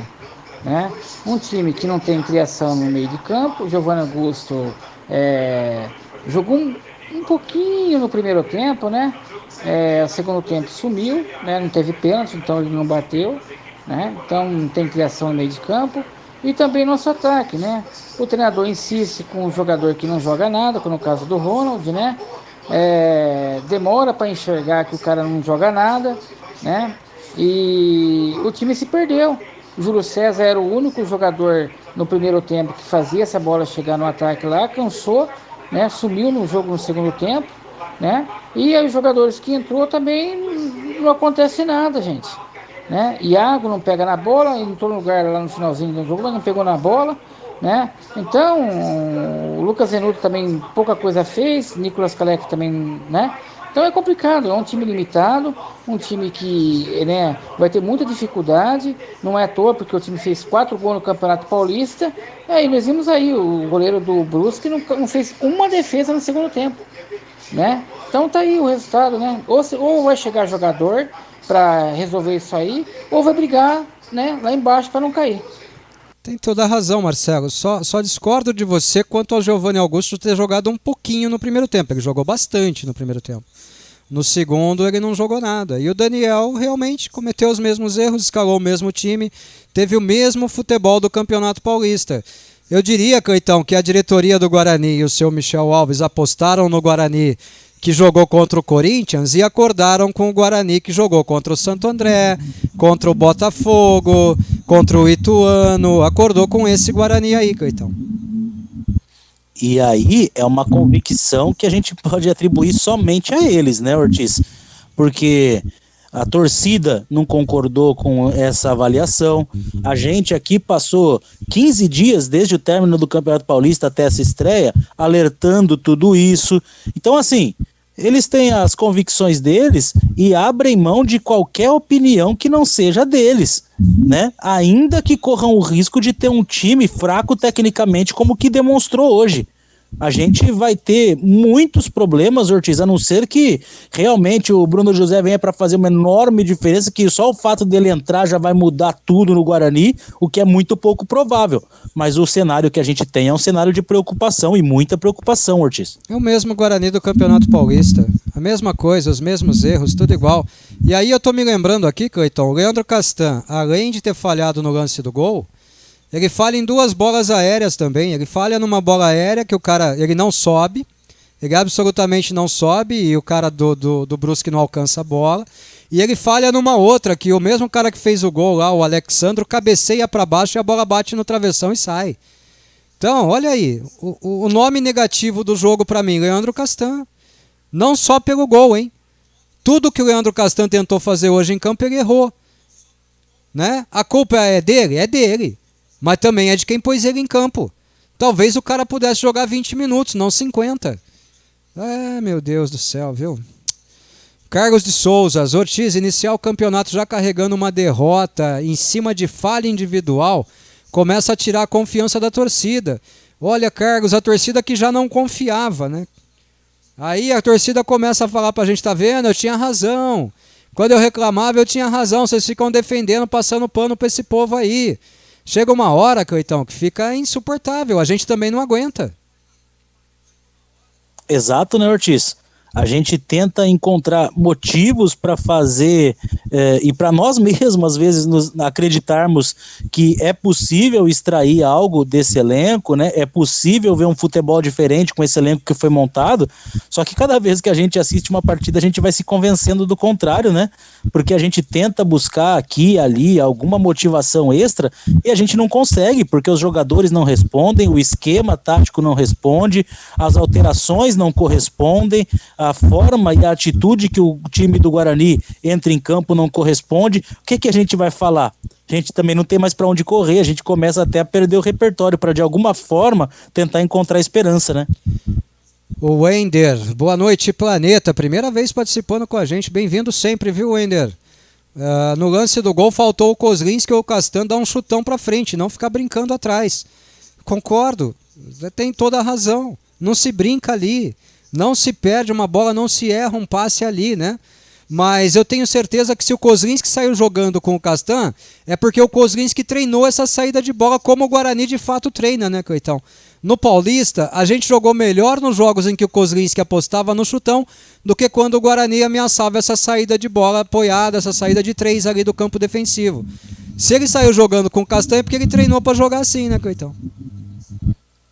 né? Um time que não tem criação no meio de campo. O Giovanni Augusto jogou um pouquinho no primeiro tempo, né? O segundo tempo sumiu, né? Não teve pênalti, então ele não bateu, né? Então não tem criação no meio de campo. E também nosso ataque, né? O treinador insiste com um jogador que não joga nada, como no caso do Ronald, né? Demora para enxergar que o cara não joga nada, né? E o time se perdeu. O Júlio César era o único jogador no primeiro tempo que fazia essa bola chegar no ataque lá, cansou, né? Sumiu no jogo no segundo tempo, né? E aí os jogadores que entrou também não acontece nada, gente, né? Iago não pega na bola, entrou no lugar lá no finalzinho do jogo, mas não pegou na bola, né? Então o Lucas Zenuto também pouca coisa fez, Nicolas Calec também, né? Então é complicado, é um time limitado, um time que, né, vai ter muita dificuldade, não é à toa porque o time fez 4 gols no Campeonato Paulista, e nós vimos aí o goleiro do Brusque não fez uma defesa no segundo tempo, né? Então tá aí o resultado, né? Ou vai chegar jogador para resolver isso aí, ou vai brigar, né, lá embaixo para não cair. Tem toda a razão, Marcelo. Só discordo de você quanto ao Giovanni Augusto ter jogado um pouquinho no primeiro tempo. Ele jogou bastante no primeiro tempo. No segundo, ele não jogou nada. E o Daniel realmente cometeu os mesmos erros, escalou o mesmo time, teve o mesmo futebol do Campeonato Paulista. Eu diria, Cleitão, que a diretoria do Guarani e o seu Michel Alves apostaram no Guarani que jogou contra o Corinthians e acordaram com o Guarani que jogou contra o Santo André, contra o Botafogo, contra o Ituano, acordou com esse Guarani aí, Cleitão. E aí é uma convicção que a gente pode atribuir somente a eles, né, Ortiz? Porque a torcida não concordou com essa avaliação. A gente aqui passou 15 dias desde o término do Campeonato Paulista até essa estreia, alertando tudo isso. Então, assim, eles têm as convicções deles e abrem mão de qualquer opinião que não seja deles, né? Ainda que corram o risco de ter um time fraco tecnicamente como o que demonstrou hoje. A gente vai ter muitos problemas, Ortiz, a não ser que realmente o Bruno José venha para fazer uma enorme diferença, que só o fato dele entrar já vai mudar tudo no Guarani, o que é muito pouco provável. Mas o cenário que a gente tem é um cenário de preocupação, e muita preocupação, Ortiz. É o mesmo Guarani do Campeonato Paulista, a mesma coisa, os mesmos erros, tudo igual. E aí eu tô me lembrando aqui, Cleiton, o Leandro Castan, além de ter falhado no lance do gol, Ele falha em 2 bolas aéreas também. Ele falha numa bola aérea que o cara ele não sobe. Ele absolutamente não sobe e o cara do Brusque não alcança a bola. E ele falha numa outra que o mesmo cara que fez o gol lá, o Alexandro, cabeceia para baixo e a bola bate no travessão e sai. Então, olha aí, o nome negativo do jogo para mim, Leandro Castan. Não só pelo gol, hein? Tudo que o Leandro Castan tentou fazer hoje em campo, ele errou. Né? A culpa é dele? É dele. Mas também é de quem pôs ele em campo. Talvez o cara pudesse jogar 20 minutos, não 50. Ah, meu Deus do céu, viu? Carlos de Souza, Ortiz, iniciar o campeonato já carregando uma derrota em cima de falha individual, começa a tirar a confiança da torcida. Olha, Carlos, a torcida que já não confiava, né? Aí a torcida começa a falar pra gente, tá vendo? Eu tinha razão. Quando eu reclamava, eu tinha razão. Vocês ficam defendendo, passando pano pra esse povo aí. Chega uma hora, Cleitão, que fica insuportável. A gente também não aguenta. Exato, né, Ortiz? A gente tenta encontrar motivos para fazer e para nós mesmos, às vezes, acreditarmos que é possível extrair algo desse elenco, né? É possível ver um futebol diferente com esse elenco que foi montado, só que cada vez que a gente assiste uma partida, a gente vai se convencendo do contrário, né? Porque a gente tenta buscar aqui e ali alguma motivação extra e a gente não consegue, porque os jogadores não respondem, o esquema tático não responde, as alterações não correspondem, a forma e a atitude que o time do Guarani entra em campo não corresponde. O que a gente vai falar? A gente também não tem mais para onde correr, a gente começa até a perder o repertório para de alguma forma tentar encontrar esperança, né? O Wender, boa noite, Planeta, primeira vez participando com a gente, bem-vindo sempre, viu, Wender? No lance do gol faltou o Kozlinski ou o Castan dar um chutão para frente, não ficar brincando atrás. Concordo, tem toda a razão, não se brinca ali. Não se perde uma bola, não se erra um passe ali, né? Mas eu tenho certeza que se o Kozlinski saiu jogando com o Castan, é porque o Kozlinski treinou essa saída de bola como o Guarani de fato treina, né, Cleitão? No Paulista, a gente jogou melhor nos jogos em que o Kozlinski apostava no chutão do que quando o Guarani ameaçava essa saída de bola apoiada, essa saída de 3 ali do campo defensivo. Se ele saiu jogando com o Castan é porque ele treinou para jogar assim, né, Cleitão?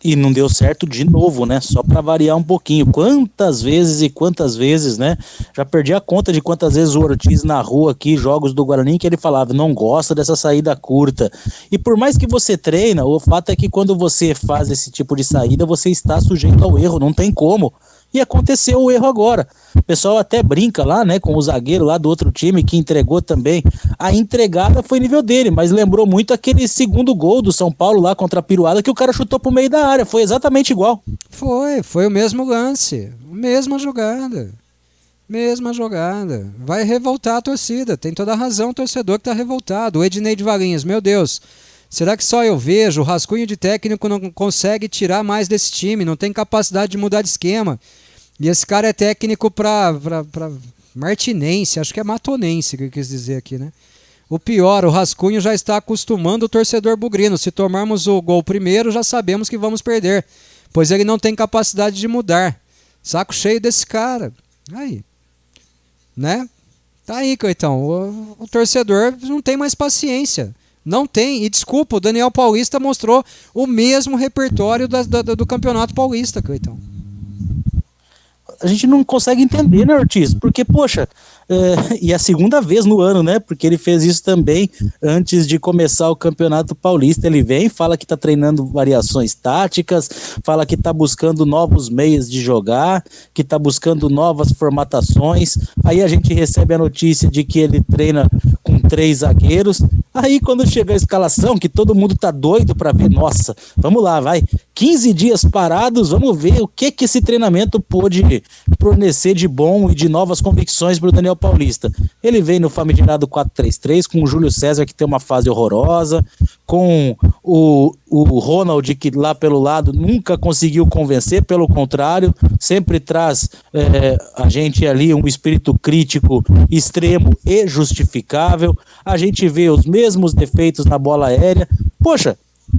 E não deu certo de novo, né? Só para variar um pouquinho. Quantas vezes, né? Já perdi a conta de quantas vezes o Ortiz narrou aqui jogos do Guarani que ele falava, não gosta dessa saída curta. E por mais que você treina, o fato é que quando você faz esse tipo de saída, você está sujeito ao erro, não tem como. E aconteceu o erro agora. O pessoal até brinca lá, né, com o zagueiro lá do outro time que entregou também. A entregada foi nível dele, mas lembrou muito aquele segundo gol do São Paulo lá contra a Piruada que o cara chutou pro meio da área. Foi exatamente igual. Foi o mesmo lance, mesma jogada. Vai revoltar a torcida. Tem toda a razão o torcedor que tá revoltado. O Ednei de Valinhas, meu Deus. Será que só eu vejo? O rascunho de técnico não consegue tirar mais desse time, não tem capacidade de mudar de esquema. E esse cara é técnico para martinense, acho que é matonense que eu quis dizer aqui, né? O pior, o rascunho já está acostumando o torcedor bugrino. Se tomarmos o gol primeiro, já sabemos que vamos perder, pois ele não tem capacidade de mudar. Saco cheio desse cara. Aí, né? Tá aí, Coitão. O torcedor não tem mais paciência. Não tem, e desculpa, o Daniel Paulista mostrou o mesmo repertório do Campeonato Paulista, Cleitão. A gente não consegue entender, né, Ortiz? Porque, poxa, e a segunda vez no ano, né? Porque ele fez isso também antes de começar o Campeonato Paulista. Ele vem, fala que tá treinando variações táticas, fala que tá buscando novos meios de jogar, que tá buscando novas formatações. Aí a gente recebe a notícia de que ele treina com 3 zagueiros. Aí quando chega a escalação, que todo mundo tá doido para ver, nossa, vamos lá, vai, 15 dias parados, vamos ver o que esse treinamento pôde fornecer de bom e de novas convicções para o Daniel Paulista. Ele vem no famigerado 4-3-3, com o Júlio César, que tem uma fase horrorosa, com o Ronald, que lá pelo lado nunca conseguiu convencer, pelo contrário, sempre traz a gente ali um espírito crítico extremo e justificável. A gente vê os mesmos defeitos na bola aérea. Poxa,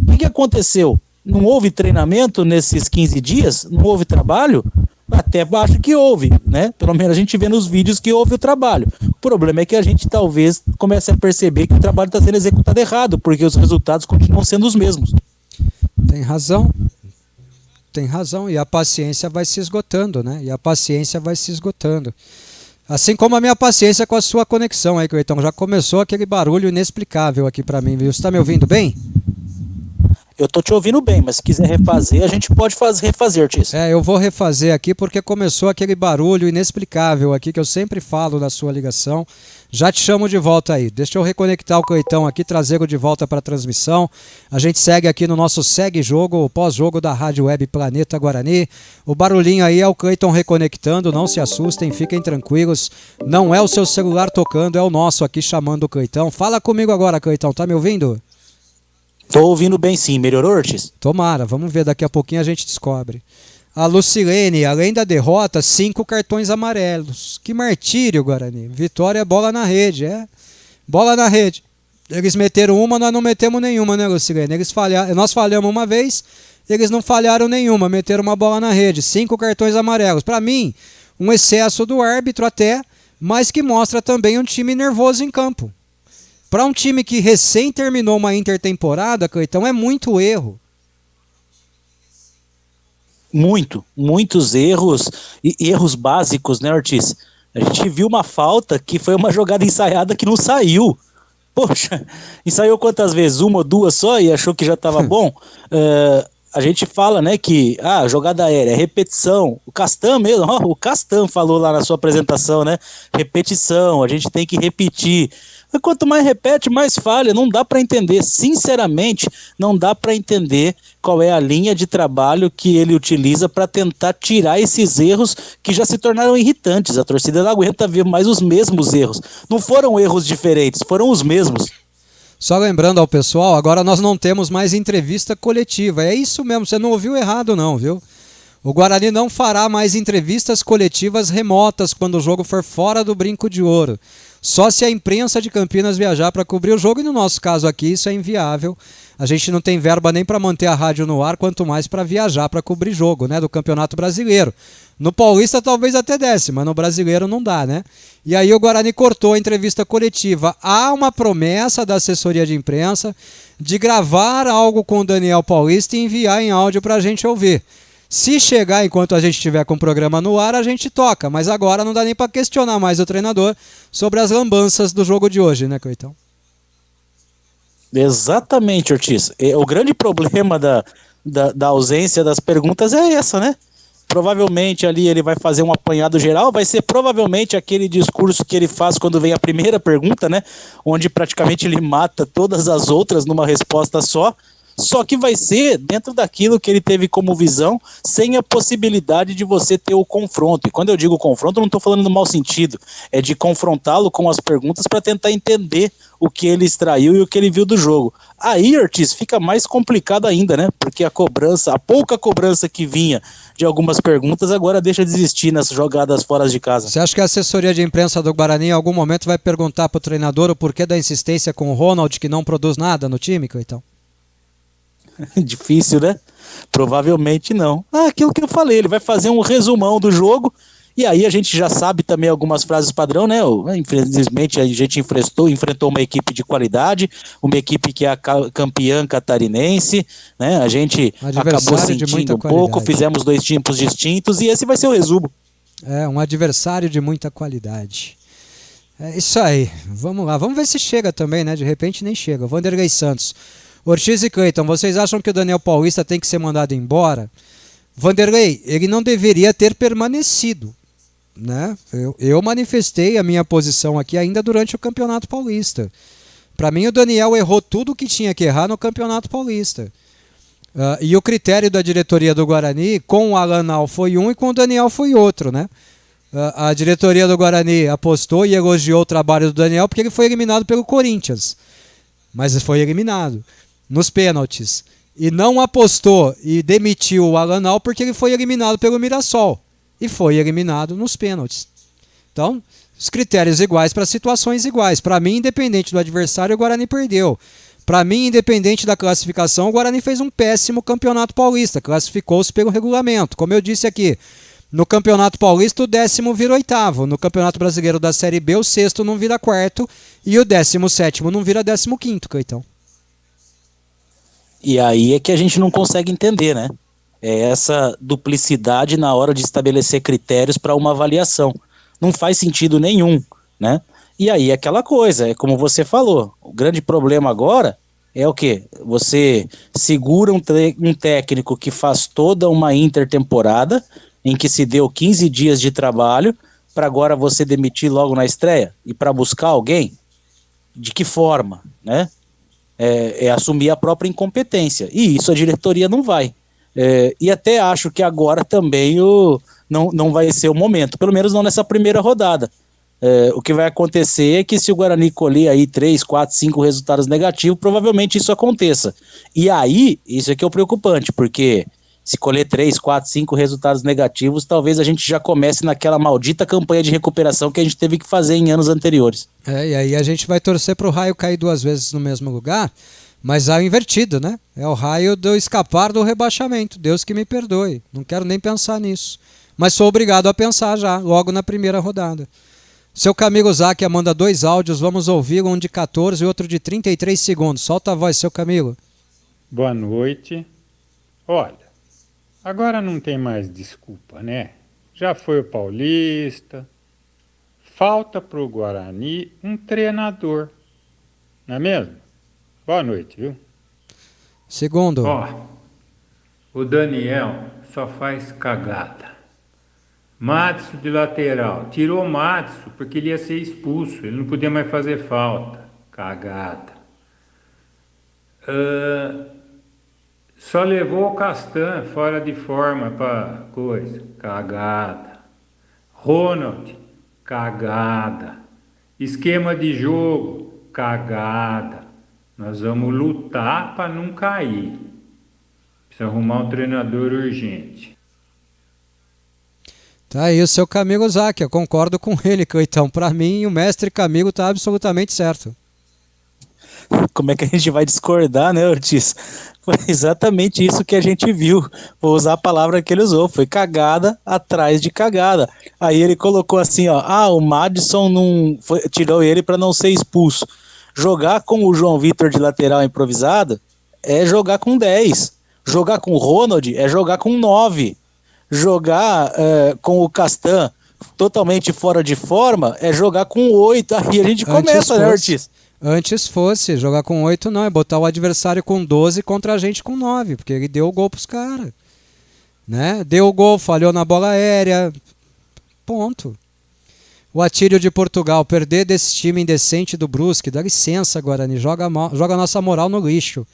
o que aconteceu? Não houve treinamento nesses 15 dias? Não houve trabalho? Até acho que houve, né? Pelo menos a gente vê nos vídeos que houve o trabalho. O problema é que a gente talvez comece a perceber que o trabalho está sendo executado errado, porque os resultados continuam sendo os mesmos. Tem razão. Tem razão. E a paciência vai se esgotando, né? Assim como a minha paciência com a sua conexão aí, Cleitão. Já começou aquele barulho inexplicável aqui para mim, viu? Você está me ouvindo bem? Eu tô te ouvindo bem, mas se quiser refazer, a gente pode refazer, Ortiz. Eu vou refazer aqui porque começou aquele barulho inexplicável aqui que eu sempre falo na sua ligação. Já te chamo de volta aí. Deixa eu reconectar o Cleitão aqui, trazê-lo de volta para a transmissão. A gente segue aqui no nosso Segue Jogo, o pós-jogo da Rádio Web Planeta Guarani. O barulhinho aí é o Cleiton reconectando, não se assustem, fiquem tranquilos. Não é o seu celular tocando, é o nosso aqui chamando o Cleitão. Fala comigo agora, Cleitão, tá me ouvindo? Tô ouvindo bem sim, melhorou, Ortiz? Tomara, vamos ver, daqui a pouquinho a gente descobre. A Lucilene, além da derrota, 5 cartões amarelos. Que martírio, Guarani. Vitória, bola na rede, bola na rede. Eles meteram uma, nós não metemos nenhuma, né, Lucilene? Nós falhamos uma vez, eles não falharam nenhuma, meteram uma bola na rede. 5 cartões amarelos. Para mim, um excesso do árbitro até, mas que mostra também um time nervoso em campo. Para um time que recém terminou uma intertemporada, Cleitão, é muito erro. Muitos erros, e erros básicos, né, Ortiz? A gente viu uma falta que foi uma jogada ensaiada que não saiu. Poxa, ensaiou quantas vezes? 1 ou 2 só e achou que já estava bom? A gente fala, né, que jogada aérea, repetição. O Castan mesmo, o Castan falou lá na sua apresentação, né? Repetição, a gente tem que repetir. Mas quanto mais repete, mais falha. Não dá para entender, sinceramente, não dá para entender qual é a linha de trabalho que ele utiliza para tentar tirar esses erros que já se tornaram irritantes. A torcida não aguenta ver mais os mesmos erros. Não foram erros diferentes, foram os mesmos. Só lembrando ao pessoal, agora nós não temos mais entrevista coletiva. É isso mesmo, você não ouviu errado não, viu? O Guarani não fará mais entrevistas coletivas remotas quando o jogo for fora do Brinco de Ouro. Só se a imprensa de Campinas viajar para cobrir o jogo, e no nosso caso aqui isso é inviável. A gente não tem verba nem para manter a rádio no ar, quanto mais para viajar para cobrir jogo, né, do Campeonato Brasileiro. No Paulista talvez até desse, mas no Brasileiro não dá, né? E aí o Guarani cortou a entrevista coletiva. Há uma promessa da assessoria de imprensa de gravar algo com o Daniel Paulista e enviar em áudio para a gente ouvir. Se chegar enquanto a gente estiver com o programa no ar, a gente toca, mas agora não dá nem para questionar mais o treinador sobre as lambanças do jogo de hoje, né, Cleitão? Exatamente, Ortiz. O grande problema da ausência das perguntas é essa, né? Provavelmente ali ele vai fazer um apanhado geral, vai ser provavelmente aquele discurso que ele faz quando vem a primeira pergunta, né? Onde praticamente ele mata todas as outras numa resposta só que vai ser dentro daquilo que ele teve como visão, sem a possibilidade de você ter o confronto. E quando eu digo confronto, eu não estou falando no mau sentido, é de confrontá-lo com as perguntas para tentar entender o que ele extraiu e o que ele viu do jogo. Aí, Ortiz, fica mais complicado ainda, né? Porque a pouca cobrança que vinha de algumas perguntas, agora deixa de existir nas jogadas fora de casa. Você acha que a assessoria de imprensa do Guarani em algum momento vai perguntar para o treinador o porquê da insistência com o Ronald, que não produz nada no time, Cleitão? Difícil, né? Provavelmente não. Aquilo que eu falei, ele vai fazer um resumão do jogo e aí a gente já sabe também algumas frases padrão, né? Infelizmente a gente enfrentou uma equipe de qualidade, uma equipe que é a campeã catarinense, né? A gente acabou sentindo um pouco, fizemos 2 times distintos e esse vai ser o resumo. É, um adversário de muita qualidade. É isso aí, vamos lá, vamos ver se chega também, né? De repente nem chega. Vanderlei Santos. Ortiz e Cleiton, vocês acham que o Daniel Paulista tem que ser mandado embora? Vanderlei, ele não deveria ter permanecido, né? Eu manifestei a minha posição aqui ainda durante o Campeonato Paulista. Para mim o Daniel errou tudo o que tinha que errar no Campeonato Paulista. E o critério da diretoria do Guarani com o Alanal foi um e com o Daniel foi outro, né? A diretoria do Guarani apostou e elogiou o trabalho do Daniel porque ele foi eliminado pelo Corinthians. Mas foi eliminado nos pênaltis. E não apostou e demitiu o Alanal porque ele foi eliminado pelo Mirassol. E foi eliminado nos pênaltis. Então, os critérios iguais para situações iguais. Para mim, independente do adversário, o Guarani perdeu. Para mim, independente da classificação, o Guarani fez um péssimo Campeonato Paulista. Classificou-se pelo regulamento. Como eu disse aqui, No Campeonato Paulista, o 10º vira 8º. No Campeonato Brasileiro da Série B, o 6º não vira 4º. E o 17º não vira 15º, Cleitão. E aí é que a gente não consegue entender, né? É essa duplicidade na hora de estabelecer critérios para uma avaliação. Não faz sentido nenhum, né? E aí é aquela coisa, é como você falou, o grande problema agora é o quê? Você segura um técnico que faz toda uma intertemporada, em que se deu 15 dias de trabalho, para agora você demitir logo na estreia e para buscar alguém? De que forma, né? É assumir a própria incompetência, e isso a diretoria não vai. E até acho que agora também não vai ser o momento, pelo menos não nessa primeira rodada. O que vai acontecer é que se o Guarani colher aí 3, 4, 5 resultados negativos, provavelmente isso aconteça. E aí, isso é que é o preocupante, porque se colher 3, 4, 5 resultados negativos, talvez a gente já comece naquela maldita campanha de recuperação que a gente teve que fazer em anos anteriores. E aí a gente vai torcer pro raio cair 2 vezes no mesmo lugar, mas raio invertido, né? É o raio do escapar do rebaixamento. Deus que me perdoe. Não quero nem pensar nisso. Mas sou obrigado a pensar já, logo na primeira rodada. Seu Camilo Zac manda 2 áudios, vamos ouvir, um de 14 e outro de 33 segundos. Solta a voz, seu Camilo. Boa noite. Olha, agora não tem mais desculpa, né? Já foi o Paulista. Falta pro Guarani um treinador. Não é mesmo? Boa noite, viu? Segundo. O Daniel só faz cagada. Madison de lateral. Tirou o Madison porque ele ia ser expulso. Ele não podia mais fazer falta. Cagada. Só levou o Castan fora de forma para coisa. Cagada. Ronald. Cagada. Esquema de jogo. Cagada. Nós vamos lutar para não cair. Precisa arrumar um treinador urgente. Tá aí o seu Camilo Zac, eu concordo com ele, Cleitão. Para mim, o mestre Camilo tá absolutamente certo. Como é que a gente vai discordar, né, Ortiz? Foi exatamente isso que a gente viu. Vou usar a palavra que ele usou. Foi cagada atrás de cagada. Aí ele colocou assim, ó. O Madison tirou ele para não ser expulso. Jogar com o João Vitor de lateral improvisado é jogar com 10. Jogar com o Ronald é jogar com 9. Jogar com o Castan totalmente fora de forma é jogar com 8. Aí a gente começa, né, Ortiz? Antes fosse, jogar com 8 não, é botar o adversário com 12 contra a gente com 9, porque ele deu o gol pros caras. Né? Deu o gol, falhou na bola aérea. Ponto. O Atílio de Portugal, perder desse time indecente do Brusque, dá licença, Guarani, joga a nossa moral no lixo.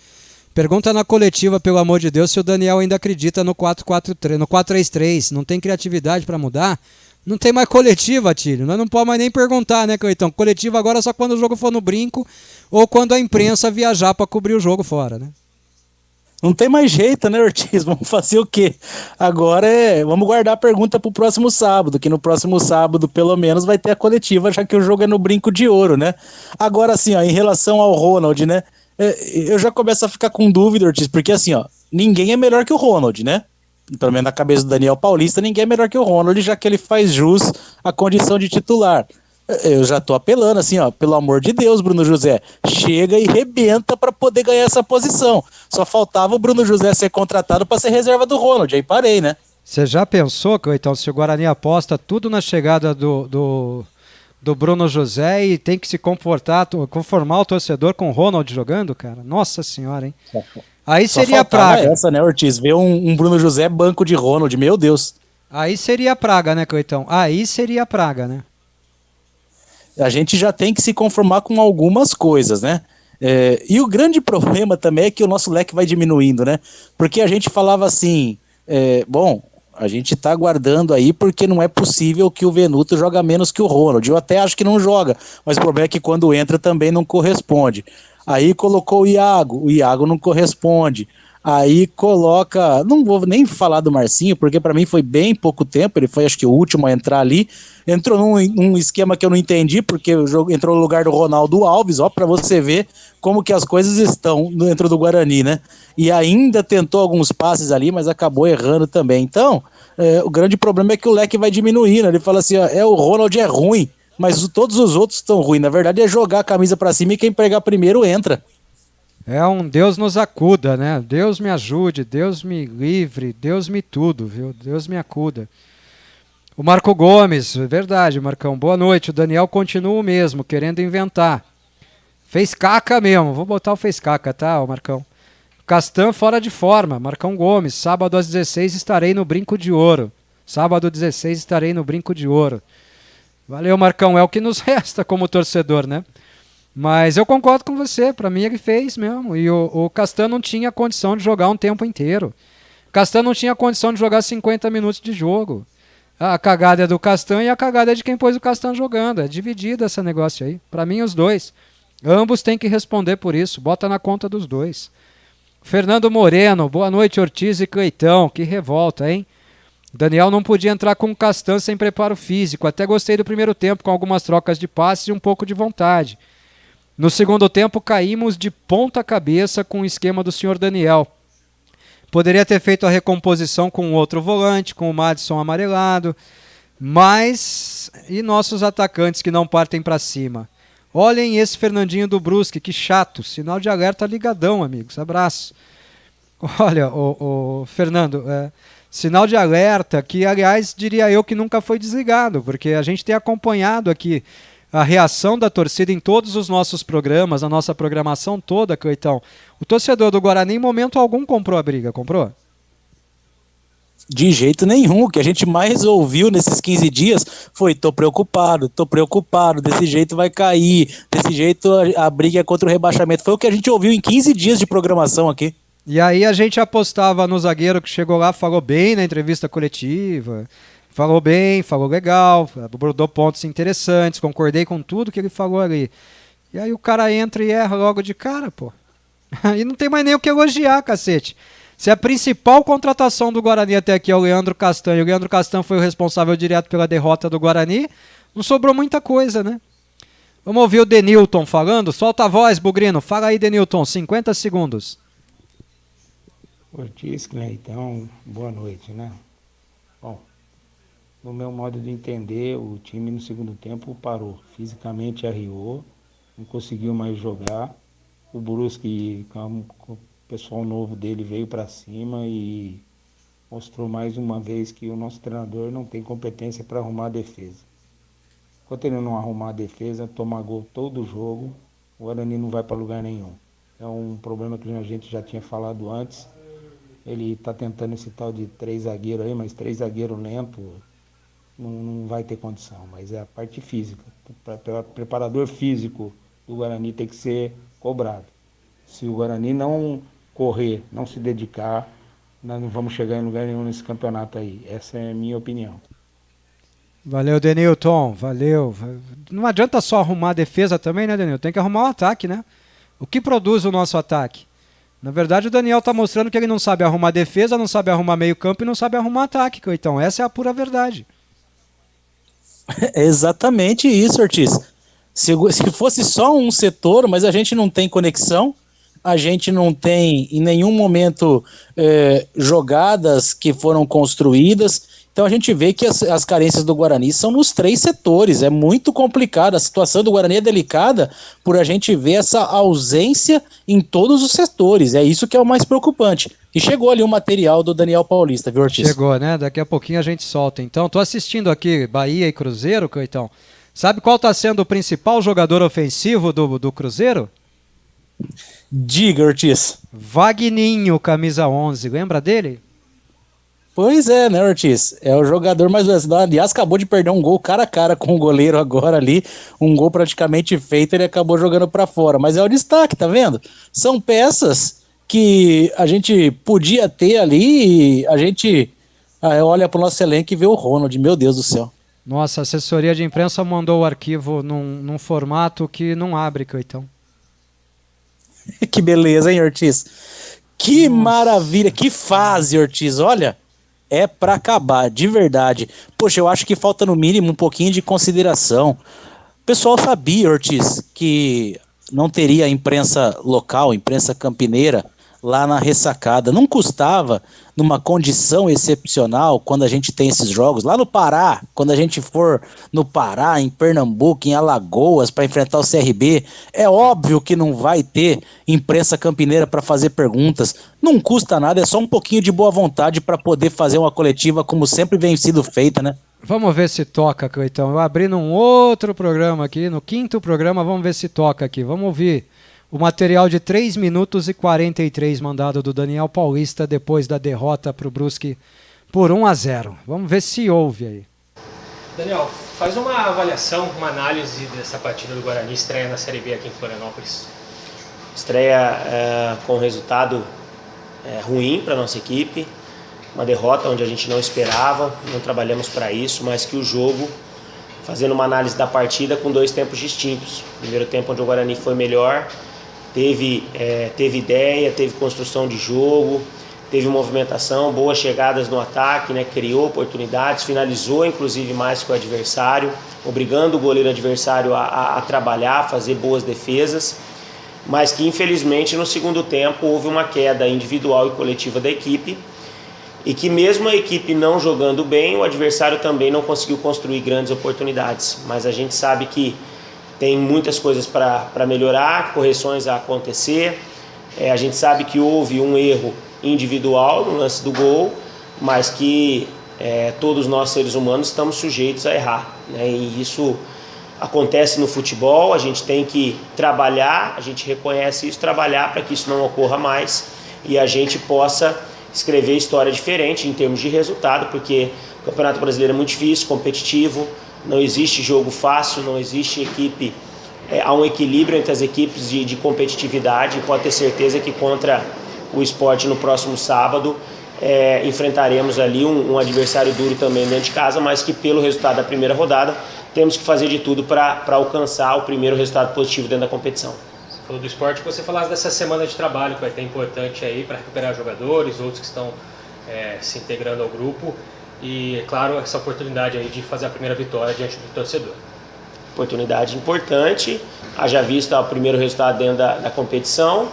Pergunta na coletiva, pelo amor de Deus, se o Daniel ainda acredita no 4-4-3, no 4-3-3, não tem criatividade para mudar? Não tem mais coletiva, Atílio, nós não podemos mais nem perguntar, né, Cleitão? Coletiva agora só quando o jogo for no brinco ou quando a imprensa viajar para cobrir o jogo fora, né? Não tem mais jeito, né, Ortiz? Vamos fazer o quê? Agora vamos guardar a pergunta pro próximo sábado, que no próximo sábado, pelo menos, vai ter a coletiva, já que o jogo é no brinco de ouro, né? Agora, assim, ó, em relação ao Ronald, né? Eu já começo a ficar com dúvida, Ortiz, porque assim, ó, ninguém é melhor que o Ronald, né? Pelo menos na cabeça do Daniel Paulista, ninguém é melhor que o Ronald, já que ele faz jus à condição de titular. Eu já tô apelando assim, ó, pelo amor de Deus, Bruno José, chega e rebenta para poder ganhar essa posição. Só faltava o Bruno José ser contratado para ser reserva do Ronald, aí parei, né? Você já pensou, Cleitão, se o Guarani aposta tudo na chegada do Bruno José e tem que se conformar o torcedor com o Ronald jogando, cara? Nossa senhora, hein? Aí seria praga. Essa, né, Ortiz? Ver um Bruno José banco de Ronald, meu Deus. Aí seria praga, né, Cleitão? Aí seria praga, né? A gente já tem que se conformar com algumas coisas, né? E o grande problema também é que o nosso leque vai diminuindo, né? Porque a gente falava assim, a gente tá aguardando aí porque não é possível que o Venuto joga menos que o Ronald. Eu até acho que não joga, mas o problema é que quando entra também não corresponde. Aí colocou o Iago não corresponde. Aí coloca, não vou nem falar do Marcinho, porque para mim foi bem pouco tempo, ele foi acho que o último a entrar ali, entrou num esquema que eu não entendi, porque o jogo entrou no lugar do Ronaldo Alves, ó, para você ver como que as coisas estão dentro do Guarani, né? E ainda tentou alguns passes ali, mas acabou errando também. Então, o grande problema é que o leque vai diminuindo, ele fala assim, ó, o Ronald é ruim, mas todos os outros estão ruins, na verdade é jogar a camisa para cima e quem pegar primeiro entra. É um Deus nos acuda, né? Deus me ajude, Deus me livre, Deus me tudo, viu? Deus me acuda. O Marco Gomes, verdade, Marcão, boa noite. O Daniel continua o mesmo, querendo inventar. Fez caca mesmo, vou botar o fez caca, tá, Marcão? Castan fora de forma, Marcão Gomes, sábado às 16 estarei no Brinco de Ouro. Sábado 16 estarei no Brinco de Ouro. Valeu, Marcão, é o que nos resta como torcedor, né? Mas eu concordo com você, pra mim ele fez mesmo. E o Castan não tinha condição de jogar um tempo inteiro. O Castan não tinha condição de jogar 50 minutos de jogo. A cagada é do Castan e a cagada é de quem pôs o Castan jogando. É dividida esse negócio aí. Pra mim, os dois. Ambos têm que responder por isso. Bota na conta dos dois. Fernando Moreno, boa noite, Ortiz e Cleitão. Que revolta, hein? Daniel não podia entrar com o Castan sem preparo físico. Até gostei do primeiro tempo, com algumas trocas de passes e um pouco de vontade. No segundo tempo, caímos de ponta cabeça com o esquema do senhor Daniel. Poderia ter feito a recomposição com outro volante, com o Madison amarelado. Mas, e nossos atacantes que não partem para cima? Olhem esse Fernandinho do Brusque, que chato. Sinal de alerta ligadão, amigos. Abraço. Olha, o Fernando, sinal de alerta que, aliás, diria eu que nunca foi desligado, porque a gente tem acompanhado aqui a reação da torcida em todos os nossos programas, a nossa programação toda, Cleitão. O torcedor do Guarani em momento algum comprou a briga, comprou? De jeito nenhum. O que a gente mais ouviu nesses 15 dias foi tô preocupado, desse jeito vai cair, desse jeito a briga é contra o rebaixamento. Foi o que a gente ouviu em 15 dias de programação aqui. E aí a gente apostava no zagueiro que chegou lá, falou bem na entrevista coletiva, falou bem, falou legal, abordou pontos interessantes, concordei com tudo que ele falou ali. E aí o cara entra e erra logo de cara, pô. Aí não tem mais nem o que elogiar, cacete. Se a principal contratação do Guarani até aqui é o Leandro Castan, e o Leandro Castan foi o responsável direto pela derrota do Guarani, não sobrou muita coisa, né? Vamos ouvir o Denilton falando? Solta a voz, Bugrino. Fala aí, Denilton, 50 segundos. Ortiz, Cleitão, boa noite, né? Bom, no meu modo de entender, o time no segundo tempo parou. Fisicamente arriou, não conseguiu mais jogar. O Brusque, com o pessoal novo dele, veio para cima e mostrou mais uma vez que o nosso treinador não tem competência para arrumar a defesa. Enquanto ele não arrumar a defesa, tomar gol todo jogo, o Guarani não vai para lugar nenhum. É um problema que a gente já tinha falado antes. Ele está tentando esse tal de 3 zagueiros aí, mas 3 zagueiros lento não vai ter condição. Mas é a parte física. O preparador físico do Guarani tem que ser cobrado. Se o Guarani não correr, não se dedicar, nós não vamos chegar em lugar nenhum nesse campeonato aí. Essa é a minha opinião. Valeu, Denilton. Valeu. Não adianta só arrumar a defesa também, né, Denilton? Tem que arrumar o ataque, né? O que produz o nosso ataque? Na verdade, o Daniel está mostrando que ele não sabe arrumar defesa, não sabe arrumar meio campo e não sabe arrumar ataque. Então, essa é a pura verdade. É exatamente isso, Ortiz. Se fosse só um setor, mas a gente não tem conexão, a gente não tem em nenhum momento jogadas que foram construídas. Então a gente vê que as carências do Guarani são nos 3 setores. É muito complicado. A situação do Guarani é delicada por a gente ver essa ausência em todos os setores. É isso que é o mais preocupante. E chegou ali o material do Daniel Paulista, viu, Ortiz? Chegou, né? Daqui a pouquinho a gente solta. Então, tô assistindo aqui Bahia e Cruzeiro, Coitão. Sabe qual está sendo o principal jogador ofensivo do Cruzeiro? Diga, Ortiz. Vagninho, camisa 11. Lembra dele? Pois é, né, Ortiz? É o jogador mais... Aliás, acabou de perder um gol cara a cara com o goleiro agora ali. Um gol praticamente feito, ele acabou jogando para fora. Mas é o destaque, tá vendo? São peças que a gente podia ter ali e a gente olha pro nosso elenco e vê o Ronald. Meu Deus do céu. Nossa, a assessoria de imprensa mandou o arquivo num formato que não abre, Coitão. Que beleza, hein, Ortiz? Que maravilha, que fase, Ortiz. Olha, é pra acabar, de verdade. Poxa, eu acho que falta no mínimo um pouquinho de consideração. O pessoal sabia, Ortiz, que não teria imprensa local, imprensa campineira, lá na ressacada. Não custava, numa condição excepcional, quando a gente tem esses jogos, lá no Pará, quando a gente for no Pará, em Pernambuco, em Alagoas, para enfrentar o CRB, é óbvio que não vai ter imprensa campineira para fazer perguntas. Não custa nada, é só um pouquinho de boa vontade para poder fazer uma coletiva como sempre vem sido feita, né? Vamos ver se toca, Cleitão. Eu abri num outro programa aqui, no 5º programa, vamos ver se toca aqui. Vamos ouvir o material de 3 minutos e 43 mandado do Daniel Paulista depois da derrota para o Brusque por 1-0. Vamos ver se ouve aí. Daniel, faz uma avaliação, uma análise dessa partida do Guarani, estreia na Série B aqui em Florianópolis. Estreia com resultado ruim para a nossa equipe, uma derrota onde a gente não esperava, não trabalhamos para isso, mas que o jogo, fazendo uma análise da partida com 2 tempos distintos. Primeiro tempo onde o Guarani foi melhor, teve ideia, teve construção de jogo, teve movimentação, boas chegadas no ataque, né? Criou oportunidades, finalizou inclusive mais que o adversário, obrigando o goleiro adversário a trabalhar, a fazer boas defesas, mas que infelizmente no segundo tempo houve uma queda individual e coletiva da equipe, e que mesmo a equipe não jogando bem, o adversário também não conseguiu construir grandes oportunidades. Mas a gente sabe que tem muitas coisas para melhorar, correções a acontecer. A gente sabe que houve um erro individual no lance do gol, mas que todos nós seres humanos estamos sujeitos a errar, né? E isso acontece no futebol, a gente tem que trabalhar, a gente reconhece isso, trabalhar para que isso não ocorra mais e a gente possa escrever história diferente em termos de resultado, porque o Campeonato Brasileiro é muito difícil, competitivo, não existe jogo fácil, não existe equipe, há um equilíbrio entre as equipes de competitividade, e pode ter certeza que contra o Sport no próximo sábado enfrentaremos ali um adversário duro também dentro de casa, mas que pelo resultado da primeira rodada temos que fazer de tudo para alcançar o primeiro resultado positivo dentro da competição. Falou do Sport, que você falasse dessa semana de trabalho que vai ter importante aí para recuperar jogadores, outros que estão se integrando ao grupo e, é claro, essa oportunidade aí de fazer a primeira vitória diante do torcedor. Oportunidade importante, haja vista o primeiro resultado dentro da competição.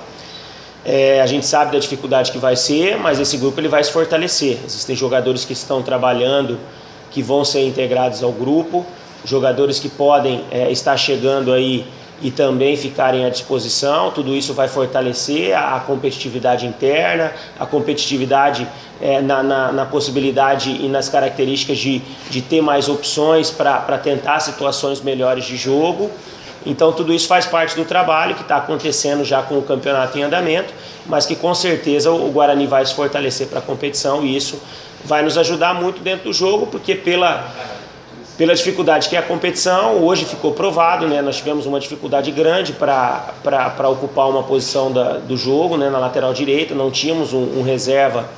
A gente sabe da dificuldade que vai ser, mas esse grupo ele vai se fortalecer. Existem jogadores que estão trabalhando, que vão ser integrados ao grupo, jogadores que podem estar chegando aí e também ficarem à disposição. Tudo isso vai fortalecer a competitividade interna, a competitividade na possibilidade e nas características de ter mais opções para tentar situações melhores de jogo. Então tudo isso faz parte do trabalho que está acontecendo já com o campeonato em andamento, mas que com certeza o Guarani vai se fortalecer para a competição e isso vai nos ajudar muito dentro do jogo, porque pela dificuldade que é a competição, hoje ficou provado, né? Nós tivemos uma dificuldade grande para ocupar uma posição do jogo, né? Na lateral direita, não tínhamos um reserva,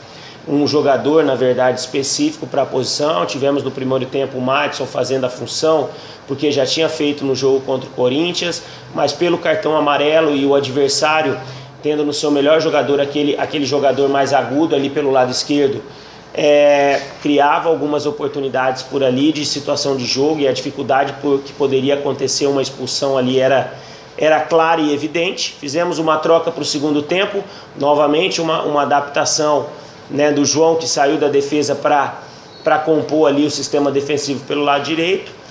um jogador, na verdade, específico para a posição. Tivemos no primeiro tempo o Madison fazendo a função, porque já tinha feito no jogo contra o Corinthians, mas pelo cartão amarelo e o adversário tendo no seu melhor jogador aquele jogador mais agudo ali pelo lado esquerdo, criava algumas oportunidades por ali de situação de jogo, e a dificuldade que poderia acontecer uma expulsão ali era clara e evidente. Fizemos uma troca para o segundo tempo, novamente uma adaptação, né, do João, que saiu da defesa para compor ali o sistema defensivo pelo lado direito,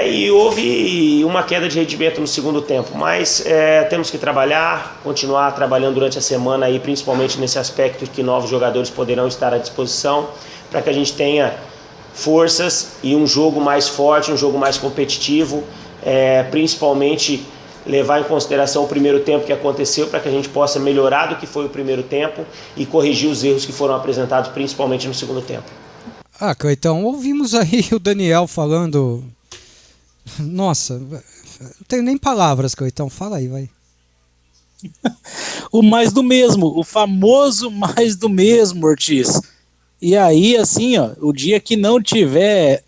e houve uma queda de rendimento no segundo tempo, mas temos que continuar trabalhando durante a semana aí, principalmente nesse aspecto que novos jogadores poderão estar à disposição, para que a gente tenha forças e um jogo mais forte, um jogo mais competitivo, principalmente levar em consideração o primeiro tempo que aconteceu, para que a gente possa melhorar do que foi o primeiro tempo e corrigir os erros que foram apresentados principalmente no segundo tempo. Cleitão, ouvimos aí o Daniel falando. Nossa, não tenho nem palavras, Cleitão, fala aí, vai. O mais do mesmo, o famoso mais do mesmo, Ortiz. E aí, assim, ó, o dia que não tiver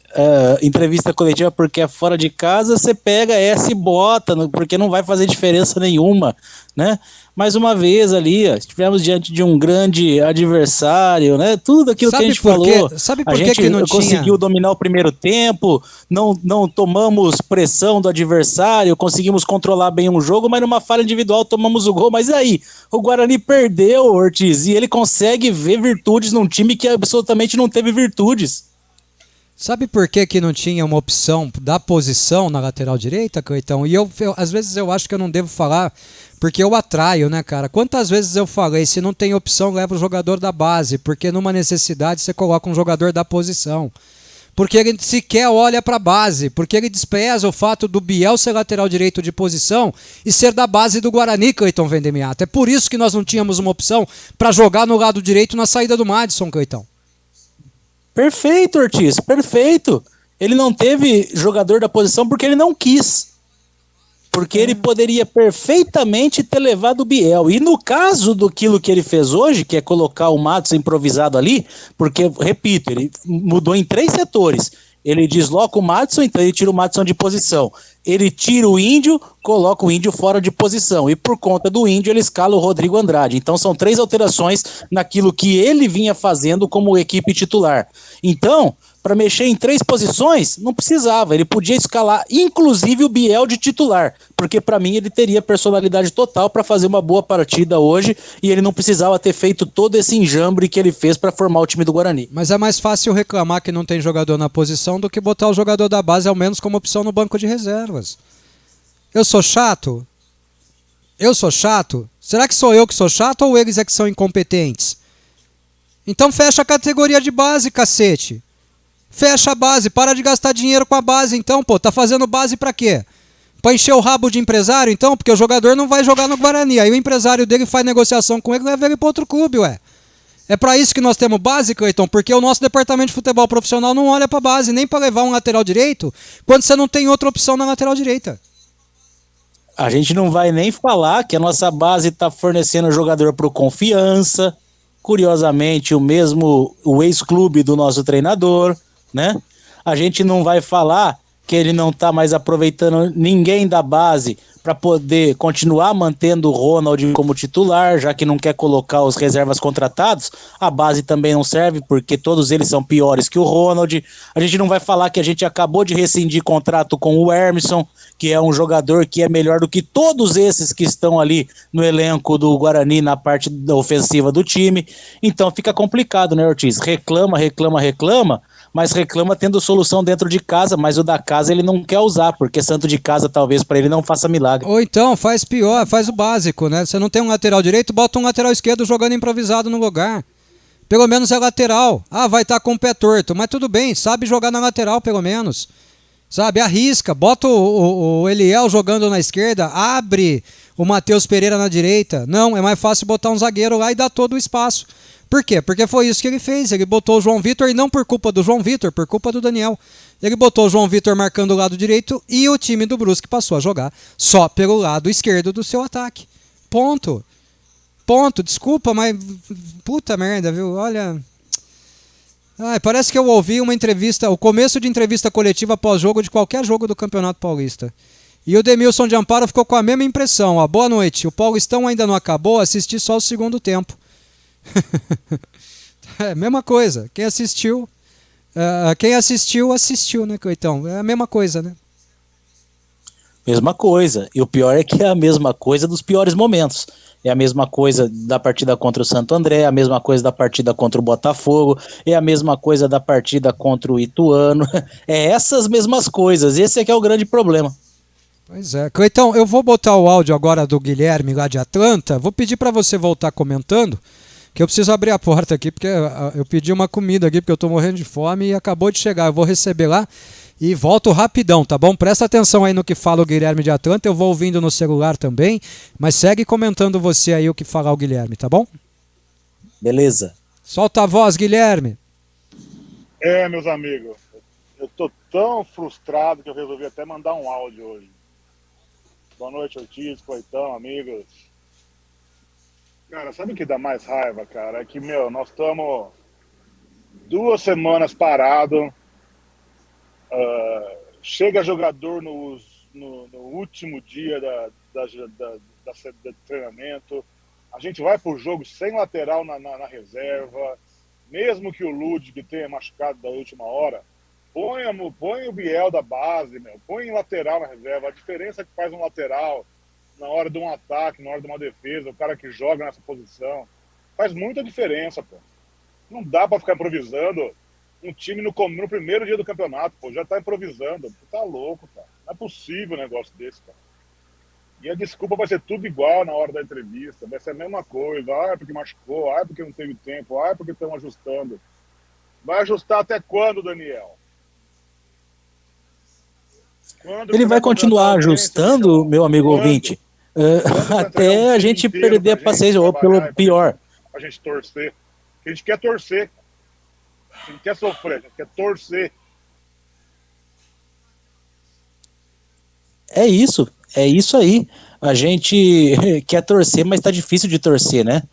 entrevista coletiva porque é fora de casa, você pega essa e bota, porque não vai fazer diferença nenhuma, né? Mais uma vez ali, estivemos diante de um grande adversário, né? Tudo aquilo que a gente falou. Sabe A por que gente que não conseguiu tinha? dominar o primeiro tempo, não tomamos pressão do adversário, conseguimos controlar bem um jogo, mas numa falha individual tomamos o gol. Mas aí, o Guarani perdeu, Ortiz, e ele consegue ver virtudes num time que absolutamente não teve virtudes. Sabe por que que não tinha uma opção da posição na lateral direita, Cleitão? E às vezes eu acho que eu não devo falar, porque eu atraio, né, cara? Quantas vezes eu falei, se não tem opção, leva o jogador da base, porque numa necessidade você coloca um jogador da posição. Porque ele sequer olha para a base, porque ele despreza o fato do Biel ser lateral direito de posição e ser da base do Guarani, Cleiton Vendemiato. É por isso que nós não tínhamos uma opção para jogar no lado direito na saída do Madison, Cleitão. Perfeito, Ortiz, perfeito. Ele não teve jogador da posição porque ele não quis. Porque ele poderia perfeitamente ter levado o Biel. E no caso daquilo que ele fez hoje, que é colocar o Matos improvisado ali, porque, repito, ele mudou em 3 setores. Ele desloca o Madison, então ele tira o Madison de posição. Ele tira o Índio, coloca o Índio fora de posição. E por conta do Índio, ele escala o Rodrigo Andrade. Então são 3 alterações naquilo que ele vinha fazendo como equipe titular. Então, para mexer em 3 posições, não precisava. Ele podia escalar, inclusive, o Biel de titular. Porque, para mim, ele teria personalidade total para fazer uma boa partida hoje. E ele não precisava ter feito todo esse enjambre que ele fez para formar o time do Guarani. Mas é mais fácil reclamar que não tem jogador na posição do que botar o jogador da base, ao menos como opção no banco de reservas. Eu sou chato? Eu sou chato? Será que sou eu que sou chato ou eles é que são incompetentes? Então fecha a categoria de base, cacete. Fecha a base, para de gastar dinheiro com a base então, pô. Tá fazendo base pra quê? Pra encher o rabo de empresário então? Porque o jogador não vai jogar no Guarani. Aí o empresário dele faz negociação com ele e leva ele pra outro clube, ué. É pra isso que nós temos base, Cleiton? Porque o nosso departamento de futebol profissional não olha pra base, nem pra levar um lateral direito, quando você não tem outra opção na lateral direita. A gente não vai nem falar que a nossa base tá fornecendo jogador pro Confiança, curiosamente o ex-clube do nosso treinador, né? A gente não vai falar que ele não tá mais aproveitando ninguém da base para poder continuar mantendo o Ronald como titular, já que não quer colocar os reservas contratados. A base também não serve, porque todos eles são piores que o Ronald. A gente não vai falar que a gente acabou de rescindir contrato com o Emerson, que é um jogador que é melhor do que todos esses que estão ali no elenco do Guarani na parte da ofensiva do time. Então fica complicado, né, Ortiz? Reclama, mas reclama tendo solução dentro de casa, mas o da casa ele não quer usar, porque santo de casa talvez para ele não faça milagre. Ou então faz pior, faz o básico, né? Você não tem um lateral direito, bota um lateral esquerdo jogando improvisado no lugar. Pelo menos é lateral. Ah, vai estar com o pé torto, mas tudo bem, sabe jogar na lateral pelo menos. Sabe, arrisca, bota o Eliel jogando na esquerda, abre o Matheus Pereira na direita. Não, é mais fácil botar um zagueiro lá e dar todo o espaço. Por quê? Porque foi isso que ele fez. Ele botou o João Vitor, e não por culpa do João Vitor, por culpa do Daniel. Ele botou o João Vitor marcando o lado direito e o time do Brusque passou a jogar só pelo lado esquerdo do seu ataque. Ponto. Ponto. Desculpa, mas puta merda, viu? Olha... Ai, parece que eu ouvi uma entrevista, o começo de entrevista coletiva pós-jogo de qualquer jogo do Campeonato Paulista. E o Demilson de Amparo ficou com a mesma impressão. Ó, boa noite, o Paulistão ainda não acabou, assisti só o segundo tempo. É, mesma coisa. Quem assistiu, assistiu, né, Cleitão? É a mesma coisa, né? Mesma coisa. E o pior é que é a mesma coisa dos piores momentos. É a mesma coisa da partida contra o Santo André, é a mesma coisa da partida contra o Botafogo, é a mesma coisa da partida contra o Ituano. É essas mesmas coisas. Esse é que é o grande problema. Pois é. Cleitão, eu vou botar o áudio agora do Guilherme lá de Atlanta. Vou pedir para você voltar comentando, que eu preciso abrir a porta aqui, porque eu pedi uma comida aqui, porque eu tô morrendo de fome e acabou de chegar. Eu vou receber lá e volto rapidão, tá bom? Presta atenção aí no que fala o Guilherme de Atlanta, eu vou ouvindo no celular também, mas segue comentando você aí o que falar o Guilherme, tá bom? Beleza. Solta a voz, Guilherme. Meus amigos, eu tô tão frustrado que eu resolvi até mandar um áudio hoje. Boa noite, Ortiz, Cleitão, amigos. Cara, sabe o que dá mais raiva, cara? É que, nós estamos 2 semanas parados chega jogador no último dia do treinamento, a gente vai pro jogo sem lateral na reserva, mesmo que o Ludwig tenha machucado da última hora, põe o Biel da base, põe lateral na reserva. A diferença que faz um lateral na hora de um ataque, na hora de uma defesa, o cara que joga nessa posição, faz muita diferença, pô. Não dá pra ficar improvisando um time no primeiro dia do campeonato, pô, já tá improvisando. Tá louco, cara. Não é possível um negócio desse, cara. E a desculpa vai ser tudo igual na hora da entrevista, vai ser a mesma coisa. Porque machucou, porque não teve tempo, porque estão ajustando. Vai ajustar até quando, Daniel? Ele vai continuar ajustando, meu amigo ouvinte, até a gente perder a paciência, ou pelo pior. A gente torcer. A gente quer torcer. A gente quer sofrer, a gente quer torcer. É isso aí. A gente quer torcer, mas tá difícil de torcer, né?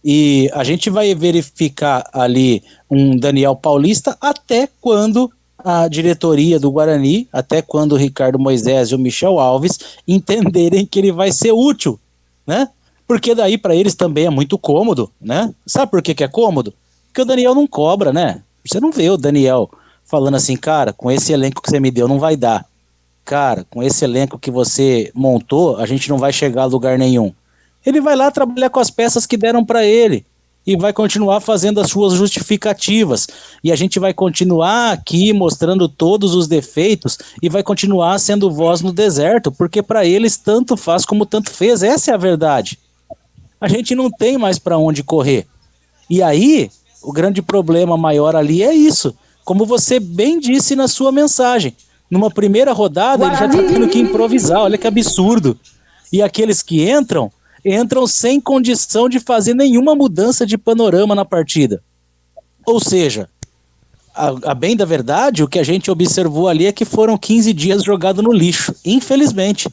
E a gente vai verificar ali um Daniel Paulista até quando a diretoria do Guarani, até quando o Ricardo Moisés e o Michel Alves entenderem que ele vai ser útil, né? Porque daí para eles também é muito cômodo, né? Sabe por que é cômodo? Porque o Daniel não cobra, né? Você não vê o Daniel falando assim, cara, com esse elenco que você me deu não vai dar. Cara, com esse elenco que você montou, a gente não vai chegar a lugar nenhum. Ele vai lá trabalhar com as peças que deram para ele e vai continuar fazendo as suas justificativas. E a gente vai continuar aqui mostrando todos os defeitos e vai continuar sendo voz no deserto, porque para eles tanto faz como tanto fez. Essa é a verdade. A gente não tem mais para onde correr. E aí, o grande problema maior ali é isso. Como você bem disse na sua mensagem. Numa primeira rodada, ele já está tendo que improvisar. Olha que absurdo. E aqueles que entram sem condição de fazer nenhuma mudança de panorama na partida. Ou seja, a bem da verdade, o que a gente observou ali é que foram 15 dias jogados no lixo, infelizmente.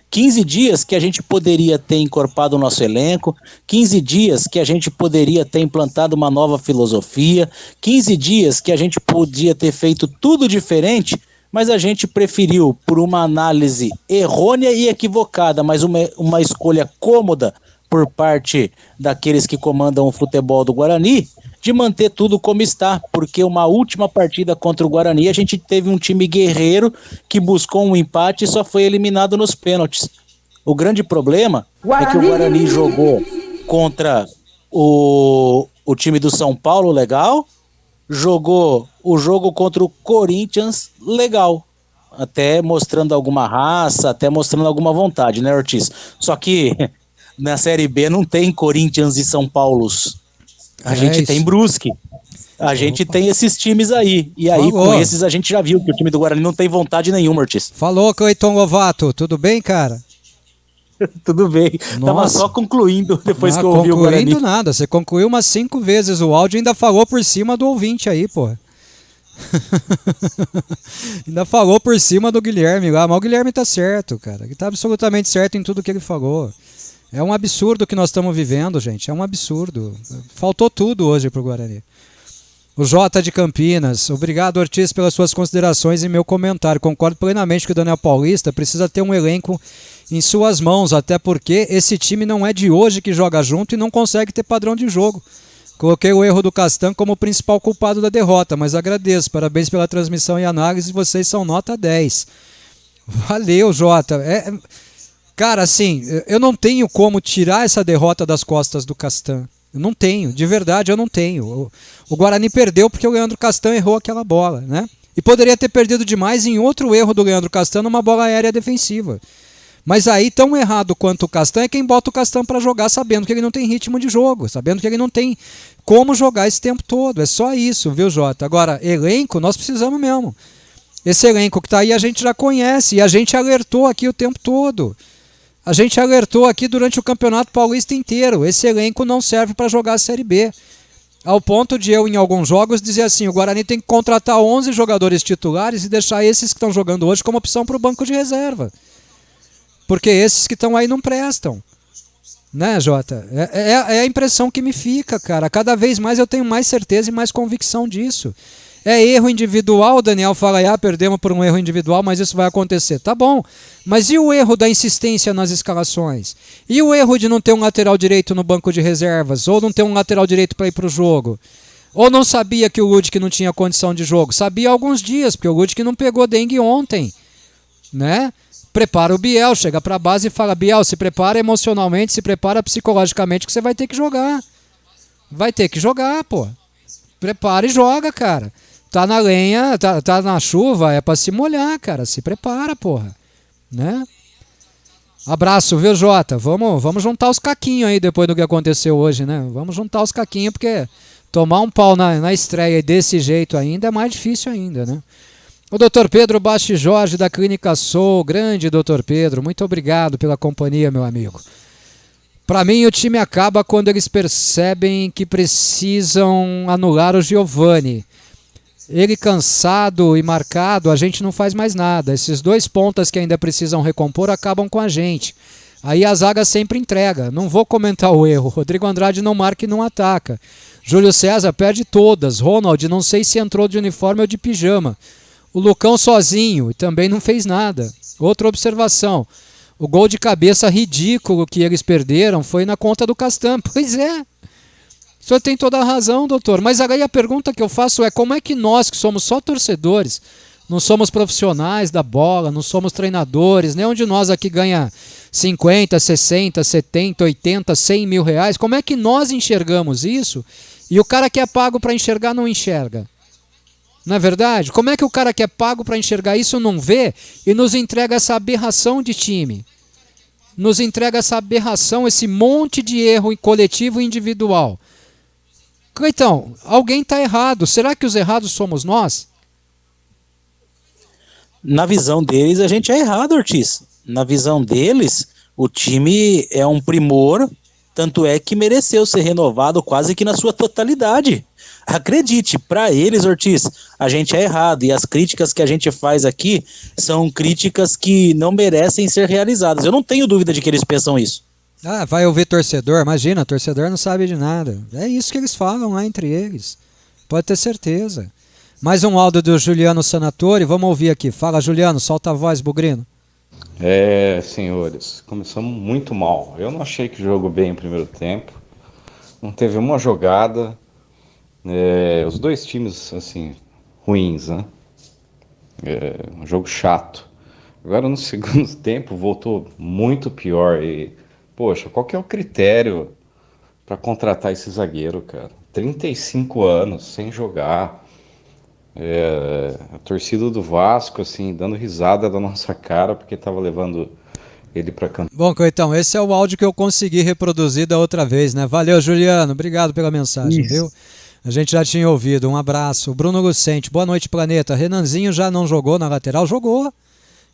15 dias que a gente poderia ter encorpado o nosso elenco, 15 dias que a gente poderia ter implantado uma nova filosofia, 15 dias que a gente podia ter feito tudo diferente, mas a gente preferiu, por uma análise errônea e equivocada, mas uma escolha cômoda por parte daqueles que comandam o futebol do Guarani, de manter tudo como está, porque uma última partida contra o Guarani, a gente teve um time guerreiro que buscou um empate e só foi eliminado nos pênaltis. O grande problema é que o Guarani jogou contra o time do São Paulo, legal, jogou o jogo contra o Corinthians, legal, até mostrando alguma raça, até mostrando alguma vontade, né, Ortiz? Só que na Série B não tem Corinthians e São Paulos. A gente tem Brusque. A gente tem esses times aí. E aí, com esses, a gente já viu que o time do Guarani não tem vontade nenhuma, Ortiz. Falou, Cleiton Lovato. Tudo bem, cara? Tudo bem. Nossa. Tava só concluindo depois que eu ouvi o Guarani. Concluindo nada. Você concluiu umas 5 vezes o áudio e ainda falou por cima do ouvinte aí, pô. Ainda falou por cima do Guilherme lá. Mas o Guilherme tá certo, cara. Ele tá absolutamente certo em tudo que ele falou. É um absurdo o que nós estamos vivendo, gente. É um absurdo. Faltou tudo hoje pro Guarani. O Jota de Campinas. Obrigado, Ortiz, pelas suas considerações e meu comentário. Concordo plenamente que o Daniel Paulista precisa ter um elenco em suas mãos, até porque esse time não é de hoje que joga junto e não consegue ter padrão de jogo. Coloquei o erro do Castan como principal culpado da derrota, mas agradeço. Parabéns pela transmissão e análise. Vocês são nota 10. Valeu, Jota. Cara, assim, eu não tenho como tirar essa derrota das costas do Castan. Eu não tenho, de verdade eu não tenho. O Guarani perdeu porque o Leandro Castan errou aquela bola, né? E poderia ter perdido demais em outro erro do Leandro Castan numa bola aérea defensiva. Mas aí, tão errado quanto o Castan é quem bota o Castan para jogar sabendo que ele não tem ritmo de jogo, sabendo que ele não tem como jogar esse tempo todo. É só isso, viu, Jota? Agora, elenco, nós precisamos mesmo. Esse elenco que tá aí a gente já conhece e a gente alertou aqui o tempo todo. A gente alertou aqui durante o Campeonato Paulista inteiro. Esse elenco não serve para jogar a Série B. Ao ponto de eu, em alguns jogos, dizer assim, o Guarani tem que contratar 11 jogadores titulares e deixar esses que estão jogando hoje como opção para o banco de reserva. Porque esses que estão aí não prestam. Né, Jota? É a impressão que me fica, cara. Cada vez mais eu tenho mais certeza e mais convicção disso. É erro individual, o Daniel fala, perdemos por um erro individual, mas isso vai acontecer. Tá bom, mas e o erro da insistência nas escalações? E o erro de não ter um lateral direito no banco de reservas? Ou não ter um lateral direito para ir para o jogo? Ou não sabia que o Ludic não tinha condição de jogo? Sabia há alguns dias, porque o Ludic não pegou dengue ontem, né? Prepara o Biel, chega para a base e fala, Biel, se prepara emocionalmente, se prepara psicologicamente que você vai ter que jogar. Vai ter que jogar, pô. Prepara e joga, cara. Tá na lenha, tá na chuva, é pra se molhar, cara. Se prepara, porra. Né? Abraço, viu, Jota? Vamos juntar os caquinhos aí depois do que aconteceu hoje, né? Vamos juntar os caquinhos, porque tomar um pau na estreia desse jeito ainda é mais difícil ainda, né? O Dr. Pedro Basti Jorge, da Clínica Sou, grande Dr. Pedro, muito obrigado pela companhia, meu amigo. Para mim, o time acaba quando eles percebem que precisam anular o Giovani. Ele cansado e marcado, a gente não faz mais nada. Esses 2 pontas que ainda precisam recompor acabam com a gente. Aí a zaga sempre entrega. Não vou comentar o erro. Rodrigo Andrade não marca e não ataca. Júlio César perde todas. Ronald, não sei se entrou de uniforme ou de pijama. O Lucão sozinho e também não fez nada. Outra observação. O gol de cabeça ridículo que eles perderam foi na conta do Castan. Pois é. O senhor tem toda a razão, doutor. Mas aí a pergunta que eu faço é como é que nós, que somos só torcedores, não somos profissionais da bola, não somos treinadores, nenhum de nós aqui ganha 50, 60, 70, 80, 100 mil reais, como é que nós enxergamos isso e o cara que é pago para enxergar não enxerga? Não é verdade? Como é que o cara que é pago para enxergar isso não vê e nos entrega essa aberração de time? Nos entrega essa aberração, esse monte de erro coletivo e individual. Então, alguém está errado. Será que os errados somos nós? Na visão deles, a gente é errado, Ortiz. Na visão deles, o time é um primor, tanto é que mereceu ser renovado quase que na sua totalidade. Acredite, para eles, Ortiz, a gente é errado. E as críticas que a gente faz aqui são críticas que não merecem ser realizadas. Eu não tenho dúvida de que eles pensam isso. Vai ouvir torcedor? Imagina, torcedor não sabe de nada. É isso que eles falam lá entre eles. Pode ter certeza. Mais um áudio do Juliano Sanatori, vamos ouvir aqui. Fala, Juliano, solta a voz, Bugrino. Senhores, começamos muito mal. Eu não achei que jogou bem o primeiro tempo. Não teve uma jogada. Os 2 times, assim, ruins, né? Um jogo chato. Agora no segundo tempo voltou muito pior e... Poxa, qual que é o critério para contratar esse zagueiro, cara? 35 anos, sem jogar. A torcida do Vasco, assim, dando risada da nossa cara porque tava levando ele para campo. Bom, Coitão, esse é o áudio que eu consegui reproduzir da outra vez, né? Valeu, Juliano, obrigado pela mensagem, viu? A gente já tinha ouvido, um abraço. Bruno Lucente, boa noite, Planeta. Renanzinho já não jogou na lateral? Jogou.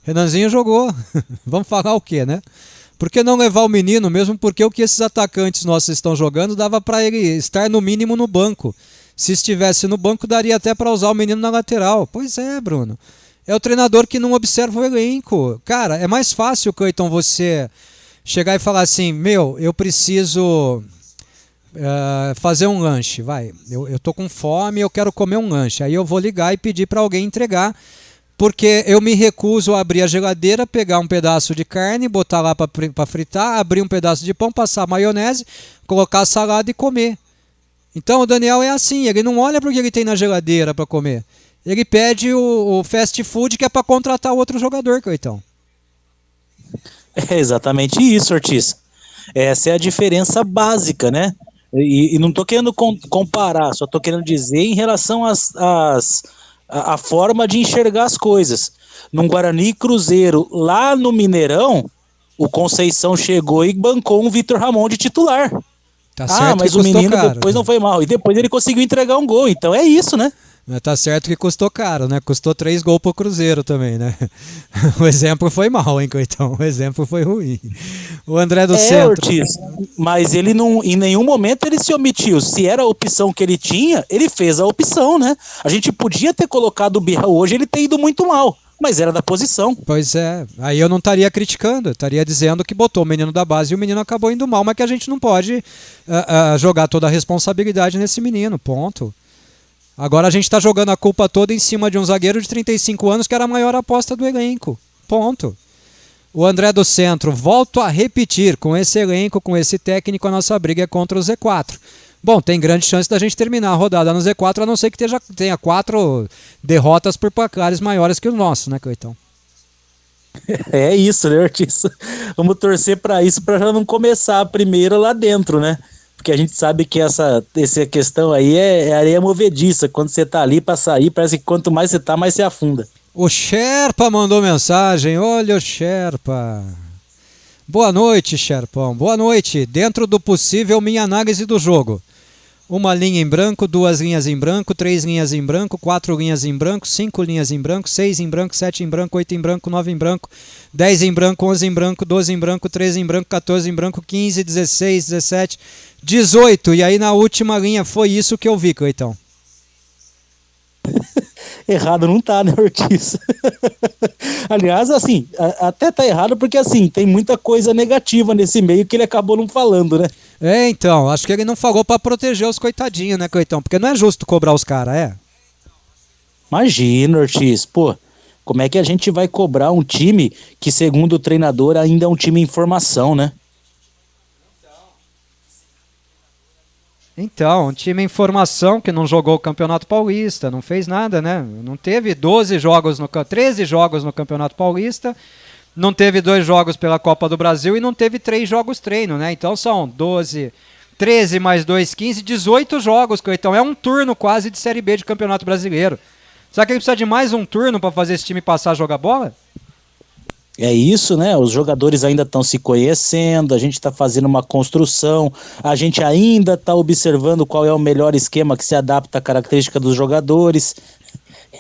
Renanzinho jogou. Vamos falar o quê, né? Por que não levar o menino, mesmo porque o que esses atacantes nossos estão jogando dava para ele estar no mínimo no banco. Se estivesse no banco, daria até para usar o menino na lateral. Pois é, Bruno. É o treinador que não observa o elenco. Cara, é mais fácil, Cleiton, você chegar e falar assim, eu preciso fazer um lanche, vai. Eu tô com fome, eu quero comer um lanche. Aí eu vou ligar e pedir para alguém entregar. Porque eu me recuso a abrir a geladeira, pegar um pedaço de carne, botar lá para fritar, abrir um pedaço de pão, passar maionese, colocar a salada e comer. Então o Daniel é assim, ele não olha para o que ele tem na geladeira para comer. Ele pede o fast food que é para contratar outro jogador, Coitão. É exatamente isso, Ortiz. Essa é a diferença básica, né? E não estou querendo comparar, só estou querendo dizer em relação a forma de enxergar as coisas. Num Guarani e Cruzeiro, lá no Mineirão, o Conceição chegou e bancou um Vitor Ramon de titular. Tá certo, mas o menino caro. Depois não foi mal. E depois ele conseguiu entregar um gol. Então é isso, né? Tá certo que custou caro, né? Custou 3 gols pro Cruzeiro também, né? O exemplo foi mal, hein, Coitão? O exemplo foi ruim. O André do Centro. Ortiz, mas ele não, em nenhum momento ele se omitiu. Se era a opção que ele tinha, ele fez a opção, né? A gente podia ter colocado o Birra hoje, ele ter ido muito mal. Mas era da posição. Pois é, aí eu não estaria criticando, eu estaria dizendo que botou o menino da base e o menino acabou indo mal, mas que a gente não pode jogar toda a responsabilidade nesse menino, ponto. Agora a gente está jogando a culpa toda em cima de um zagueiro de 35 anos que era a maior aposta do elenco. Ponto. O André do Centro, volto a repetir, com esse elenco, com esse técnico, a nossa briga é contra o Z4. Bom, tem grande chance da gente terminar a rodada no Z4, a não ser que tenha 4 derrotas por placares maiores que o nosso, né, Cleitão? É isso, né, Ortiz? Vamos torcer para isso, para já não começar a primeira lá dentro, né? Porque a gente sabe que essa questão aí é areia movediça. Quando você tá ali para sair, parece que quanto mais você tá, mais você afunda. O Sherpa mandou mensagem. Olha o Sherpa. Boa noite, Sherpão. Boa noite. Dentro do possível, minha análise do jogo. Uma linha em branco, 2 linhas em branco, 3 linhas em branco, 4 linhas em branco, 5 linhas em branco, 6 em branco, 7 em branco, 8 em branco, 9 em branco, 10 em branco, 11 em branco, 12 em branco, 13 em branco, 14 em branco, 15, 16, 17, 18. E aí na última linha foi isso que eu vi, Cleitão. Errado não tá, né, Ortiz? Aliás, assim, até tá errado porque, assim, tem muita coisa negativa nesse meio que ele acabou não falando, né? É, então, acho que ele não falou pra proteger os coitadinhos, né, Cleitão? Porque não é justo cobrar os caras, é? Imagina, Ortiz, pô, como é que a gente vai cobrar um time que, segundo o treinador, ainda é um time em formação, né? Então, um time em formação que não jogou o Campeonato Paulista, não fez nada, né? Não teve 13 jogos no Campeonato Paulista, não teve 2 jogos pela Copa do Brasil e não teve 3 jogos treino, né? Então são 13 mais 2, 15, 18 jogos. Então é um turno quase de Série B de Campeonato Brasileiro. Será que ele precisa de mais um turno para fazer esse time passar a jogar bola? É isso, né? Os jogadores ainda estão se conhecendo, a gente está fazendo uma construção, a gente ainda está observando qual é o melhor esquema que se adapta à característica dos jogadores.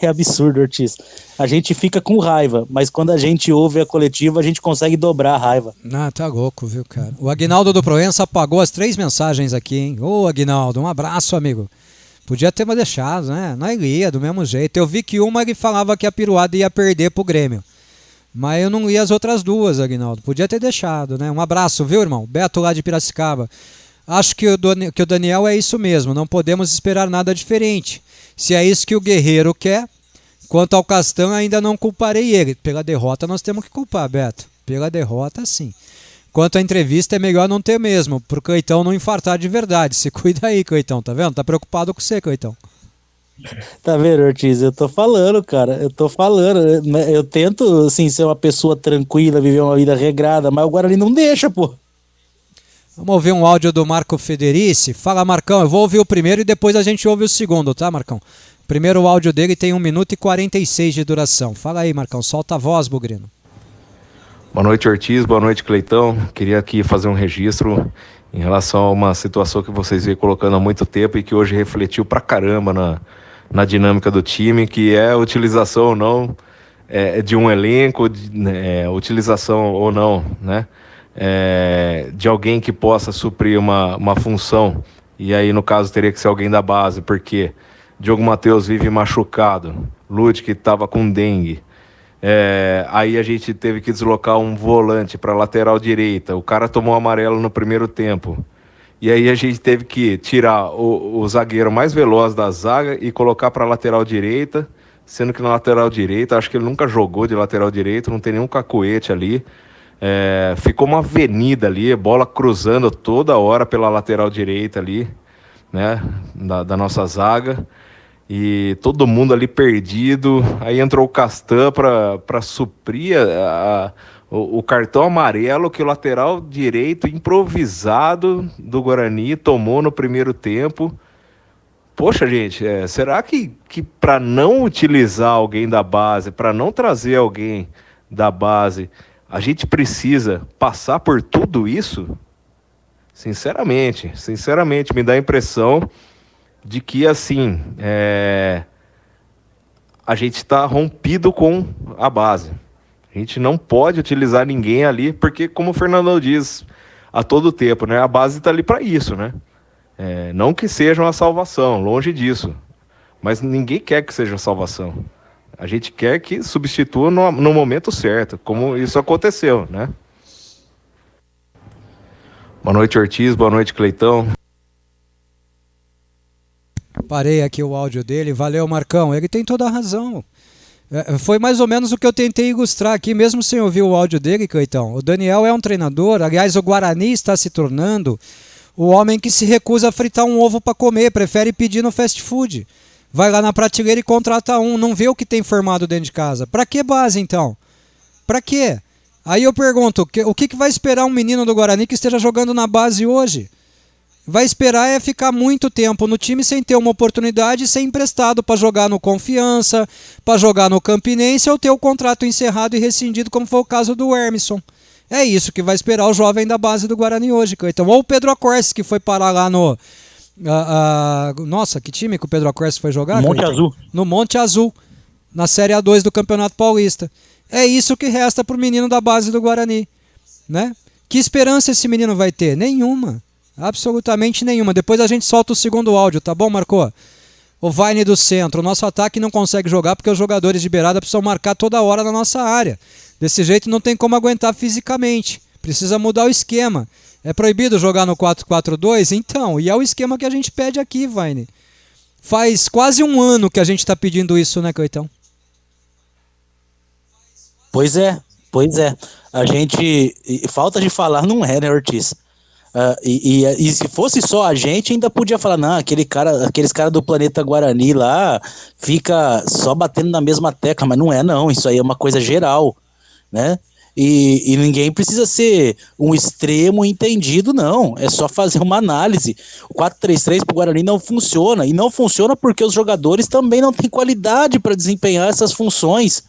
É absurdo, Ortiz. A gente fica com raiva, mas quando a gente ouve a coletiva, a gente consegue dobrar a raiva. Ah, tá louco, viu, cara? O Aguinaldo do Proença apagou as 3 mensagens aqui, hein? Ô, Aguinaldo, um abraço, amigo. Podia ter deixado, né? Não ia, do mesmo jeito. Eu vi que uma ele falava que a Piruada ia perder pro Grêmio. Mas eu não li as outras 2, Aguinaldo. Podia ter deixado, né? Um abraço, viu, irmão? Beto lá de Piracicaba. Acho que o Daniel é isso mesmo. Não podemos esperar nada diferente. Se é isso que o Guerreiro quer, quanto ao Castan, ainda não culparei ele. Pela derrota nós temos que culpar, Beto. Pela derrota, sim. Quanto à entrevista, é melhor não ter mesmo, pro Cleitão não infartar de verdade. Se cuida aí, Cleitão, tá vendo? Tá preocupado com você, Cleitão. Tá vendo, Ortiz? Eu tô falando, cara. Eu tento, assim, ser uma pessoa tranquila, viver uma vida regrada, mas o Guarani não deixa, pô. Vamos ouvir um áudio do Marco Federici. Fala, Marcão. Eu vou ouvir o primeiro e depois a gente ouve o segundo, tá, Marcão? Primeiro o áudio dele tem 1 minuto e 46 de duração. Fala aí, Marcão. Solta a voz, Bugrino. Boa noite, Ortiz. Boa noite, Cleitão. Queria aqui fazer um registro em relação a uma situação que vocês vêm colocando há muito tempo e que hoje refletiu pra caramba na dinâmica do time, que é a utilização ou não de um elenco, utilização ou não, né? De alguém que possa suprir uma função. E aí, no caso, teria que ser alguém da base, porque Diogo Matheus vive machucado, Lud que estava com dengue. Aí a gente teve que deslocar um volante para lateral direita. O cara tomou amarelo no primeiro tempo. E aí a gente teve que tirar o zagueiro mais veloz da zaga e colocar para lateral direita, sendo que na lateral direita, acho que ele nunca jogou de lateral direito, não tem nenhum cacuete ali. Ficou uma avenida ali, bola cruzando toda hora pela lateral direita ali, né, da nossa zaga. E todo mundo ali perdido. Aí entrou o Castan para suprir o cartão amarelo que o lateral direito improvisado do Guarani tomou no primeiro tempo. Poxa, gente, será que para não utilizar alguém da base, para não trazer alguém da base, a gente precisa passar por tudo isso? Sinceramente, me dá a impressão de que, assim, a gente está rompido com a base. A gente não pode utilizar ninguém ali, porque, como o Fernandão diz a todo tempo, né, a base está ali para isso, né? Não que seja uma salvação, longe disso. Mas ninguém quer que seja salvação. A gente quer que substitua no momento certo, como isso aconteceu, né? Boa noite, Ortiz. Boa noite, Cleitão. Parei aqui o áudio dele. Valeu, Marcão. Ele tem toda a razão. Foi mais ou menos o que eu tentei ilustrar aqui, mesmo sem ouvir o áudio dele, Cleitão. O Daniel é um treinador, aliás, o Guarani está se tornando o homem que se recusa a fritar um ovo para comer, prefere pedir no fast food. Vai lá na prateleira e contrata um, não vê o que tem formado dentro de casa. Para que base, então? Para quê? Aí eu pergunto, o que vai esperar um menino do Guarani que esteja jogando na base hoje? Vai esperar é ficar muito tempo no time sem ter uma oportunidade e ser emprestado para jogar no Confiança, para jogar no Campinense ou ter o contrato encerrado e rescindido, como foi o caso do Hermisson. É isso que vai esperar o jovem da base do Guarani hoje, Cleiton. Ou o Pedro Acorce, que foi parar lá no... nossa, que time que o Pedro Acorce foi jogar? Monte Cleiton? Azul. No Monte Azul, na Série A2 do Campeonato Paulista. É isso que resta para o menino da base do Guarani, né? Que esperança esse menino vai ter? Nenhuma. Absolutamente nenhuma. Depois a gente solta o segundo áudio, tá bom, Marcô? O Vine do centro. O nosso ataque não consegue jogar porque os jogadores de beirada precisam marcar toda hora na nossa área. Desse jeito não tem como aguentar fisicamente. Precisa mudar o esquema. É proibido jogar no 4-4-2? Então, e é o esquema que a gente pede aqui, Vine. Faz quase um ano que a gente está pedindo isso, né, Cleitão? Pois é. A gente... Falta de falar não é, né, Ortiz? E se fosse só a gente, ainda podia falar, não, aqueles caras do Planeta Guarani lá fica só batendo na mesma tecla, mas não é não, isso aí é uma coisa geral, né? E ninguém precisa ser um extremo entendido, não, é só fazer uma análise. O 4-3-3 pro Guarani não funciona, e não funciona porque os jogadores também não têm qualidade para desempenhar essas funções.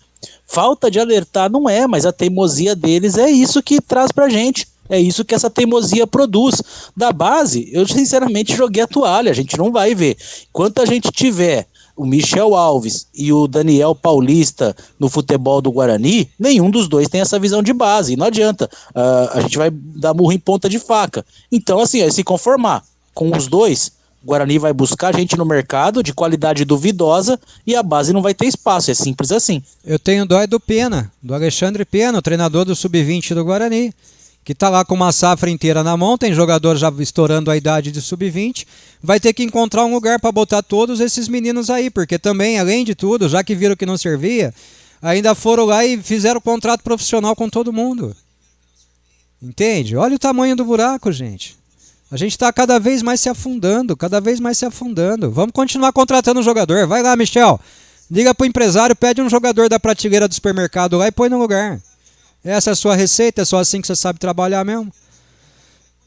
Falta de alertar não é, mas a teimosia deles é isso que traz pra gente. É isso que essa teimosia produz. Da base, eu sinceramente joguei a toalha, a gente não vai ver. Enquanto a gente tiver o Michel Alves e o Daniel Paulista no futebol do Guarani, nenhum dos dois tem essa visão de base, não adianta. A gente vai dar murro em ponta de faca. Então, assim, é se conformar com os dois. O Guarani vai buscar gente no mercado de qualidade duvidosa e a base não vai ter espaço, é simples assim. Eu tenho dó do Pena, do Alexandre Pena, o treinador do Sub-20 do Guarani, que está lá com uma safra inteira na mão, tem jogador já estourando a idade de sub-20, vai ter que encontrar um lugar para botar todos esses meninos aí, porque também, além de tudo, já que viram que não servia, ainda foram lá e fizeram contrato profissional com todo mundo. Entende? Olha o tamanho do buraco, gente. A gente está cada vez mais se afundando, Vamos continuar contratando jogador. Vai lá, Michel. Liga pro empresário, pede um jogador da prateleira do supermercado lá e põe no lugar. Essa é a sua receita? É só assim que você sabe trabalhar mesmo?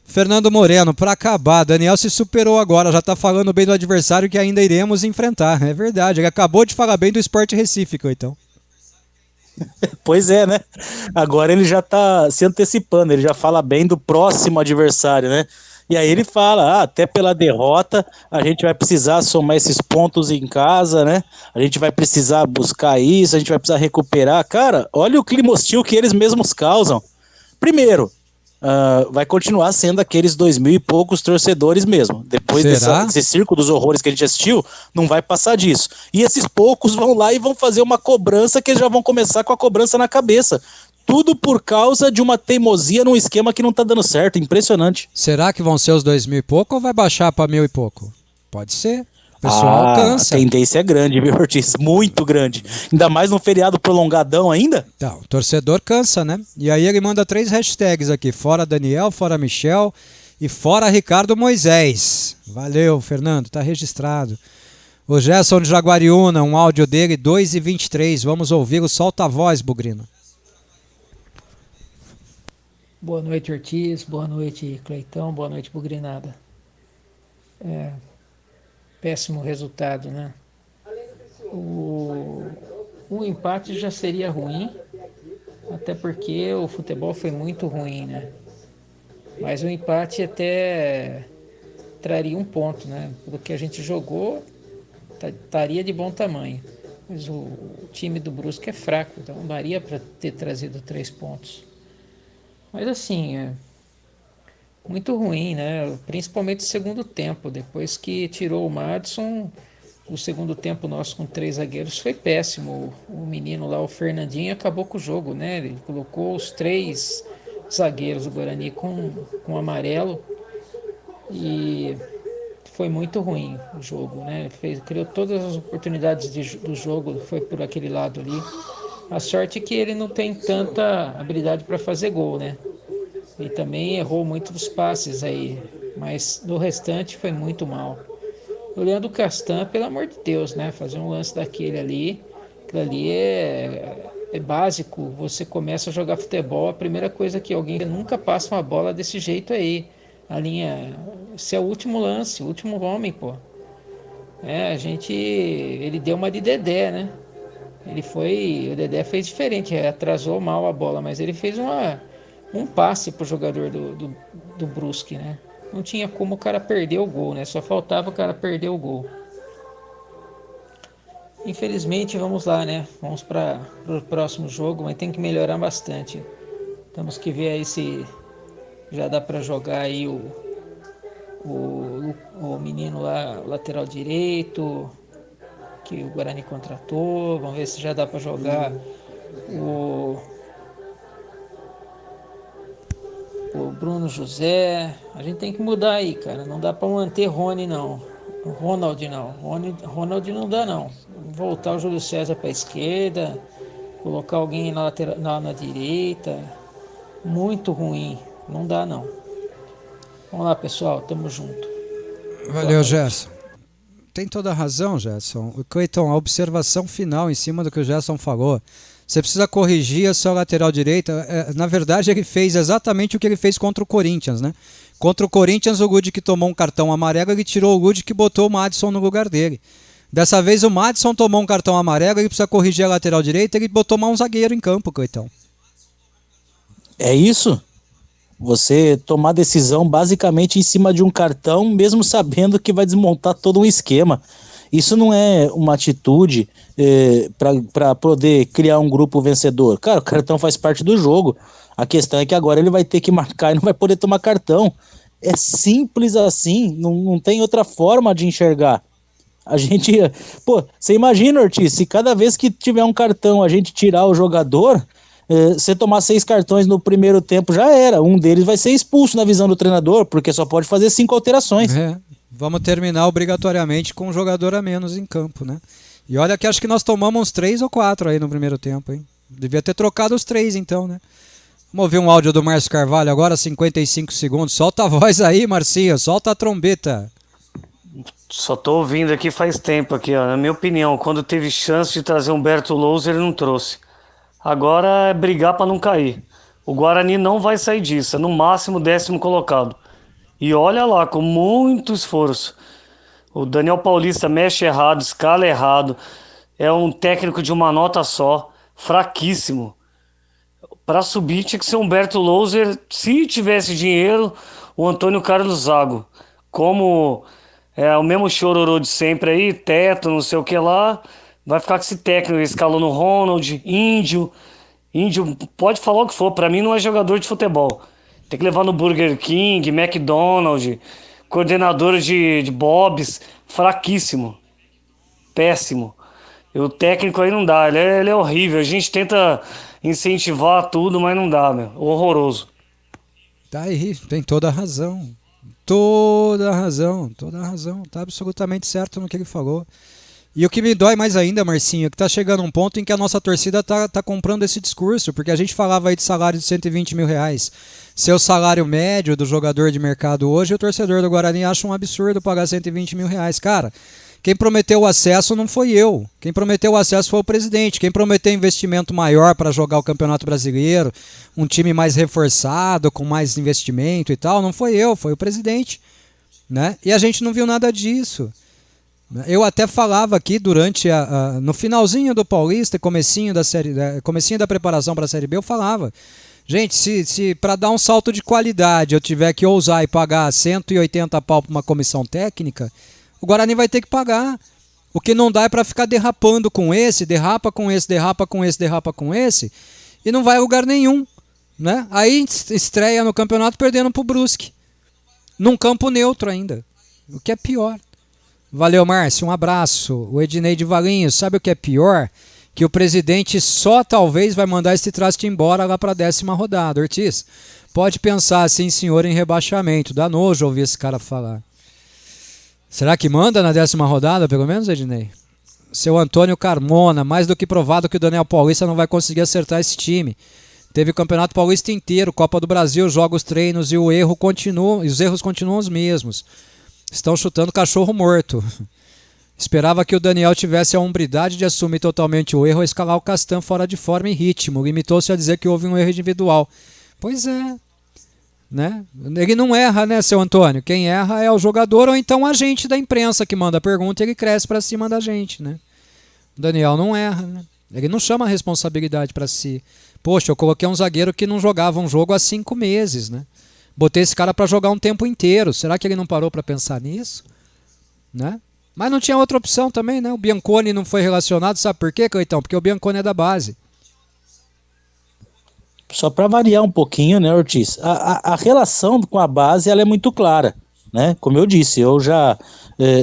Fernando Moreno, para acabar, Daniel se superou agora, já está falando bem do adversário que ainda iremos enfrentar. É verdade, ele acabou de falar bem do Sport Recife, então. Pois é, né? Agora ele já está se antecipando, ele já fala bem do próximo adversário, né? E aí ele fala, até pela derrota, a gente vai precisar somar esses pontos em casa, né? A gente vai precisar buscar isso, a gente vai precisar recuperar. Cara, olha o clima hostil que eles mesmos causam. Primeiro, vai continuar sendo aqueles 2.000 e poucos torcedores mesmo. Depois desse circo dos horrores que a gente assistiu, não vai passar disso. E esses poucos vão lá e vão fazer uma cobrança que eles já vão começar com a cobrança na cabeça. Tudo por causa de uma teimosia num esquema que não tá dando certo. Impressionante. Será que vão ser os 2.000 e pouco ou vai baixar para 1.000 e pouco? Pode ser. O pessoal alcança. A tendência é grande, viu, Ortiz? Muito grande. Ainda mais num feriado prolongadão ainda. Então, o torcedor cansa, né? E aí ele manda 3 hashtags aqui. Fora Daniel, fora Michel e fora Ricardo Moisés. Valeu, Fernando. Tá registrado. O Gerson de Jaguariúna, um áudio dele, 2h23. Vamos ouvi-lo. Solta a voz, Bugrino. Boa noite, Ortiz. Boa noite, Cleitão. Boa noite, Bugrinada. Péssimo resultado, né? O empate já seria ruim, até porque o futebol foi muito ruim, né? Mas o empate até traria um ponto, né? Pelo que a gente jogou, estaria de bom tamanho. Mas o time do Brusque é fraco, então daria para ter trazido 3 pontos. Mas assim, muito ruim, né? Principalmente o segundo tempo. Depois que tirou o Madison, o segundo tempo nosso com 3 zagueiros foi péssimo. O menino lá, o Fernandinho, acabou com o jogo, né? Ele colocou os 3 zagueiros do Guarani com amarelo e foi muito ruim o jogo, né? Criou todas as oportunidades do jogo, foi por aquele lado ali. A sorte é que ele não tem tanta habilidade para fazer gol, né? E também errou muitos passes aí, mas no restante foi muito mal. O Leandro Castan, pelo amor de Deus, né? Fazer um lance daquele ali, aquilo ali é básico. Você começa a jogar futebol, a primeira coisa que alguém nunca passa uma bola desse jeito aí. A linha, esse é o último lance, o último homem, pô. Ele deu uma de Dedé, né? O Dedé fez diferente, atrasou mal a bola, mas ele fez um passe pro jogador do Brusque, né? Não tinha como o cara perder o gol, né? Só faltava o cara perder o gol. Infelizmente, vamos lá, né? Vamos para o próximo jogo, mas tem que melhorar bastante. Temos que ver aí se já dá para jogar aí o menino lá, lateral direito, que o Guarani contratou. Vamos ver se já dá para jogar o Bruno José. A gente tem que mudar aí, cara. Não dá para manter Ronald não. Ronald não dá não. Voltar o Júlio César para a esquerda, colocar alguém na direita. Muito ruim. Não dá não. Vamos lá, pessoal. Tamo junto. Valeu, Gerson. Tem toda a razão, Gerson. Cleiton, a observação final em cima do que o Gerson falou. Você precisa corrigir a sua lateral direita. Na verdade, ele fez exatamente o que ele fez contra o Corinthians, né? Contra o Corinthians, o Ludic tomou um cartão amarelo, ele tirou o Ludic e botou o Madison no lugar dele. Dessa vez o Madison tomou um cartão amarelo, ele precisa corrigir a lateral direita, ele botou mais um zagueiro em campo, Cleiton. É isso? Você tomar decisão basicamente em cima de um cartão, mesmo sabendo que vai desmontar todo um esquema. Isso não é uma atitude para poder criar um grupo vencedor. Cara, o cartão faz parte do jogo. A questão é que agora ele vai ter que marcar e não vai poder tomar cartão. É simples assim, não tem outra forma de enxergar. A gente... Pô, você imagina, Ortiz, se cada vez que tiver um cartão a gente tirar o jogador... você tomar 6 cartões no primeiro tempo já era. Um deles vai ser expulso na visão do treinador, porque só pode fazer 5 alterações. Vamos terminar obrigatoriamente com um jogador a menos em campo, né? E olha que acho que nós tomamos uns 3 ou 4 aí no primeiro tempo, hein? Devia ter trocado os 3 então, né? Vamos ouvir um áudio do Márcio Carvalho agora, 55 segundos. Solta a voz aí, Marcinho, solta a trombeta. Só tô ouvindo aqui faz tempo aqui, ó. Na minha opinião, quando teve chance de trazer Humberto Lousa, ele não trouxe. Agora é brigar para não cair. O Guarani não vai sair disso, é no máximo 10º colocado. E olha lá, com muito esforço. O Daniel Paulista mexe errado, escala errado. É um técnico de uma nota só, fraquíssimo. Para subir tinha que ser Humberto Louser, se tivesse dinheiro, o Antônio Carlos Zago. Como é o mesmo chororô de sempre aí, teto, não sei o que lá... Vai ficar com esse técnico, escalou no Ronald, Índio pode falar o que for, pra mim não é jogador de futebol. Tem que levar no Burger King, McDonald's, coordenador de Bob's, fraquíssimo, péssimo. E o técnico aí não dá, ele é horrível, a gente tenta incentivar tudo, mas não dá, meu, horroroso. Tá aí, tem toda a razão, toda a razão, tá absolutamente certo no que ele falou. E o que me dói mais ainda, Marcinho, é que tá chegando um ponto em que a nossa torcida tá comprando esse discurso, porque a gente falava aí de salário de 120 mil reais. Seu salário médio do jogador de mercado hoje, o torcedor do Guarani acha um absurdo pagar 120 mil reais. Cara, quem prometeu o acesso não foi eu. Quem prometeu o acesso foi o presidente. Quem prometeu investimento maior para jogar o Campeonato Brasileiro, um time mais reforçado, com mais investimento e tal, não foi eu, foi o presidente, né? E a gente não viu nada disso. Eu até falava aqui durante no finalzinho do Paulista, comecinho da preparação para a Série B, eu falava, gente, se para dar um salto de qualidade eu tiver que ousar e pagar 180 pau para uma comissão técnica, o Guarani vai ter que pagar. O que não dá é para ficar derrapando com esse, derrapa com esse, e não vai a lugar nenhum, né? Aí estreia no campeonato perdendo pro Brusque, num campo neutro ainda, o que é pior. Valeu, Márcio, um abraço. O Ednei de Valinhos, sabe o que é pior? Que o presidente só talvez vai mandar esse traste embora lá para a 10ª rodada. Ortiz, pode pensar assim, senhor, em rebaixamento. Dá nojo ouvir esse cara falar. Será que manda na 10ª rodada, pelo menos, Ednei? Seu Antônio Carmona, mais do que provado que o Daniel Paulista não vai conseguir acertar esse time. Teve o Campeonato Paulista inteiro, Copa do Brasil, jogos, treinos e os erros continuam os mesmos. Estão chutando cachorro morto. Esperava que o Daniel tivesse a hombridade de assumir totalmente o erro e escalar o Castan fora de forma e ritmo. Limitou-se a dizer que houve um erro individual. Pois é. Né? Ele não erra, né, seu Antônio? Quem erra é o jogador ou então a gente da imprensa que manda a pergunta e ele cresce para cima da gente, né? O Daniel não erra, né? Ele não chama a responsabilidade para si. Poxa, eu coloquei um zagueiro que não jogava um jogo há 5 meses, né? Botei esse cara para jogar um tempo inteiro. Será que ele não parou para pensar nisso? Né? Mas não tinha outra opção também, né? O Bianconi não foi relacionado, sabe por quê, Cleitão? Porque o Bianconi é da base. Só para variar um pouquinho, né, Ortiz? A relação com a base ela é muito clara, né? Como eu disse, eu já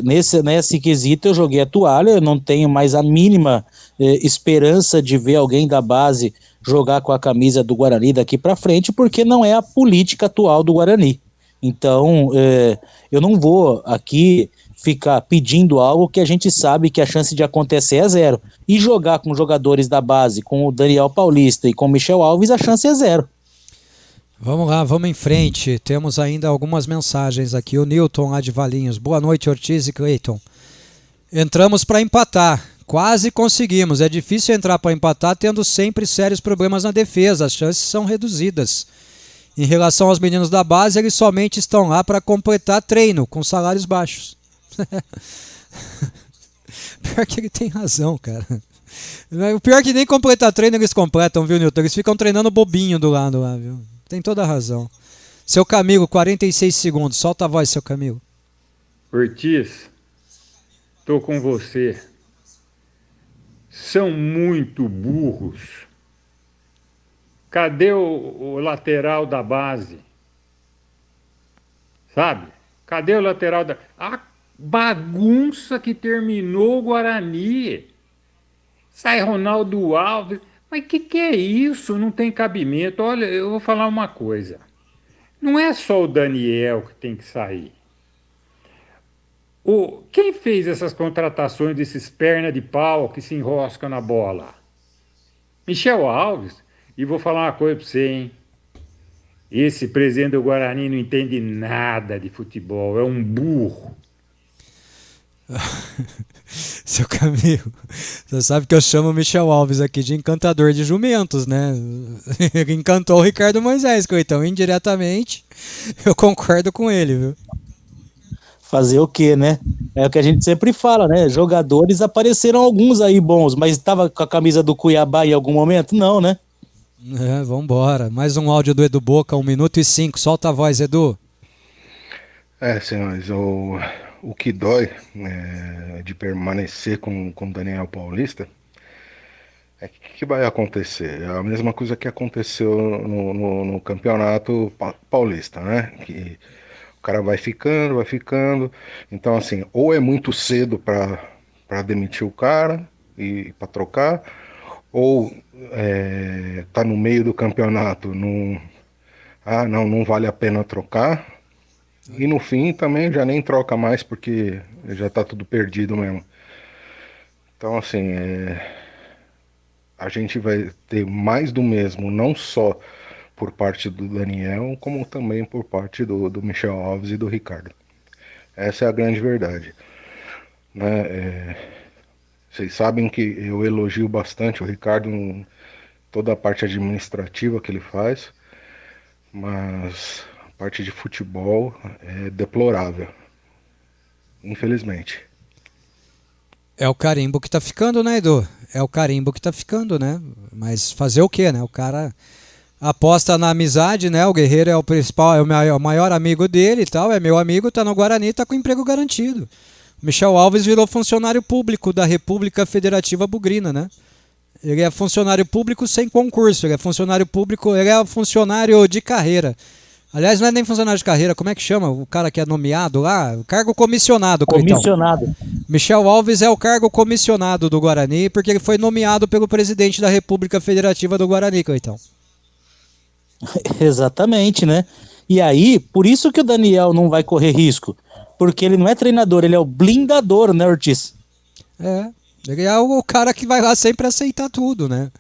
nesse quesito eu joguei a toalha, eu não tenho mais a mínima esperança de ver alguém da base jogar com a camisa do Guarani daqui para frente, porque não é a política atual do Guarani. Então, eu não vou aqui ficar pedindo algo que a gente sabe que a chance de acontecer é 0. E jogar com jogadores da base, com o Daniel Paulista e com o Michel Alves, a chance é 0. Vamos lá, vamos em frente. Temos ainda algumas mensagens aqui. O Newton lá de Valinhos. Boa noite, Ortiz e Cleiton. Entramos para empatar. Quase conseguimos. É difícil entrar para empatar tendo sempre sérios problemas na defesa. As chances são reduzidas. Em relação aos meninos da base, eles somente estão lá para completar treino, com salários baixos. Pior que ele tem razão, cara. O pior é que nem completar treino eles completam, viu, Newton? Eles ficam treinando bobinho do lado lá, viu? Tem toda a razão. Seu Camilo, 46 segundos. Solta a voz, seu Camilo. Ortiz, tô com você. São muito burros. Cadê o lateral da base? Sabe? Cadê o lateral da... A bagunça que terminou o Guarani. Sai Ronaldo Alves. Mas que é isso? Não tem cabimento. Olha, eu vou falar uma coisa. Não é só o Daniel que tem que sair. Quem fez essas contratações desses perna de pau que se enroscam na bola? Michel Alves. E vou falar uma coisa para você, hein? Esse presidente do Guarani não entende nada de futebol. É um burro. Seu Camilo, você sabe que eu chamo o Michel Alves aqui de encantador de jumentos, né? Ele encantou o Ricardo Moisés, então indiretamente eu concordo com ele, viu? Fazer o quê, né? É o que a gente sempre fala, né? Jogadores apareceram alguns aí bons, mas estava com a camisa do Cuiabá em algum momento? Não, né? Vambora. Mais um áudio do Edu Boca, 1 minuto e 5. Solta a voz, Edu. Senhores, o que dói de permanecer com o Daniel Paulista é que vai acontecer. É a mesma coisa que aconteceu no Campeonato Paulista, né? Que o cara vai ficando. Então, assim, ou é muito cedo para demitir o cara e para trocar, ou tá no meio do campeonato, não vale a pena trocar. E no fim também já nem troca mais porque já tá tudo perdido mesmo. Então assim, a gente vai ter mais do mesmo, não só por parte do Daniel, como também por parte do Michel Alves e do Ricardo. Essa é a grande verdade, né? Vocês sabem que eu elogio bastante o Ricardo em toda a parte administrativa que ele faz, mas a parte de futebol é deplorável, infelizmente. É o carimbo que tá ficando, né, Edu? É o carimbo que tá ficando, né? Mas fazer o quê, né? O cara aposta na amizade, né? O Guerreiro é o principal, é o maior amigo dele e tal, é meu amigo, tá no Guarani, tá com emprego garantido. Michel Alves virou funcionário público da República Federativa Bugrina, né? Ele é funcionário público sem concurso, ele é funcionário público, ele é funcionário de carreira. Aliás, não é nem funcionário de carreira, como é que chama o cara que é nomeado lá? O cargo comissionado. Comissionado. Michel Alves é o cargo comissionado do Guarani, porque ele foi nomeado pelo presidente da República Federativa do Guarani, Cleitão. Exatamente, né? E aí, por isso que o Daniel não vai correr risco. porque ele não é treinador, ele é o blindador, né, Ortiz? Ele é o cara que vai lá sempre aceitar tudo, né?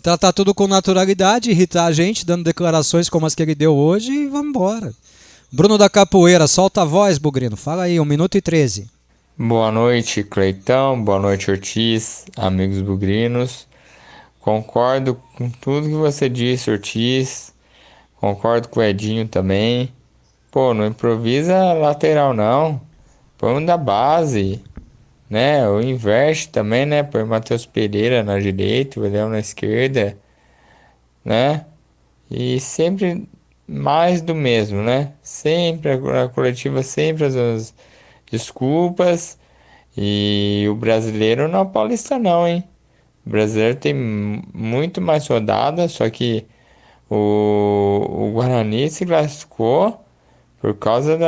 Tratar tudo com naturalidade, irritar a gente, dando declarações como as que ele deu hoje e vamos embora. Bruno da Capoeira, solta a voz, Bugrino. Fala aí, 1 minuto e 13. Boa noite, Cleitão. Boa noite, Ortiz, amigos bugrinos. Concordo com tudo que você disse, Ortiz. Concordo com o Edinho também. Pô, não improvisa lateral não. Põe um da base, né? Ou inverte também, né? Põe o Matheus Pereira na direita, o Léo na esquerda, né? E sempre mais do mesmo, né? Sempre a coletiva, sempre as desculpas. E o brasileiro não é paulista não, hein? O brasileiro tem muito mais rodadas, só que o Guarani se classificou por causa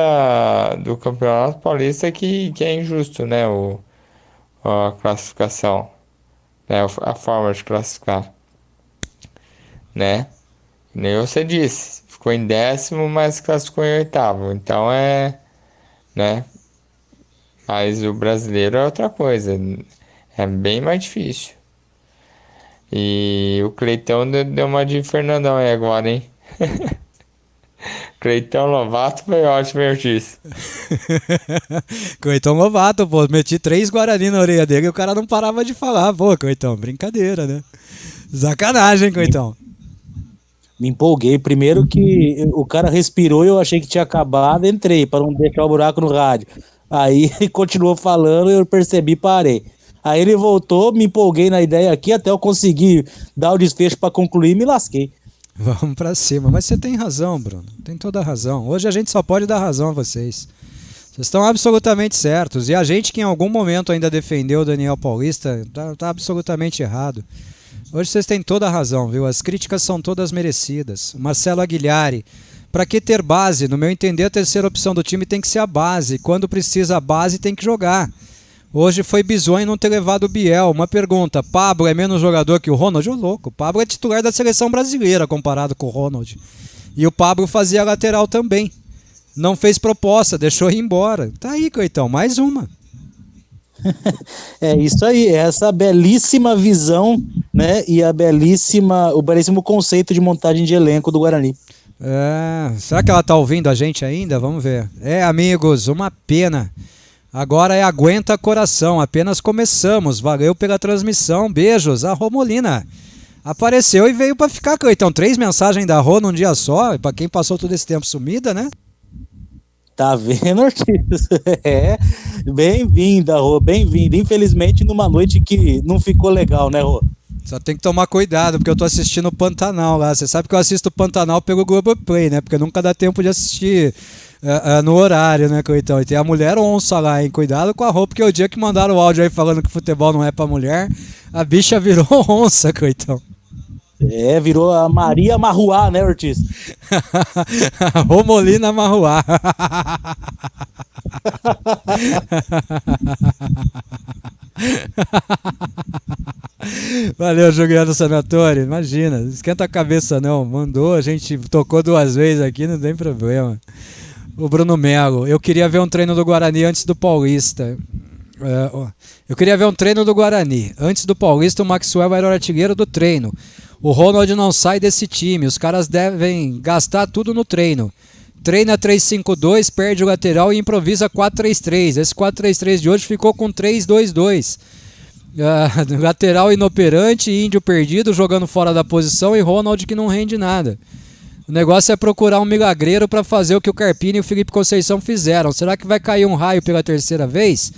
do Campeonato Paulista que é injusto, né? A classificação, né? A forma de classificar, né? Nem você disse, ficou em 10º, mas classificou em 8º, então né? Mas o brasileiro é outra coisa, é bem mais difícil. E o Cleitão deu uma de Fernandão aí agora, hein? Cleitão Lovato foi ótimo, hein, Ortiz? Cleitão Lovato, pô, meti 3 Guarani na orelha dele e o cara não parava de falar. Pô, Cleitão, brincadeira, né? Sacanagem, Cleitão. Me empolguei. Primeiro que o cara respirou e eu achei que tinha acabado, entrei para não deixar o buraco no rádio. Aí ele continuou falando e eu percebi, parei. Aí ele voltou, me empolguei na ideia aqui, até eu conseguir dar o desfecho para concluir e me lasquei. Vamos pra cima. Mas você tem razão, Bruno. Tem toda a razão. Hoje a gente só pode dar razão a vocês. Vocês estão absolutamente certos. E a gente que em algum momento ainda defendeu o Daniel Paulista tá absolutamente errado. Hoje vocês têm toda a razão, viu? As críticas são todas merecidas. O Marcelo Aguilhari. Pra que ter base? No meu entender, a terceira opção do time tem que ser a base. Quando precisa a base, tem que jogar. Hoje foi bizonho não ter levado o Biel. Uma pergunta, Pablo é menos jogador que o Ronald? Ô louco, o Pablo é titular da seleção brasileira comparado com o Ronald. E o Pablo fazia lateral também. Não fez proposta, deixou ir embora. Tá aí, Cleitão, mais uma. É isso aí, essa belíssima visão, né? E o belíssimo conceito de montagem de elenco do Guarani. Será que ela tá ouvindo a gente ainda? Vamos ver. Amigos, uma pena. Agora aguenta coração, apenas começamos. Valeu pela transmissão, beijos. A Romolina apareceu e veio pra ficar, Cleitão. 3 mensagens da Rô num dia só, pra quem passou todo esse tempo sumida, né? Tá vendo, Ortiz? Bem-vinda, Rô, bem-vinda. Infelizmente numa noite que não ficou legal, né, Rô? Só tem que tomar cuidado, porque eu tô assistindo o Pantanal lá. Você sabe que eu assisto o Pantanal pelo Globoplay, né? Porque nunca dá tempo de assistir no horário, né, Cleitão? E tem a mulher onça lá, hein? Cuidado com a roupa, porque o dia que mandaram o áudio aí falando que futebol não é pra mulher, a bicha virou onça, Cleitão. Virou a Maria Marruá, né, Ortiz? Romolina Marruá. Valeu, Juliano Sanatório. Imagina, não esquenta a cabeça não. Mandou, a gente tocou 2 vezes aqui, não tem problema. O Bruno Melo, eu queria ver um treino do Guarani antes do Paulista. Eu queria ver um treino do Guarani. Antes do Paulista, o Maxwell era o artilheiro do treino. O Ronald não sai desse time. Os caras devem gastar tudo no treino. Treina 3-5-2, perde o lateral e improvisa 4-3-3. Esse 4-3-3 de hoje ficou com 3-2-2. Lateral inoperante, índio perdido, jogando fora da posição, e Ronald que não rende nada. O negócio é procurar um milagreiro para fazer o que o Carpini e o Felipe Conceição fizeram. Será que vai cair um raio pela 3ª vez?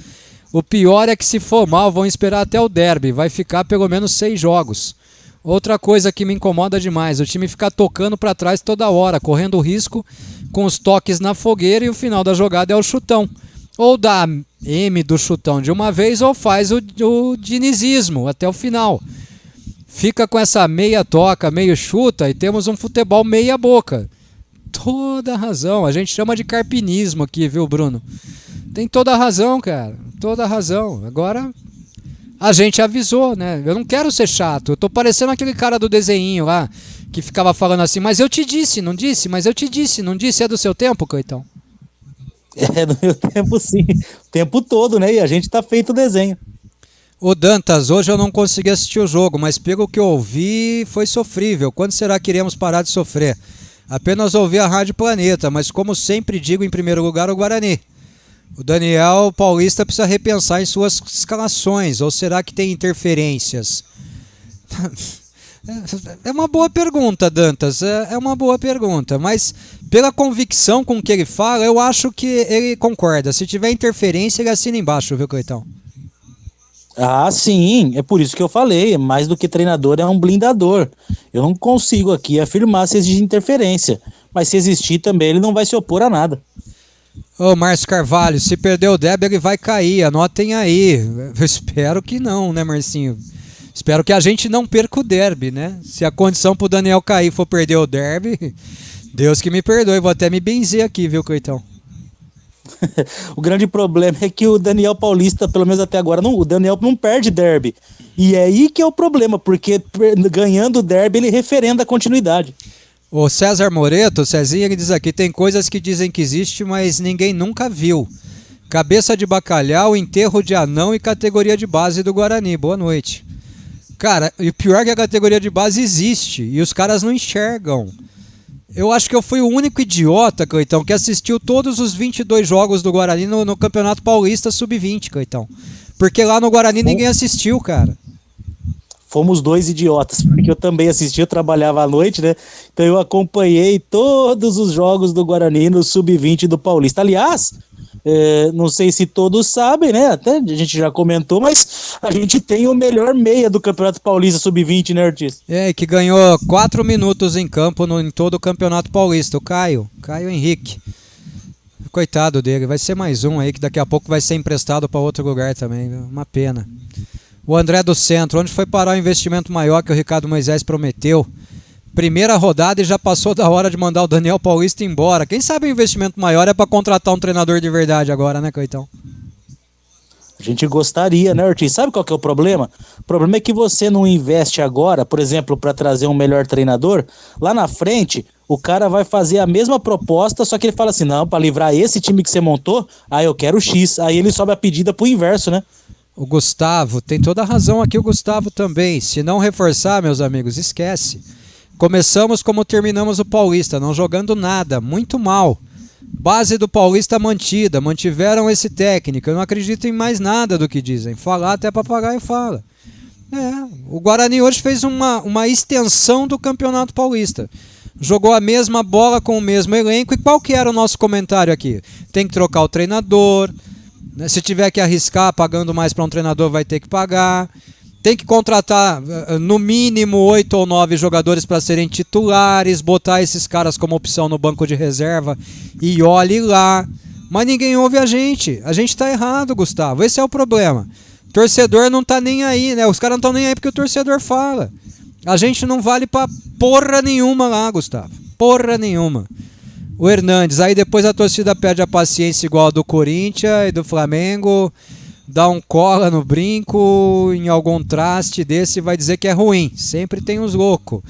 O pior é que se for mal, vão esperar até o derby. Vai ficar pelo menos 6 jogos. Outra coisa que me incomoda demais, o time ficar tocando para trás toda hora, correndo risco com os toques na fogueira, e o final da jogada é o chutão. Ou dá M do chutão de uma vez, ou faz o dinizismo até o final. Fica com essa meia toca, meio chuta, e temos um futebol meia boca. Toda razão, a gente chama de carpinismo aqui, viu, Bruno? Tem toda a razão, cara, toda a razão. Agora a gente avisou, né? Eu não quero ser chato, eu tô parecendo aquele cara do desenho lá, que ficava falando assim, mas eu te disse, não disse? Mas eu te disse, não disse? É do seu tempo, Cleitão? No meu tempo, sim. O tempo todo, né? E a gente tá feito o desenho. Ô Dantas, hoje eu não consegui assistir o jogo, mas pelo que eu ouvi, foi sofrível. Quando será que iremos parar de sofrer? Apenas ouvi a Rádio Planeta, mas como sempre digo, em primeiro lugar, o Guarani. O Daniel Paulista precisa repensar em suas escalações, ou será que tem interferências? É uma boa pergunta, Dantas, é uma boa pergunta, mas pela convicção com que ele fala, eu acho que ele concorda. Se tiver interferência, ele assina embaixo, viu, Cleitão? Ah, sim, é por isso que eu falei, mais do que treinador é um blindador. Eu não consigo aqui afirmar se existe interferência, mas se existir também ele não vai se opor a nada. Ô Márcio Carvalho, se perder o derby ele vai cair, anotem aí. Eu espero que não, né, Marcinho? Espero que a gente não perca o derby, né? Se a condição pro Daniel cair for perder o derby, Deus que me perdoe, vou até me benzer aqui, viu, Coitão? O grande problema é que o Daniel Paulista, pelo menos até agora, o Daniel não perde derby. E é aí que é o problema, porque ganhando o derby ele referenda a continuidade. O César Moreto, o Cezinha, ele diz aqui, tem coisas que dizem que existe, mas ninguém nunca viu. Cabeça de bacalhau, enterro de anão e categoria de base do Guarani. Boa noite. Cara, e o pior é que a categoria de base existe e os caras não enxergam. Eu acho que eu fui o único idiota, Coitão, que assistiu todos os 22 jogos do Guarani no Campeonato Paulista Sub-20, Coitão. Porque lá no Guarani ninguém assistiu, cara. Fomos dois idiotas, porque eu também assisti, eu trabalhava à noite, né? Então eu acompanhei todos os jogos do Guarani no Sub-20 do Paulista. Aliás, não sei se todos sabem, né? Até a gente já comentou, mas a gente tem o melhor meia do Campeonato Paulista Sub-20, né, Ortiz? Que ganhou 4 minutos em campo em todo o Campeonato Paulista, o Caio Henrique. Coitado dele, vai ser mais um aí que daqui a pouco vai ser emprestado para outro lugar também, uma pena. O André do Centro, onde foi parar o investimento maior que o Ricardo Moisés prometeu? Primeira rodada e já passou da hora de mandar o Daniel Paulista embora. Quem sabe o investimento maior é para contratar um treinador de verdade agora, né, Coitão? A gente gostaria, né, Ortiz? Sabe qual que é o problema? O problema é que você não investe agora, por exemplo, para trazer um melhor treinador. Lá na frente, o cara vai fazer a mesma proposta, só que ele fala assim, não, para livrar esse time que você montou, eu quero X. Aí ele sobe a pedida pro inverso, né? O Gustavo, tem toda a razão aqui o Gustavo também. Se não reforçar, meus amigos, esquece. Começamos como terminamos o Paulista, não jogando nada, muito mal. Base do Paulista mantida, mantiveram esse técnico. Eu não acredito em mais nada do que dizem. Falar até papagaio fala. O Guarani hoje fez uma extensão do Campeonato Paulista. Jogou a mesma bola com o mesmo elenco. E qual que era o nosso comentário aqui? Tem que trocar o treinador. Se tiver que arriscar pagando mais para um treinador, vai ter que pagar. Tem que contratar no mínimo 8 ou 9 jogadores para serem titulares, botar esses caras como opção no banco de reserva e olhe lá. Mas ninguém ouve a gente. A gente tá errado, Gustavo. Esse é o problema. O torcedor não tá nem aí, né? Os caras não estão nem aí porque o torcedor fala. A gente não vale pra porra nenhuma lá, Gustavo. Porra nenhuma. O Hernandes, aí depois a torcida perde a paciência igual a do Corinthians e do Flamengo, dá um cola no brinco, em algum traste desse vai dizer que é ruim. Sempre tem uns loucos.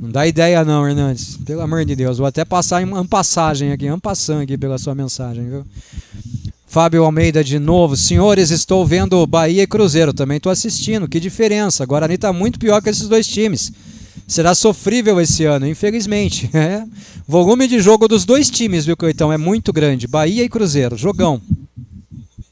Não dá ideia não, Hernandes. Pelo amor de Deus, vou até passar uma passagem aqui, aqui pela sua mensagem, viu? Fábio Almeida de novo. Senhores, estou vendo Bahia e Cruzeiro, também estou assistindo. Que diferença, Guarani está muito pior que esses dois times. Será sofrível esse ano, infelizmente. Volume de jogo dos dois times, viu, Coitão? É muito grande. Bahia e Cruzeiro, jogão.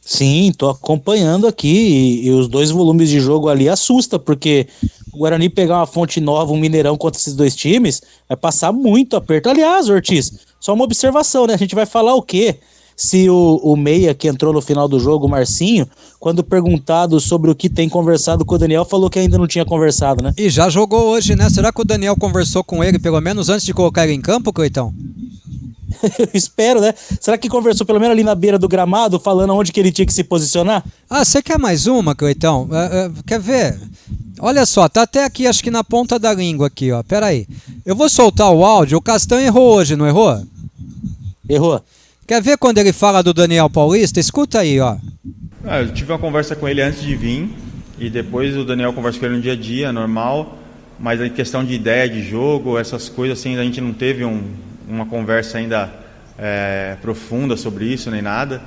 Sim, tô acompanhando aqui e os dois volumes de jogo ali assusta, porque o Guarani pegar uma Fonte Nova, um Mineirão contra esses dois times, vai passar muito aperto. Aliás, Ortiz, só uma observação, né? A gente vai falar o quê? Se o meia que entrou no final do jogo, o Marcinho, quando perguntado sobre o que tem conversado com o Daniel, falou que ainda não tinha conversado, né? E já jogou hoje, né? Será que o Daniel conversou com ele, pelo menos antes de colocar ele em campo, Coitão? Eu espero, né? Será que conversou pelo menos ali na beira do gramado, falando onde que ele tinha que se posicionar? Você quer mais uma, Coitão? Quer ver? Olha só, tá até aqui, acho que na ponta da língua aqui, ó. Pera aí. Eu vou soltar o áudio. O Castanho errou hoje, não errou? Errou. Quer ver quando ele fala do Daniel Paulista? Escuta aí, ó. Eu tive uma conversa com ele antes de vir e depois o Daniel conversa com ele no dia a dia, normal, mas em questão de ideia de jogo, essas coisas assim, a gente não teve uma conversa ainda profunda sobre isso, nem nada.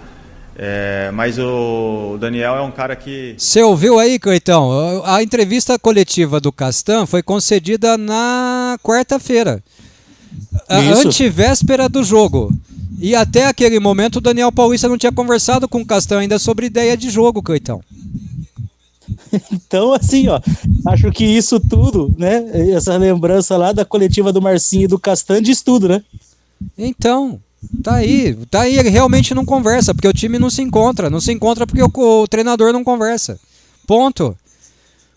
Mas o Daniel é um cara que... Você ouviu aí, Cleitão? A entrevista coletiva do Castan foi concedida na quarta-feira, antevéspera do jogo. E até aquele momento o Daniel Paulista não tinha conversado com o Castan ainda sobre ideia de jogo, Cleitão. Então, assim, ó, acho que isso tudo, né, essa lembrança lá da coletiva do Marcinho e do Castan diz tudo, né? Então, tá aí, ele realmente não conversa, porque o time não se encontra porque o treinador não conversa, ponto.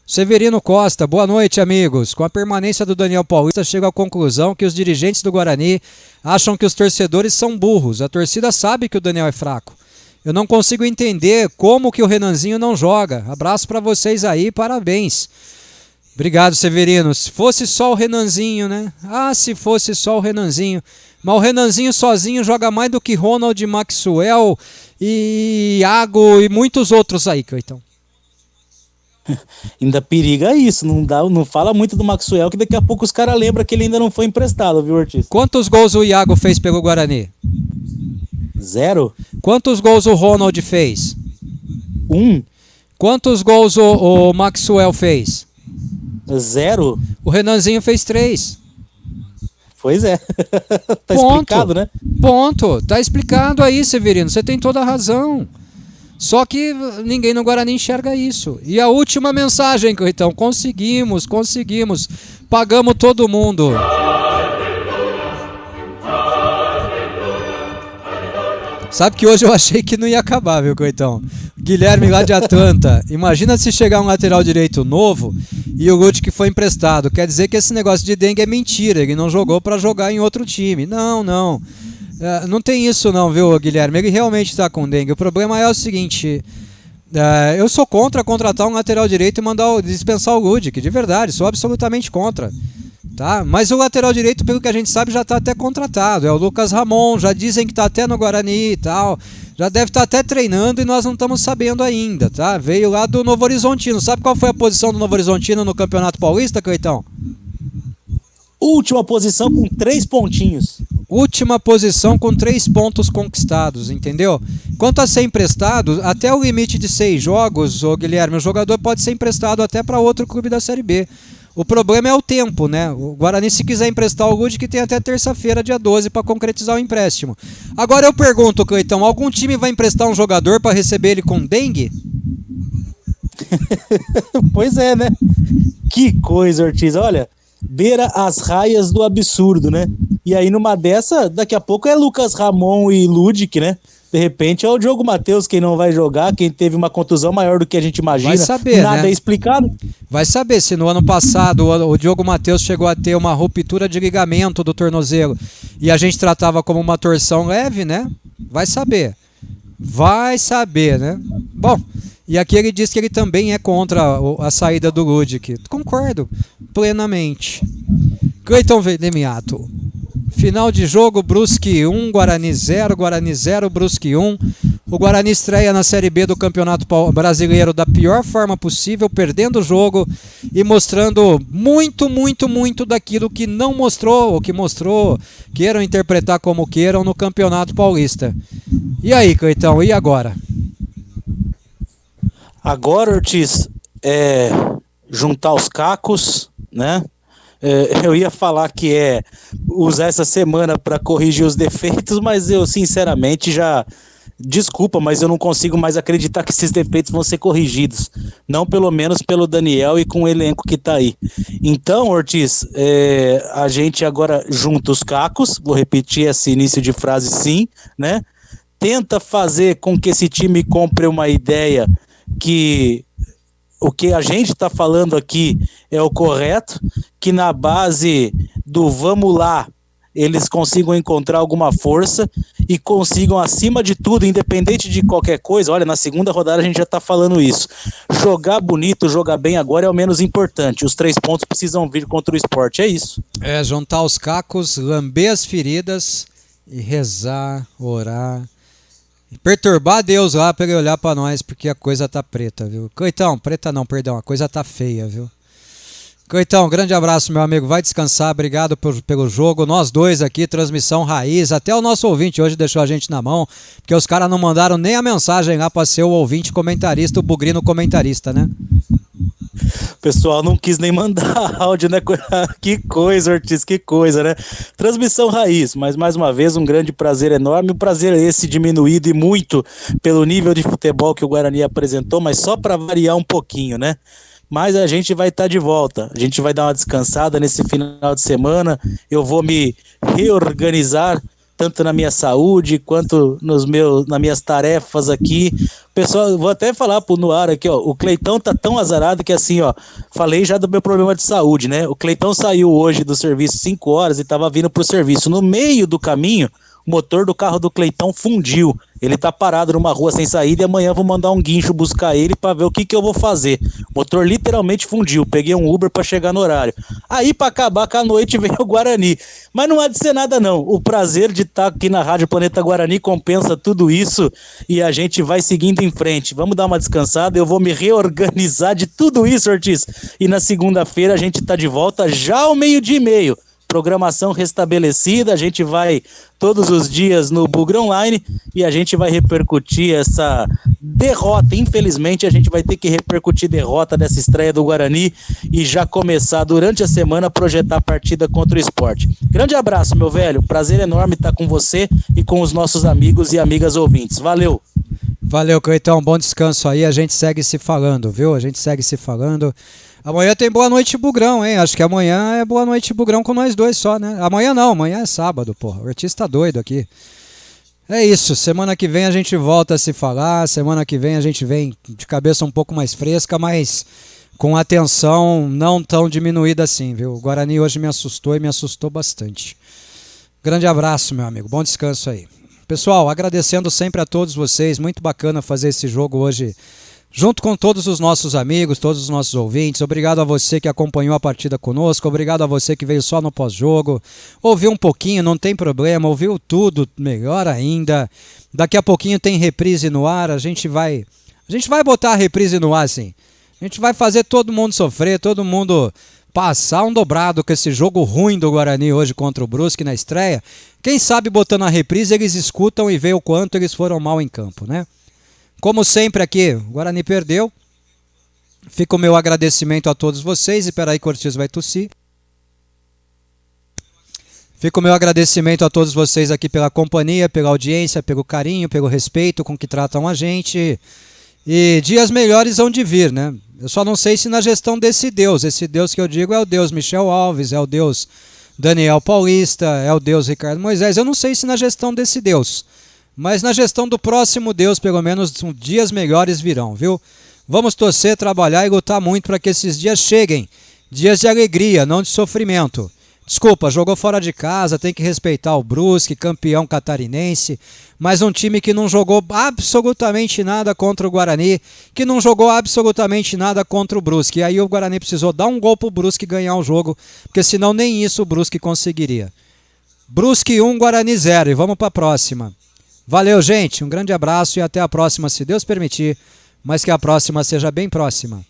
Severino Costa, boa noite, amigos. Com a permanência do Daniel Paulista, chego à conclusão que os dirigentes do Guarani acham que os torcedores são burros, a torcida sabe que o Daniel é fraco. Eu não consigo entender como que o Renanzinho não joga. Abraço pra vocês aí, parabéns. Obrigado, Severino. Se fosse só o Renanzinho, né? Se fosse só o Renanzinho. Mas o Renanzinho sozinho joga mais do que Ronald, Maxwell e Iago e muitos outros aí, Cleitão. Ainda periga isso, não fala muito do Maxwell, que daqui a pouco os caras lembram que ele ainda não foi emprestado, viu, Ortiz? Quantos gols o Iago fez pelo Guarani? 0. Quantos gols o Ronald fez? 1. Quantos gols o Maxwell fez? 0. O Renanzinho fez 3. Pois é. Tá explicado, né? Ponto. Tá explicado aí, Severino. Você tem toda a razão. Só que ninguém no Guarani enxerga isso. E a última mensagem, então, conseguimos. Pagamos todo mundo. Sabe que hoje eu achei que não ia acabar, viu, Coitão? Guilherme lá de Atlanta. Imagina se chegar um lateral direito novo e o Lute que foi emprestado. Quer dizer que esse negócio de dengue é mentira. Ele não jogou para jogar em outro time. Não. Não tem isso não, viu, Guilherme? Ele realmente está com dengue. O problema é o seguinte... eu sou contra contratar um lateral direito e dispensar o Ludic, de verdade. Sou absolutamente contra. Tá? Mas o lateral direito, pelo que a gente sabe, já está até contratado. É o Lucas Ramon, já dizem que está até no Guarani e tal. Já deve estar até treinando e nós não estamos sabendo ainda, tá? Veio lá do Novo Horizontino. Sabe qual foi a posição do Novo Horizontino no Campeonato Paulista, Cleitão? Última posição com 3 pontinhos. Última posição com 3 pontos conquistados, entendeu? Quanto a ser emprestado, até o limite de 6 jogos, Guilherme, o jogador pode ser emprestado até para outro clube da Série B. O problema é o tempo, né? O Guarani, se quiser emprestar o Ludic, tem até terça-feira, dia 12, para concretizar o empréstimo. Agora eu pergunto, Cleitão, algum time vai emprestar um jogador para receber ele com dengue? Pois é, né? Que coisa, Ortiz. Olha, beira as raias do absurdo, né? E aí numa dessa, daqui a pouco é Lucas Ramon e Ludic, né? De repente é o Diogo Matheus quem não vai jogar, quem teve uma contusão maior do que a gente imagina. Vai saber, nada né? É explicado. Vai saber se no ano passado o Diogo Matheus chegou a ter uma ruptura de ligamento do tornozelo e a gente tratava como uma torção leve, né? Vai saber, né? Bom, e aqui ele diz que ele também é contra a saída do Ludic. Concordo plenamente. Cleiton Demiato. Final de jogo, Brusque 1, Guarani 0, Brusque 1. O Guarani estreia na Série B do Campeonato Brasileiro da pior forma possível, perdendo o jogo e mostrando muito daquilo que não mostrou, ou que mostrou, queiram interpretar como queiram, no Campeonato Paulista. E aí, Cleitão, e agora? Agora, Ortiz, juntar os cacos, né? Eu ia falar que usar essa semana para corrigir os defeitos, mas eu sinceramente desculpa, mas eu não consigo mais acreditar que esses defeitos vão ser corrigidos, não pelo menos pelo Daniel e com o elenco que tá aí. Então, Ortiz, a gente agora junta os cacos, vou repetir esse início de frase sim, né? Tenta fazer com que esse time compre uma ideia que o que a gente está falando aqui é o correto, que na base do vamos lá eles consigam encontrar alguma força e consigam, acima de tudo, independente de qualquer coisa, olha, na segunda rodada a gente já está falando isso, jogar bonito, jogar bem agora é o menos importante, os 3 pontos precisam vir contra o Sport, é isso. Juntar os cacos, lamber as feridas e rezar, orar, perturbar Deus lá para ele olhar para nós, porque a coisa tá preta, viu? Então, preta não, perdão, a coisa tá feia, viu? Coitão, grande abraço, meu amigo. Vai descansar, obrigado pelo jogo. Nós dois aqui, transmissão raiz. Até o nosso ouvinte hoje deixou a gente na mão, porque os caras não mandaram nem a mensagem lá para ser o ouvinte comentarista, o Bugrino comentarista, né? O pessoal não quis nem mandar áudio, né? Que coisa, Ortiz, que coisa, né? Transmissão raiz, mas mais uma vez um grande prazer enorme. O prazer é esse diminuído e muito pelo nível de futebol que o Guarani apresentou, mas só para variar um pouquinho, né? Mas a gente vai estar de volta, a gente vai dar uma descansada nesse final de semana, eu vou me reorganizar tanto na minha saúde quanto nas minhas tarefas aqui. Pessoal, vou até falar no ar aqui, ó, o Cleitão tá tão azarado que assim, ó, falei já do meu problema de saúde, né? O Cleitão saiu hoje do serviço 5 horas e tava vindo pro serviço. No meio do caminho, o motor do carro do Cleitão fundiu. Ele tá parado numa rua sem saída e amanhã eu vou mandar um guincho buscar ele pra ver o que eu vou fazer. O motor literalmente fundiu. Peguei um Uber pra chegar no horário. Aí pra acabar com a noite veio o Guarani. Mas não há de ser nada não. O prazer de estar aqui na Rádio Planeta Guarani compensa tudo isso e a gente vai seguindo em frente. Vamos dar uma descansada. Eu vou me reorganizar de tudo isso, Ortiz. E na segunda-feira a gente tá de volta já ao 12:30. Programação restabelecida, a gente vai todos os dias no Bugre Online e a gente vai repercutir essa derrota. Infelizmente a gente vai ter que repercutir derrota dessa estreia do Guarani e já começar durante a semana a projetar a partida contra o Sport. Grande abraço, meu velho, prazer enorme estar com você e com os nossos amigos e amigas ouvintes. Valeu! Valeu, Cleitão, bom descanso aí, a gente segue se falando, viu? A gente segue se falando. Amanhã tem Boa Noite Bugrão, hein? Acho que amanhã é Boa Noite Bugrão com nós dois só, né? Amanhã não, amanhã é sábado, porra. O Ortiz tá doido aqui. É isso, semana que vem a gente volta a se falar, semana que vem a gente vem de cabeça um pouco mais fresca, mas com atenção não tão diminuída assim, viu? O Guarani hoje me assustou e me assustou bastante. Grande abraço, meu amigo, bom descanso aí. Pessoal, agradecendo sempre a todos vocês, muito bacana fazer esse jogo hoje junto com todos os nossos amigos, todos os nossos ouvintes. Obrigado a você que acompanhou a partida conosco, obrigado a você que veio só no pós-jogo, ouviu um pouquinho, não tem problema, ouviu tudo, melhor ainda. Daqui a pouquinho tem reprise no ar, a gente vai botar a reprise no ar, sim. A gente vai fazer todo mundo sofrer, todo mundo passar um dobrado com esse jogo ruim do Guarani hoje contra o Brusque na estreia. Quem sabe botando a reprise eles escutam e veem o quanto eles foram mal em campo, né? Como sempre aqui, o Guarani perdeu. Fica o meu agradecimento a todos vocês. E peraí que o Ortiz vai tossir. Fica o meu agradecimento a todos vocês aqui pela companhia, pela audiência, pelo carinho, pelo respeito com que tratam a gente. E dias melhores hão de vir, né? Eu só não sei se na gestão desse Deus. Esse Deus que eu digo é o Deus Michel Alves, é o Deus Daniel Paulista, é o Deus Ricardo Moisés. Eu não sei se na gestão desse Deus. Mas na gestão do próximo Deus, pelo menos dias melhores virão, viu? Vamos torcer, trabalhar e lutar muito para que esses dias cheguem. Dias de alegria, não de sofrimento. Desculpa, jogou fora de casa, tem que respeitar o Brusque, campeão catarinense, mas um time que não jogou absolutamente nada contra o Guarani, que não jogou absolutamente nada contra o Brusque. E aí o Guarani precisou dar um gol pro Brusque ganhar o jogo, porque senão nem isso o Brusque conseguiria. Brusque 1, Guarani 0 e vamos para a próxima. Valeu, gente, um grande abraço e até a próxima, se Deus permitir, mas que a próxima seja bem próxima.